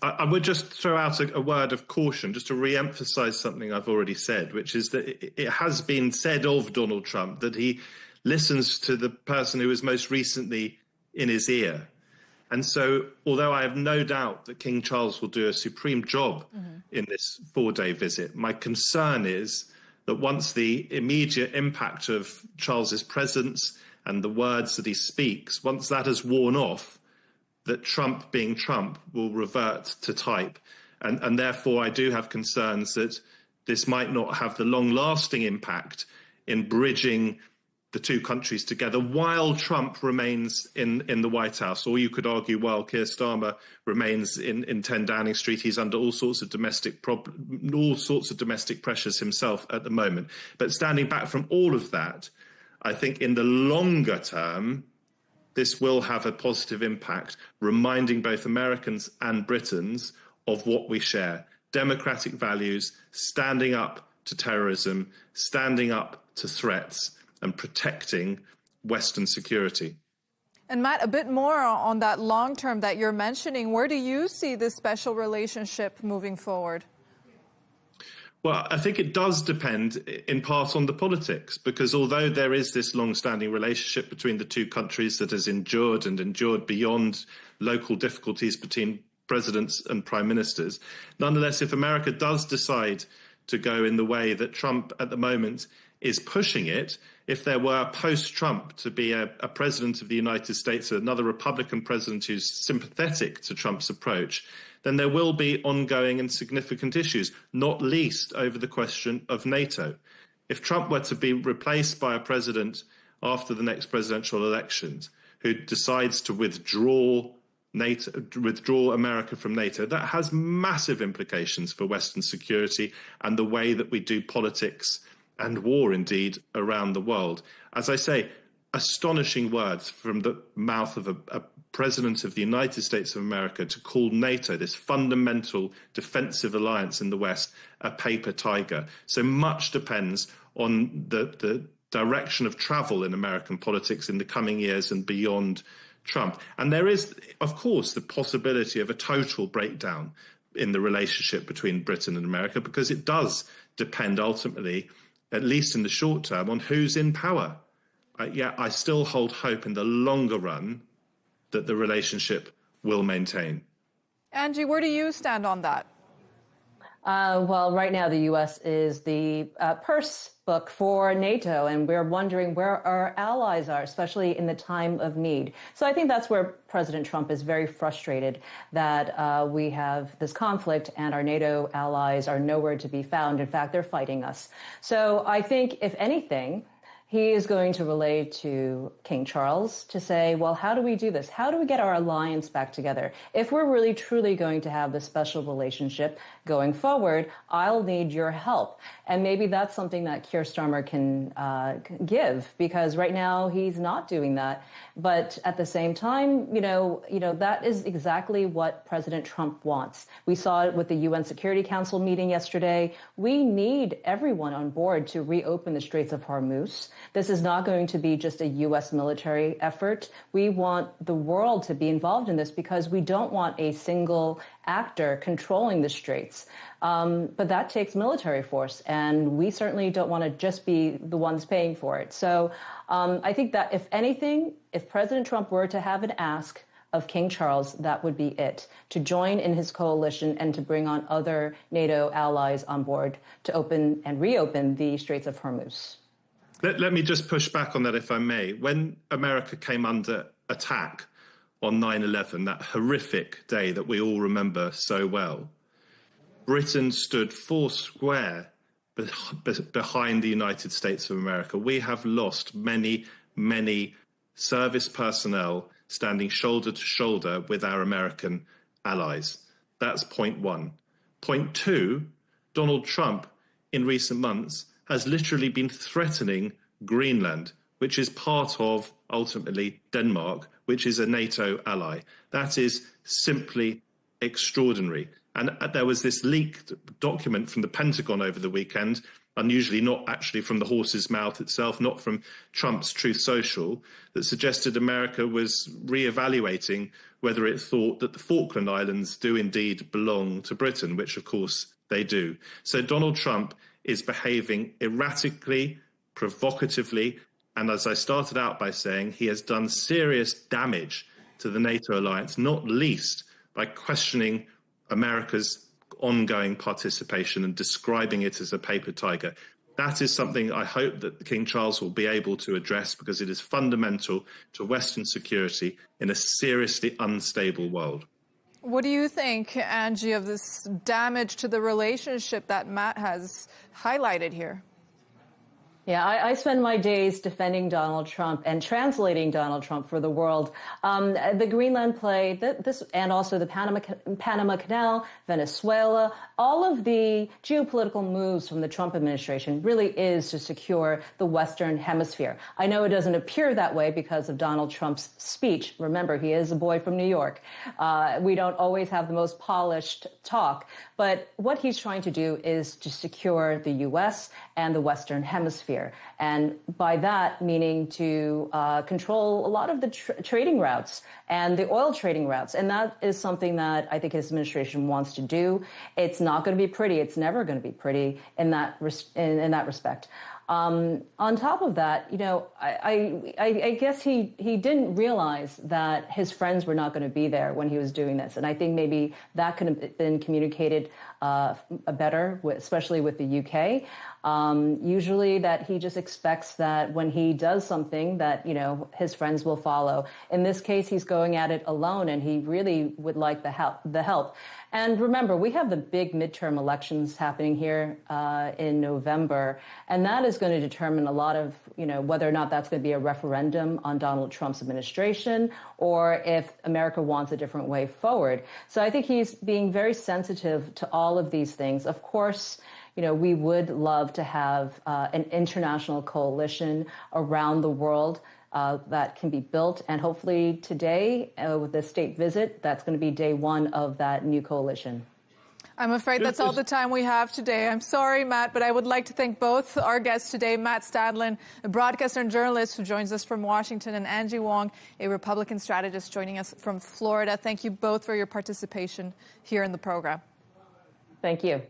I would just throw out a word of caution, just to re-emphasize something I've already said, which is that it has been said of Donald Trump that he listens to the person who was most recently in his ear. And so, although I have no doubt that King Charles will do a supreme job in this 4-day visit, my concern is that once the immediate impact of Charles's presence and the words that he speaks, once that has worn off, that Trump, being Trump, will revert to type. And therefore, I do have concerns that this might not have the long-lasting impact in bridging the two countries together while Trump remains in the White House. Or you could argue, while Keir Starmer remains in 10 Downing Street, he's under all sorts of domestic pressures himself at the moment. But standing back from all of that, I think in the longer term, this will have a positive impact, reminding both Americans and Britons of what we share: democratic values, standing up to terrorism, standing up to threats, and protecting Western security. And Matt, a bit more on that long term that you're mentioning. Where do you see this special relationship moving forward? Well, I think it does depend in part on the politics, because although there is this long-standing relationship between the two countries that has endured and endured beyond local difficulties between presidents and prime ministers, nonetheless, if America does decide to go in the way that Trump at the moment is pushing it, if there were post-Trump to be a president of the United States, another Republican president who's sympathetic to Trump's approach, then there will be ongoing and significant issues, not least over the question of NATO. If Trump were to be replaced by a president after the next presidential elections who decides to withdraw America from NATO, that has massive implications for Western security and the way that we do politics and war, indeed, around the world. As I say, astonishing words from the mouth of a president of the United States of America to call NATO, this fundamental defensive alliance in the West, a paper tiger. So much depends on the direction of travel in American politics in the coming years and beyond Trump. And there is, of course, the possibility of a total breakdown in the relationship between Britain and America, because it does depend ultimately, at least in the short term, on who's in power. I still hold hope in the longer run that the relationship will maintain. Angie, where do you stand on that? Well, right now the U.S. is the purse book for NATO, and we're wondering where our allies are, especially in the time of need. So I think that's where President Trump is very frustrated that we have this conflict and our NATO allies are nowhere to be found. In fact, they're fighting us. So I think, if anything, he is going to relay to King Charles to say, well, how do we do this? How do we get our alliance back together? If we're really, truly going to have this special relationship going forward, I'll need your help. And maybe that's something that Keir Starmer can give, because right now he's not doing that. But at the same time, that is exactly what President Trump wants. We saw it with the UN Security Council meeting yesterday. We need everyone on board to reopen the Straits of Hormuz. This is not going to be just a U.S. military effort. We want the world to be involved in this because we don't want a single actor controlling the straits. But that takes military force, and we certainly don't want to just be the ones paying for it. So I think that, if anything, if President Trump were to have an ask of King Charles, that would be it, to join in his coalition and to bring on other NATO allies on board to open and reopen the Straits of Hormuz. Let me just push back on that, if I may. When America came under attack on 9/11, that horrific day that we all remember so well, Britain stood foursquare behind the United States of America. We have lost many, many service personnel standing shoulder to shoulder with our American allies. That's point one. Point two, Donald Trump in recent months has literally been threatening Greenland, which is part of, ultimately, Denmark, which is a NATO ally. That is simply extraordinary. And there was this leaked document from the Pentagon over the weekend, unusually not actually from the horse's mouth itself, not from Trump's Truth Social, that suggested America was reevaluating whether it thought that the Falkland Islands do indeed belong to Britain, which of course they do. So Donald Trump is behaving erratically, provocatively, and as I started out by saying, he has done serious damage to the NATO alliance, not least by questioning America's ongoing participation and describing it as a paper tiger. That is something I hope that King Charles will be able to address, because it is fundamental to Western security in a seriously unstable world. What do you think, Angie, of this damage to the relationship that Matt has highlighted here? Yeah, I spend my days defending Donald Trump and translating Donald Trump for the world. The Greenland play, this, and also the Panama Canal, Venezuela, all of the geopolitical moves from the Trump administration really is to secure the Western Hemisphere. I know it doesn't appear that way because of Donald Trump's speech. Remember, he is a boy from New York. We don't always have the most polished talk, but what he's trying to do is to secure the U.S. and the Western Hemisphere. And by that, meaning to control a lot of the trading routes and the oil trading routes. And that is something that I think his administration wants to do. It's not going to be pretty. It's never going to be pretty in that respect. On top of that, I guess he didn't realize that his friends were not going to be there when he was doing this. And I think maybe that could have been communicated better, especially with the UK. Usually that he just expects that when he does something that, his friends will follow. In this case, he's going at it alone, and he really would like the help. And remember, we have the big midterm elections happening here in November, and that is going to determine a lot of, whether or not that's going to be a referendum on Donald Trump's administration or if America wants a different way forward. So I think he's being very sensitive to all of these things. Of course, we would love to have an international coalition around the world that can be built. And hopefully today, with the state visit, that's going to be day one of that new coalition. I'm afraid that's all the time we have today. I'm sorry, Matt, but I would like to thank both our guests today, Matt Stadlin, a broadcaster and journalist who joins us from Washington, and Angie Wong, a Republican strategist joining us from Florida. Thank you both for your participation here in the program. Thank you.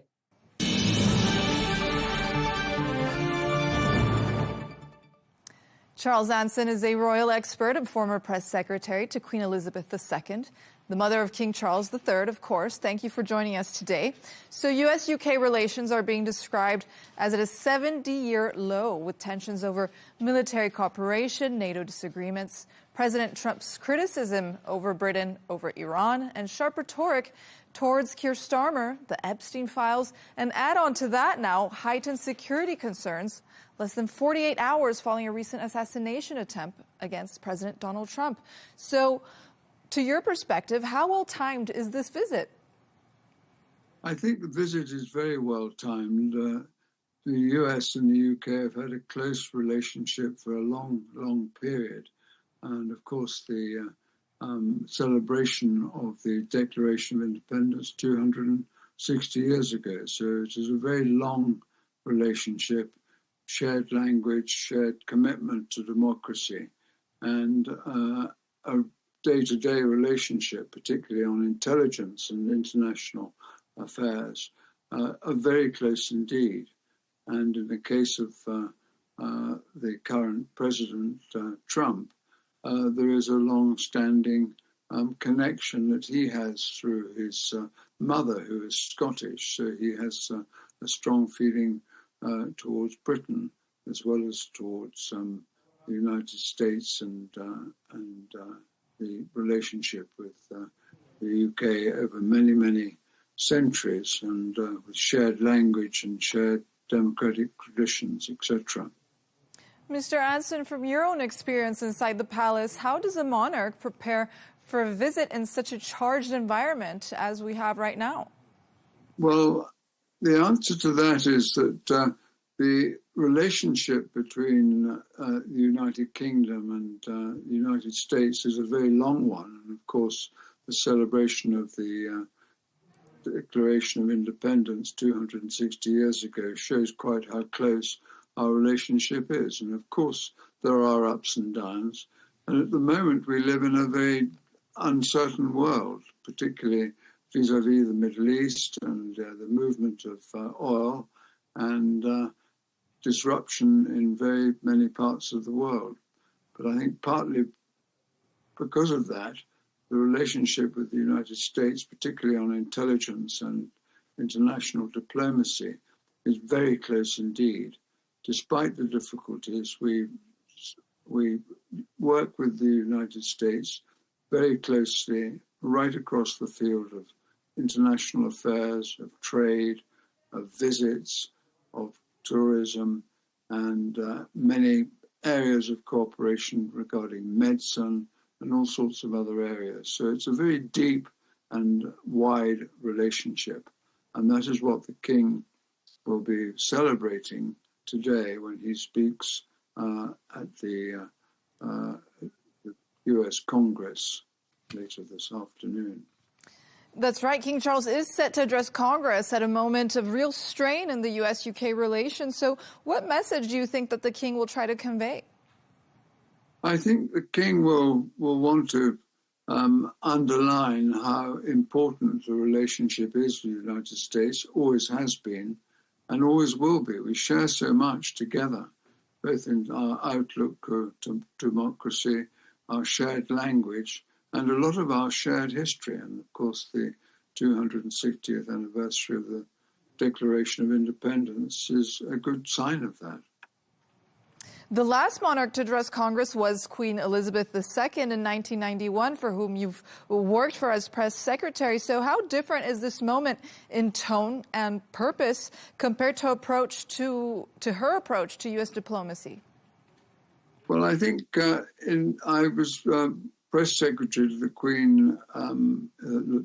Charles Anson is a royal expert and former press secretary to Queen Elizabeth II, the mother of King Charles III, of course. Thank you for joining us today. So U.S.-UK relations are being described as at a 70-year low, with tensions over military cooperation, NATO disagreements, President Trump's criticism over Britain, over Iran, and sharp rhetoric towards Keir Starmer, the Epstein files, and add on to that now heightened security concerns less than 48 hours following a recent assassination attempt against President Donald Trump. So, to your perspective, how well-timed is this visit? I think the visit is very well-timed. The US and the UK have had a close relationship for a long, long period. And of course, the celebration of the Declaration of Independence 260 years ago. So it is a very long relationship, shared language, shared commitment to democracy, and a day-to-day relationship, particularly on intelligence and international affairs, are very close indeed. And in the case of the current President Trump, there is a long-standing connection that he has through his mother, who is Scottish. So he has a strong feeling towards Britain, as well as towards the United States and the relationship with the UK over many, many centuries, and with shared language and shared democratic traditions, etc. Mr. Anson, from your own experience inside the palace, how does a monarch prepare for a visit in such a charged environment as we have right now? Well, the answer to that is that the relationship between the United Kingdom and the United States is a very long one. And of course, the celebration of the Declaration of Independence 260 years ago shows quite how close our relationship is. And of course, there are ups and downs. And at the moment, we live in a very uncertain world, particularly vis-à-vis the Middle East and the movement of oil and disruption in very many parts of the world. But I think partly because of that, the relationship with the United States, particularly on intelligence and international diplomacy, is very close indeed. Despite the difficulties, we work with the United States very closely right across the field of international affairs, of trade, of visits, of tourism, and many areas of cooperation regarding medicine and all sorts of other areas. So it's a very deep and wide relationship. And that is what the King will be celebrating today when he speaks at the US Congress later this afternoon. That's right. King Charles is set to address Congress at a moment of real strain in the US-UK relations. So what message do you think that the King will try to convey? I think the King will want to underline how important the relationship is with the United States, always has been, and always will be. We share so much together, both in our outlook to democracy, our shared language, and a lot of our shared history. And of course, the 260th anniversary of the Declaration of Independence is a good sign of that. The last monarch to address Congress was Queen Elizabeth II in 1991, for whom you've worked for as press secretary. So how different is this moment in tone and purpose compared to her approach to U.S. diplomacy? Well, I think I was press secretary to the Queen, to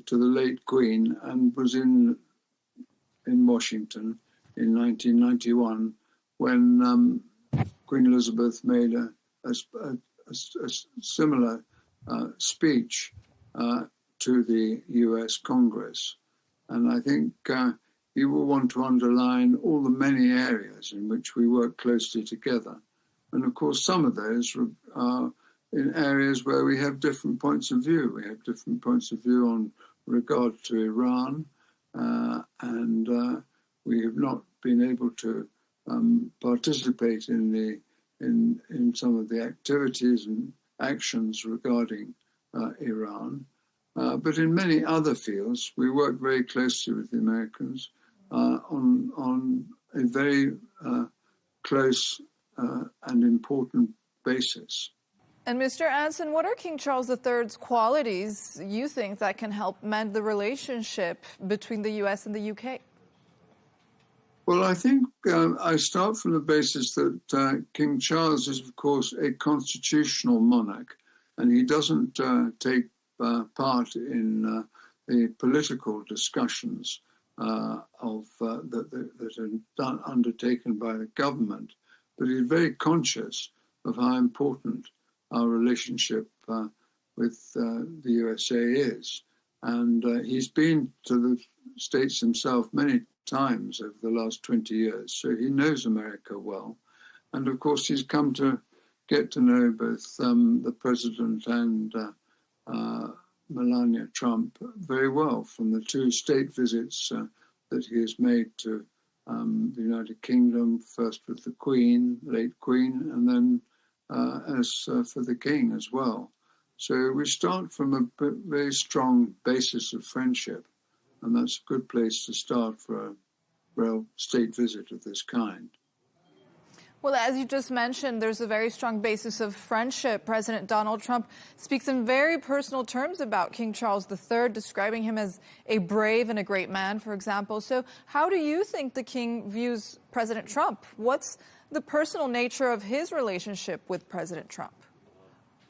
the late Queen, and was in Washington in 1991 when Queen Elizabeth made a similar speech to the U.S. Congress. And I think you will want to underline all the many areas in which we work closely together. And of course, some of those are in areas where we have different points of view. We have different points of view on regard to Iran, and we have not been able to participate in some of the activities and actions regarding Iran. But in many other fields, we work very closely with the Americans on a very close and important basis. And Mr. Anson, what are King Charles III's qualities you think that can help mend the relationship between the U.S. and the U.K.? Well, I think I start from the basis that King Charles is, of course, a constitutional monarch, and he doesn't take part in the political discussions that are undertaken by the government. But he's very conscious of how important our relationship with the USA is. And he's been to the States himself many times over the last 20 years, so he knows America well. And of course, he's come to get to know both the president and Melania Trump very well from the two state visits that he has made to the United Kingdom, first with the Queen, late Queen, and then for the King as well. So we start from a very strong basis of friendship, and that's a good place to start for a real state visit of this kind. Well, as you just mentioned, there's a very strong basis of friendship. President Donald Trump speaks in very personal terms about King Charles III, describing him as a brave and a great man, for example. So how do you think the King views President Trump? What's the personal nature of his relationship with President Trump?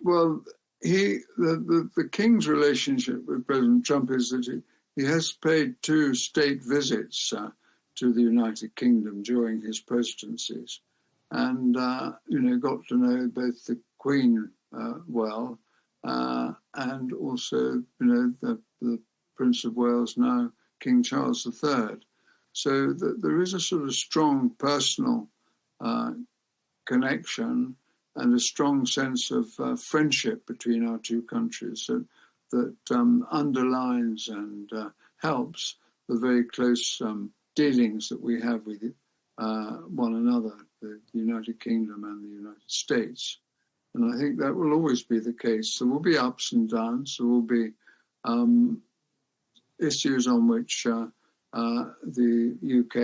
Well, the King's relationship with President Trump is that he has paid two state visits to the United Kingdom during his presidencies. And, got to know both the Queen well and also, the Prince of Wales, now King Charles III. So there is a sort of strong personal connection and a strong sense of friendship between our two countries that underlines and helps the very close dealings that we have with one another, the United Kingdom and the United States. And I think that will always be the case. There will be ups and downs. There will be issues on which the UK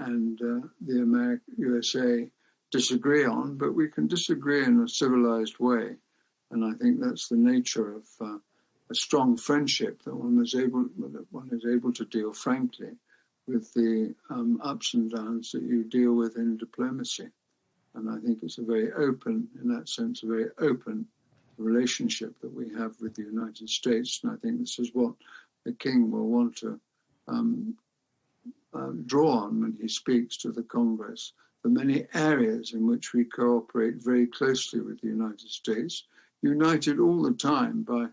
and the USA disagree on, but we can disagree in a civilized way. And I think that's the nature of a strong friendship, that one is able to deal frankly with the ups and downs that you deal with in diplomacy. And I think it's a very open, in that sense, a very open relationship that we have with the United States. And I think this is what the King will want to draw on when he speaks to the Congress. The many areas in which we cooperate very closely with the United States, united all the time by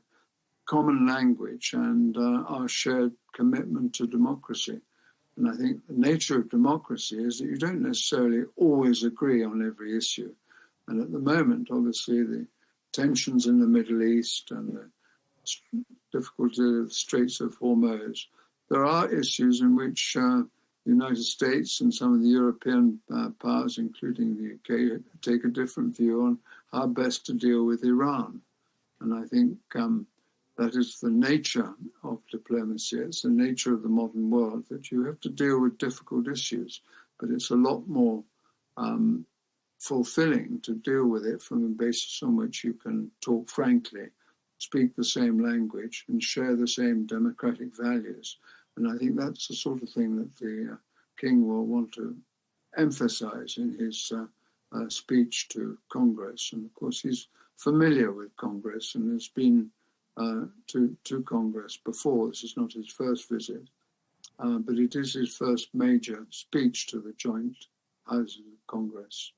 common language and our shared commitment to democracy. And I think the nature of democracy is that you don't necessarily always agree on every issue. And at the moment, obviously, the tensions in the Middle East and the difficulty of the Straits of Hormuz, there are issues in which the United States and some of the European powers, including the UK, take a different view on how best to deal with Iran. And I think that is the nature of diplomacy. It's the nature of the modern world, that you have to deal with difficult issues, but it's a lot more fulfilling to deal with it from a basis on which you can talk frankly, speak the same language, and share the same democratic values. And I think that's the sort of thing that the King will want to emphasize in his speech to Congress. And of course, he's familiar with Congress and has been to Congress before. This is not his first visit, but it is his first major speech to the joint houses of Congress.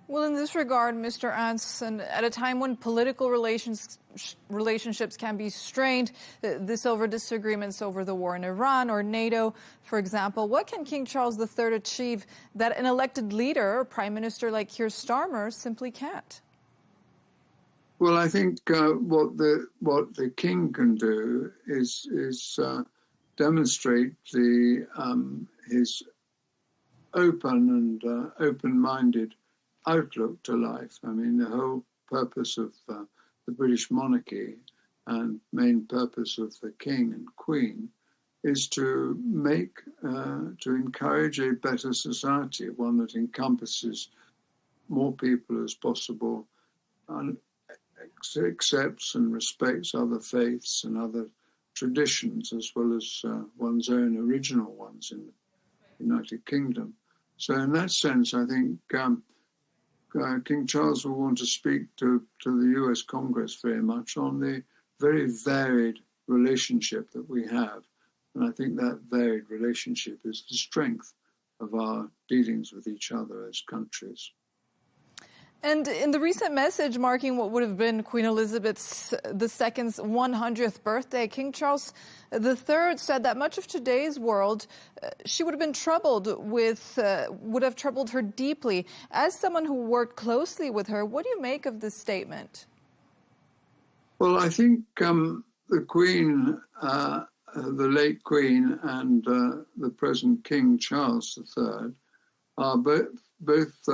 Well, in this regard, Mr. Anson, at a time when political relationships can be strained, this over disagreements over the war in Iran or NATO, for example, what can King Charles III achieve that an elected leader, or Prime Minister like Keir Starmer, simply can't? Well, I think what the King can do is demonstrate his open and open-minded outlook to life. I mean, the whole purpose of the British monarchy and main purpose of the King and Queen is to encourage a better society, one that encompasses more people as possible and accepts and respects other faiths and other traditions, as well as one's own original ones in the United Kingdom. So in that sense, I think King Charles will want to speak to the US Congress very much on the very varied relationship that we have. And I think that varied relationship is the strength of our dealings with each other as countries. And in the recent message marking what would have been Queen Elizabeth II's 100th birthday, King Charles III said that much of today's world she would have been troubled with, would have troubled her deeply. As someone who worked closely with her, what do you make of this statement? Well, I think the Queen, the late Queen, and the present King Charles III are both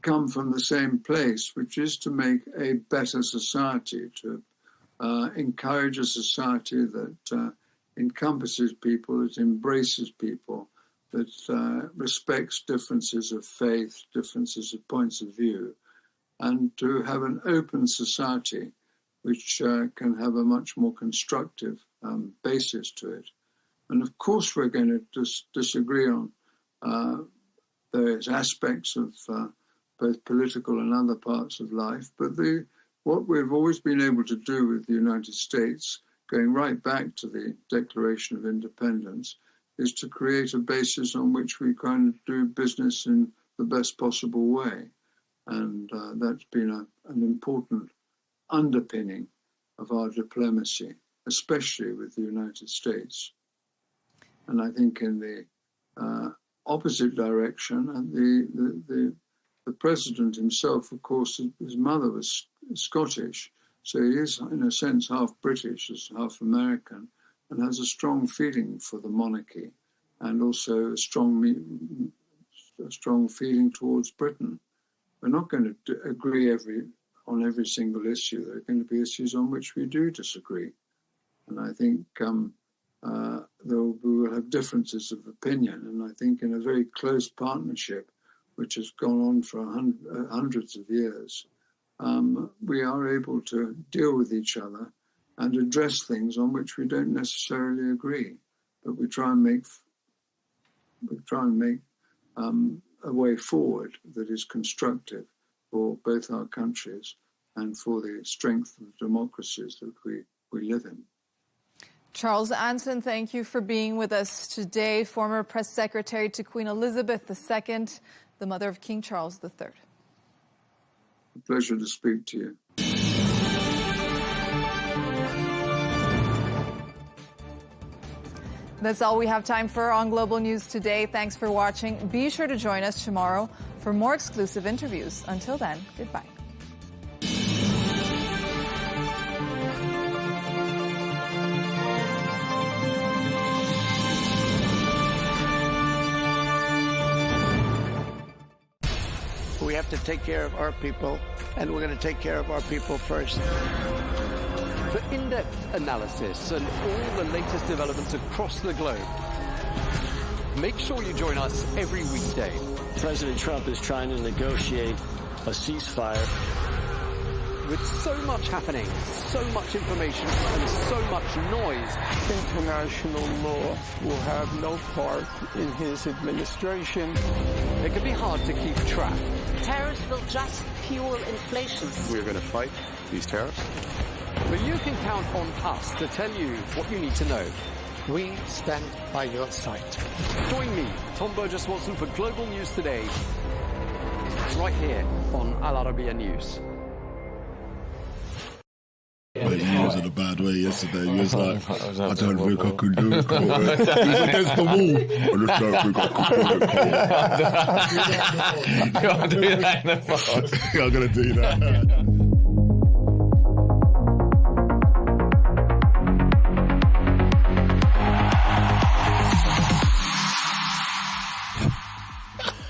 come from the same place, which is to make a better society, to encourage a society that encompasses people, that embraces people, that respects differences of faith, differences of points of view, and to have an open society which can have a much more constructive basis to it. And of course, we're going to disagree on various aspects of both political and other parts of life. But what we've always been able to do with the United States, going right back to the Declaration of Independence, is to create a basis on which we kind of do business in the best possible way. And that's been an important underpinning of our diplomacy, especially with the United States. And I think in the opposite direction, and the president himself, of course, his mother was Scottish, so he is, in a sense, half British, half American, and has a strong feeling for the monarchy, and also a strong feeling towards Britain. We're not going to agree on every single issue. There are going to be issues on which we do disagree, and I think we will have differences of opinion. And I think in a very close partnership, which has gone on for hundreds of years, we are able to deal with each other and address things on which we don't necessarily agree, but we try and make a way forward that is constructive for both our countries and for the strength of democracies that we live in. Charles Anson, thank you for being with us today, former press secretary to Queen Elizabeth II, the mother of King Charles III. A pleasure to speak to you. That's all we have time for on Global News today. Thanks for watching. Be sure to join us tomorrow for more exclusive interviews. Until then, goodbye. We have to take care of our people, and we're going to take care of our people first. For in-depth analysis and all the latest developments across the globe, make sure you join us every weekday President Trump is trying to negotiate a ceasefire. With so much happening, so much information, and so much noise, International law will have no part in his administration. it can be hard to keep track. Tariffs will just fuel inflation. We're going to fight these tariffs. But you can count on us to tell you what you need to know. We stand by your side. Join me, Tom Burges Watson, for Global News Today. Right here on Arabiya News. But he was in a bad way yesterday. He was like, I don't think I can do it. He was against the wall. I just don't think I can do it. You can't do that in the pod. I'm going to do that.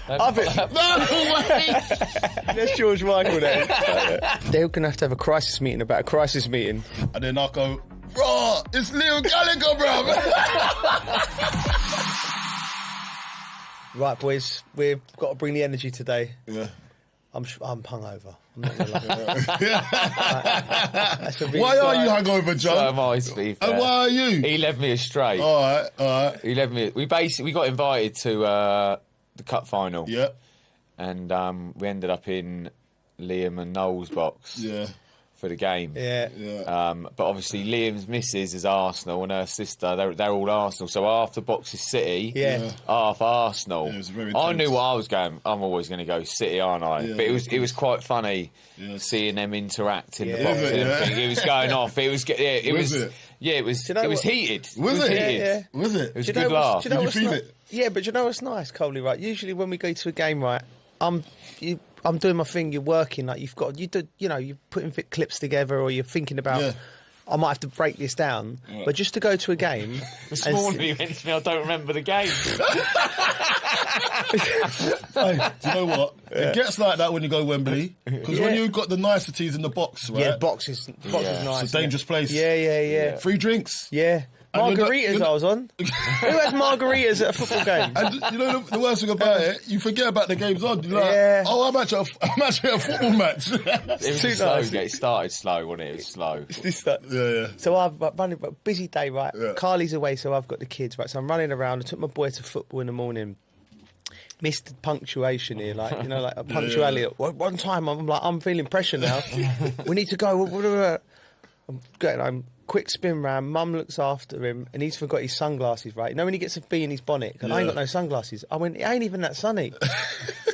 No way! That's George Michael then. They're going to have a crisis meeting about a crisis meeting. And then I'll go, bro, it's Leo Gallagher, bro. Right, boys, we've got to bring the energy today. Yeah. I'm hungover. I'm not going to lie. Why are you hungover, John? So am I, to be fair. And why are you? He led me astray. All right. He led me. We got invited to the cup final. Yeah. And we ended up in Liam and Noel's box. Yeah. For the game. Yeah. But obviously Liam's missus is Arsenal and her sister, they're all Arsenal. So half the box is City, half Arsenal. Yeah, it was very I intense. knew what I was going. I'm always going to go City, aren't I? Yeah, but it was quite funny seeing them interact in the box. It was going off. It was heated. Was it? Yeah. Was it? It was a good laugh. Did you feel it? Yeah, but you know what's nice, Coley, right? Usually when we go to a game, right, I'm doing my thing, you're working, like you're putting clips together or you're thinking about, I might have to break this down. Yeah. But just to go to a game... This morning he went to me, I don't remember the game. Hey, do you know what? It gets like that when you go Wembley. Because when you've got the niceties in the box, right? Yeah, box is nice. It's a dangerous place. Yeah. Free drinks. Yeah. Margaritas I was on. Who has margaritas at a football game? And you know the worst thing about it, you forget about the games on. You're like, I'm actually at a football match. It was slow. It started slow, wasn't it? It was slow. Yeah. So I've running a busy day, right? Yeah. Carly's away, so I've got the kids, right? So I'm running around. I took my boy to football in the morning. Missed punctuation here, like a punctuality. One time, I'm feeling pressure now. We need to go. I'm getting home. Quick spin round, Mum looks after him, and he's forgot his sunglasses, right? You know when he gets a bee in his bonnet, because I ain't got no sunglasses. I went, it ain't even that sunny.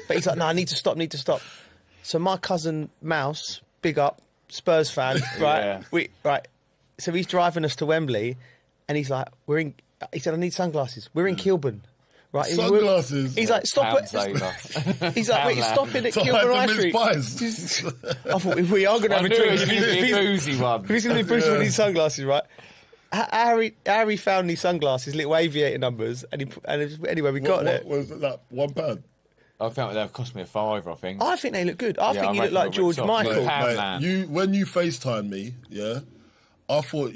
But he's like, no, I need to stop. So my cousin Mouse, big up, Spurs fan, right? Right. So he's driving us to Wembley, and he's like, he said, I need sunglasses. We're in Kilburn. Right, sunglasses. He's like, stop it. He's like, wait, stop it at Kilburn High Street. I thought, if we are going to have a drink, it's going to be a boozy one. He's going to be boozy with these sunglasses, right? Harry found these sunglasses, little aviator numbers, anyway, we got it. What was it, like £1? I think they've cost me a £5, I think. I think they look good. I think you look like George Michael. Mate, when you FaceTime me, I thought,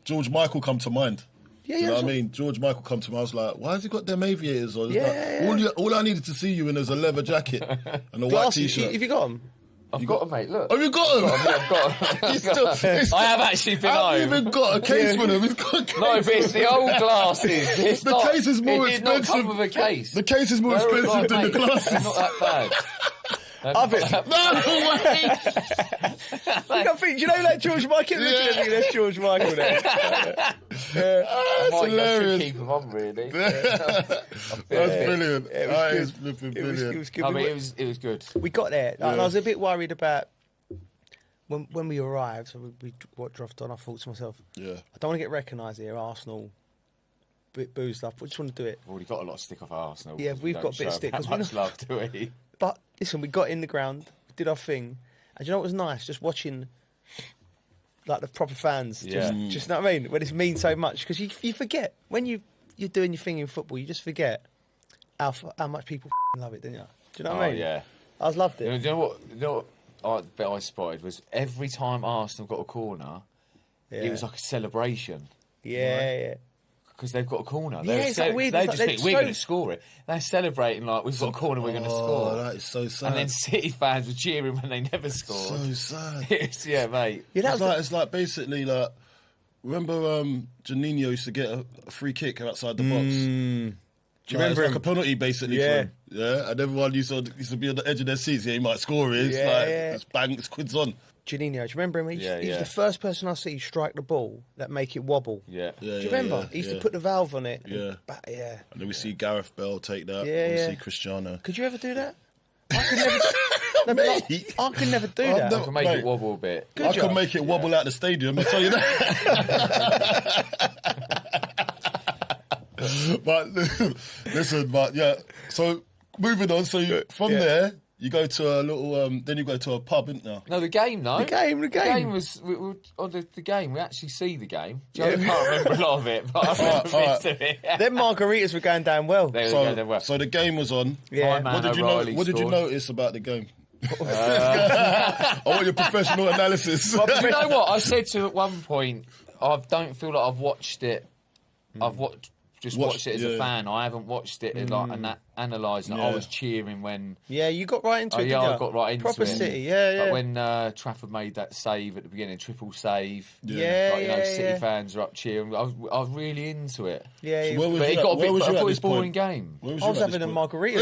George Michael come to mind. You know what I mean? George Michael come to me. I was like, why has he got them aviators on? All I needed to see you in is a leather jacket and a white T-shirt. Have you got them? I've got them, mate, look. Have you got them? I've got them. I have actually been home. I've even got a case for them. He's got a case. No, but it's the old glasses. The case is more expensive. It did not come with a case. The case is more expensive than the glasses. They're not that bad. No way! I think, you know, like George Michael? Looking at me, that's George Michael there. That's hilarious. Keep them on, really. That's brilliant. It was good. I mean, it was good. We got there, and I was a bit worried about when we arrived. So we dropped on. I thought to myself, I don't want to get recognised here. Arsenal, bit boozed up. I just want to do it. We've already got a lot of stick off Arsenal. Yeah, we've got a bit of stick. How much love do we? But listen, we got in the ground, did our thing, and you know what was nice? Just watching, like, the proper fans. Just know what I mean? When it means so much, because you forget when you're doing your thing in football, you just forget how much people love it, don't you? Do you know what I mean? Yeah. I loved it. You know what? I spotted was every time Arsenal got a corner, it was like a celebration. Yeah. because they've got a corner. Yeah, it's like weird. They It's just like think they're we're so- going to score it. They're celebrating like we've got a corner, we're going to score. That is so sad. And then City fans were cheering when they never scored. So sad. Yeah, mate. Yeah, It's like basically like, remember Juninho used to get a free kick outside the box? Do you remember it's him? like a penalty basically for him. Yeah, and everyone used to be on the edge of their seats. Yeah, he might score it. It's bang, it's quids on. Juninho, do you remember him? He's the first person I see strike the ball that make it wobble. Yeah. Do you remember? He used to put the valve on it. Yeah. Yeah. And then we see Gareth Bale take that. Yeah, We see Cristiano. Could you ever do that? I could never. I could never do that. I can make it wobble a bit. I can make it wobble out the stadium. I tell you that. But listen, but yeah. So moving on. So from there, you go to a little. Then you go to a pub, isn't you? No, the game, though. The game. The game was on the game. We actually see the game. I can't remember a lot of it, but I remember bits of it. Them margaritas were going down well. So the game was on. Yeah. My man What did you notice about the game? I want your professional analysis. You know what? I said to at one point, I don't feel like I've watched it. I've watched it as a fan. I haven't watched it like analysing it. I was cheering when. Yeah, you got right into it. Yeah, didn't I got right into Proper it. City, yeah. Like when Trafford made that save at the beginning, triple save. Yeah, City fans are up cheering. I was really into it. Yeah, So but it got a bit. I thought it was a boring game. I was having a margarita.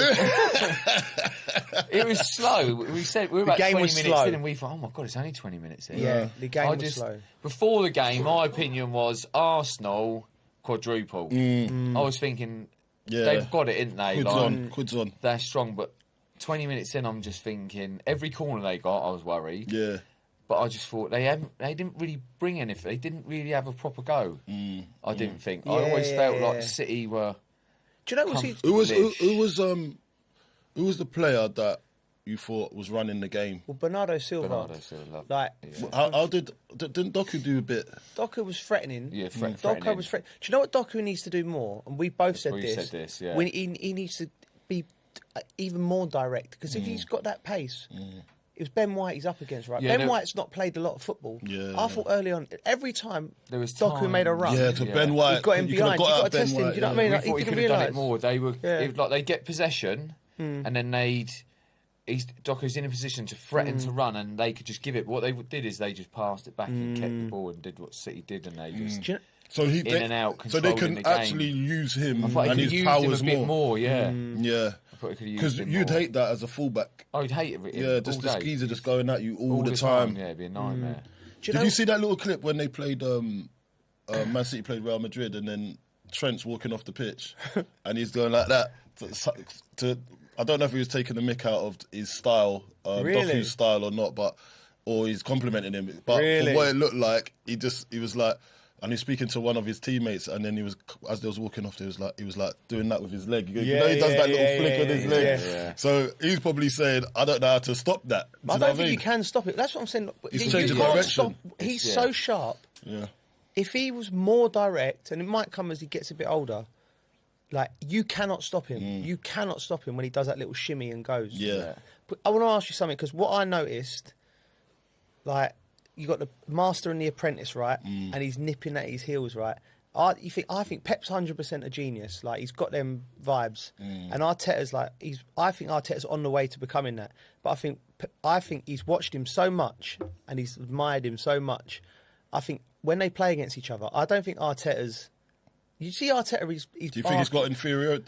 It was slow. We said we were about 20 minutes slow. in, and we thought, "Oh my god, it's only 20 minutes in." Yeah, the game was slow. Before the game, my opinion was Arsenal quadruple. I was thinking they've got it, ain't they? Quids on. They're strong, but 20 minutes in, I'm just thinking every corner they got, I was worried. Yeah. But I just thought they didn't really bring anything. They didn't really have a proper go. I didn't think. I always felt like City were. Do you know who was the player that you thought was running the game? Well, Bernardo Silva. How didn't Doku do a bit? Doku was threatening. Yeah, Doku was threatening. Do you know what Doku needs to do more? And we both said this. You said this, yeah. When he needs to be even more direct, because if he's got that pace. It was Ben White he's up against, right? Ben White's not played a lot of football. I thought early on, every time there was Doku made a run, Ben White, he got him behind. You got to test him. White, you know what I mean? We Like, thought he could didn't have done realise. it more. They were it was like they get possession and then Doku's in a position to threaten to run, and they could just give it. What they did is they just passed it back and kept the ball and did what City did, and they just and out. So they can actually use him and his powers a bit more. Yeah. Because you'd hate that as a fullback. I'd hate it. Yeah, just the skeezer just going at you all the time. Yeah, it'd be a nightmare. Did you see that little clip when they played Man City played Real Madrid, and then Trent's walking off the pitch and he's going like that to I don't know if he was taking the mick out of his style, Doku's style or not, or he's complimenting him. But for what it looked like, he was like, and he's speaking to one of his teammates, and then he was, as they was walking off, he was like doing that with his leg. He does that little flick with his leg. Yeah. So he's probably saying, I don't know how to stop that. I don't think you can stop it. That's what I'm saying. He's changing direction. He's so sharp. Yeah. If he was more direct, and it might come as he gets a bit older, like, you cannot stop him. You cannot stop him when he does that little shimmy and goes. Yeah. But I want to ask you something, because what I noticed, like, you got the master and the apprentice, right? And he's nipping at his heels, right? I think Pep's 100% a genius. Like, he's got them vibes. And Arteta's like, I think Arteta's on the way to becoming that. But I think he's watched him so much and he's admired him so much. I think when they play against each other, I don't think Arteta's. You see Arteta, he's do you think he's got inferior?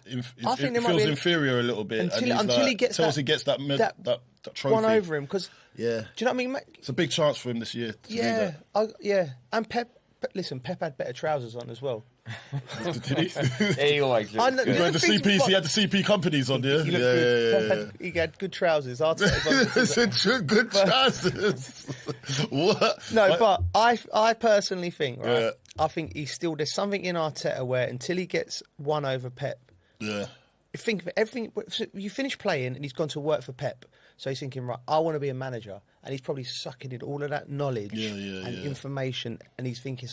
I think he feels inferior a little bit until he gets that trophy. One over him. Because do you know what I mean? It's a big chance for him this year. Yeah, and Pep. Listen, Pep had better trousers on as well. Did he? He always looks good. He had the CP companies on, yeah? He had good trousers. Arteta good trousers. What? No, but I personally think, right? Yeah. I think there's something in Arteta where until he gets one over Pep. Yeah. Think of everything. You finish playing and he's gone to work for Pep. So he's thinking, right, I want to be a manager. And he's probably sucking in all of that knowledge and information. And he's thinking,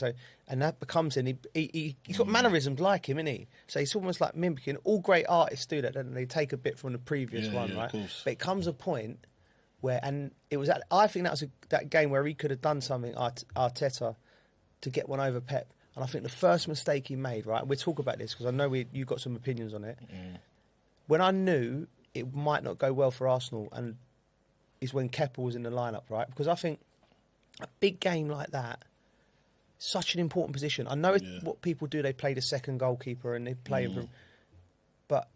and that becomes him. He's got mannerisms like him, isn't he? So he's almost like mimicking. All great artists do that, don't they? They take a bit from the previous one, right? But it comes a point where, and it was, I think that was that game where he could have done something, Arteta, to get one over Pep. And I think the first mistake he made, right, we'll talk about this because I know you got some opinions on it. When I knew it might not go well for Arsenal, and is when Kepa was in the lineup, right? Because I think a big game like that, such an important position. I know what people do, they play the second goalkeeper and they play him, but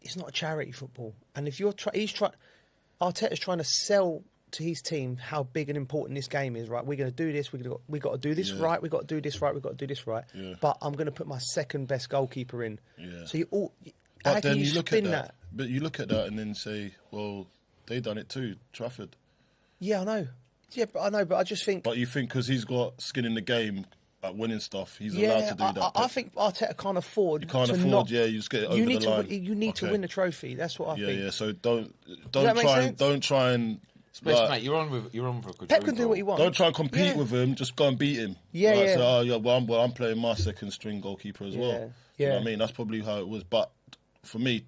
it's not a charity football. And if Arteta's trying to sell to his team how big and important this game is, right? We're going to do this. We got to do this right. We got to do this right. We got to do this right. Yeah. But I'm going to put my second best goalkeeper in. Yeah. So how can you spin that? But you look at that and then say, well, they done it too, Trafford. Yeah, I know. Yeah, but I know. But I just think. But you think because he's got skin in the game at winning stuff, he's allowed to do that. I think Arteta can't afford. You can't afford. You just get it over the line. You need to win the trophy. That's what I think. Yeah. So don't try and. Especially, mate, you're on for a good Pep can do what he wants. Don't try and compete with him. Just go and beat him. Yeah. So, I'm playing my second string goalkeeper as well. You know what I mean? That's probably how it was. But for me,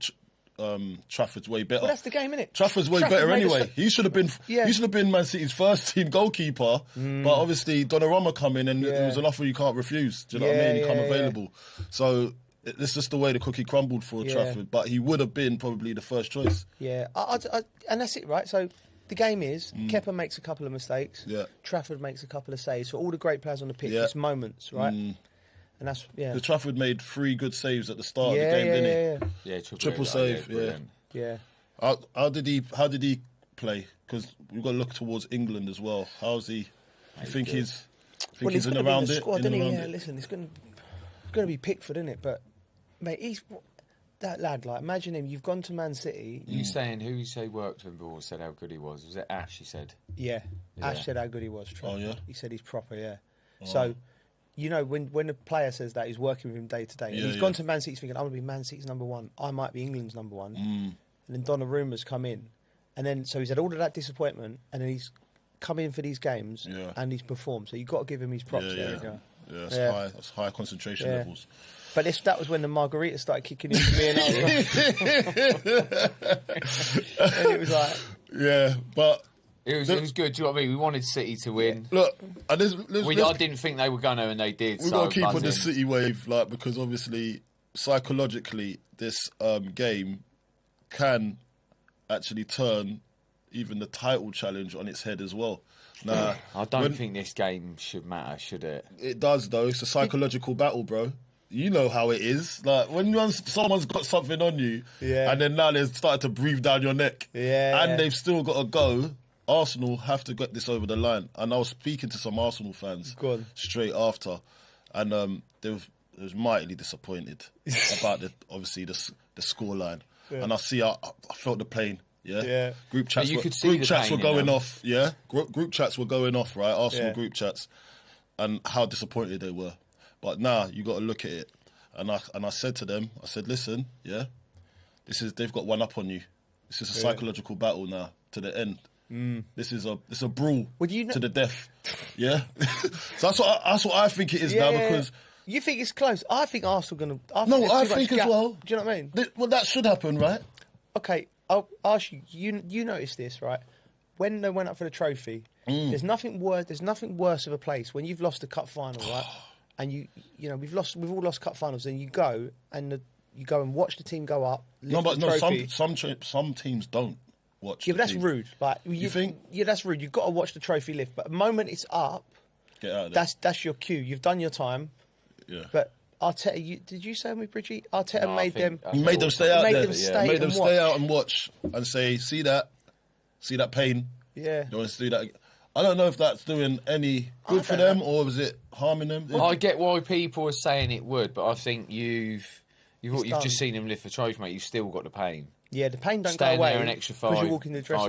Trafford's way better. Well, that's the game, isn't it? Trafford's way better anyway. He should have been. He should have been Man City's first team goalkeeper. But obviously, Donnarumma come in, and it was an offer you can't refuse. Do you know what I mean? He come available. So. It's just the way the cookie crumbled for Trafford. But he would have been probably the first choice. Yeah, and that's it, right? So. The game is, Kepa makes a couple of mistakes. Yeah. Trafford makes a couple of saves. So all the great players on the pitch, it's moments, right? And that's, Because Trafford made 3 good saves at the start of the game, didn't he? Yeah, triple save. Yeah. How did he play? Because we've got to look towards England as well. How's he? I think he's in around it. Listen, it's going to be Pickford, isn't it? But mate, he's. That lad, like, imagine him. You've gone to Man City. You saying who you say worked with him before said how good he was? Was it Ash? He said. Yeah. Ash said how good he was. Oh yeah. He said he's proper. Yeah. Oh. So, you know, when a player says that, he's working with him day to day. And he's gone to Man City thinking, I'm going to be Man City's number one. I might be England's number one. And then Donnarumma's come in, and then so he's had all of that disappointment, and then he's come in for these games and he's performed. So you've got to give him his props. There you go. Yeah, that's high concentration levels. But that was when the margarita started kicking in for me, and I was like, and it was like, but it was good. Do you know what I mean? We wanted City to win. Look, I didn't think they were going to, and they did. We've got to keep on the City wave, like, because obviously psychologically this game can actually turn even the title challenge on its head as well. Nah, I don't think this game should matter, should it? It does, though. It's a psychological battle, bro. You know how it is. Like, when someone's got something on you, and then now they've started to breathe down your neck, and they've still got to go, Arsenal have to get this over the line. And I was speaking to some Arsenal fans straight after, and they was mightily disappointed about the scoreline. Yeah. And I felt the pain. Yeah. Group chats. Were going off. Yeah. Group chats were going off. Right. Arsenal group chats, and how disappointed they were. But now you got to look at it, and I said to them, I said, listen, they've got one up on you. This is a psychological battle now to the end. This is a brawl to the death. Yeah. So that's what I think it is now because. You think it's close? I think Arsenal going to. I think as well. Do you know what I mean? Well, that should happen, right? Okay, I'll ask you. You noticed this, right? When they went up for the trophy, there's nothing worse. There's nothing worse of a place when you've lost the cup final, right? And we've all lost cup finals. And you go and watch the team go up. Some teams don't watch. Yeah, but that's rude. Like, you think? Yeah, that's rude. You've got to watch the trophy lift. But the moment it's up, get out of there. That's your cue. You've done your time. Yeah. But Arteta, did you say me, Bridgie? Arteta made them stay out there. Made them stay out and watch and say, see that pain. Yeah. You want to do that? I don't know if that's doing any good for them or is it harming them. I get why people are saying it would, but I think you've just seen them lift the trophy, mate. You've still got the pain. Yeah, the pain don't Staying go away. There an extra 5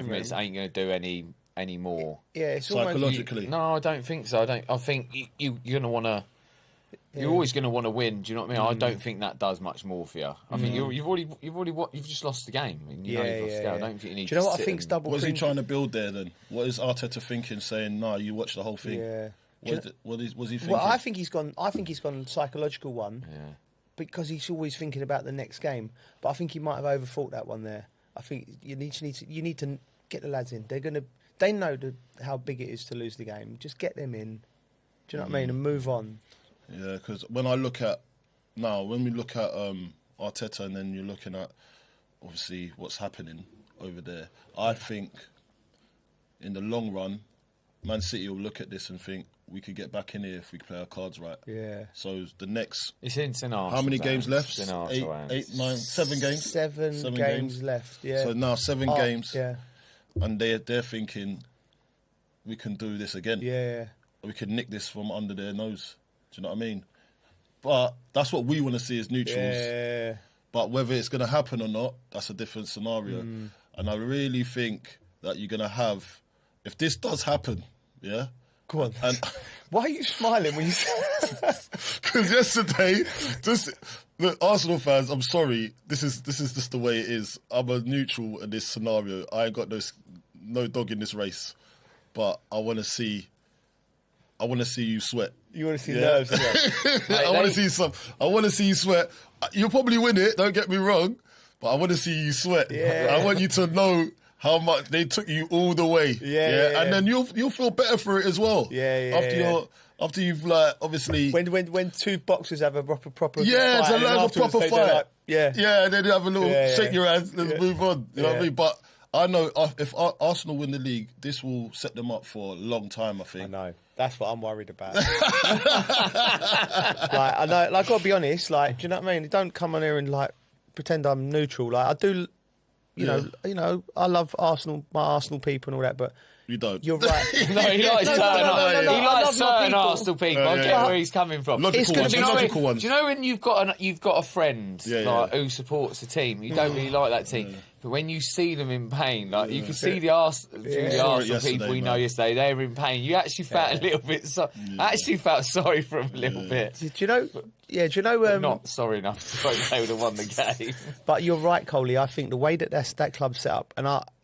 minutes ain't going to do any more. Yeah, it's psychologically. No, I don't think so. I think you're going to want to. You're always going to want to win. Do you know what I mean? I don't think that does much more for you. I think you've just lost the game. I mean, you've lost the game. I don't think you need. Do you know what I think's double? What is he trying to build there then? What is Arteta thinking? Saying, "No, you watch the whole thing." Yeah. What was he thinking? Well, I think he's gone psychological one. Yeah. Because he's always thinking about the next game. But I think he might have overthought that one there. I think you need to get the lads in. They know how big it is to lose the game. Just get them in. Do you know what I mean? And move on. Yeah, because when we look at Arteta, and then you're looking at obviously what's happening over there, I think in the long run, Man City will look at this and think we could get back in here if we play our cards right. Yeah. So the next, it's in Arsenal. How many games left? 7 games. Seven games left. Yeah. So now 7 games. Yeah. And they're thinking we can do this again. Yeah. We can nick this from under their nose. Do you know what I mean? But that's what we want to see as neutrals. Yeah. But whether it's going to happen or not, that's a different scenario. And I really think that you're going to have, if this does happen, yeah. Go on. And why are you smiling when you say? Because yesterday, look, Arsenal fans, I'm sorry, this is just the way it is. I'm a neutral in this scenario. I ain't got no dog in this race, but I want to see you sweat. You want to see nerves? I want to see you sweat. You'll probably win it. Don't get me wrong, but I want to see you sweat. Yeah. I want you to know how much they took you all the way. Yeah. And then you'll feel better for it as well. After you've like obviously when two boxers have a proper fight, a proper fight. And then you have a little shake your hands. Let's move on. You know what I mean? But I know if Arsenal win the league, this will set them up for a long time. I think. I know. That's what I'm worried about. I know. Like, I gotta be honest. Like, do you know what I mean? Don't come on here and like pretend I'm neutral. Like, I do. You know, I love Arsenal, my Arsenal people and all that, but you don't. You're right. No, he likes certain Arsenal people. I get where he's coming from. Logical ones. Do you know when you've got a friend who supports a team, you don't really like that team, but when you see them in pain, like you can see the Arsenal people we know yesterday, they were in pain. You actually felt a little bit. I actually felt sorry for them a little bit. Do you know? Yeah, do you know? Not sorry enough to think they would have won the game. But you're right, Coley. I think the way that club's set up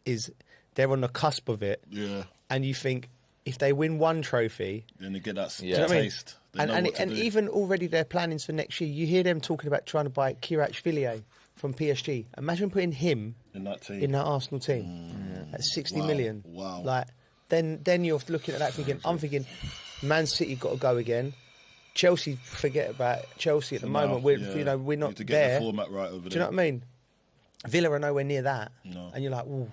is they're on the cusp of it. Yeah. And you think if they win one trophy, then they get that taste. And even already their plannings for next year. You hear them talking about trying to buy Kvaratskhelia from PSG. Imagine putting him in that team, in that Arsenal team at 60 million. Wow. Like then you're looking at that thinking, I'm thinking, Man City got to go again. Chelsea, forget about Chelsea at the moment. We're not need to there. Get the format right over there. Do you know what I mean? Villa are nowhere near that. No. And you're like, ooh.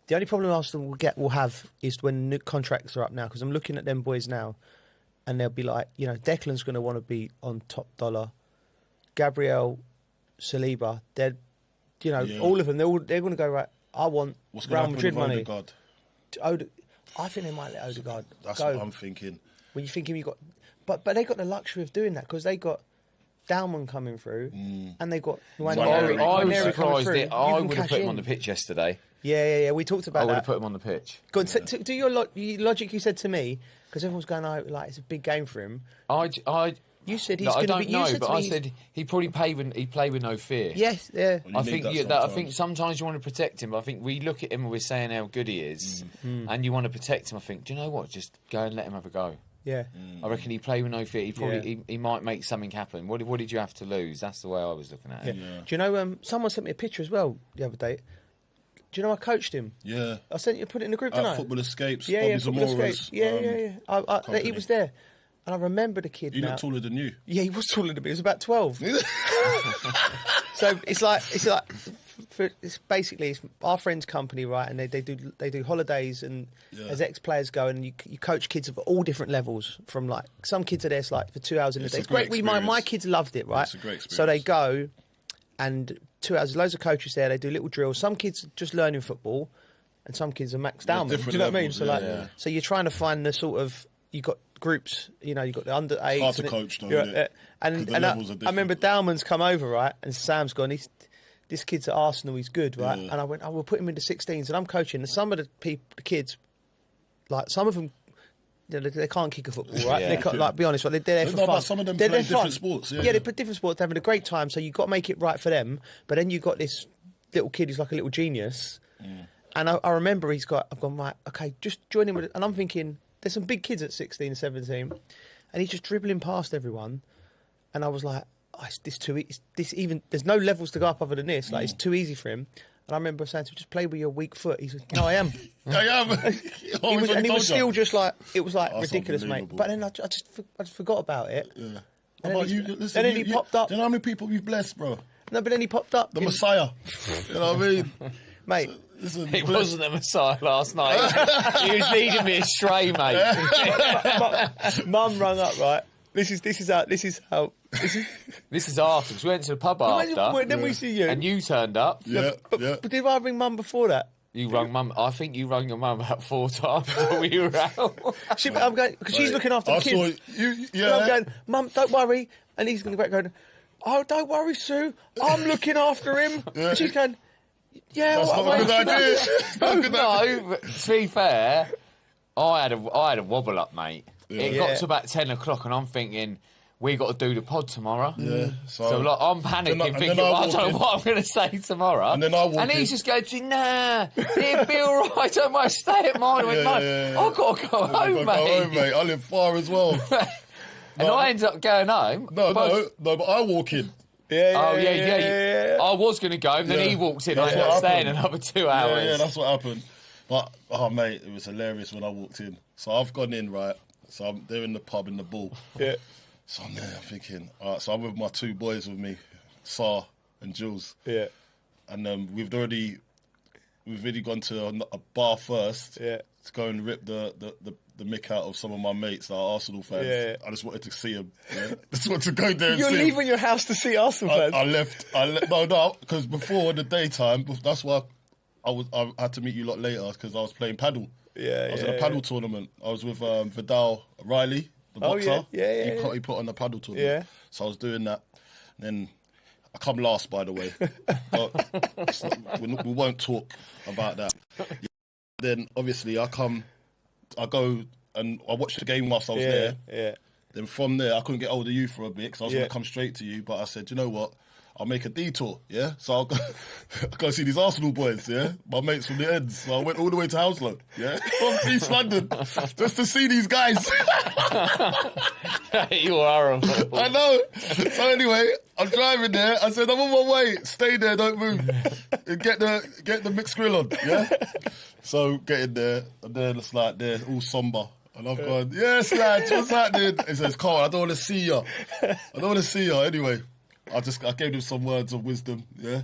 The only problem Arsenal will have is when new contracts are up now, because I'm looking at them boys now, and they'll be like, Declan's going to want to be on top dollar. Gabriel, Saliba, they're, all of them, they're going to go, right, I want Real Madrid money. I think they might let Odegaard go. That's what I'm thinking. When you think you've got... But they got the luxury of doing that because they got Dalman coming through and they got Nwaneri. I was surprised that I would have put him on the pitch yesterday. Yeah. We talked about that. I would have put him on the pitch. Go on, do your logic you said to me, because everyone's going, like, it's a big game for him. You said he's going to be... I don't know, but I said he probably played with no fear. Yes, yeah. I think sometimes you want to protect him, but I think we look at him and we're saying how good he is, and you want to protect him. I think, do you know what? Just go and let him have a go. Yeah, I reckon he played with no fear. He probably he might make something happen. What did you have to lose? That's the way I was looking at it. Yeah. Do you know? Someone sent me a picture as well the other day. Do you know I coached him? Yeah, I sent you put it in the group, didn't I? Football Escapes. Yeah, Football Escapes. Yeah. He was there, and I remember the kid. He looked taller than you. Yeah, he was taller than me. He was about 12. So it's basically our friend's company, right? And they do holidays, and as ex-players go, and you coach kids of all different levels. From like some kids are there for 2 hours in a day. It's great. My kids loved it, right? It's a great experience. So they go, and 2 hours. Loads of coaches there. They do little drills. Some kids are just learning football, and some kids are maxed out. Do you know what I mean? So so you're trying to find the sort of you got groups. You've got the under 8s. Hard to coach, though, isn't it? And I remember Dalman's come over, right? And Sam's gone. This kid's at Arsenal, he's good, right? Yeah. And I went, we'll put him into 16s, and I'm coaching. And some of the kids, like some of them, they can't kick a football, right? They can't, like, be honest, they're there for fun. Some of them play different sports. Yeah, they play different sports. They're having a great time, so you've got to make it right for them. But then you've got this little kid who's like a little genius. And I remember I've gone, right, okay, just join him with it. And I'm thinking, there's some big kids at 16 and 17, and he's just dribbling past everyone. And I was like, there's no levels to go up other than this. Like, it's too easy for him. And I remember saying to him, just play with your weak foot. He said, no, I am. I am. He was still just like, it was like ridiculous, mate. But then I just forgot about it. Yeah. How about you? Listen, then he popped up. Do you know how many people we've blessed, bro? No, but then he popped up. The Messiah. You know what I mean? Mate. Listen, he wasn't the Messiah last night. He was leading me astray, mate. Mum rung up, right? This is how. This is after, because we went to the pub after. Then we see you. And you turned up. Yeah, But did I ring Mum before that? You rung Mum. I think you rung your mum about 4 times while we were out. I'm going, because she's looking after the kids. And I'm going, Mum, don't worry. And he's going to go, oh, don't worry, Sue. I'm looking after him. And she's going, yeah. That's not a good idea. No, but to be fair, I had a wobble up, mate. Yeah. It got to about 10 o'clock and I'm thinking, we got to do the pod tomorrow. Yeah. So like, I'm panicking, thinking, I don't know what I'm going to say tomorrow. And then I walk and he's just going to me, nah, it'll be all right, don't worry, stay at mine. I went, no, I've got to go home, mate. I live far as well. And I ended up going home. No, but I walk in. Yeah. I was going to go, and then he walked in. I ended up staying another 2 hours. Yeah, that's what happened. But, oh, mate, it was hilarious when I walked in. So I've gone in, right? So I'm there in the pub in the Bull. Yeah. So I'm there, I'm thinking, all right, so I'm with my 2 boys with me, Sar and Jules. Yeah. And we've already gone to a bar first to go and rip the mick out of some of my mates that are Arsenal fans. Yeah. I just wanted to see them. Yeah? Just wanted to go there and see You're leaving your house to see Arsenal fans? I left, no, because before the daytime, that's why I had to meet you a lot later, because I was playing paddle. Yeah, I was in a paddle tournament. I was with Vidal Riley, the boxer. He put on a paddle tournament. Yeah. So I was doing that. And then I come last, by the way. But we won't talk about that. Then, obviously, I go and I watched the game whilst I was there. Yeah. Then from there, I couldn't get hold of you for a bit because I was going to come straight to you. But I said, you know what? I'll make a detour, yeah? So I'll go see these Arsenal boys, yeah? My mates from the ends. So I went all the way to Hounslow, yeah? From East London, just to see these guys. You are horrible. I know. So anyway, I'm driving there. I said, I'm on my way. Stay there, don't move. Get the mixed grill on, yeah? So get in there, and then it's like they're all somber. And I've gone, yes, lads, what's happening? He says, Carl, I don't want to see you. Anyway. I gave him some words of wisdom, yeah.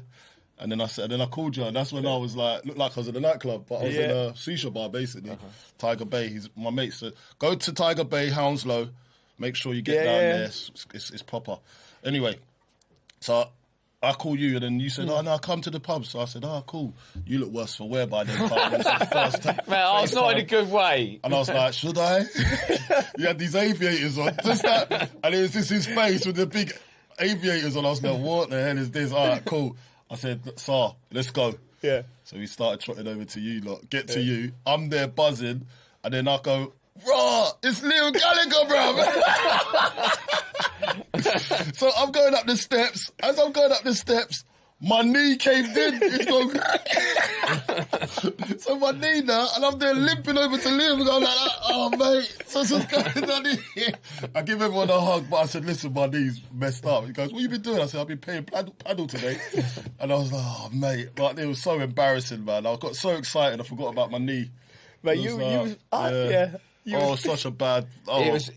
And then I called you, and that's when I was like, looked like I was in a nightclub, but I was in a shisha bar basically. Tiger Bay. My mate said, go to Tiger Bay, Hounslow. Make sure you get down there. It's proper. Anyway, so I called you, and then you said, no, come to the pub. So I said, cool. You look worse for wear by then. Man, I was not in a good way. And I was like, should I? You had these aviators on, just that, and it was just his face with the big aviators on. I was like, what the hell is this? All right, cool. I said, Sar, let's go. Yeah. So we started trotting over to you lot. Get to you. I'm there buzzing. And then I go, raw, it's Liam Gallagher, bro. So I'm going up the steps. As I'm going up the steps, my knee caved in. It's going... So my knee now, and I'm there limping over to Liam, going like that. Oh, mate. So what's going on here? I give everyone a hug, but I said, listen, my knee's messed up. He goes, what you been doing? I said, I've been playing paddle today. And I was like, oh, mate. But it was so embarrassing, man. I got so excited, I forgot about my knee. Mate, Such a bad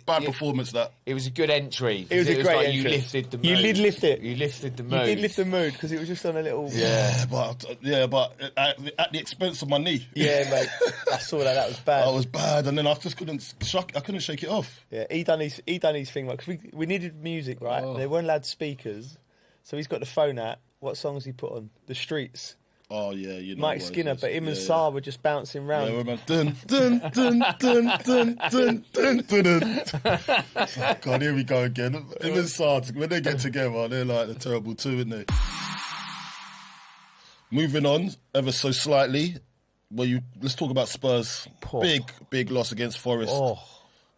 performance that. It was a good entry. It was a great entry. You lifted the mood. You did lift it. You lifted the mood. You did lift the mood because it was just on a little... Yeah, but at the expense of my knee. Yeah, mate. I saw that. That was bad. That was bad, and then I just couldn't shake it off. Yeah, he done his thing, right? Because we needed music, right? Oh. They weren't allowed speakers, so he's got the phone out. What songs he put on? The Streets. Oh, yeah, you know. Mike Skinner, but him and Sar were just bouncing round. Yeah, we're about dun, dun, dun, dun, dun, dun, dun, dun. God, here we go again. Him and Sar, when they get together, they're like the terrible two, aren't they? Moving on, ever so slightly, let's talk about Spurs. Poor. Big loss against Forest. Oh.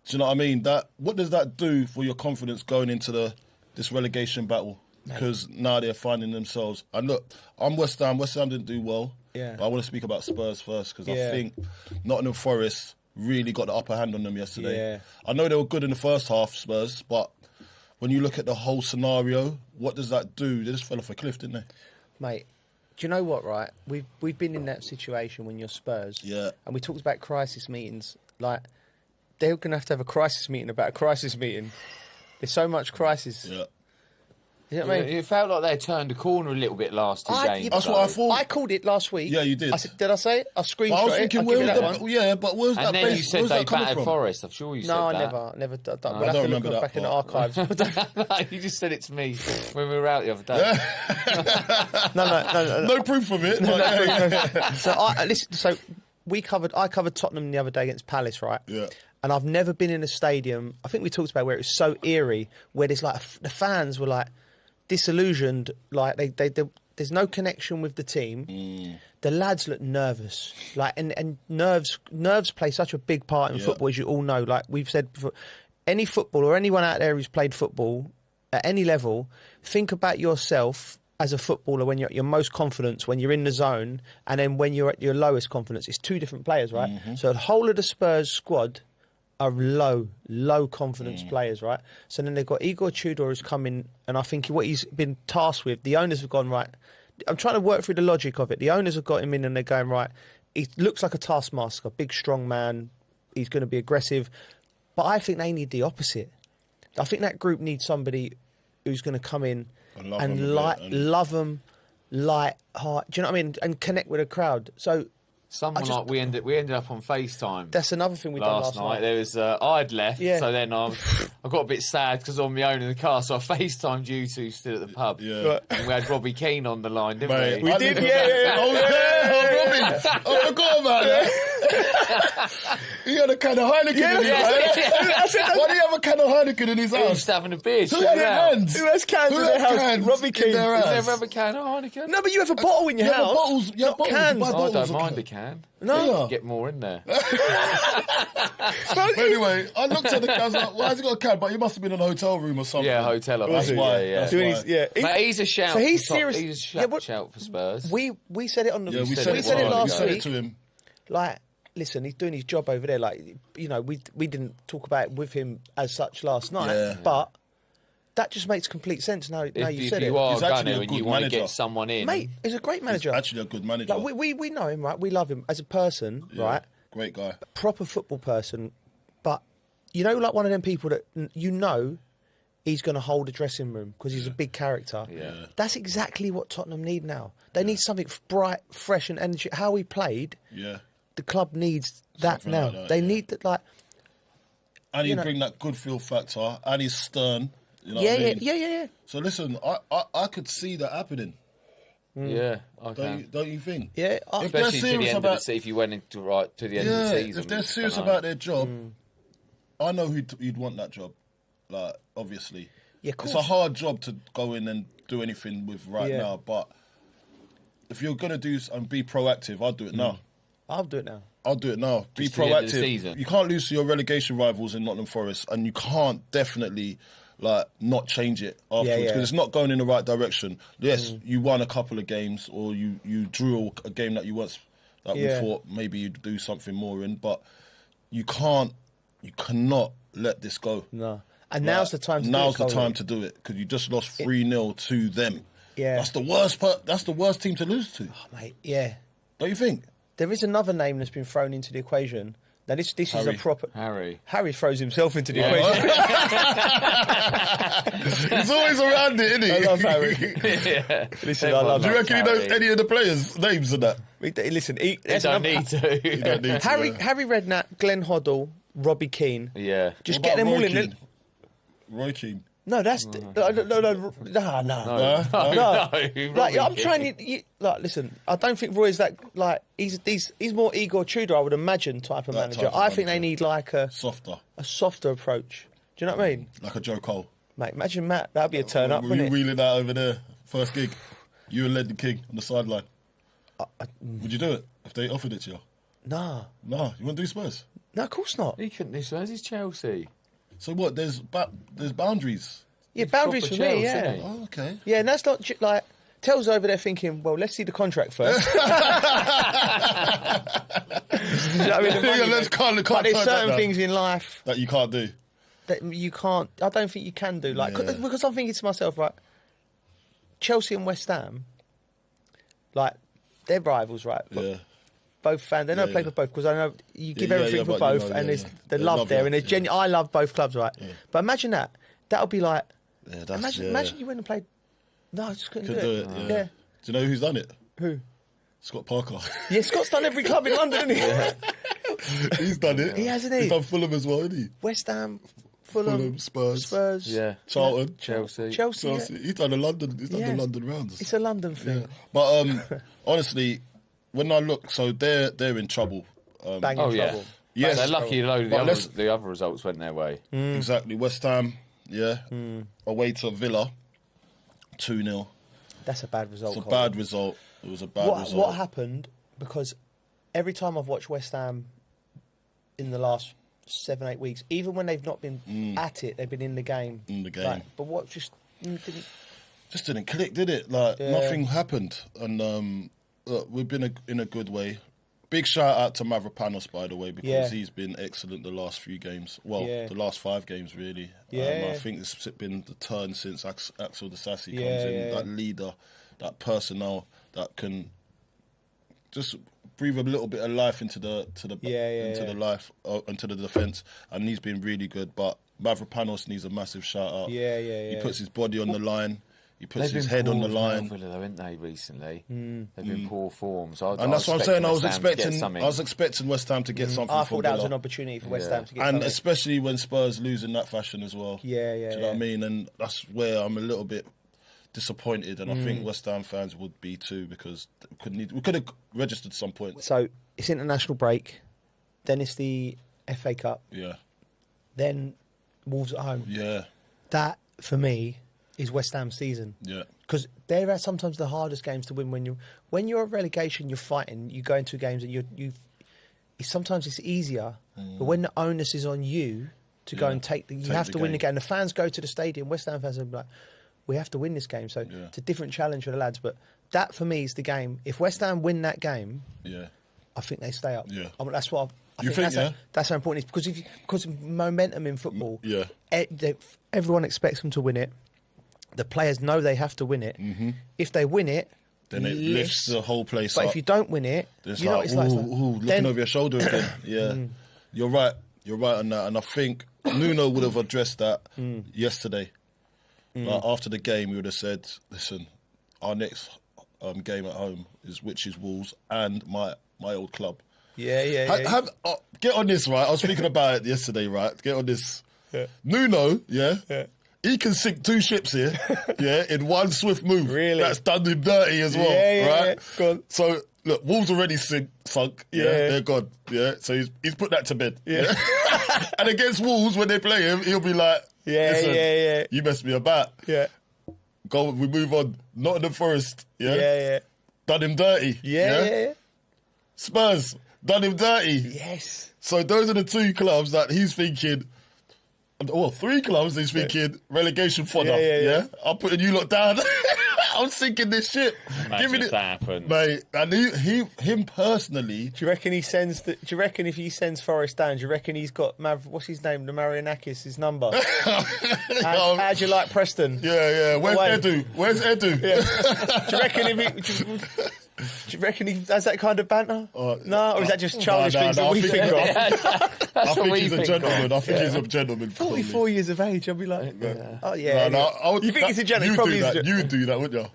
Do you know what I mean? What does that do for your confidence going into this relegation battle? Because now they're finding themselves. And look, I'm West Ham. West Ham didn't do well. Yeah. But I want to speak about Spurs first because I think Nottingham Forest really got the upper hand on them yesterday. Yeah. I know they were good in the first half, Spurs, but when you look at the whole scenario, what does that do? They just fell off a cliff, didn't they? Mate, do you know what, right? We've been in that situation when you're Spurs. Yeah. And we talked about crisis meetings. Like, they're going to have a crisis meeting about a crisis meeting. There's so much crisis. Yeah. You know what I mean? It felt like they turned a corner a little bit last two games. That's what I thought. I called it last week. Yeah, you did. Did I say it? I screenshot it. I was thinking, where's that And then you said they battered Forest. I'm sure you said that. No, I never. We'll I have don't to look remember that back in the archives. You just said it to me when we were out the other day. No proof of it. So I covered Tottenham the other day against Palace, right? Yeah. And I've never been in a stadium. I think we talked about where it was so eerie, where there's like the fans were like disillusioned, like there's no connection with the team. The lads look nervous, like and nerves play such a big part in football, as you all know. Like we've said before, any footballer or anyone out there who's played football at any level, think about yourself as a footballer when you're at your most confidence, when you're in the zone, and then when you're at your lowest confidence. It's two different players, right? So the whole of the Spurs squad are low confidence players, right? So then they've got Igor Tudor who's come in, and I think what he's been tasked with, the owners have gone, right, I'm trying to work through the logic of it. The owners have got him in and they're going, right, he looks like a taskmaster, big, strong man. He's going to be aggressive. But I think they need the opposite. I think that group needs somebody who's going to come in and love them, light heart. Do you know what I mean? And connect with a crowd. So we ended up on FaceTime. That's another thing we done last night. There was I'd left, so then I got a bit sad because I'm on my own in the car, so I FaceTimed you two still at the pub. Yeah. And we had Robbie Keane on the line, didn't we? We did, yeah. I was there, Robbie. I forgot about that. He had a can of Heineken in his house. Why do you have a can of Heineken in his house? He was having a beer. Who had hands? Who has cans in their house? Robbie Keane. You never have a can of Heineken? No, but you have a bottle in your house. Bottles. Cans. I don't mind a can. No. Get more in there. Anyway, I looked at the can, I was like, why has he got a can? But he must have been in a hotel room or something. Yeah, hotel. That's why. Yeah. But he's a shout. So he's serious. He's a shout for Spurs. We said it on the. Yeah, we said said it last week. week. To him. Like, listen, he's doing his job over there. Like, you know, we didn't talk about it with him as such last night, but that just makes complete sense now. Now you said it. If you are He's a actually gunner a and you good want to manager. get someone in, Mate, he's a great manager. He's actually a good manager. Like, we know him, right? We love him as a person, right? Great guy. Proper football person. But, you know, like one of them people that, you know, he's going to hold a dressing room because he's a big character. Yeah. That's exactly what Tottenham need now. They need something bright, fresh and energy. How we played, the club needs that Something now. like that, they need that, like... And he bring that good feel factor, and he's stern. You know what I mean? Yeah. So listen, I could see that happening. Yeah, I can. Don't you think? Yeah, if they're especially to the serious end about of the, if you went into to the end of the season. If they're serious about their job, I know who'd want that job. Like, obviously, it's a hard job to go in and do anything with now. But if you're gonna do and be proactive, I'll do it now. I'll do it now. I'll do it now. Be Just to the end of the proactive. season. You can't lose to your relegation rivals in Nottingham Forest, and you can't definitely not change it afterwards because it's not going in the right direction. Yes, you won a couple of games, or you drew a game that we thought maybe you'd do something more in, but you cannot let this go. No, and now's the time. Now's the time to do it because you just lost 3-0 to them. Yeah, that's the worst team to lose to. Oh, mate, yeah. Don't you think? There is another name that's been thrown into the equation. Now, this is a proper... Harry throws himself into the equation. He's always around it, isn't he? I love Harry. Listen, I love Do you reckon he knows any of the players' names and that? Listen, he don't need to. He don't need to. Harry Redknapp, Glenn Hoddle, Robbie Keane. Yeah. Just get them all in. Roy Keane. No, that's... No. Like, I'm trying to... Like, listen, I don't think Roy's that... Like, he's more Igor Tudor, I would imagine, type of manager. I think they need, like, a softer approach. Do you know what I mean? Like a Joe Cole. Mate, imagine Matt. That'd be a turn-up, wouldn't it? Wheeling that over there, first gig. You and Lennon King on the sideline. Would you do it if they offered it to you? Nah. You wouldn't do Spurs? No, of course not. He couldn't do Spurs. He's Chelsea. So what? There's boundaries. Yeah, boundaries for me. Yeah. Oh, okay. Yeah, and that's not like Tell's over there thinking, well, let's see the contract first. You know what I mean? But there's certain things in life that you can't do. That you can't. I don't think you can do. Like because I'm thinking to myself, right? Chelsea and West Ham, like they're rivals, right? But both fans. They don't play for both because I know you give everything for both, and there's the love there, and there's I love both clubs, right? Yeah. But imagine that That would be like. Yeah, that's, imagine you went and played. No, I just couldn't do it. Yeah. Do you know who's done it? Who? Scott Parker. Yeah, Scott's done every club in London, hasn't he? He's done it. He hasn't he? He's done Fulham as well, hasn't he? West Ham, Fulham, Spurs. Yeah. Charlton. Chelsea. Yeah. He's done the London rounds. It's a London thing. Yeah. But honestly, when I look, so they're in trouble. Bang in trouble. Yes, they're lucky the other results went their way. Exactly. West Ham, away to Villa, 2-0. That's a bad result. It's a bad result. It was a bad result. What happened? Because every time I've watched West Ham in the last 7-8 weeks, even when they've not been at it, they've been in the game. Like, but what just didn't click, did it? Like nothing happened, and look, we've been in a good way. Big shout out to Mavropanos, by the way, because he's been excellent the last few games. Well, the last 5 games, really. I think it's been the turn since Axel Disasi comes in. That leader, that personnel that can just breathe a little bit of life into the defence, and he's been really good. But Mavropanos needs a massive shout out. He puts his body on the line. He puts his head on the line. Villa, though, haven't they, recently? They've been poor form. So and that's what I'm saying. I was expecting West Ham to get something. I thought that was an opportunity for West Ham to get something. Especially when Spurs lose in that fashion as well. Do you know what I mean? And that's where I'm a little bit disappointed, and I think West Ham fans would be too, because we could have registered some points. So it's international break, then it's the FA Cup. Yeah. Then Wolves at home. Yeah. That, for me, is West Ham's season. Yeah. Because they're sometimes the hardest games to win when you're at relegation, you're fighting, you go into games and sometimes it's easier, but when the onus is on you to go and you have to win the game. The fans go to the stadium, West Ham fans are like, we have to win this game. So it's a different challenge for the lads. But that, for me, is the game. If West Ham win that game, I think they stay up. Yeah. I mean, that's what I think that's how important it is. Because of momentum in football, everyone expects them to win it. The players know they have to win it. If they win it, then it lifts the whole place up. up. If you don't win it, you know what it's like. Looking over your shoulder again. You're right. You're right on that. And I think Nuno would have addressed that yesterday. Like after the game, we would have said, listen, our next game at home is Wolves and my old club. Get on this, right? I was speaking about it yesterday, right? Get on this. Nuno, he can sink 2 ships here, in one swift move. Really? That's done him dirty as well, right? Yeah. Go on. So, look, Wolves already sunk. They're gone. So he's put that to bed. Yeah. And against Wolves, when they play him, he'll be like, listen, you messed me about. Yeah. Go, we move on. Nottingham Forest. Yeah. Done him dirty. Yeah. Spurs, done him dirty. Yes. So those are the 2 clubs that he's thinking. Well, 3 clubs he's thinking relegation fodder. Yeah. I'm putting you lot down. I'm sinking this ship. Imagine if that happens, mate. And him personally. Do you reckon Do you reckon if he sends Forest down? Do you reckon he's got what's his name? The Marianakis, his number. How'd you like Preston? Yeah. Where's Edu? Yeah. Do you reckon Do you reckon he has that kind of banter? No, or is that just childish things that we think of? I think he's a gentleman. I think he's a gentleman. 44 years of age, I'll be like, oh yeah. You think he's a gentleman? You would do that, wouldn't you?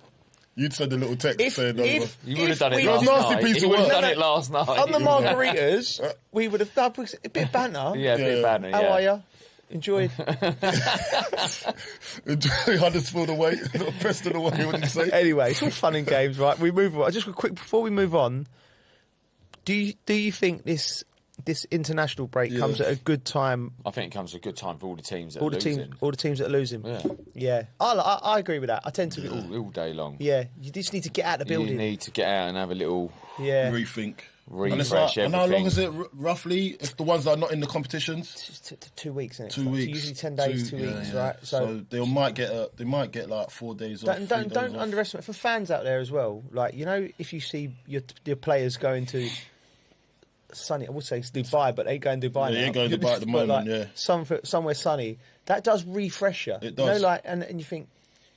You'd send a little text saying, you would have done it last night. He would have done it last night. On the margaritas, we would have done a bit of banter. Yeah, a bit of banter. How are you? Enjoyed. Enjoy Huddersfield away, not Preston away, what did you say? Anyway, it's all fun and games, right? We move on. Just quick, before we move on, do you think this international break comes at a good time? I think it comes at a good time for all the teams that are losing. All the teams that are losing. Yeah. I agree with that. I tend to all day long. Yeah, you just need to get out of the building. You need to get out and have a little rethink. Refresh and how long is it roughly? If the ones that are not in the competitions, it's 2 weeks. Isn't it? 2 weeks. So usually 10 days, 2 weeks, right? So they might get like 4 days off. Don't underestimate for fans out there as well. Like, you know, if you see your players going to sunny, I would say it's Dubai, but they go in Dubai now. Yeah, going to Dubai at the moment. Somewhere sunny. That does refresh you. It does. You know, and you think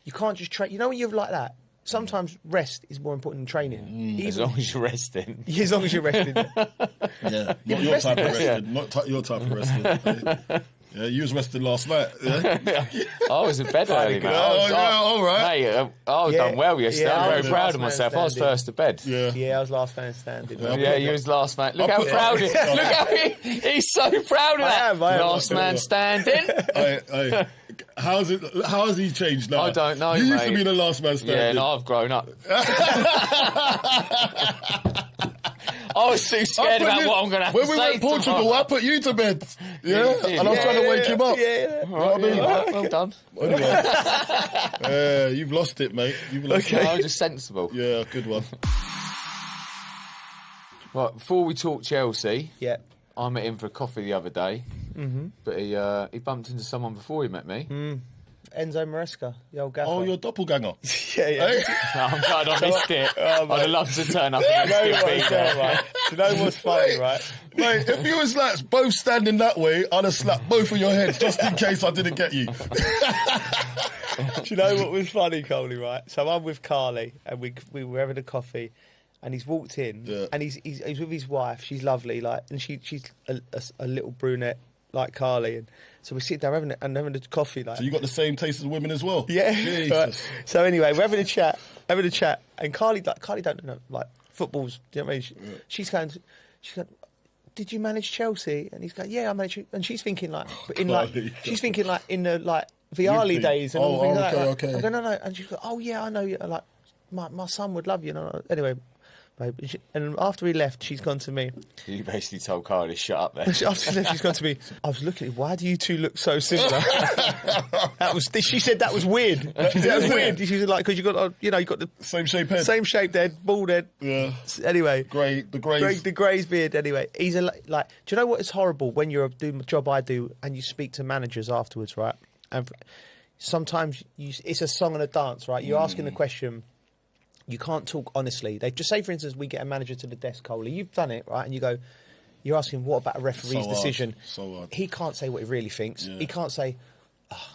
you can't just train. You know when you're like that. Sometimes rest is more important than training. As long as you're resting. Yeah, as long as you're resting. Not your type of resting. Not your type of resting. Yeah, you was rested last night. Yeah? I was in bed early, man. All right. Mate, I was done well yesterday. I'm very proud of myself. I was first to bed. Yeah, I was last man standing. Yeah, you was last man. Look how proud he is. Look how he's so proud of that. Last man standing. How has he changed now? I don't know, You used to mate. be the last man standing. Yeah, no, I've grown up. I was too scared about what I'm going to have to say. When we went to Portugal, tomorrow. I put you to bed. Yeah? And I was trying to wake him up. Yeah. You know what I mean? Well done. Anyway, you've lost it, mate. You've lost it. I was just sensible. Yeah, good one. Right, before we talk Chelsea, Yeah. I met him for a coffee the other day, but he bumped into someone before he met me. Enzo Maresca, the old gaffer. Oh, your doppelganger. yeah. No, I'm glad I missed it. Oh, I'd have loved to turn up and still be there. Right? Do you know what's funny, right? Mate, if you was like both standing that way, I'd have slapped both of your heads just in case I didn't get you. Do you know what was funny, Coley, right? So I'm with Carly, and we were having a coffee, and he's walked in, and he's with his wife. She's lovely, like, and she's a little brunette like Carly, and so we sit there having a coffee, like. So you got the same taste as women as well? Yeah. Jesus. Right. So anyway, we're having a chat, and Carly don't know, like, football's. Do you know what I mean? She's going, did you manage Chelsea? And he's going, yeah, I managed. And she's thinking like in the Viali days and all things like that. Okay. I go, no, and she's like, oh yeah, I know you. Like my son would love you. No. Anyway, babe, and after he left, she's gone to me. You basically told Carly, shut up there. After he left, she's gone to me. I was looking at you. Why do you two look so similar? She said that was weird. She said that was weird. She was like, because you got the same shape head, same shaped head, bald head. Yeah. Anyway, the greys beard. Anyway, he's like. Do you know what is horrible when you're doing the job I do and you speak to managers afterwards, right? And sometimes it's a song and a dance, right? You're asking a question. You can't talk honestly. They just say, for instance, we get a manager to the desk, Coley. You've done it, right? And you go, you're asking, what about a referee's decision? So hard. He can't say what he really thinks. Yeah. He can't say,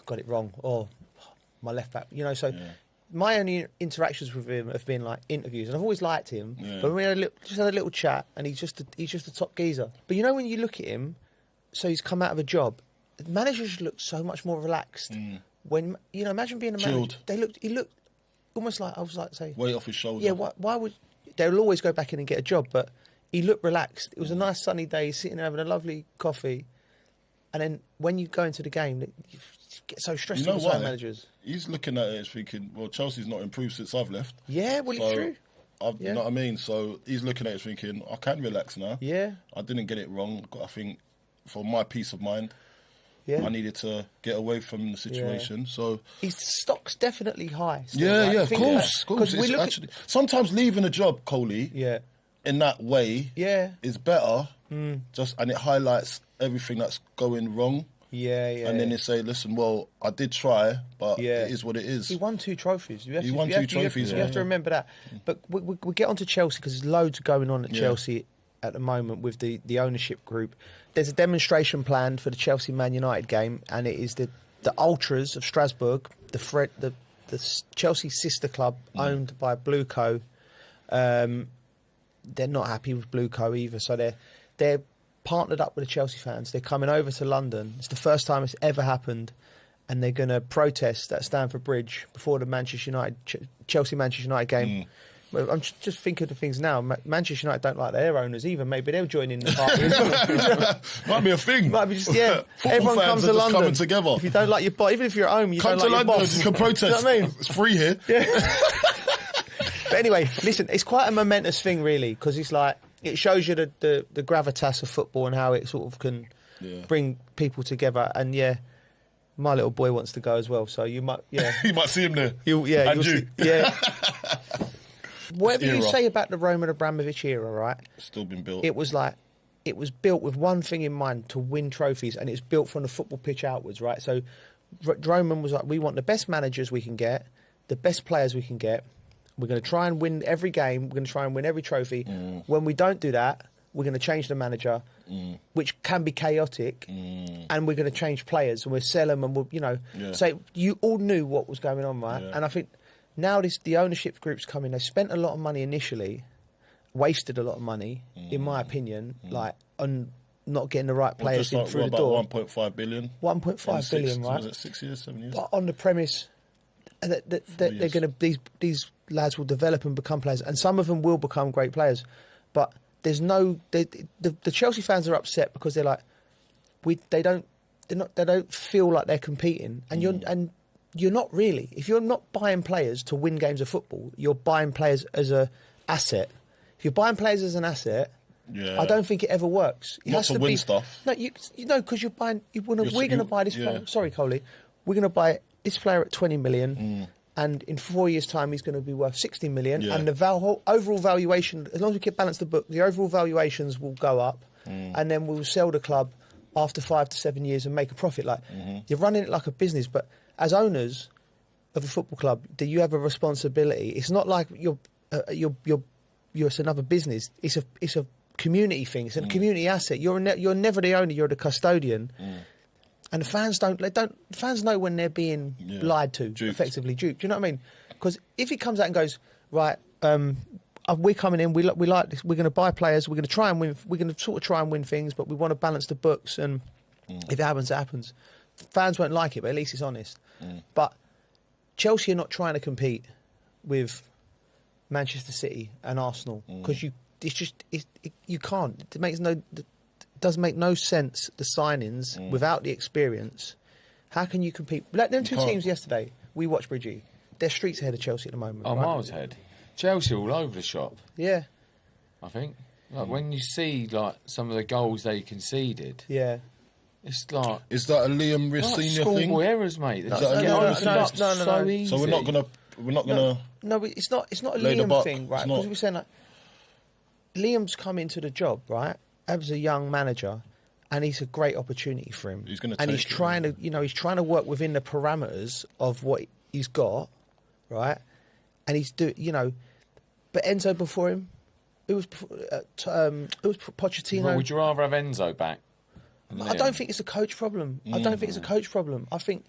got it wrong, or my left back. My only interactions with him have been like interviews, and I've always liked him. Yeah. But we had a little chat, and he's just a top geezer. But you know when you look at him, so he's come out of a job. Managers look so much more relaxed. When imagine being a manager. He looked. Almost like I was like say weight off his shoulder. Yeah, why would they'll always go back in and get a job? But he looked relaxed. It was a nice sunny day, sitting there having a lovely coffee, and then when you go into the game, you get so stressed. You know why? Managers. He's looking at it thinking, well, Chelsea's not improved since I've left. Yeah, well, it's true. You know what I mean? So he's looking at it thinking, I can relax now. Yeah, I didn't get it wrong. I think for my peace of mind. Yeah. I needed to get away from the situation. Yeah. So his stock's definitely high. Still, of course. Sometimes leaving a job, Coley, in that way, is better. Just and it highlights everything that's going wrong. Yeah. And then they say, listen, well, I did try, but it is what it is. He won 2 trophies. He won 2 trophies. You have to remember that. But we'll get on to Chelsea because there's loads going on at Chelsea at the moment with the ownership group. There's a demonstration planned for the Chelsea-Man United game, and it is the Ultras of Strasbourg, the Chelsea sister club owned by Blueco. They're not happy with Blueco either, so they're partnered up with the Chelsea fans. They're coming over to London. It's the first time it's ever happened, and they're going to protest at Stamford Bridge before the Chelsea-Manchester United game. I'm just thinking of things now. Manchester United don't like their owners either. Maybe they'll join in the party. Might be a thing. Might be just everyone comes to London coming together. If you don't like your boss, even if you're at home, you come don't to like London. your boss. You can protest. You know what I mean? It's free here. Yeah. But anyway, listen, it's quite a momentous thing, really, because it's like it shows you the gravitas of football and how it sort of can bring people together. And my little boy wants to go as well, so you might you might see him there. You'll see. Whatever you say about the Roman Abramovich era, right? Still been built. It was built with one thing in mind, to win trophies, and it's built from the football pitch outwards, right? So Roman was like, we want the best managers we can get, the best players we can get. We're going to try and win every game. We're going to try and win every trophy. When we don't do that, we're going to change the manager, which can be chaotic, and we're going to change players, and we'll sell them, and So you all knew what was going on, right? And I think now the ownership group's coming. They spent a lot of money initially, wasted a lot of money, in my opinion, like on not getting the right players in through the door. 1.5 billion. 1.5 billion, right? Was it 6 years, 7 years? But on the premise that they're going to these lads will develop and become players, and some of them will become great players. But there's no the Chelsea fans are upset because they're like they don't feel like they're competing, and you're not really. If you're not buying players to win games of football, you're buying players as a asset. If you're buying players as an asset, I don't think it ever works. It has to win be stuff. No, because you're buying. We're going to buy this player. Sorry, Coley. We're going to buy this player at 20 million, and in 4 years' time, he's going to be worth 60 million. Yeah. And the overall valuation, as long as we can balance the book, the overall valuations will go up, and then we'll sell the club after 5 to 7 years and make a profit. Like you're running it like a business, but as owners of a football club, do you have a responsibility? It's not like you're it's another business. It's a community thing. It's a community asset. You're never the owner. You're the custodian. And the fans fans know when they're being lied to, effectively duped. Do you know what I mean? Because if he comes out and goes, right, we're coming in, we like this, we're going to buy players, we're going to try and win, we're going to sort of try and win things, but we want to balance the books, and if it happens, it happens. Fans won't like it, but at least it's honest. But Chelsea are not trying to compete with Manchester City and Arsenal because you can't. It doesn't make no sense, the signings without the experience. How can you compete? Like them two teams yesterday, we watched Bridgie. They're streets ahead of Chelsea at the moment. Oh, miles ahead. Chelsea all over the shop. Yeah. I think. Like when you see like some of the goals they conceded. Yeah. It's like... Is that a Liam Riss senior thing? Schoolboy errors, mate. No. So we're not gonna. No, it's not a Liam thing, right? Because we're saying like Liam's come into the job, right, as a young manager, and it's a great opportunity for him. He's going to, and he's trying to, he's trying to work within the parameters of what he's got, right? And he's but Enzo before him, it was Pochettino. Well, would you rather have Enzo back? I don't think it's a coach problem. I don't think it's a coach problem. I think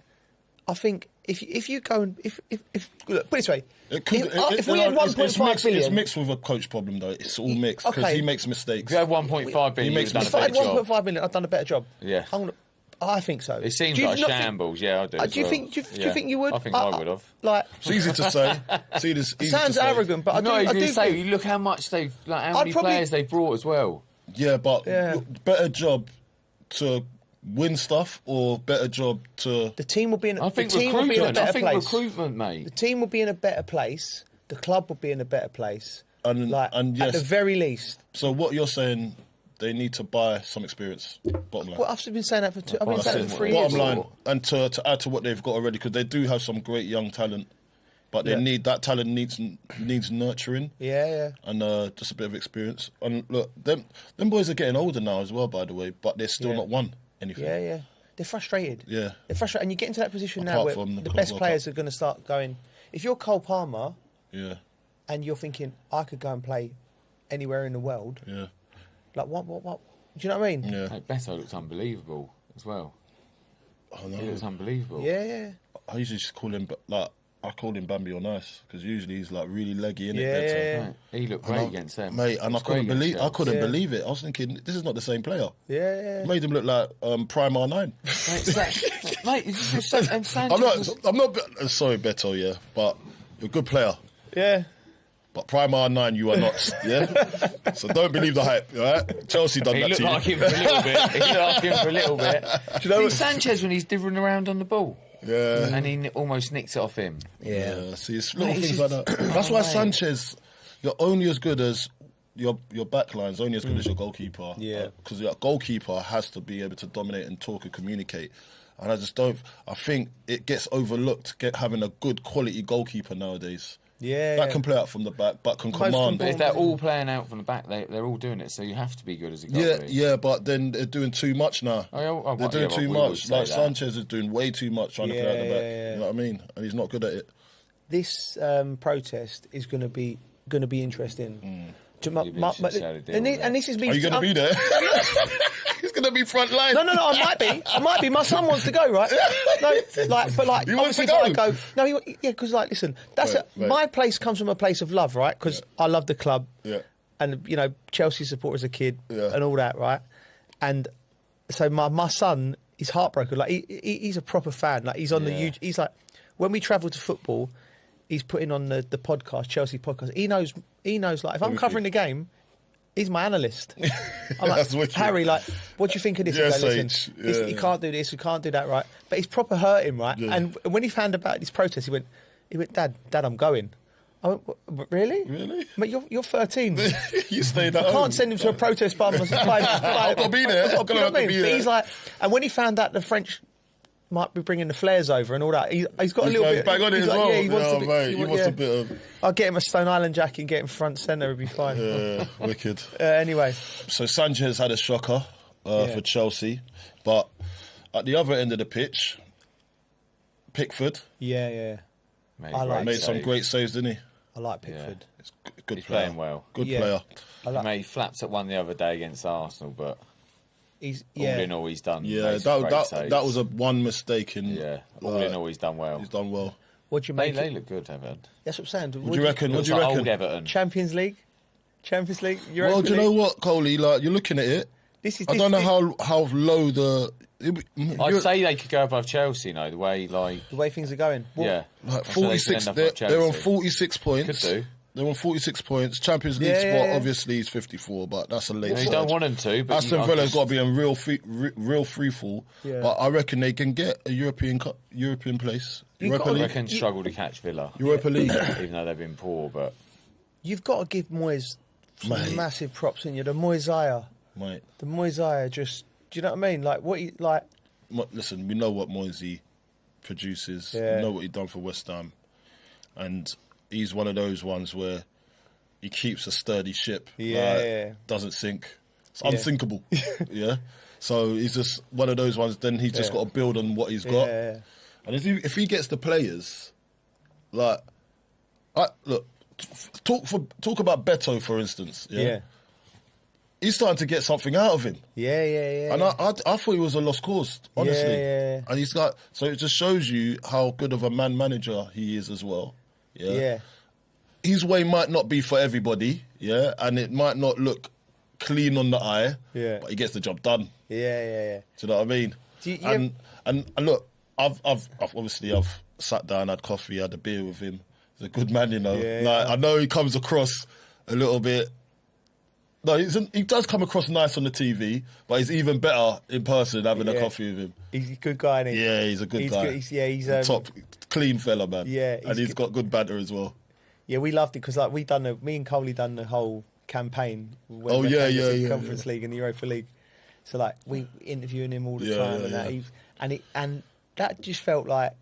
if you go and if look, put it this way, if we had 1.5 billion, it's mixed with a coach problem though. It's all mixed because he makes mistakes. If you had 1.5 billion, he makes mistakes. If I had 1.5 billion, I've done a better job. Yeah, I think so. It seems like a shambles. Yeah, I do. Do you think you would? I think I would have. Like, it's easy to say. It sounds arrogant, but I do say. Look how much they've, how many players they've brought as well. Yeah, but better job to win stuff or better job to... The team will be in a better place. Recruitment, mate. The team will be in a better place. The club will be in a better place. And yes, at the very least. So what you're saying, they need to buy some experience, bottom line. Well, I've been saying that for 3 years. Bottom line, and to add to what they've got already, because they do have some great young talent, but they need that talent needs nurturing. Yeah. And just a bit of experience. And look, them boys are getting older now as well, by the way, but they're still not won anything. Yeah. They're frustrated. Yeah. They're frustrated. And you get into that position now where the best players are going to start going... If you're Cole Palmer... Yeah. And you're thinking, I could go and play anywhere in the world. Yeah. Like, what? Do you know what I mean? Yeah. Like, Beto looks unbelievable as well. Oh, no. He looks unbelievable. Yeah. I usually just call him, I call him Bambi or Nice, because usually he's like really leggy, innit? Yeah. Right. He looked great against them. Mate, and I couldn't believe it. I was thinking, this is not the same player. Yeah. Made him look like Primar 9. Mate, I'm not, sorry, Beto, yeah, but you're a good player. Yeah. But Primar 9, you are not, yeah? So don't believe the hype, all right? Chelsea done that to you. He looked like him for a little bit. Do you know Sanchez when he's dithering around on the ball? Yeah. And he almost nicks it off him. Yeah. See, it's little things like that. That's why Sanchez, you're only as good as... Your backline's only as good as your goalkeeper. Yeah. Because your goalkeeper has to be able to dominate and talk and communicate. And I think it gets overlooked, having a good quality goalkeeper nowadays. Yeah. That can play out from the back, but can command. But if they're all playing out from the back, they're all doing it, so you have to be good as a goalie. Yeah, but then they're doing too much now. They're doing too much. Like Sanchez is doing way too much trying to play out the back. Yeah. You know what I mean? And he's not good at it. This protest is going to be interesting. And this is me. Are you going to be there? He's going to be front line. No, I might be. My son wants to go, right? He wants to go. Because listen, my place comes from a place of love, right? Because I love the club, and Chelsea support as a kid, and all that, right? And so my son is heartbroken. Like he's a proper fan. Like he's on the YouTube. He's like, when we travel to football, he's putting on the podcast, Chelsea podcast. He knows. Like if I'm covering the game, he's my analyst. I'm like, Harry, like, what do you think of this? Yes, go, listen, he can't do this, he can't do that, right? But he's proper hurting, right? Yeah. And when he found about this protest, he went, Dad, I'm going. I went, really? Really? Mate, you're 13. You stayed at home. I home. can't send him to a protest by myself. I've got to be there. I've got to be there. But he's like, and when he found out the French might be bringing the flares over and all that, he's got a little bit. Back on it as like, well. Yeah, he wants to be, mate, he wants a bit of. I'll get him a Stone Island jacket and get him front centre. It'll be fine. Yeah, wicked. Anyway, so Sanchez had a shocker for Chelsea, but at the other end of the pitch, Pickford. Yeah. Made some great saves, didn't he? I like Pickford. He's good He's player. playing well. Good player. He flapped at one the other day against Arsenal, but all in all, he's done. Yeah, that was a one mistake in. Yeah, all in all, he's done well. He's done well. What do you make? They look good, Everton. That's what I'm saying. What do you reckon? What do you reckon? Old Everton. Champions League. Well, do you know what, Coley? Like you're looking at it. I don't know how low the. I'd say they could go above Chelsea, the way things are going. Yeah, like 46. They're on 46 points. Could do. They're on 46 points. Champions League spot obviously is 54, but that's a late. You don't want them to. But Aston Villa's got to be in real free fall. Yeah. But I reckon they can get a European place. I reckon struggle to catch Villa. Europa League, even though they've been poor. But you've got to give Moyes some massive props in you. The Moyes-ire. Mate. The Moyes-ire just. Do you know what I mean? Like what he like. Listen, we know what Moyes produces. Yeah. We know what he done for West Ham, and he's one of those ones where he keeps a sturdy ship. Yeah, doesn't sink. It's unsinkable. Yeah. So he's just one of those ones. Then he's just got to build on what he's got. Yeah. And if he gets the players, like, talk about Beto for instance. Yeah. He's starting to get something out of him. Yeah. And I thought he was a lost cause, honestly. Yeah. And he's got, so it just shows you how good of a manager he is as well. Yeah. His way might not be for everybody, and it might not look clean on the eye, but he gets the job done. Yeah. Do you know what I mean? And look, I've obviously sat down, had coffee, had a beer with him. He's a good man, I know he comes across a little bit. No, he does come across nice on the TV, but he's even better in person having a coffee with him. He's a good guy, isn't he? Yeah, he's a good guy. He's top, clean fella, man. Yeah, and he's got good banter as well. Yeah, we loved it because me and Coley done the whole campaign. When Conference League and the Europa League. So like we interviewing him all the time, and that just felt like.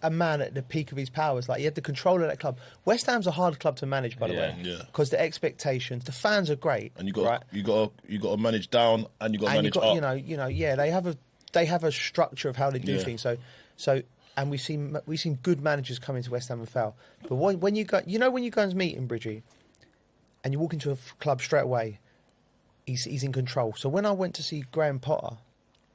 A man at the peak of his powers, like he had the control of that club. West Ham's a hard club to manage, by the way, because the expectations, the fans are great, and you got to manage down, and you got to manage up. They have a structure of how they do things. So, and we've seen good managers come into West Ham and fail. But when you go, when you go and meet him, Bridgie, and you walk into a club straight away, he's in control. So when I went to see Graham Potter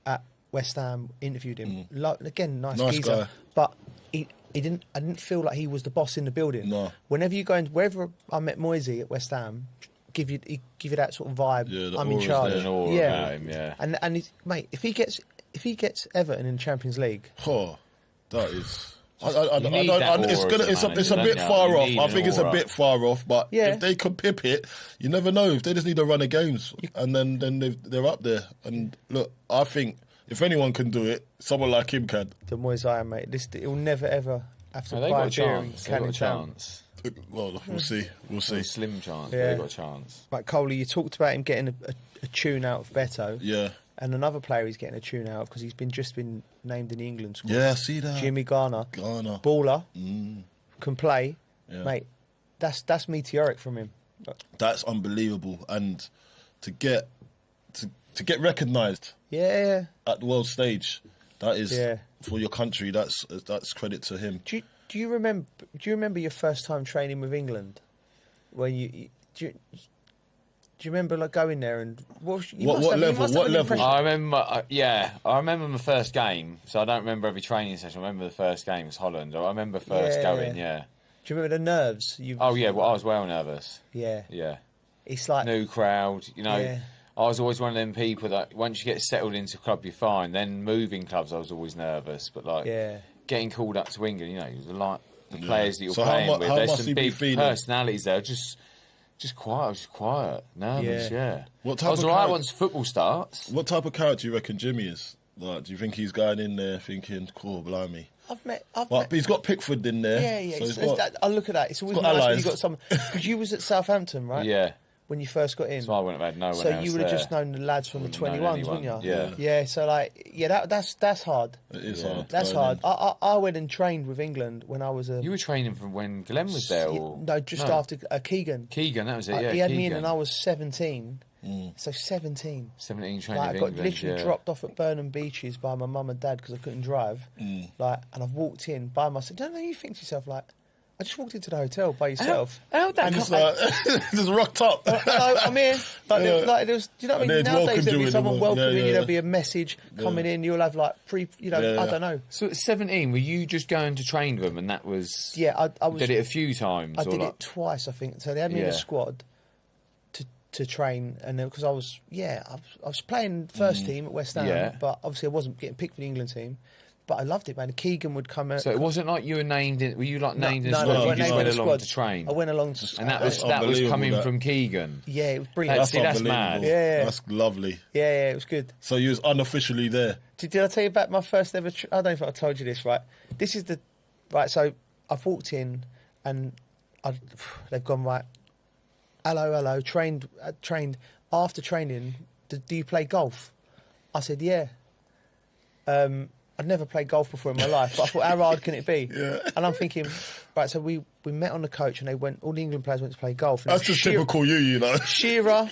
at West Ham, interviewed him. Again, nice geezer. Guy. But he didn't. I didn't feel like he was the boss in the building. No. Whenever you go in, wherever I met Moisey at West Ham, give you that sort of vibe. Yeah, I'm in charge. About him, And mate, if he gets Everton in the Champions League, that is. It's a bit far off. I think it's a bit far off, but if they can pip it, you never know. If they just need to run of games, and then they're up there. And look, I think. If anyone can do it, someone like him can. The Moyes-ire, mate. He'll never ever have to buy a beer in Canning Town. Well, we'll see. We'll see. A slim chance. Yeah. They've got a chance. Like Coley, you talked about him getting a tune out of Beto. Yeah. And another player he's getting a tune out of because he's just been named in the England squad. Yeah, I see that. Jimmy Garner. Baller. Can play. Yeah. Mate, that's meteoric from him. That's unbelievable. And to get recognised at the world stage, that is for your country. That's credit to him. Do you remember your first time training with England? When do you remember like going there and what level? I remember. I remember my first game. So I don't remember every training session. I remember the first game was Holland. I remember first going. Yeah. Do you remember the nerves? I was well nervous. Yeah. Yeah. It's like new crowd. I was always one of them people that once you get settled into a club, you're fine. Then moving clubs, I was always nervous. But like getting called up to England, you know, the players that you're playing with, there's some big personalities there. Just quiet. I was just quiet, nervous. Yeah. What type I was of alright once football starts. What type of character do you reckon Jimmy is? Like, do you think he's going in there thinking, "Cool, blimey"? But he's got Pickford in there. Yeah. So I look at that. It's always nice when you got some. Because you was at Southampton, right? Yeah. When you first got in. So I wouldn't have had no one So else you would have there. just known the lads from the 21s, wouldn't you? Yeah. Yeah. So like, that's hard. It is hard. That's hard. I went and trained with England when I was a. You were training from when Glenn was there, or no? Just after Keegan. Keegan, that was it. Yeah. He had Keegan. me in, and I was 17. So 17. 17 training I with got England, literally yeah. dropped off at Burnham Beaches by my mum and dad because I couldn't drive. Like, and I've walked in by myself. Don't know, you think to yourself like, I just walked into the hotel by yourself. How'd that And it's like, just rocked up. Hello, I'm here. Like, like there was, do you know what I mean? And they'd Nowadays welcomed there'll you be in someone the- welcoming yeah, you. yeah. There'll be a message coming in. You'll have like I don't know. So at 17, were you just going to train with them, and that was? Yeah, I was. Did it a few times. I or did like, it twice, I think. So they had me in a squad to train, and then because I was playing first team at West Ham, but obviously I wasn't getting picked for the England team. But I loved it, man. Keegan would come out. So it wasn't like you were named in. Were you like named in the No, squad? I You went just named went in the along squad. to train. I went along to, and that was coming from Keegan. Yeah, it was brilliant. That's mad. Yeah, That's lovely. Yeah, it was good. So you was unofficially there. Did I tell you about my first ever? I don't know if I told you this. Right, this is the right. So I've walked in, and they've gone right. Hello. Trained. After training, do you play golf? I said, yeah. I'd never played golf before in my life, but I thought, how hard can it be? Yeah. And I'm thinking, right, so we met on the coach, and all the England players went to play golf. And That's just typical you know. Shearer,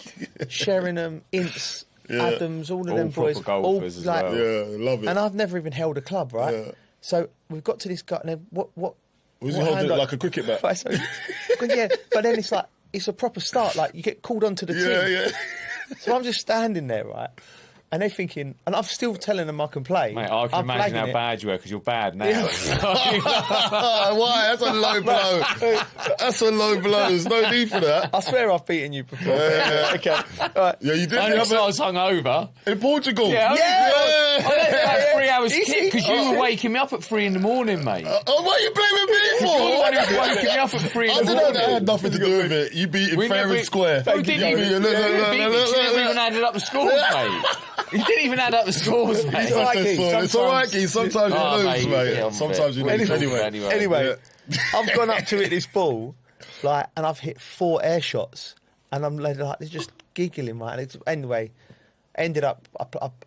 Sheringham, Ince, Adams, all of them boys. Golfers as well. Yeah, love it. And I've never even held a club, right? Yeah. So we've got to this guy, and then what Was he holding it like a cricket bat? Right, so, yeah, but then it's like, it's a proper start. Like, you get called onto the team. Yeah. So I'm just standing there, right? And they're thinking, and I'm still telling them I can play. Mate, I can imagine how bad you were because you're bad now. Why? That's a low blow. That's a low blow. There's no need for that. I swear I've beaten you before. Yeah. Okay. Right. Yeah, you did. I was hungover. In Portugal. Yeah. I let about 3 hours You kick because you were waking me up at 3 in the morning, mate. What are you blaming me for? You're the one who's waking me up at 3 in the I don't morning. know. That had nothing to do with it. You beat it fair and square. You didn't even add up the scores, mate. You didn't even add up the scores, mate. It's all right, Keith. Sometimes you lose, mate. Sometimes you lose. Anyway, I've gone up to hit this ball, like, and I've hit 4 air shots, and I'm like, they're just giggling, right? Anyway, ended up,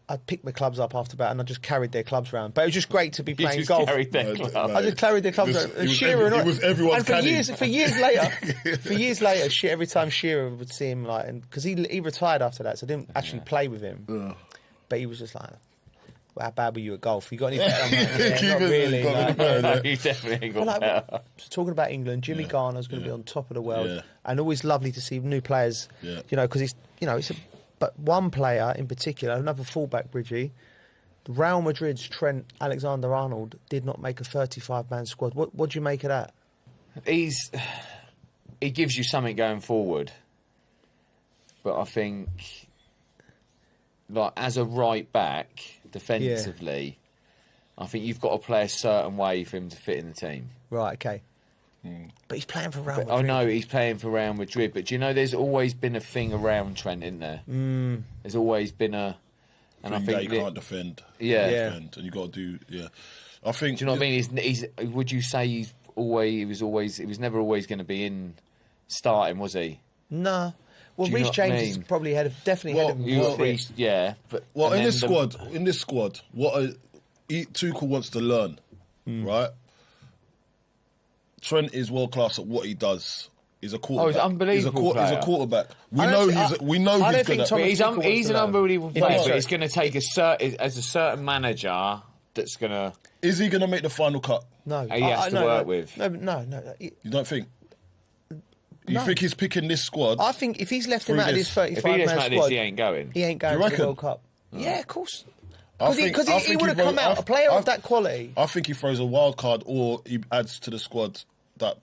I picked my clubs up after that, and I just carried their clubs around. But it was just great to be playing golf. Carried their clubs. I just carried their clubs around. It was everyone's and for years later, every time Shearer would see him, like, because he retired after that, so I didn't actually play with him. But he was just like, well, how bad were you at golf? You got any better? Not really. You definitely got better. Talking about England, Jimmy Garner's going to be on top of the world, and always lovely to see new players. You know, because but one player in particular, another fullback, Bridgie, Real Madrid's Trent Alexander-Arnold did not make a 35-man squad. What do you make of that? He gives you something going forward, but I think, like, as a right back defensively, I think you've got to play a certain way for him to fit in the team. Right. Okay. But he's playing for Real Madrid. I know he's playing for Real Madrid, but do you know there's always been a thing around Trent, isn't there? There's always been a... And I think you can't defend. And you got to do... Yeah. I think... Do you know what I mean? He's would you say he was never always going to be in starting, was he? Nah. Well, Reece James is probably definitely had him. Reece, but... Well, in this squad, Tuchel wants to learn, right? Trent is world class at what he does. He's a quarterback. Oh, he's unbelievable. He's a quarterback. We know he's good at it. He's an unbelievable player, but it's going to take a certain manager that's going to... Is he going to make the final cut? No. He has to work with. No. You don't think? You think he's picking this squad? I think if he's left him out of this 35-man squad... he ain't going. He ain't going to the World Cup. Yeah, of course. Because he would have come out, a player of that quality. I think he throws a wild card or he adds to the squad that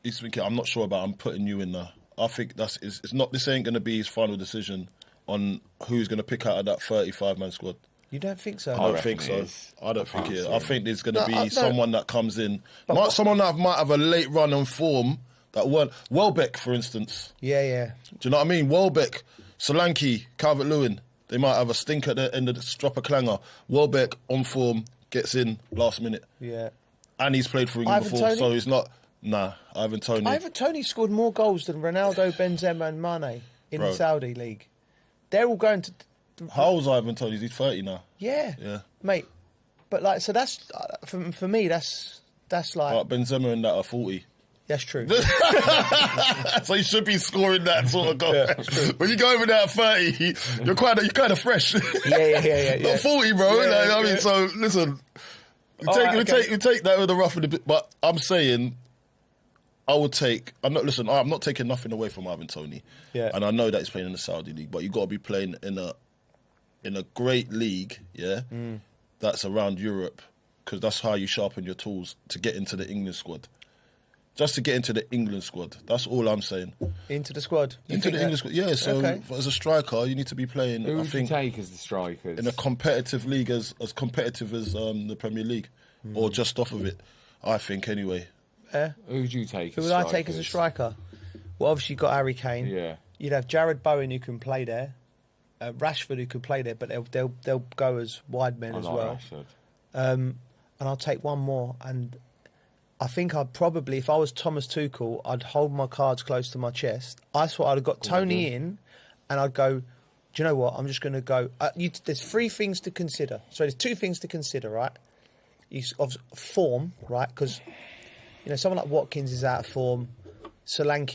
he's thinking, I'm not sure about, I'm putting you in there. I think it's not. This ain't going to be his final decision. on who's going to pick out of that 35-man squad. You don't think so? I don't think so. I don't think it is. I think there's going to be no. someone that comes in, someone that might have a late run on form that weren't. Welbeck, for instance. Yeah. Do you know what I mean? Welbeck, Solanke, Calvert-Lewin. They might have a stink at the end of the drop a clanger. Welbeck on form gets in last minute. Yeah. And he's played for England before, so he's not. Nah, Ivan Toney. Ivan Toney scored more goals than Ronaldo, Benzema, and Mane in the Saudi league. They're all going to. How old's Ivan Toney? He's 30 now. Yeah, mate. But like, so that's for me. That's like. But Benzema and that are 40. That's true. So you should be scoring that sort of goal. Yeah, when you go over there at 30, you're kind of fresh. Yeah. Not 40, bro. Yeah, I mean, so listen. We take that with a rough and a bit, but I'm saying. I would take. I'm not taking nothing away from Ivan Toney. Yeah. And I know that he's playing in the Saudi league, but you got to be playing in a great league, that's around Europe, because that's how you sharpen your tools to get into the England squad. Just to get into the England squad. That's all I'm saying. Into the squad. Into the England squad. Yeah. So as a striker, you need to be playing. Who would you take as the strikers in a competitive league, as competitive as the Premier League, or just off of it? I think anyway. Yeah. Who would you take? Who would I take as a striker? Well, obviously you've got Harry Kane. Yeah. You'd have Jared Bowen who can play there, Rashford who could play there, but they'll go as wide men as well. Rashford. And I'll take one more. And I think I'd probably, if I was Thomas Tuchel, I'd hold my cards close to my chest. I thought I'd have got Tony in, and I'd go. Do you know what? I'm just going to go. There's three things to consider. So there's two things to consider, right? Of form, right? Because. Someone like Watkins is out of form. Solanke,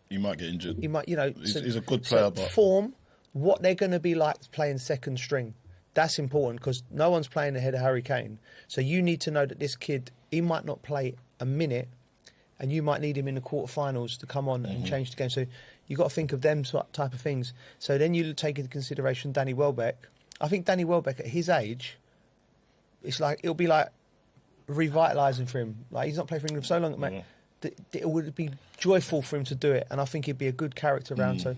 he might get injured. He might, he's a good player, but form. What they're going to be like playing second string. That's important because no one's playing ahead of Harry Kane. So you need to know that this kid, he might not play a minute, and you might need him in the quarterfinals to come on and change the game. So you got to think of them type of things. So then you take into consideration Danny Welbeck. I think Danny Welbeck at his age, it'll be like. Revitalising for him. Like, he's not played for England for so long, mate. It would be joyful for him to do it, and I think he'd be a good character around. So,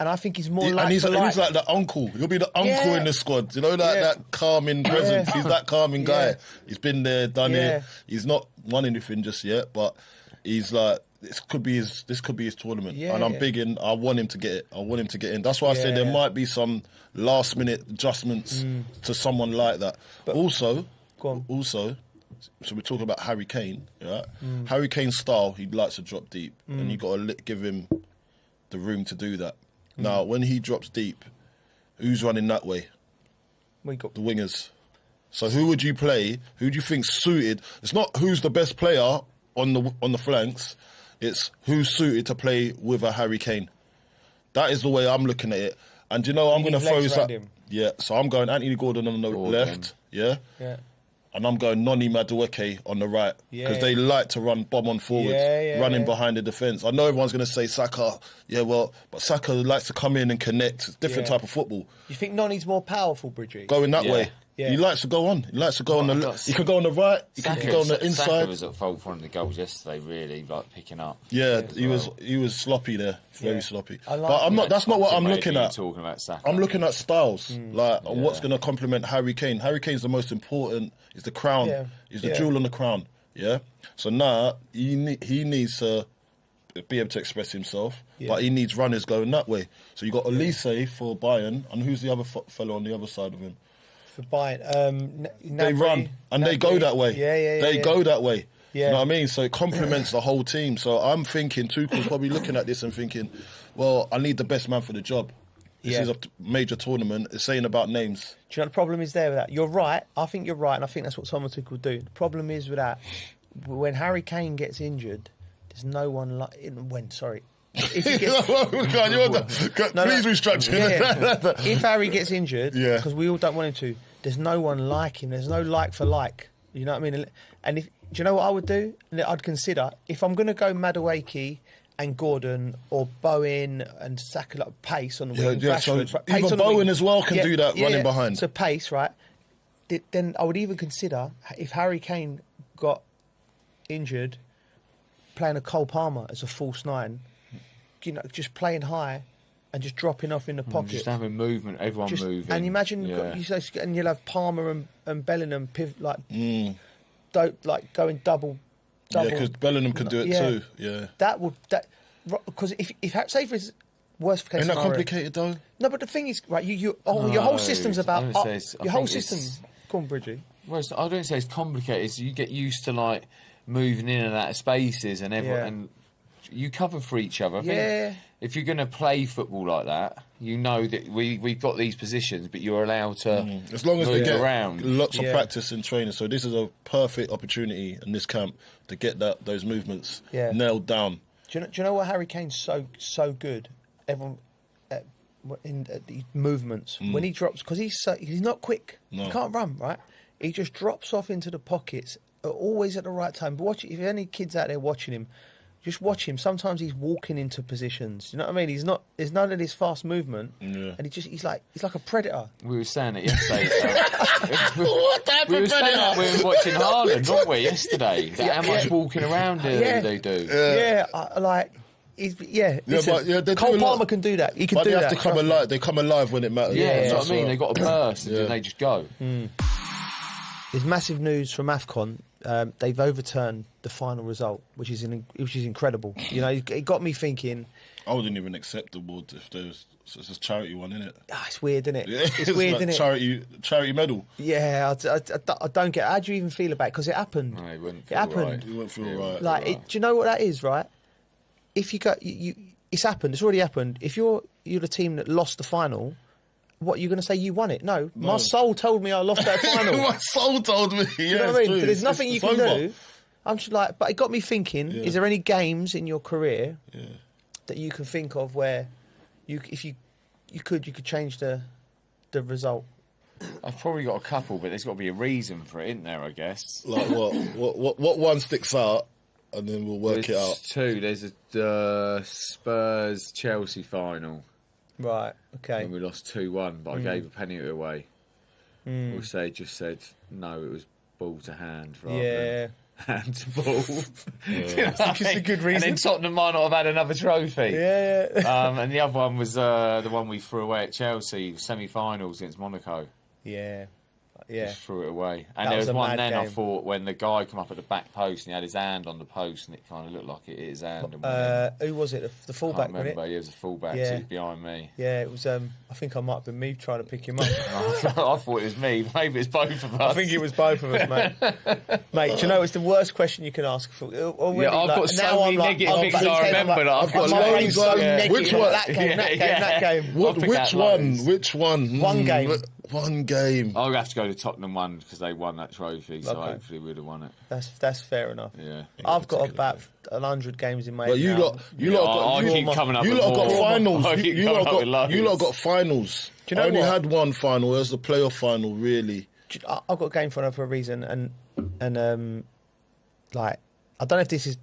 and I think he's more like. And he's like the uncle. He'll be the uncle in the squad. That calming presence. He's that calming guy. He's been there, done it. He's not won anything just yet, but he's like. This could be his tournament, and I'm big in. I want him to get it. I want him to get in. That's why I say there might be some last minute adjustments to someone like that. But also. So we're talking about Harry Kane, right? Harry Kane's style, he likes to drop deep, and you got to give him the room to do that. Now, when he drops deep, who's running that way? We got the wingers. So who would you play? Who do you think's suited? It's not who's the best player on the flanks. It's who's suited to play with a Harry Kane. That is the way I'm looking at it. And I'm going to throw this up. Yeah, so I'm going Anthony Gordon on the left. Yeah. And I'm going Noni Madueke on the right because they like to run bomb on forwards, running behind the defence. I know everyone's going to say Saka, but Saka likes to come in and connect. It's a different type of football. You think Noni's more powerful, Bridgie? Going that way. Yeah. He likes to go on. He likes to go on the left. He could go on the right. He could go on the inside. Saka was at fault for one of the goals yesterday, really, like picking up. Yeah, he was sloppy there. Very sloppy. But I'm not. That's not what I'm looking at. Talking about Saka. I'm looking at styles, what's going to complement Harry Kane. Harry Kane's the most important. He's the crown. Yeah. He's the jewel on the crown. Yeah. So now he needs to be able to express himself, but he needs runners going that way. So you got Elise for Bayern, and who's the other fellow on the other side of him? For Bayern, they run and they go that way. They go that way. You know what I mean? So it complements the whole team. So I'm thinking Tuchel's probably looking at this and thinking, well, I need the best man for the job. This is a major tournament. It's saying about names. Do you know what the problem is there with that? You're right. I think you're right, and I think that's what Thomas Tuchel will do. The problem is with that, when Harry Kane gets injured, there's no one like... If he gets, please restructure. If Harry gets injured, because we all don't want him to, there's no one like him. There's no like for like. You know what I mean? And do you know what I would do? I'd consider, if I'm going to go Madueke and Gordon or Bowen and Saka, like pace on the wing. So even Bowen as well can do that running behind. So pace, right? Then I would even consider, if Harry Kane got injured, playing a Cole Palmer as a false nine, just playing high and just dropping off in the pocket. Just having movement, everyone moving. And imagine and you'll have Palmer and Bellingham going double. Yeah, because Bellingham can do it too. Yeah, because if say for his worst case scenario, isn't that complicated though? No, but the thing is, right? Your whole system's about your whole system. Come on, Bridgie. Well, I don't say it's complicated. It's you get used to like moving in and out of spaces, and everyone and you cover for each other. I think if you're going to play football like that, you know that we've got these positions, but you're allowed to as long as move they get around. Lots of practice and training. So this is a perfect opportunity in this camp to get those movements nailed down. Do you know what Harry Kane's so good? Everyone in the movements when he drops, because he's not quick. No. He can't run, right? He just drops off into the pockets, always at the right time. But watch it, if any kids out there watching him, just watch him. Sometimes he's walking into positions. You know what I mean? There's none of this fast movement, and he's like a predator. We were saying it yesterday. What type of predator? We were watching Haaland, weren't we, yesterday? How much walking around they do? Cole Palmer can do that. He can do that. But they have to come alive. They come alive when it matters. Yeah, that's what I mean. They got a burst and then they just go. There's massive news from AFCON. They've overturned the final result, which is incredible. You know, it got me thinking. I wouldn't even accept the award if there's it's a charity one, isn't it? It's weird, isn't it? Yeah, it's weird, like isn't it? Charity medal. Yeah, I don't get. How do you even feel about it? Because it happened. No, it it happened. Right. You wouldn't feel right. Like, do you know what that is, right? If you go, it's happened. It's already happened. If you're the team that lost the final. What, you're going to say you won it? No. My soul told me I lost that final. My soul told me. You know what I mean? So there's nothing you can do. I'm just like, but it got me thinking, is there any games in your career that you can think of where if you could change the result? I've probably got a couple, but there's got to be a reason for it, isn't there, I guess? Like what one sticks out, and then we'll work it out. Two. There's a Spurs-Chelsea final. Right, okay. And we lost 2-1, but I gave a penalty away. Also, they just said, no, it was ball to hand rather than hand to ball. That's a good reason. And then Tottenham might not have had another trophy. And the other one was the one we threw away at Chelsea, semi-finals against Monaco. Just threw it away. And there was one then, I thought, when the guy came up at the back post and he had his hand on the post and it kind of looked like it hit his hand. Who was it? The fullback, wasn't it? Yeah, it was a fullback. He was behind me. Yeah, it was. I think I might have been me trying to pick him up. I thought it was me. Maybe it's both of us. I think it was both of us, mate. Mate, do you know it's the worst question you can ask? Already, I've got so many negative things I remember. I've got loads of negative. Which one? That game. Which one? One game. One game. I'll have to go to Tottenham one because they won that trophy, so hopefully we'd have won it. That's fair enough. Yeah, I've got about 100 games in my. But you lot got finals. You lot got finals. Do you know I only had one final. It was the playoff final, really. I've got a game for a reason, and like I don't know if this is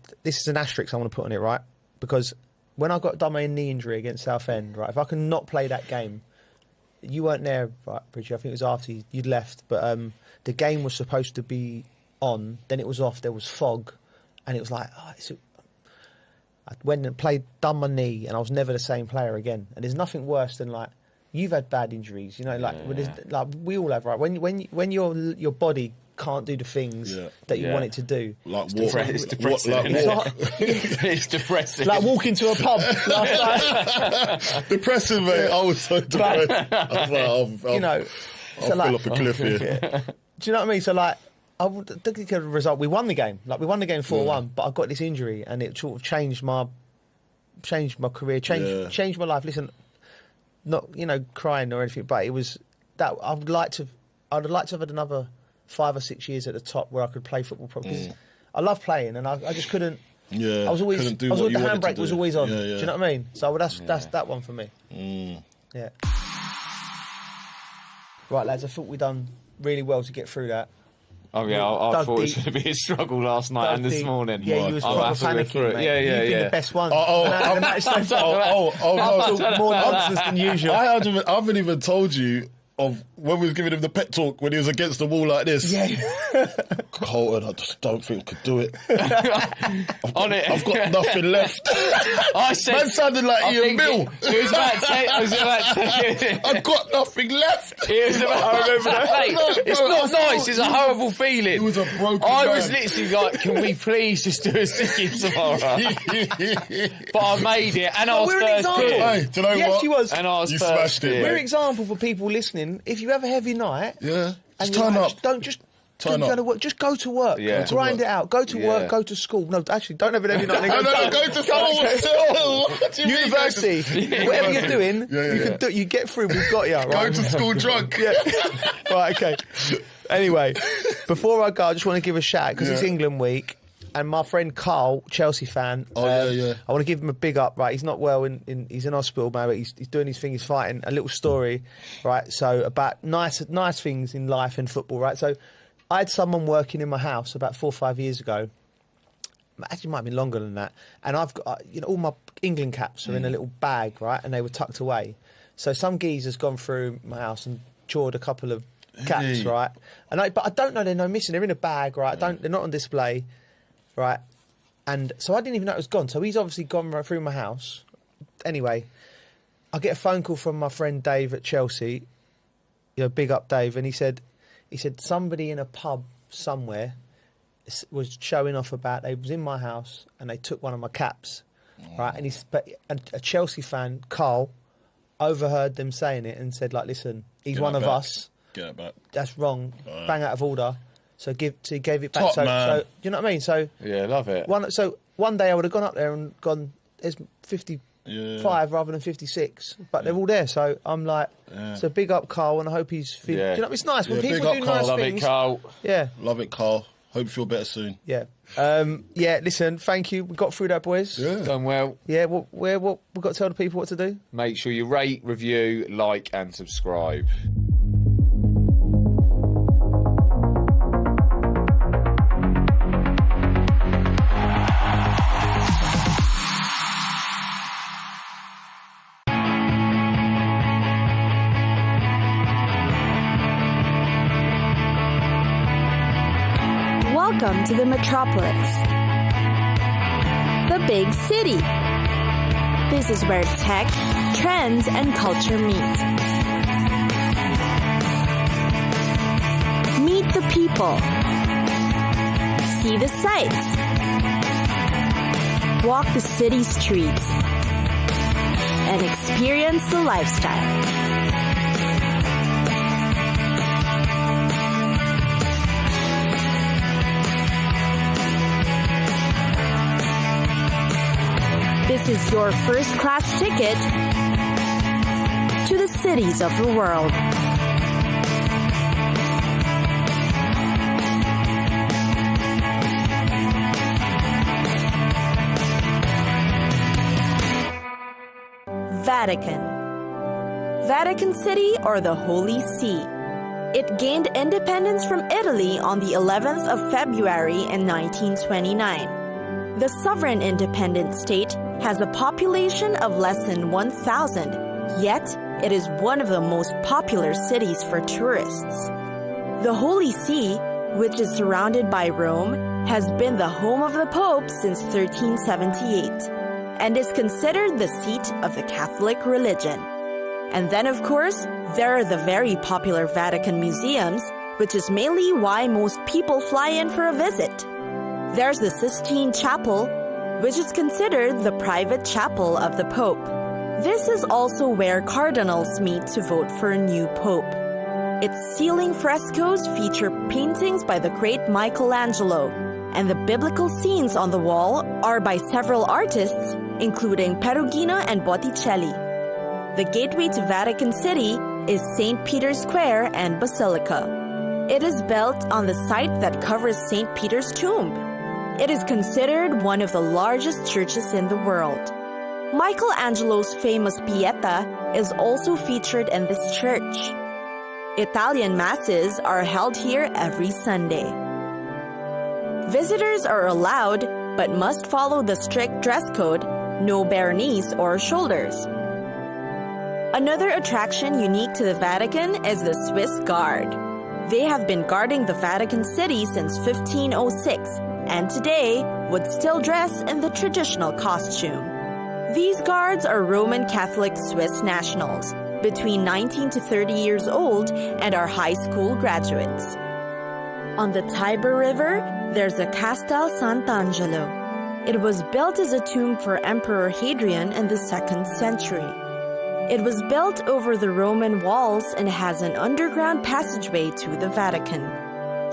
an asterisk I want to put on it, right? Because when I got done my knee injury against Southend, right, if I can not play that game. You weren't there, right, Bridgie? I think it was after you'd left. But the game was supposed to be on. Then it was off. There was fog. And it was like... I went and done my knee, and I was never the same player again. And there's nothing worse than, like... You've had bad injuries, you know, like we all have, right? When your body can't do the things that you want it to do. Like it's depressing. It's depressing. Like walking to a pub. Depressing, mate. I was so depressed. I'll fall off a cliff here. Do you know what I mean? So, like, I think the result, we won the game. Like, we won the game 4-1, but I got this injury, and it sort of changed my career, changed my life. Listen, not, crying or anything, but it was that I'd like to have had another 5 or 6 years at the top where I could play football properly. Because I love playing, and I just couldn't. Yeah, I was always the handbrake was always on. Yeah. Do you know what I mean? So that's that one for me. Yeah. Right, lads. I thought we'd done really well to get through that. Oh yeah, I thought it was going to be a struggle last night and this morning. Yeah, you was proper panicking, mate. Yeah. You've been the best one. No. More nonsense than usual. I haven't even told you of when we was giving him the pep talk when he was against the wall like this. Yeah. Colton, I just don't think I could do it. I've got nothing left. I said, man sounded like Ian Mill. It was about I've got nothing left. I remember that. It's not nice. It's a horrible feeling. It was a broken I man. was literally like, can we please just do a singing tomorrow? But I made it, and I was we're an first example. here. Hey, do you know Yes, what? he was. And I was You first smashed it, here. mate. We're an example for people listening. If you have a heavy night, Yeah, and just you're turn like, up. Don't just Turn go up. to work. Just go to work. Yeah. Go to Grind work. it out. Go to Yeah. work. Go to school. No, actually, don't have an heavy night. No, go to school. What do you mean, University. Whatever you're doing, you can do. You get through. We've got you. Right? Go to school drunk. Yeah. Right. Okay. Anyway, before I go, I just want to give a shout because it's England week. And my friend Carl, Chelsea fan, yeah. I want to give him a big up, right? He's not well, he's in hospital, man, but he's doing his thing, he's fighting. A little story, right? So about nice things in life and football, right? So I had someone working in my house about 4 or 5 years ago. Actually, it might have been longer than that. And I've got, all my England caps are in a little bag, right? And they were tucked away. So some geezer's gone through my house and chawed a couple of caps, right? But I don't know they're no missing. They're in a bag, right? They're not on display. Right, and so I didn't even know it was gone. So he's obviously gone right through my house. Anyway, I get a phone call from my friend Dave at Chelsea. Big up Dave, and he said somebody in a pub somewhere was showing off about they was in my house and they took one of my caps, right? And a Chelsea fan, Carl, overheard them saying it and said, like, listen, he's one of us. Get it back. So That's wrong. Bang out of order. So he gave it back. Top So man. you know what I mean? So Yeah, love it. one day I would have gone up there and gone, there's 55 rather than 56, but they're all there. So I'm like, so big up Carl, and I hope he's feeling. Yeah. You know, it's nice when Yeah, people big do up Carl. nice Love things. it, Carl. Yeah, Love it, Carl. Hope you feel better soon. yeah, Listen, thank you. We got through that, boys. Yeah. Done well. Yeah. What we've got to tell the people what to do. Make sure you rate, review, like, and subscribe. Welcome to the metropolis, the big city. This is where tech, trends, and culture meet. Meet the people. See the sights. Walk the city streets. And experience the lifestyle. This is your first-class ticket to the cities of the world. Vatican. Vatican City, or the Holy See. It gained independence from Italy on the 11th of February in 1929. The sovereign independent state has a population of less than 1,000, yet it is one of the most popular cities for tourists. The Holy See, which is surrounded by Rome, has been the home of the Pope since 1378 and is considered the seat of the Catholic religion. And then, of course, there are the very popular Vatican museums, which is mainly why most people fly in for a visit. There's the Sistine Chapel, which is considered the private chapel of the Pope. This is also where cardinals meet to vote for a new Pope. Its ceiling frescoes feature paintings by the great Michelangelo, and the biblical scenes on the wall are by several artists, including Perugino and Botticelli. The gateway to Vatican City is St. Peter's Square and Basilica. It is built on the site that covers St. Peter's tomb. It is considered one of the largest churches in the world. Michelangelo's famous Pieta is also featured in this church. Italian masses are held here every Sunday. Visitors are allowed, but must follow the strict dress code, no bare knees or shoulders. Another attraction unique to the Vatican is the Swiss Guard. They have been guarding the Vatican City since 1506, and today would still dress in the traditional costume. These guards are Roman Catholic Swiss nationals, between 19 to 30 years old, and are high school graduates. On the Tiber River, there's a Castel Sant'Angelo. It was built as a tomb for Emperor Hadrian in the 2nd century. It was built over the Roman walls and has an underground passageway to the Vatican.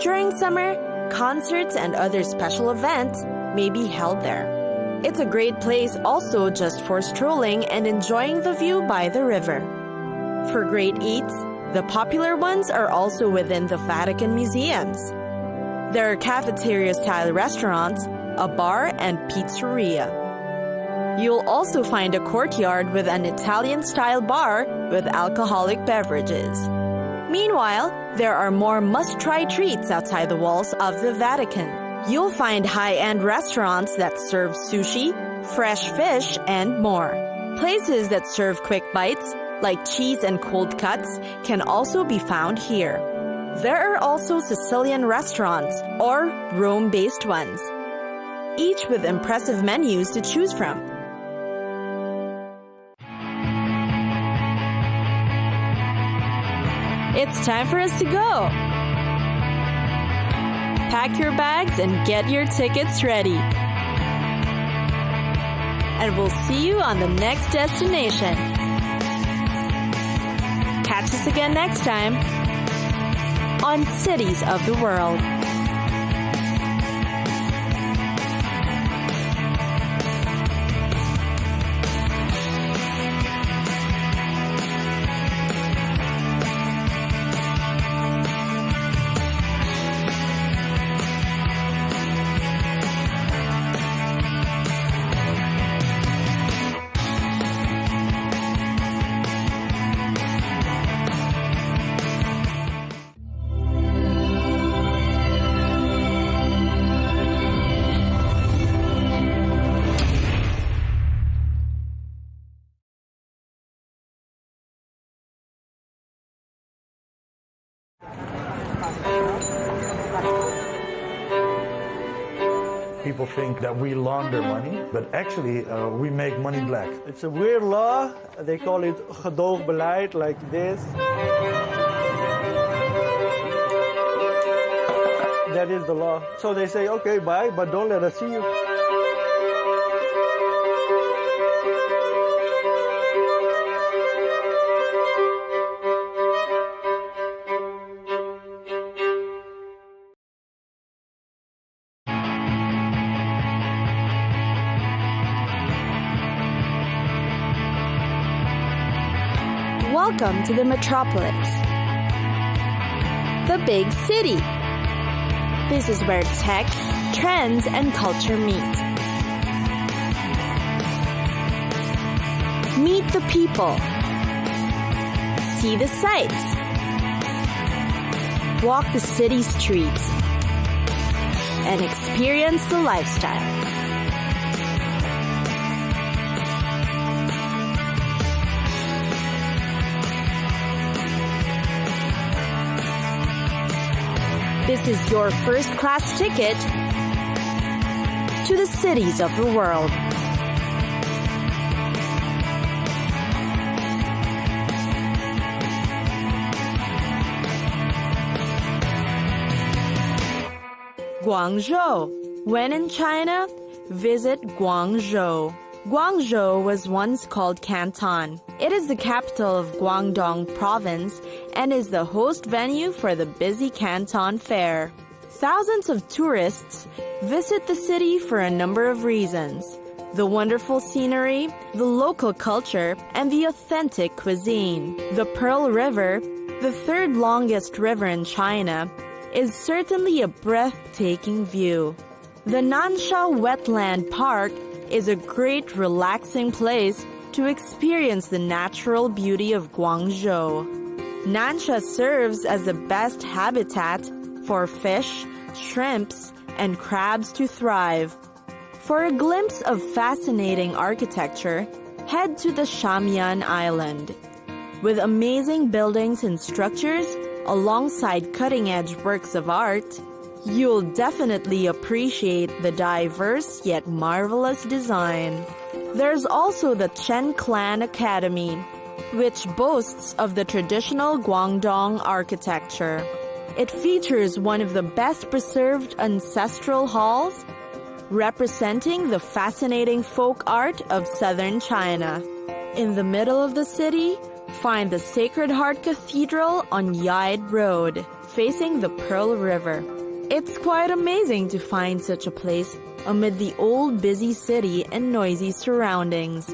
During summer, concerts and other special events may be held there. It's a great place also just for strolling and enjoying the view by the river. For great eats, the popular ones are also within the Vatican museums. There are cafeteria-style restaurants, a bar, and pizzeria. You'll also find a courtyard with an Italian-style bar with alcoholic beverages. Meanwhile, there are more must-try treats outside the walls of the Vatican. You'll find high-end restaurants that serve sushi, fresh fish, and more. Places that serve quick bites, like cheese and cold cuts, can also be found here. There are also Sicilian restaurants, or Rome-based ones, each with impressive menus to choose from. It's time for us to go. Pack your bags and get your tickets ready. And we'll see you on the next destination. Catch us again next time on Cities of the World. People think that we launder money, but actually we make money black. It's a weird law. They call it gedoogbeleid, like this. That is the law. So they say, okay, bye, but don't let us see you. Welcome to the metropolis, the big city. This is where tech, trends, and culture meet. Meet the people. See the sights. Walk the city streets. And experience the lifestyle. This is your first-class ticket to the cities of the world. Guangzhou. When in China, visit Guangzhou. Guangzhou was once called Canton. It is the capital of Guangdong province and is the host venue for the busy Canton Fair. Thousands of tourists visit the city for a number of reasons: the wonderful scenery, the local culture, and the authentic cuisine. The Pearl River, the third longest river in China, is certainly a breathtaking view. The Nansha Wetland Park is a great relaxing place to experience the natural beauty of Guangzhou. Nansha serves as the best habitat for fish, shrimps, and crabs to thrive. For a glimpse of fascinating architecture, head to the Shamian Island. With amazing buildings and structures, alongside cutting-edge works of art, you'll definitely appreciate the diverse yet marvelous design. There's also the Chen Clan Academy, which boasts of the traditional Guangdong architecture. It features one of the best preserved ancestral halls, representing the fascinating folk art of southern China. In the middle of the city, find the Sacred Heart Cathedral on Yide Road, facing the Pearl River. It's quite amazing to find such a place amid the old busy city and noisy surroundings.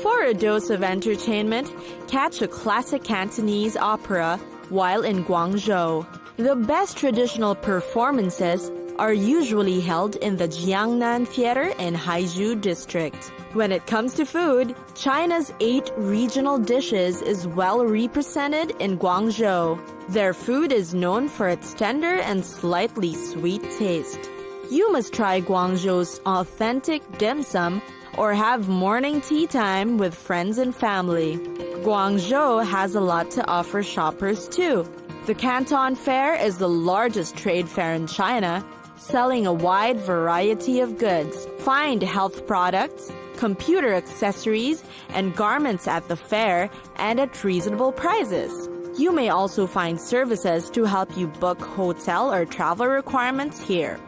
For a dose of entertainment, catch a classic Cantonese opera while in Guangzhou. The best traditional performances are usually held in the Jiangnan Theater in Haizhu District. When it comes to food, China's 8 regional dishes is well represented in Guangzhou. Their food is known for its tender and slightly sweet taste. You must try Guangzhou's authentic dim sum or have morning tea time with friends and family. Guangzhou has a lot to offer shoppers too. The Canton Fair is the largest trade fair in China, selling a wide variety of goods. Find health products, computer accessories, and garments at the fair and at reasonable prices. You may also find services to help you book hotel or travel requirements here.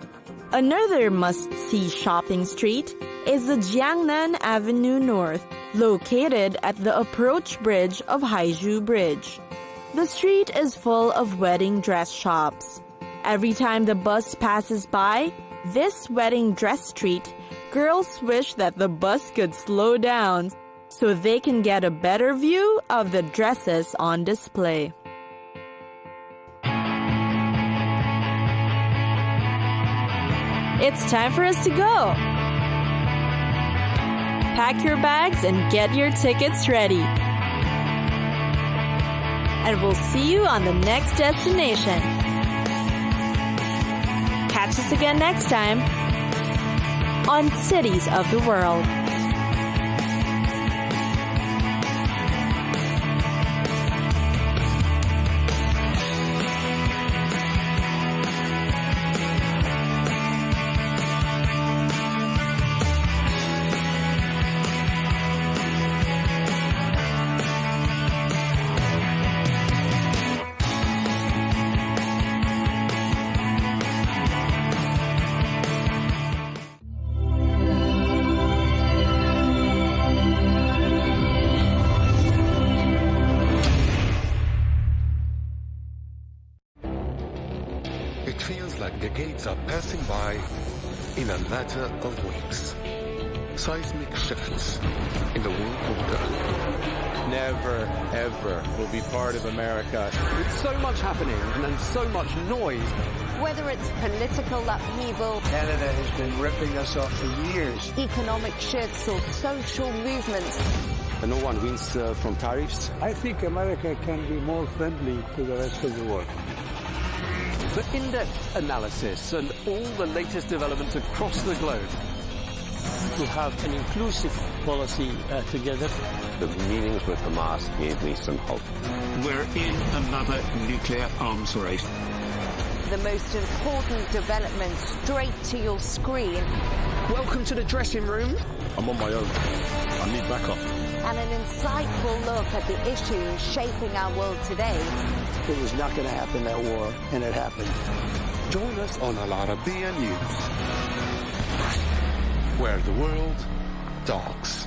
Another must-see shopping street is the Jiangnan Avenue North, located at the approach bridge of Haizhu Bridge. The street is full of wedding dress shops. Every time the bus passes by this wedding dress street, girls wish that the bus could slow down so they can get a better view of the dresses on display. It's time for us to go. Pack your bags and get your tickets ready. And we'll see you on the next destination. Catch us again next time on Cities of the World. Decades are passing by in a matter of weeks. Seismic shifts in the world order. Never, ever will be part of America. With so much happening and so much noise. Whether it's political upheaval, Canada has been ripping us off for years. Economic shifts or social movements. And no one wins from tariffs. I think America can be more friendly to the rest of the world. For in-depth analysis and all the latest developments across the globe. To have an inclusive policy together. The meetings with Hamas gave me some hope. We're in another nuclear arms race. The most important development straight to your screen. Welcome to the dressing room. I'm on my own. I need backup. And an insightful look at the issues shaping our world today. It was not going to happen, that war, and it happened. Join us on Arabiya News, where the world talks.